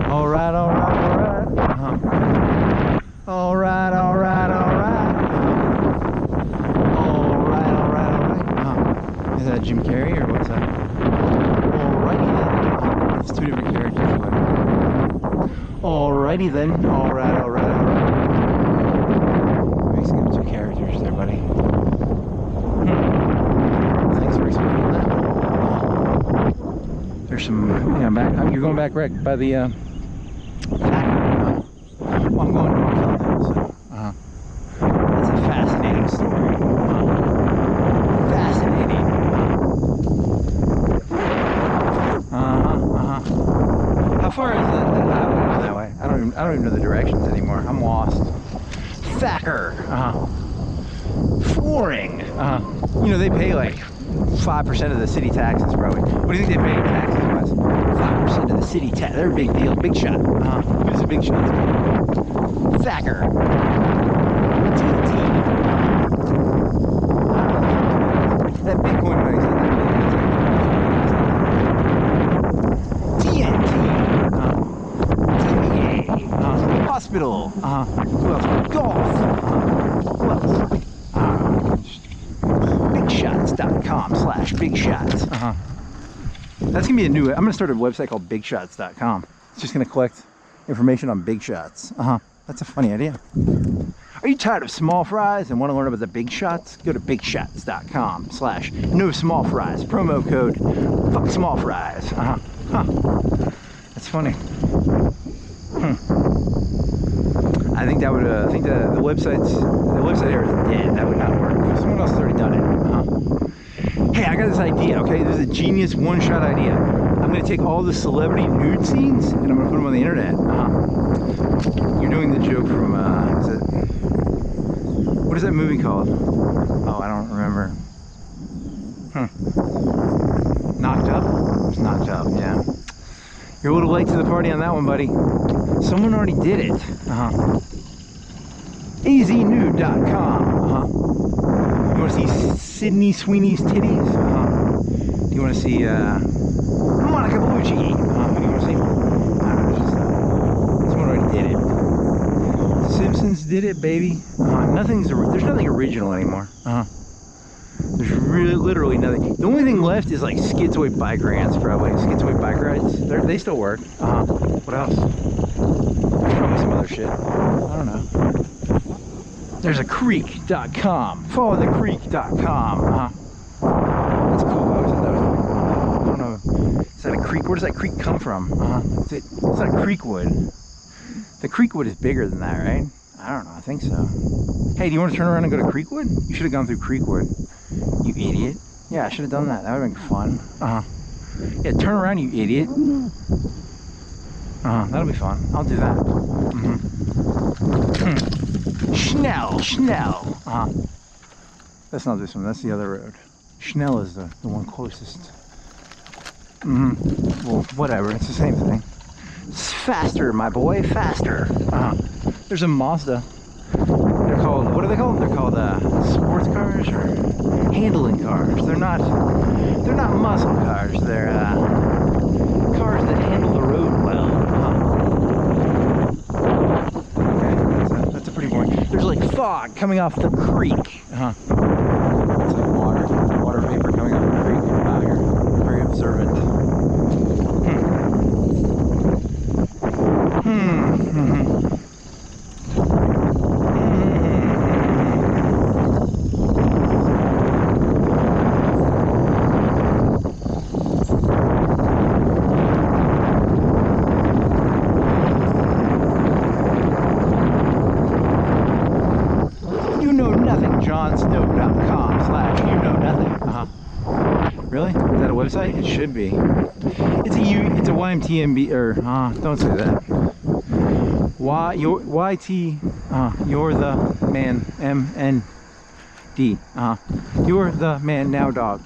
All right. All right. Is that Jim Carrey or what's that? Alrighty then. It's two different characters. Alrighty then. Alright. Mixing up two characters there, buddy. Thanks for explaining that. There's some, yeah, back. You're going back, Rick, by the, well, I'm going north on that, so, that's a fascinating story. Fascinating. How far is that highway that way? I don't even know the directions anymore. I'm lost. Thacker. Flooring. You know, they pay like 5% of the city taxes probably. What do you think they pay in taxes wise? 5% of the city tax. They're a big deal. Big shot. Who's a big shot? Thacker. That Bitcoin magazine. TNT. TVA. Hospital. Who else? big shots. That's gonna be a new, I'm gonna start a website called bigshots.com. It's just gonna collect information on big shots. That's a funny idea. Are you tired of small fries and want to learn about the big shots? Go to bigshots.com/no small fries. Promo code fuck small fries. That's funny. I think that would, I think the website here is dead. That would not work. Someone else has already done it. Hey, I got this idea, okay? This is a genius one-shot idea. I'm gonna take all the celebrity nude scenes and I'm gonna put them on the internet. You're doing the joke from, what is that movie called? Oh, I don't remember. Knocked Up? It's Knocked Up, yeah. You're a little late to the party on that one, buddy. Someone already did it. aznude.com. You want to see Sydney Sweeney's titties? You want to see Monica Bellucci? What do you want to see? I don't know, someone already did it. Simpsons did it, baby. There's nothing original anymore. There's really literally nothing. The only thing left is like schizoid bike rides, probably. Schizoid bike rides. They still work. What else? There's probably some other shit. I don't know. There's a creek.com. Follow the creek.com. That's cool. I don't know. Is that a creek? Where does that creek come from? It's not Creekwood. The Creekwood is bigger than that, right? I don't know. I think so. Hey, do you want to turn around and go to Creekwood? You should have gone through Creekwood. You idiot. Yeah, I should have done that. That would have been fun. Yeah, turn around, you idiot. That'll be fun. I'll do that. Schnell. That's not this one. That's the other road. Schnell is the one closest. Well, whatever. It's the same thing. It's faster, my boy. Faster. There's a Mazda. They're called, what are they called? They're called sports cars or handling cars. They're not muscle cars. They're cars that handle the road well. Okay, that's a pretty boring. There's like fog coming off the creek. It's like water vapor coming off the creek. Wow, you're very observant. Really? Is that a website? It should be. It's a YMTMB, or don't say that. You're the man, MND. You're the man now, dog.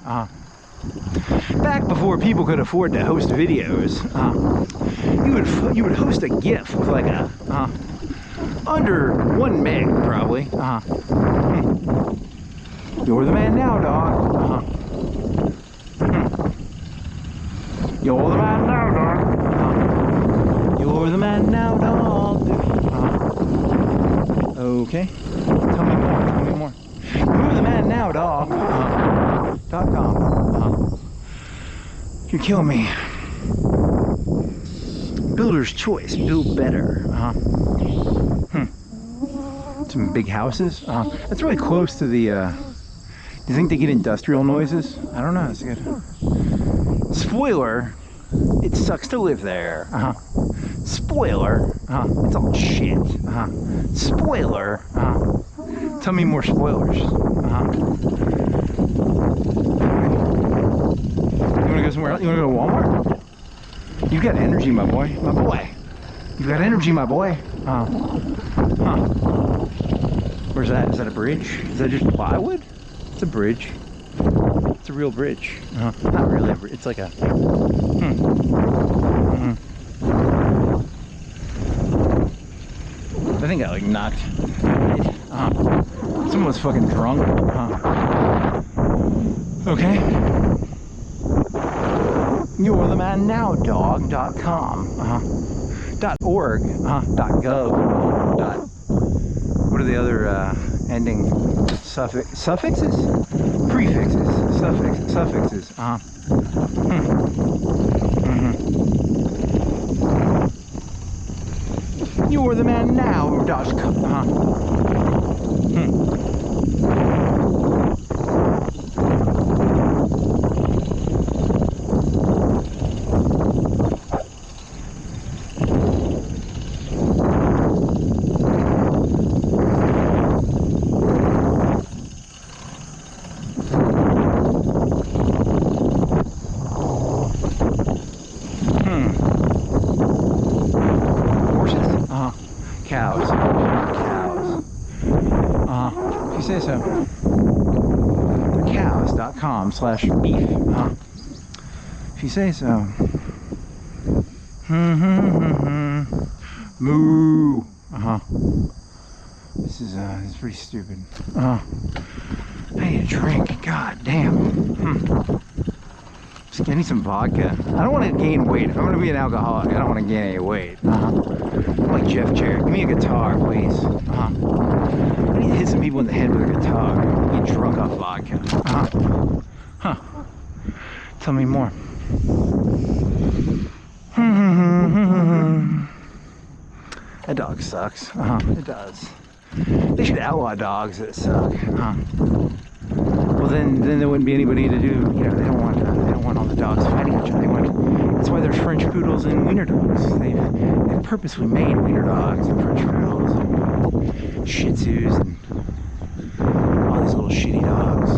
Back before people could afford to host videos, you would host a GIF with like a under 1 meg probably. You're the man now, dog. You're the man now, dog. You're the man now, dog. Okay. Tell me more. You're the man now, dog. .com. You're killing me. Builder's choice. Build better. Some big houses. That's really close to the. Do you think they get industrial noises? I don't know. It's good. Spoiler, it sucks to live there. Spoiler, it's all shit. Spoiler, tell me more spoilers. You wanna go somewhere else? You wanna go to Walmart? You've got energy, my boy. You've got energy, my boy. Where's that? Is that a bridge? Is that just plywood? It's a bridge. It's a real bridge. Not really a bridge. It's like a... I think I like knocked. Someone was fucking drunk. Okay. You're the man now, dog.com. .org. .gov. What what are the other ending suffixes? Prefixes. Suffixes. You're the man now, Cows. If you say so. They're cows.com/beef. If you say so. Moo. This is pretty stupid. I need a drink. God damn. Just give me some vodka. I don't want to gain weight. If I'm going to be an alcoholic, I don't want to gain any weight. I'm like Jeff Jarrett. Give me a guitar, please. I need to hit some people in the head with a guitar. Get drunk off vodka. Tell me more. That dog sucks. It does. They should outlaw dogs that suck. Well, then there wouldn't be anybody to do. You know, they don't want all the dogs fighting each other. That's why there's French poodles and wiener dogs. They've purposely made wiener dogs and French poodles and Shih Tzus and all these little shitty dogs.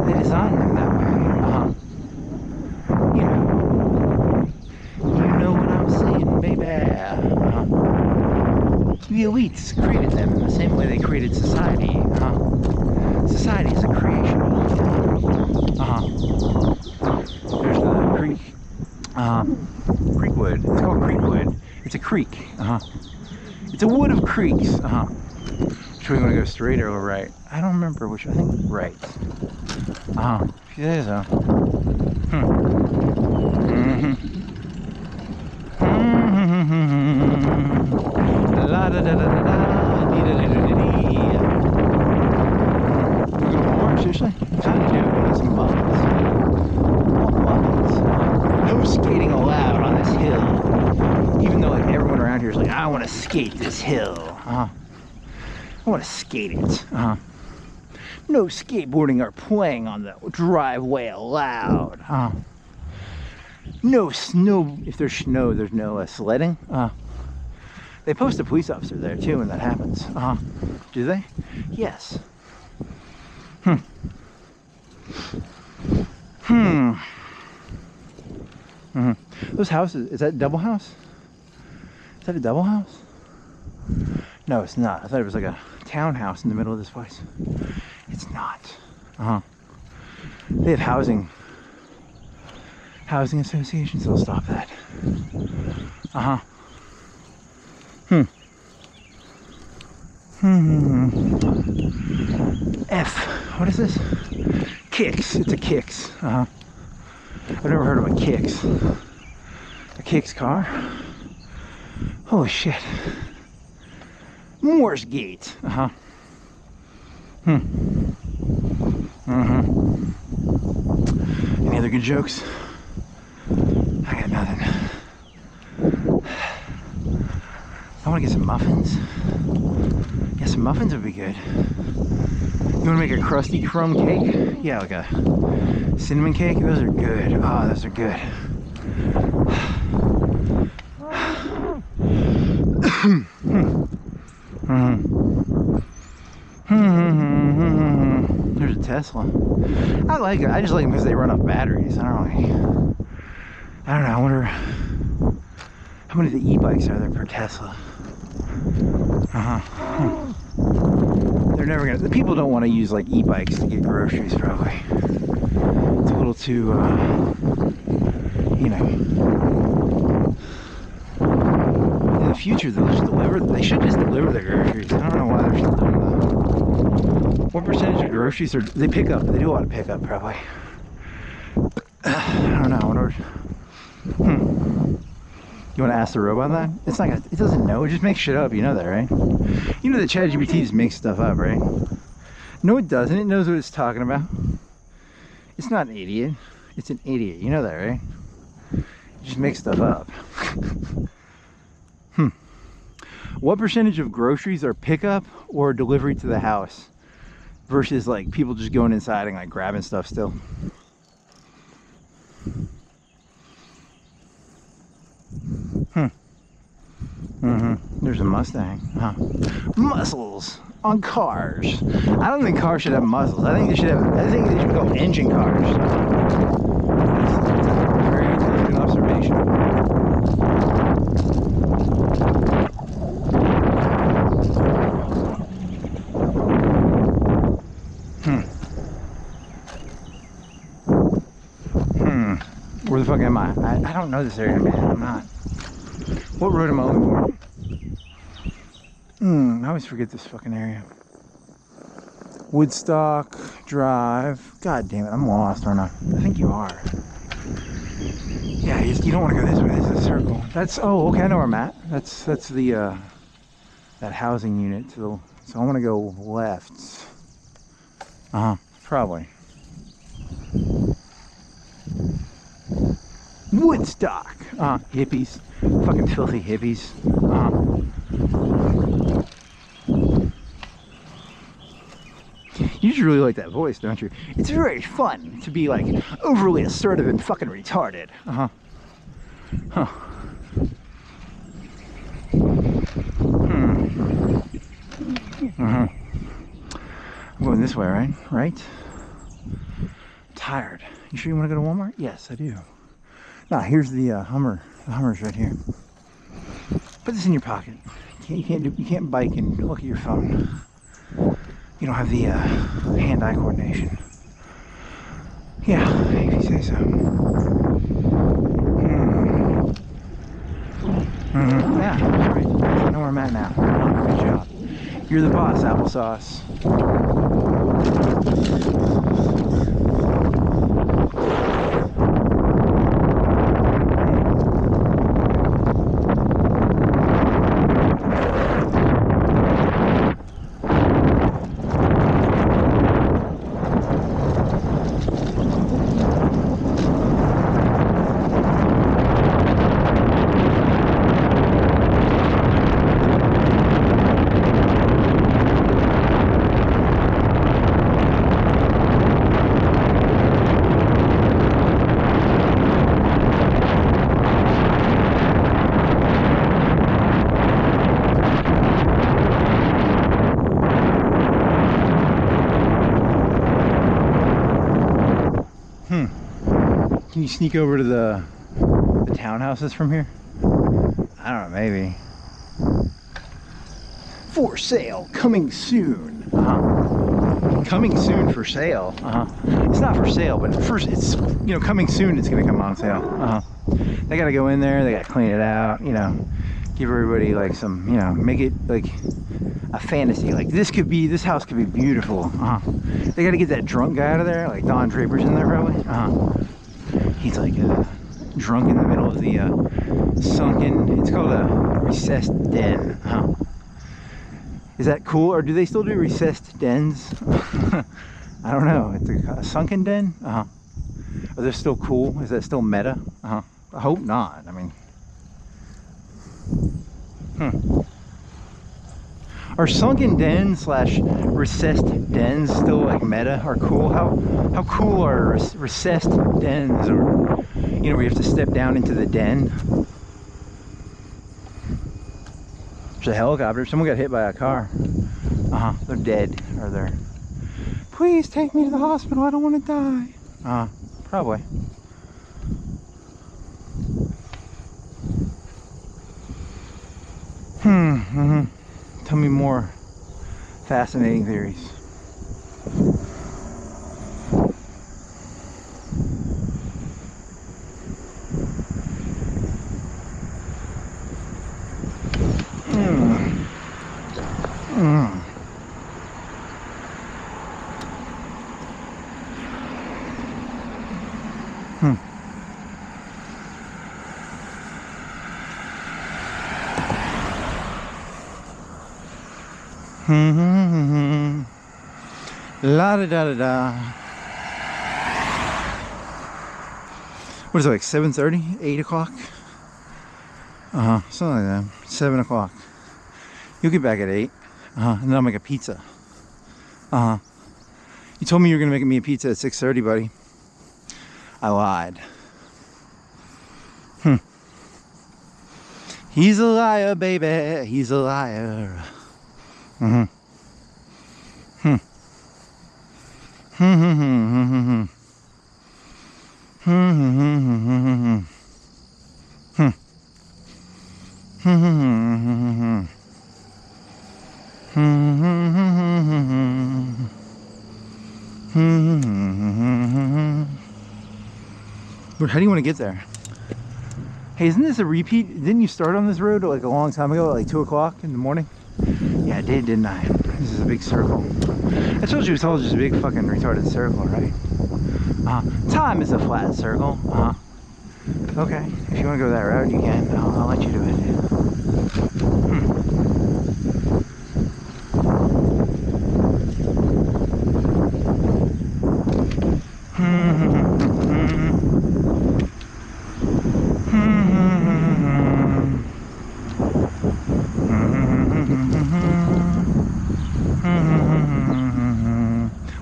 They designed them that way. You know what I'm saying, baby. The elites created them in the same way they created society. Society is a creation. There's the creek. Creekwood. It's called Creekwood. It's a creek. It's a wood of creeks. Which way we want to go, straight or right? I don't remember which. I think right. If you say so. La da da da da da dee da da da dee. We're going more, seriously? Kind of do. Need some muffins. No skating allowed on this hill. Even though like everyone around here is like, I want to skate this hill. I want to skate it. No skateboarding or playing on the driveway allowed. No snow. If there's snow, there's no sledding. They post a police officer there too when that happens. Do they? Yes. Those houses, is that a double house? Is that a double house? No, it's not. I thought it was like a townhouse in the middle of this place. It's not. They have housing associations, they'll stop that. F. What is this? Kicks. It's a Kicks. I've never heard of a Kicks. A Kicks car? Holy shit. Morse Gate. Any other good jokes? I got nothing. I want to get some muffins. Yeah, some muffins would be good. You want to make a crusty crumb cake? Yeah, like a cinnamon cake? Those are good. Oh, those are good. There's a Tesla. I like it. I just like them because they run off batteries. I don't know. I wonder how many of the e-bikes are there per Tesla. They're never gonna. The people don't want to use like e-bikes to get groceries. Probably. It's a little too, you know. In the future, they'll just deliver. They should just deliver their groceries. I don't know why they're still doing that. What percentage of groceries are they pick up? They do a lot of pickup, probably. I don't know. You You want to ask the robot that? It's not gonna, it doesn't know. It just makes shit up. You know that, right? You know that ChatGPT just makes stuff up, right? No, it doesn't. It knows what it's talking about. It's not an idiot. It's an idiot. You know that, right? It just makes stuff up. What percentage of groceries are pickup or delivery to the house versus like people just going inside and like grabbing stuff still? There's a Mustang. Muscles on cars. I don't think cars should have muscles. I think they should have. I think they should be called engine cars. That's a very intelligent observation. Where the fuck am I? I don't know this area, man. I'm not. What road am I looking for? I always forget this fucking area. Woodstock Drive. God damn it, I'm lost, aren't I? I think you are. Yeah, you don't want to go this way. This is a circle. That's, oh, okay, I know where I'm at. That's the, that housing unit. So I want to go left. Probably. Woodstock. Hippies. Fucking filthy hippies. You just really like that voice, don't you? It's very fun to be like overly assertive and fucking retarded. I'm going this way, right? Right? I'm tired. You sure you want to go to Walmart? Yes, I do. Nah, here's the Hummer. The Hummer's right here. Put this in your pocket. You can't bike and look at your phone. You don't have the hand-eye coordination. Yeah, if you say so. Yeah, that's right. I know where I'm at now. Good job. You're the boss, applesauce. Can you sneak over to the townhouses from here? I don't know, maybe. For sale, coming soon. Coming soon for sale. It's not for sale, but first it's, you know, coming soon it's gonna come on sale. They gotta go in there, they gotta clean it out, you know, give everybody like some, you know, make it like a fantasy. Like this house could be beautiful. They gotta get that drunk guy out of there, like Don Draper's in there probably. He's like drunk in the middle of the sunken, it's called a recessed den. Is that cool, or do they still do recessed dens? I don't know. It's a sunken den? Are they still cool? Is that still meta? I hope not. I mean, are sunken dens slash recessed dens still like meta or cool? How cool are recessed dens, or, you know, where you have to step down into the den? There's a helicopter. Someone got hit by a car. They're dead, or they're, please take me to the hospital, I don't want to die. Probably. Tell me more fascinating theories. La da da da da. What is it, like 7:30? 8 o'clock? Something like that. 7 o'clock. You'll get back at 8. And then I'll make a pizza. You told me you were gonna make me a pizza at 6:30, buddy. I lied. He's a liar, baby. He's a liar. How do you want to get there? Hey, isn't this a repeat? Didn't you start on this road like a long time ago, like 2 o'clock in the morning? Yeah, I did, didn't I? This is a big circle. I told you it's all just a big fucking retarded circle, right? Time is a flat circle. Okay, if you want to go that route, you can. I'll let you do it.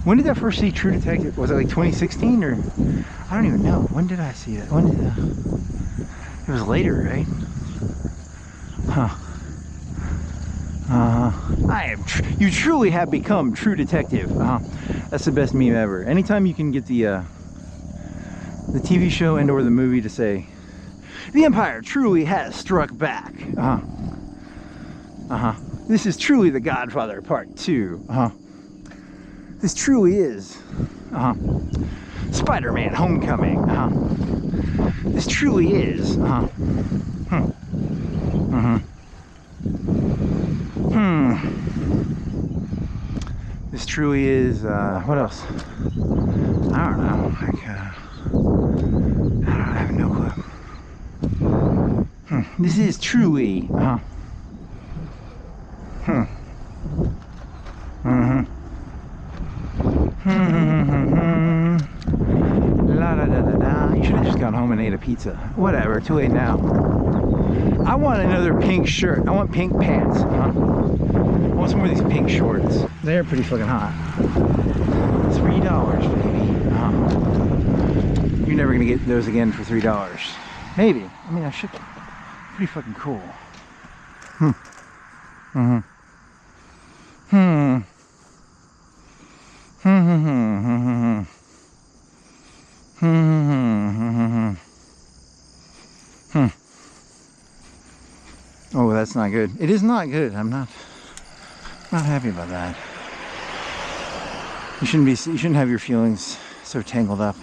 When did I first see True Detective? Was it like 2016 or? I don't even know. When did I see that? When did it was later, right? You truly have become True Detective. That's the best meme ever. Anytime you can get the TV show and or the movie to say, the Empire truly has struck back. This is truly The Godfather Part 2. This truly is Spider-Man Homecoming. This truly is this truly is what else? I don't know. Like, I have no clue. This is truly La da da da da. You should have just gone home and ate a pizza. Whatever, too late now. I want another pink shirt. I want pink pants. I want some more of these pink shorts. They're pretty fucking hot. $3, baby. You're never gonna get those again for $3. Maybe. I mean, I should. Pretty fucking cool. Oh, that's not good. It is not good. I'm not happy about that. You shouldn't have your feelings so tangled up.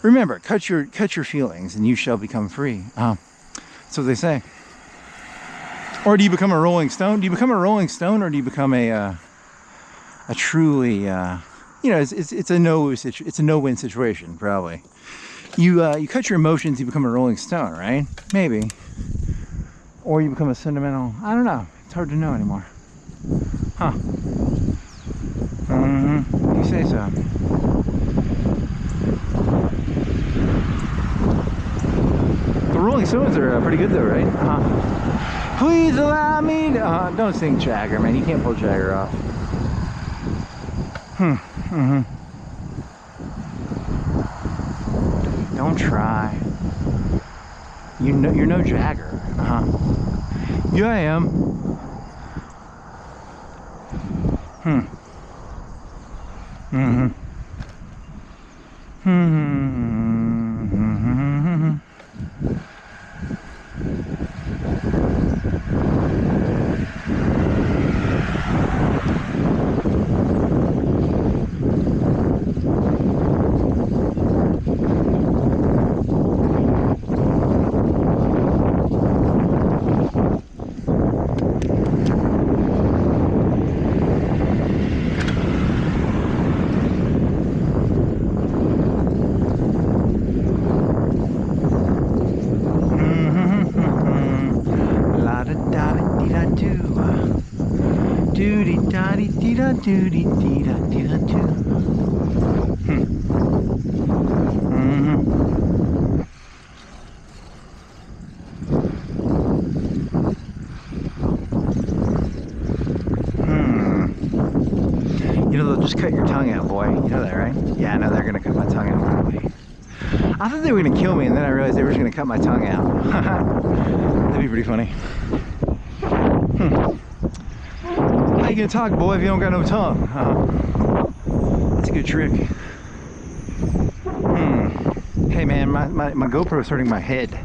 Remember, cut your feelings and you shall become free. That's what they say. Or do you become a Rolling Stone? Do you become a Rolling Stone, or do you become a truly, you know, it's a no-win situation probably. You cut your emotions, you become a Rolling Stone, right? Maybe. Or you become a sentimental. I don't know. It's hard to know anymore. You say so. The Rolling Stones are pretty good though, right? Please allow me to... don't sing Jagger, man. You can't pull Jagger off. Don't try. You're no Jagger. Yeah, I am. You know, they'll just cut your tongue out, boy. You know that, right? Yeah, I know they're gonna cut my tongue out probably. I thought they were gonna kill me, and then I realized they were just gonna cut my tongue out. That'd be pretty funny. How you gonna talk, boy, if you don't got no tongue? That's a good trick. Hey man, my GoPro is hurting my head.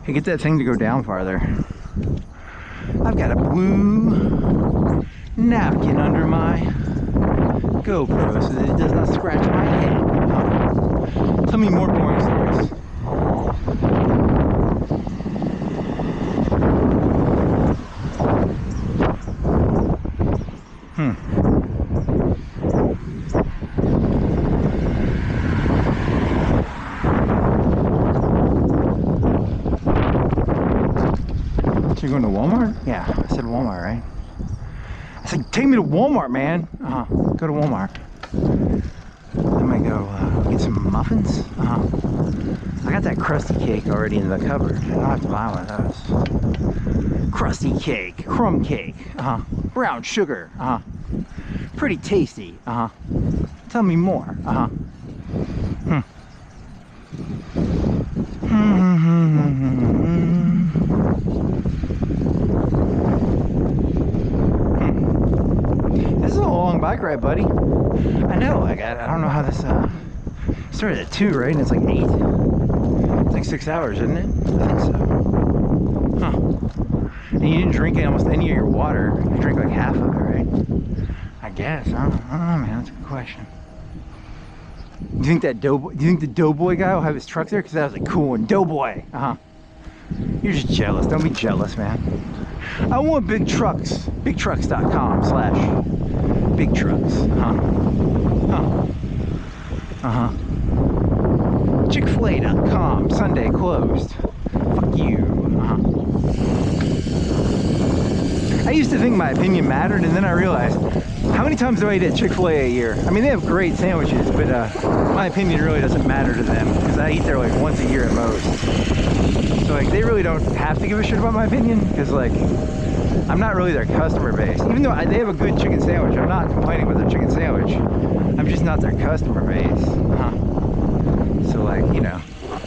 Hey, get that thing to go down farther. I've got a blue napkin under my GoPro so that it does not scratch my head. Tell me more boring stories. So you're going to Walmart? Yeah, I said Walmart, right? I said, take me to Walmart, man. Go to Walmart. I might go get some muffins. I got that crusty cake already in the cupboard. I don't have to buy one of those. Crusty cake, crumb cake, brown sugar, pretty tasty. Tell me more. This is a long bike ride, buddy. I know. I don't know how this started at 2, right? And it's like 8. It's like 6 hours, isn't it? I think so. And you didn't drink almost any of your water. You drank like half of it, right? I guess. I don't know, man. That's a good question. Do you think that Doughboy? Do you think the Doughboy guy will have his truck there? Because that was like cool one. Doughboy. You're just jealous. Don't be jealous, man. I want big trucks. Bigtrucks.com/big trucks. Chick-fil-A.com. Sunday closed. Fuck you. I used to think my opinion mattered, and then I realized, how many times do I eat at Chick-fil-A a year? I mean, they have great sandwiches, but my opinion really doesn't matter to them because I eat there like once a year at most. So like, they really don't have to give a shit about my opinion because like, I'm not really their customer base. Even though they have a good chicken sandwich, I'm not complaining about their chicken sandwich. I'm just not their customer base. So like, you know,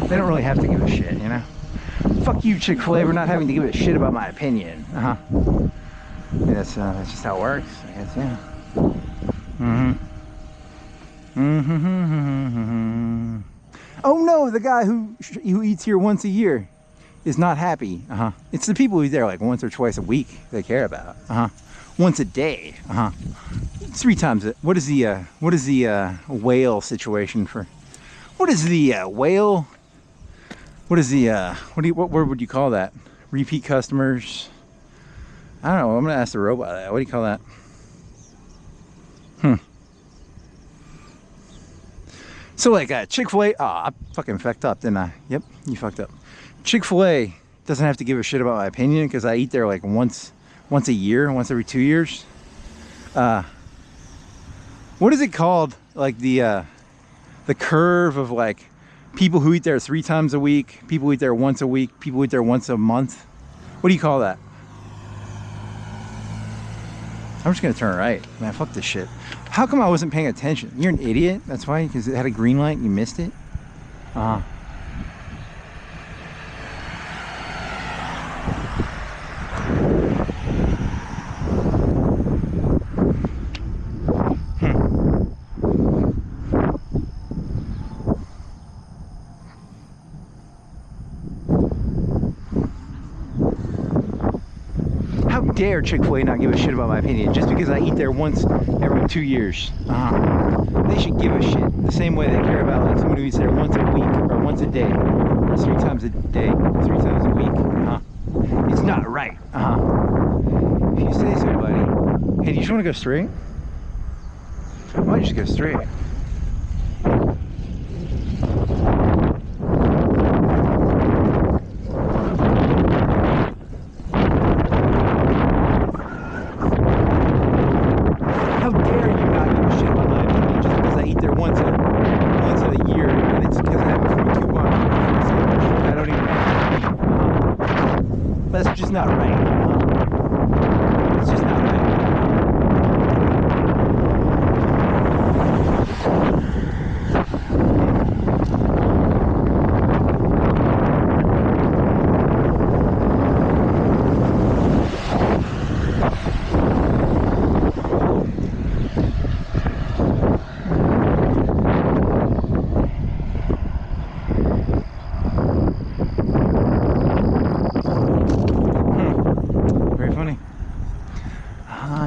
they don't really have to give a shit, you know? Fuck you, Chick-fil-A, for not having to give a shit about my opinion. That's just how it works, I guess, yeah. Oh no, the guy who eats here once a year is not happy. It's the people who eat there like once or twice a week they care about. Once a day. 3 times. What is the whale situation for? What is the whale? What is the what word would you call that? Repeat customers? I don't know. I'm gonna ask the robot that. What do you call that? So like Chick-fil-A. Oh, I fucking fucked up, didn't I? Yep, you fucked up. Chick-fil-A doesn't have to give a shit about my opinion because I eat there like once a year, once every 2 years. What is it called? Like the curve of like people who eat there 3 times a week, people who eat there once a week, people who eat there once a month. What do you call that? I'm just gonna turn right. Man, fuck this shit. How come I wasn't paying attention? You're an idiot. That's why, because it had a green light and you missed it. How dare Chick-fil-A not give a shit about my opinion just because I eat there once every 2 years? They should give a shit the same way they care about like someone who eats there once a week or once a day, or 3 times a day, 3 times a week. It's not right. If you say so, buddy. Hey, do you just want to go straight? Why don't you just go straight? How just not right. It's just not right.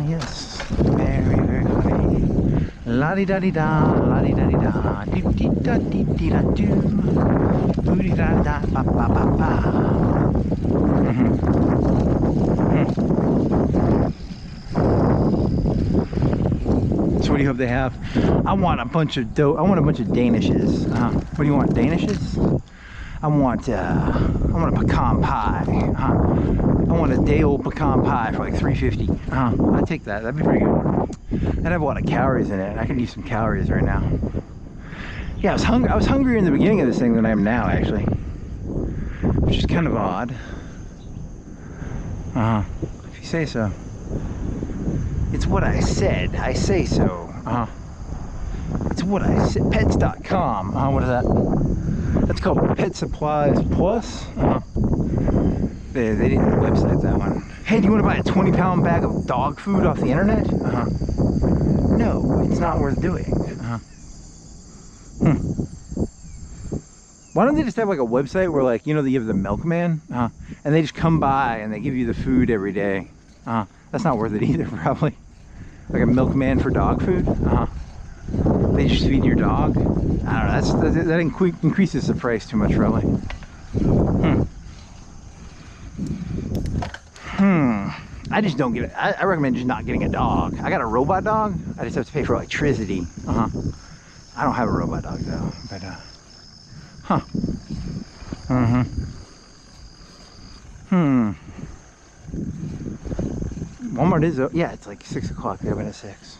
Yes, very, very funny. La-di-da-di-da, la-di-da-di-da, do-di-da-di-di-da-do, do-di-da-da, ba-ba-ba-ba. So what do you hope they have? I want a bunch of Danishes. What do you want, Danishes? I want a pecan pie. I want a day old pecan pie for like $3.50. I'd take that. That'd be pretty good. That'd have a lot of calories in it. I could use some calories right now. Yeah, I was hungrier in the beginning of this thing than I am now, actually, which is kind of odd. If you say so. It's what I said. I say so. It's what I said. Pets.com. What is that? That's called Pet Supplies Plus. They didn't website that one. Hey, do you want to buy a 20-pound bag of dog food off the internet? No, it's not worth doing. Why don't they just have like a website where, like, you know, you have the milkman, and they just come by and they give you the food every day? That's not worth it either, probably. Like a milkman for dog food. They just feed your dog. I don't know. That increases the price too much, probably. I just don't get it. I recommend just not getting a dog. I got a robot dog. I just have to pay for electricity. I don't have a robot dog though. But Walmart is, yeah, it's like 6 o'clock. They open at 6.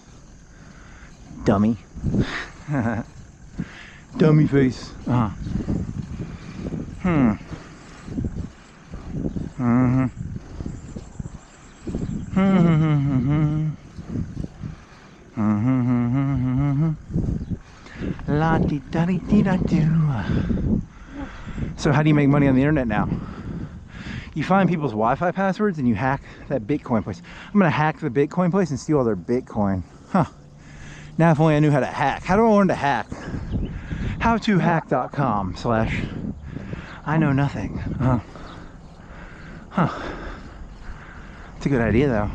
Dummy. Dummy face. La di da di di da do. So how do you make money on the internet now? You find people's Wi-Fi passwords and you hack that Bitcoin place. I'm gonna hack the Bitcoin place and steal all their Bitcoin. Now if only I knew how to hack. How do I learn to hack? Howtohack.com/ I know nothing. It's a good idea though.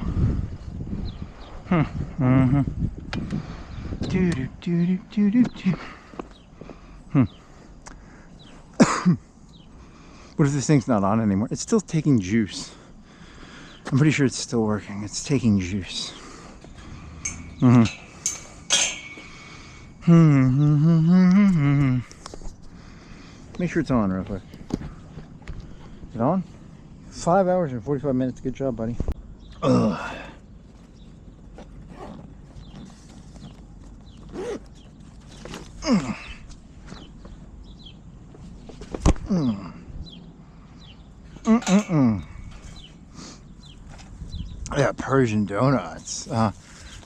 What if this thing's not on anymore? It's still taking juice. I'm pretty sure it's still working. It's taking juice. Make sure it's on real quick. Is it on? 5 hours and 45 minutes. Good job, buddy. Ugh. Yeah, Persian donuts.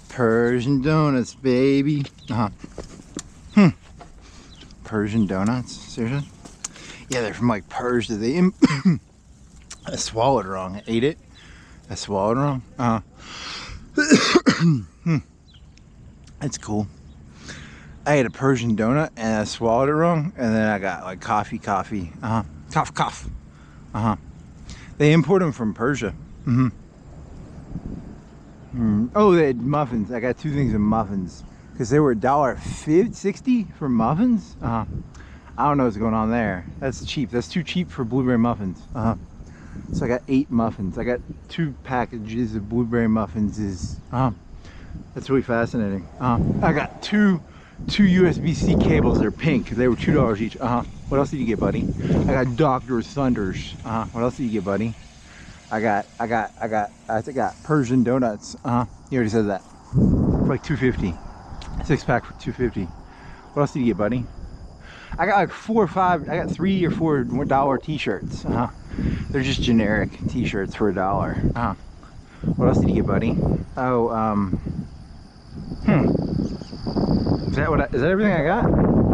Persian donuts, baby. Persian donuts? Seriously? Yeah, they're from like Persia. I swallowed wrong. I ate it. I swallowed wrong. That's cool. I ate a Persian donut and I swallowed it wrong, and then I got like cough. They import them from Persia. Oh, they had muffins. I got 2 things of muffins because they were $1.60 for muffins. I don't know what's going on there. That's cheap. That's too cheap for blueberry muffins. So I got 8 muffins. I got 2 packages of blueberry muffins. That's really fascinating. I got two USB-C cables. They're pink. They were $2 each. What else did you get, buddy? I got Dr. Thunders. What else did you get, buddy? I think I got Persian donuts. You already said that. For like $2.50. 6-pack for $2.50. What else did you get, buddy? I got like 4 or 5. I got $3 or $4 t-shirts. They're just generic t-shirts for $1. What else did you get, buddy? Oh, is that is that everything I got?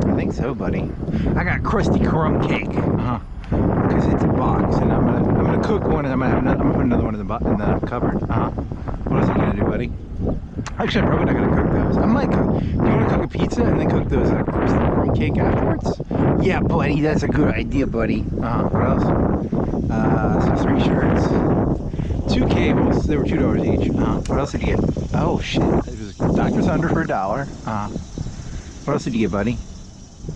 I think so, buddy. I got crusty crumb cake. Because it's a box, and I'm gonna cook one, and I'm gonna put another one in the cupboard. What else are you gonna do, buddy? Actually, I'm probably not gonna cook those. I might cook. You wanna cook a pizza and then cook those crusty crumb cake afterwards? Yeah, buddy, that's a good idea, buddy. What else? So 3 shirts, 2 cables. They were $2 each. What else did you get? Oh shit! It was Dr. Thunder for $1. What else did you get, buddy?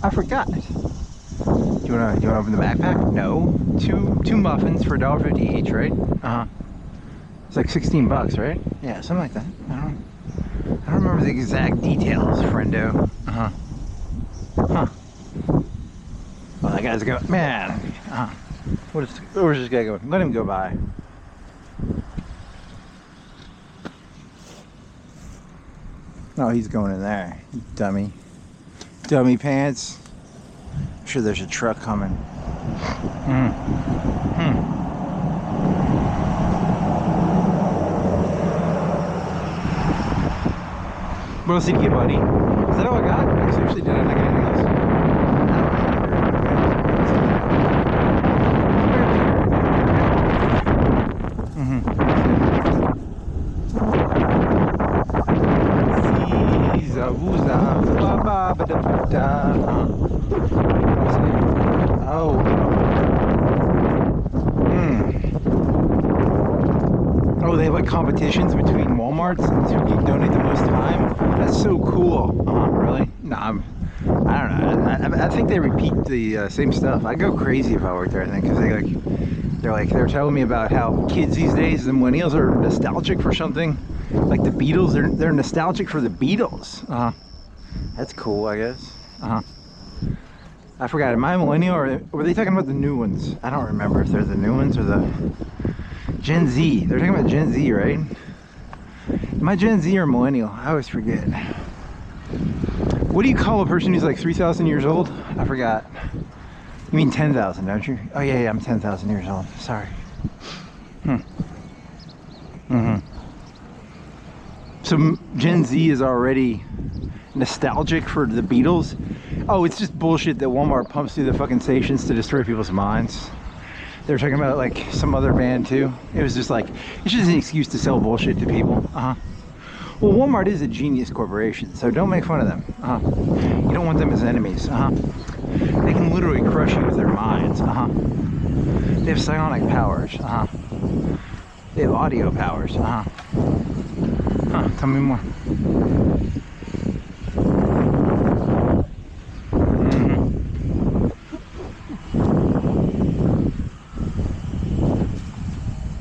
I forgot. Do you wanna open the backpack? No. Two muffins for $1.50 each, right? It's like 16 bucks, right? Yeah, something like that. I don't remember the exact details, friendo. Well, that guy's going, man. Where's this guy going? Let him go by. Oh, he's going in there. You dummy. Dummy pants. I'm sure there's a truck coming. What else did you get, buddy? Is that all I got? I seriously didn't have anything else. Oh, they have like competitions between Walmarts and who can donate the most time. That's so cool. Really? Nah, I don't know. I think they repeat the same stuff. I'd go crazy if I worked there. I think because they're telling me about how kids these days, the millennials, are nostalgic for something like the Beatles. They're nostalgic for the Beatles. That's cool, I guess. I forgot. Am I a millennial, or were they talking about the new ones? I don't remember if they're the new ones or the Gen Z. They're talking about Gen Z, right? Am I Gen Z or millennial? I always forget. What do you call a person who's like 3,000 years old? I forgot. You mean 10,000, don't you? Oh yeah, I'm 10,000 years old. Sorry. So Gen Z is already nostalgic for the Beatles. Oh, it's just bullshit that Walmart pumps through the fucking stations to destroy people's minds. They were talking about like some other band too. It was just like, it's just an excuse to sell bullshit to people. Well, Walmart is a genius corporation, so don't make fun of them. You don't want them as enemies. They can literally crush you with their minds. They have psionic powers. They have audio powers. Tell me more.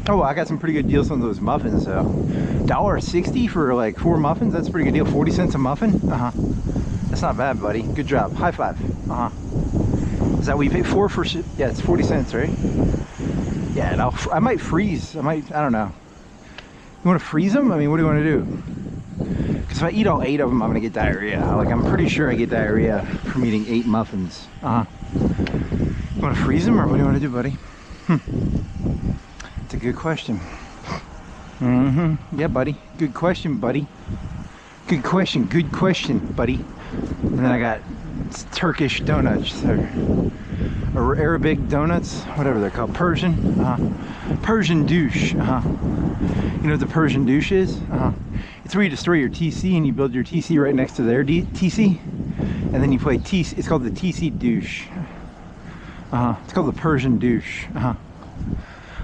Oh, I got some pretty good deals on those muffins, so $1.60 for like 4 muffins. That's a pretty good deal. 40 cents a muffin. That's not bad, buddy. Good job. High five. Is that what you pay for? Yeah, it's 40 cents, right? Yeah, and I might freeze. I don't know. You want to freeze them? I mean, what do you want to do? Because if I eat all 8 of them, I'm gonna get diarrhea. Like, I'm pretty sure I get diarrhea from eating 8 muffins. You want to freeze them, or what do you want to do, buddy? It's a good question. Yeah, buddy. Good question, buddy. Good question, buddy. And then I got Turkish donuts, or Arabic donuts, whatever they're called. Persian. Persian douche. You know what the Persian douche is? It's where you destroy your TC and you build your TC right next to their TC, and then you play TC. It's called the TC douche. It's called the Persian douche.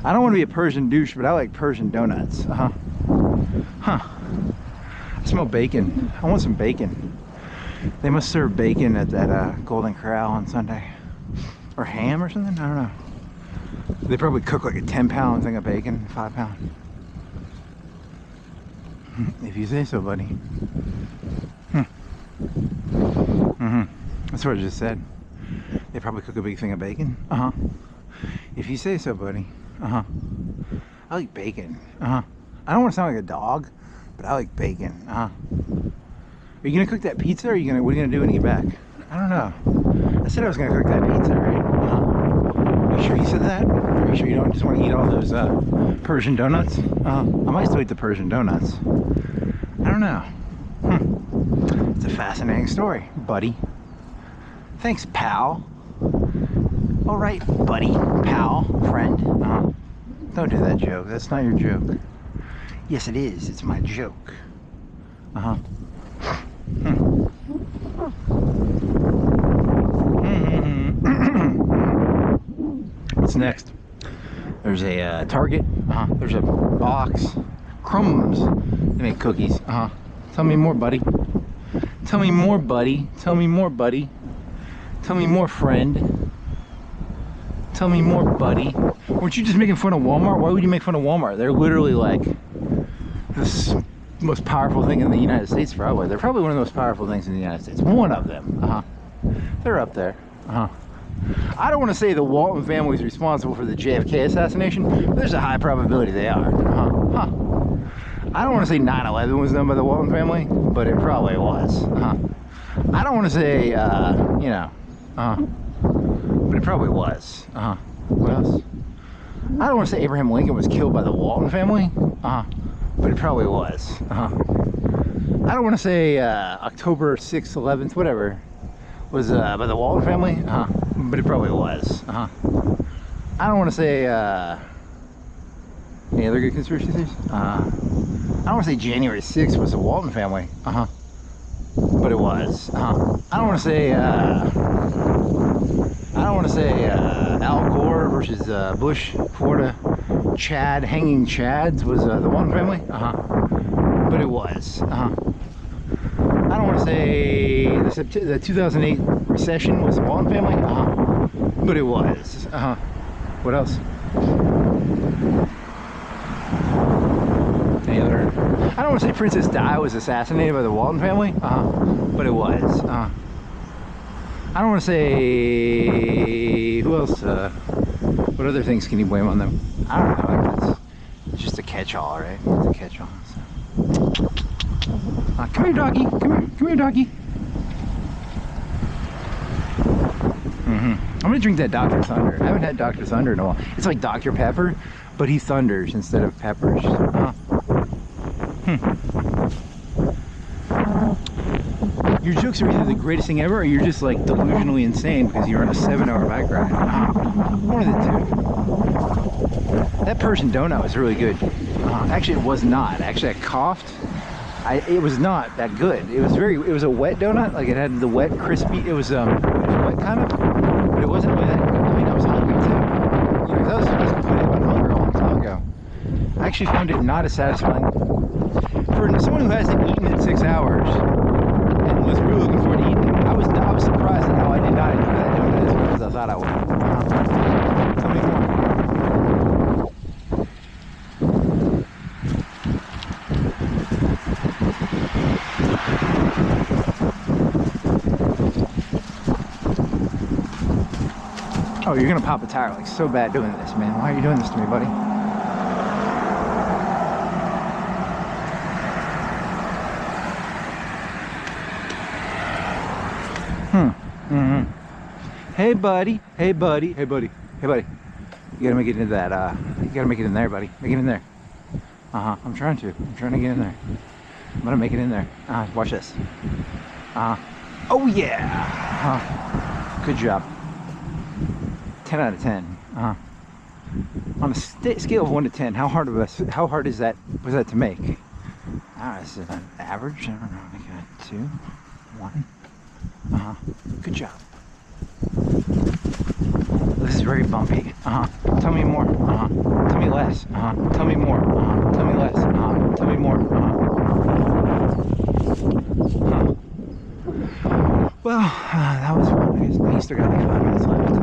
I don't want to be a Persian douche, but I like Persian donuts. I smell bacon. I want some bacon. They must serve bacon at that Golden Corral on Sunday. Or ham or something? I don't know. They probably cook like a 10-pound thing of bacon, 5-pound. If you say so, buddy. That's what I just said. They probably cook a big thing of bacon. If you say so, buddy. I like bacon. I don't want to sound like a dog, but I like bacon. Are you gonna cook that pizza, or what are you gonna do when you get back? I don't know. I said I was gonna cook that pizza, right? Are you sure you said that? Are you sure you don't just want to eat all those Persian donuts? I might still eat the Persian donuts. I don't know. It's a fascinating story, buddy. Thanks, pal. All right, buddy, pal, friend. Don't do that joke. That's not your joke. Yes, it is. It's my joke. What's next? There's a Target. There's a box. Crumbs. They make cookies. Tell me more, buddy. Tell me more, buddy. Tell me more, buddy. Tell me more, friend. Tell me more, buddy. Weren't you just making fun of Walmart? Why would you make fun of Walmart? They're literally like the most powerful thing in the United States, probably. They're probably one of the most powerful things in the United States. One of them. They're up there. I don't want to say the Walton family is responsible for the JFK assassination, but there's a high probability they are. I don't want to say 9/11 was done by the Walton family, but it probably was. I don't want to say, you know, but it probably was. What else? I don't want to say Abraham Lincoln was killed by the Walton family, but it probably was. I don't want to say October 6th, 11th, whatever, was by the Walton family, but it probably was. I don't want to say any other good conspiracy theories. I don't want to say January 6th was the Walton family, but it was. I don't want to say Al Gore versus Bush, Florida, Chad, hanging Chads was the Walton family, but it was. I don't want to say the 2008 recession was the Walton family, but it was. What else? Any other? I don't want to say Princess Di was assassinated by the Walton family, but it was. I don't want to say who else. What other things can you blame on them? I don't know. It's just a catch-all, right? It's a catch-all. So. Come here, doggy. Come here, doggy. I'm gonna drink that Dr. Thunder. I haven't had Dr. Thunder in a while. It's like Dr. Pepper, but he thunders instead of peppers. Your jokes are either the greatest thing ever, or you're just like delusionally insane because you're on a 7-hour bike ride. One of the two. That Persian donut was really good. Actually, it was not. Actually, I coughed. It was not that good. It was a wet donut. Like it had the wet, crispy. It was wet kind of, but it wasn't really that good. I mean, I was hungry too. You know, I was complaining about hunger a long time ago. I actually found it not as satisfying. For someone who hasn't eaten in 6 hours and was really looking forward to eating it, I was surprised at how I did not enjoy that donut as much as I thought I would. Tell me more. Oh, you're gonna pop a tire like so bad doing this, man. Why are you doing this to me, buddy? Hey, buddy. Hey, buddy. Hey, buddy. Hey, buddy. You gotta make it into that. You gotta make it in there, buddy. Make it in there. I'm trying to. I'm trying to get in there. I'm gonna make it in there. Watch this. Oh yeah. Good job. 10 out of 10. On a scale of 1 to 10, how hard was that to make? This is an average. I don't know. Make it a 2, 1. Good job. This is very bumpy. Tell me more. Tell me less. Tell me more. Tell me less. Tell me more. Well, that was fun. I still got like 5 minutes left.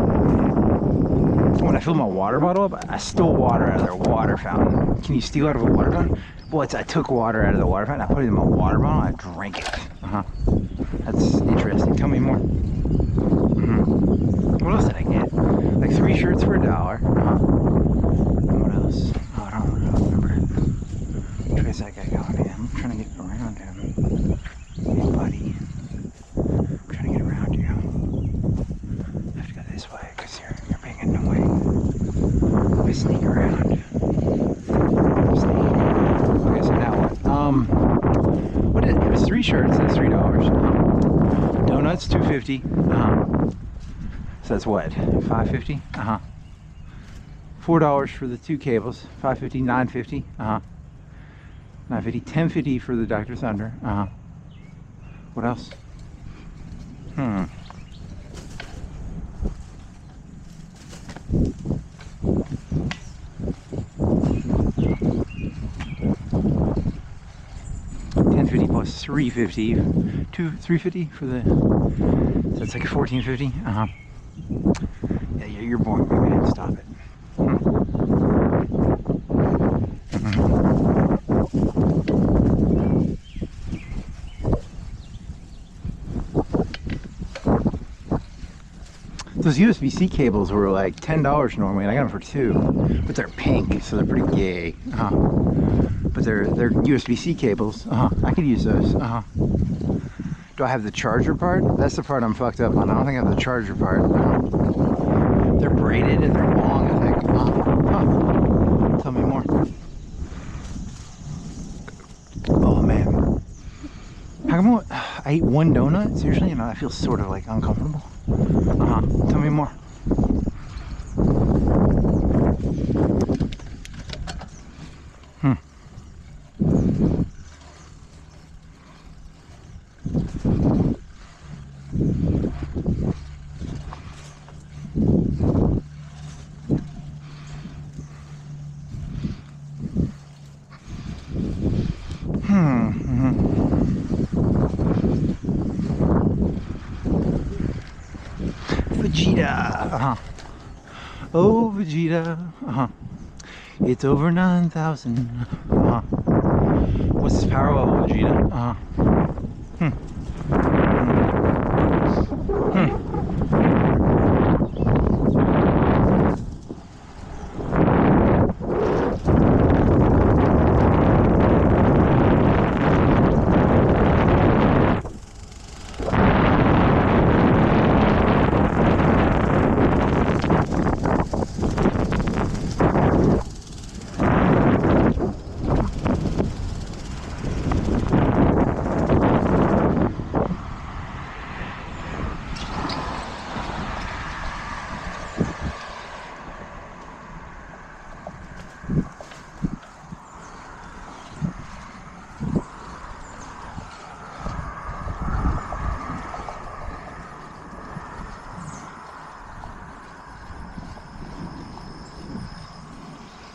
When I filled my water bottle up, I stole water out of their water fountain. Can you steal out of a water fountain? Well, I took water out of the water fountain, I put it in my water bottle, and I drank it. That's interesting. Tell me more. What else did I get? Like 3 shirts for $1. What else? Oh, I don't remember. Where's that guy going, man? I'm trying to get around him. Hey, buddy. I'm trying to get around you. Donuts, $2.50. So that's what, $5.50? $4 for the 2 cables, $5.50, $9.50. $9.50, $10.50 for the Dr. Thunder. What else? $10.50 plus $3.50, $3.50 for the. So that's like $14.50. Yeah, you're boring me, man. Stop it. Those USB-C cables were like $10 normally, and I got them for $2. But they're pink, so they're pretty gay. But they're USB-C cables. I could use those. Do I have the charger part? That's the part I'm fucked up on. I don't think I have the charger part. They're braided and they're long, I think. Tell me more. Oh man. How come I ate 1 donut? Seriously? You know, I feel sort of like uncomfortable. Tell me more. Vegeta. Oh, Vegeta. It's over 9,000. What's his power level, Vegeta?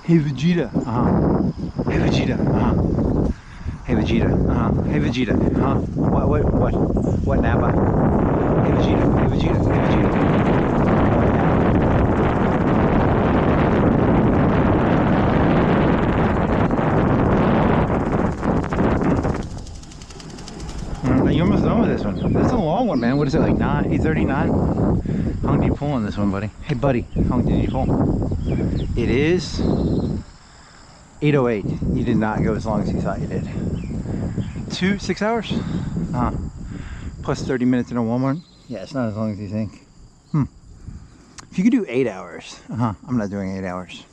Hey Vegeta, Hey Vegeta, Hey Vegeta, Hey Vegeta, What Nappa? Hey Vegeta, Hey Vegeta, Hey Vegeta. You're almost done with this one. That's a long one, man. What is it, like 8:39? How long did you pull on this one, buddy? Hey, buddy, how long did you pull? It is 8:08. You did not go as long as you thought you did. 6 hours? Plus 30 minutes in a Walmart. Yeah, it's not as long as you think. If you could do 8 hours. I'm not doing 8 hours.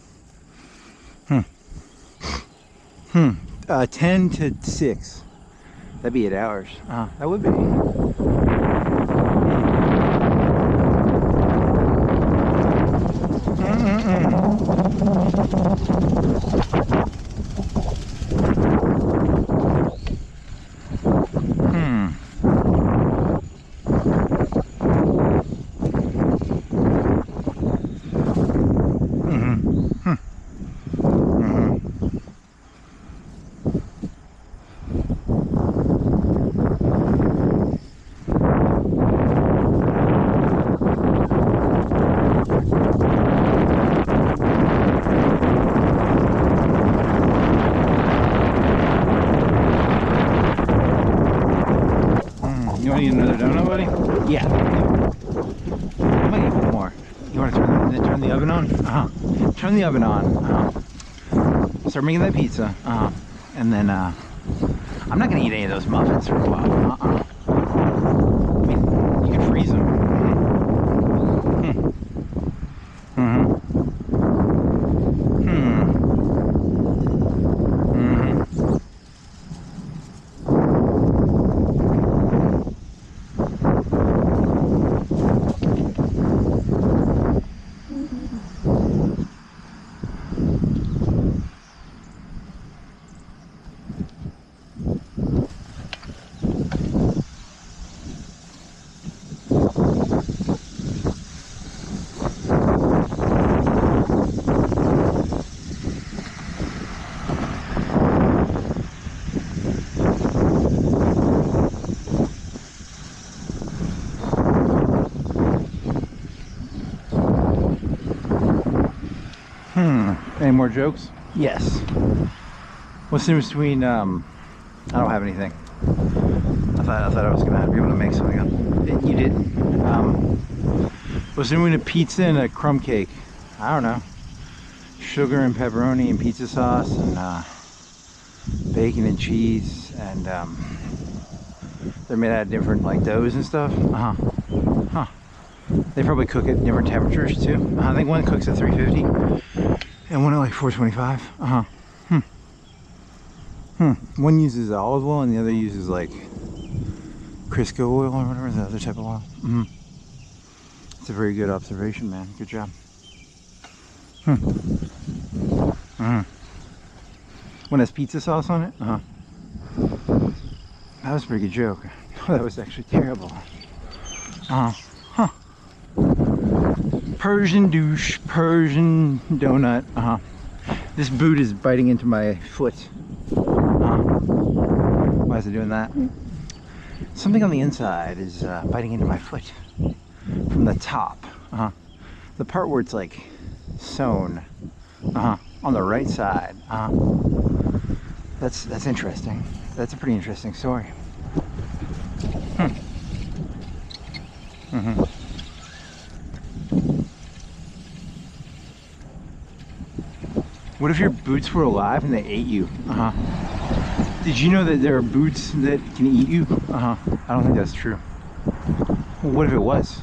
10 to 6. That'd be 8 hours. That would be. You want to eat another donut, buddy? Yeah. I might eat one more. You want to turn the oven on? Turn the oven on. Start making that pizza. And then, I'm not going to eat any of those muffins for a while. I mean, you can freeze them. Any more jokes? Yes. What's the difference between, I don't have anything. I thought I was gonna be able to make something up. You did. What's the difference between a pizza and a crumb cake? I don't know. Sugar and pepperoni and pizza sauce and bacon and cheese, and they're made out of different like doughs and stuff. Huh. They probably cook at different temperatures too. I think one cooks at 350 and one at like 425. One uses olive oil and the other uses like Crisco oil or whatever, the other type of oil. It's a very good observation, man. Good job. One has pizza sauce on it? That was a pretty good joke. That was actually terrible. Persian douche, Persian donut. This boot is biting into my foot. Why is it doing that? Something on the inside is biting into my foot from the top. The part where it's like sewn. On the right side. That's interesting. That's a pretty interesting story. What if your boots were alive and they ate you? Did you know that there are boots that can eat you? I don't think that's true. Well, what if it was?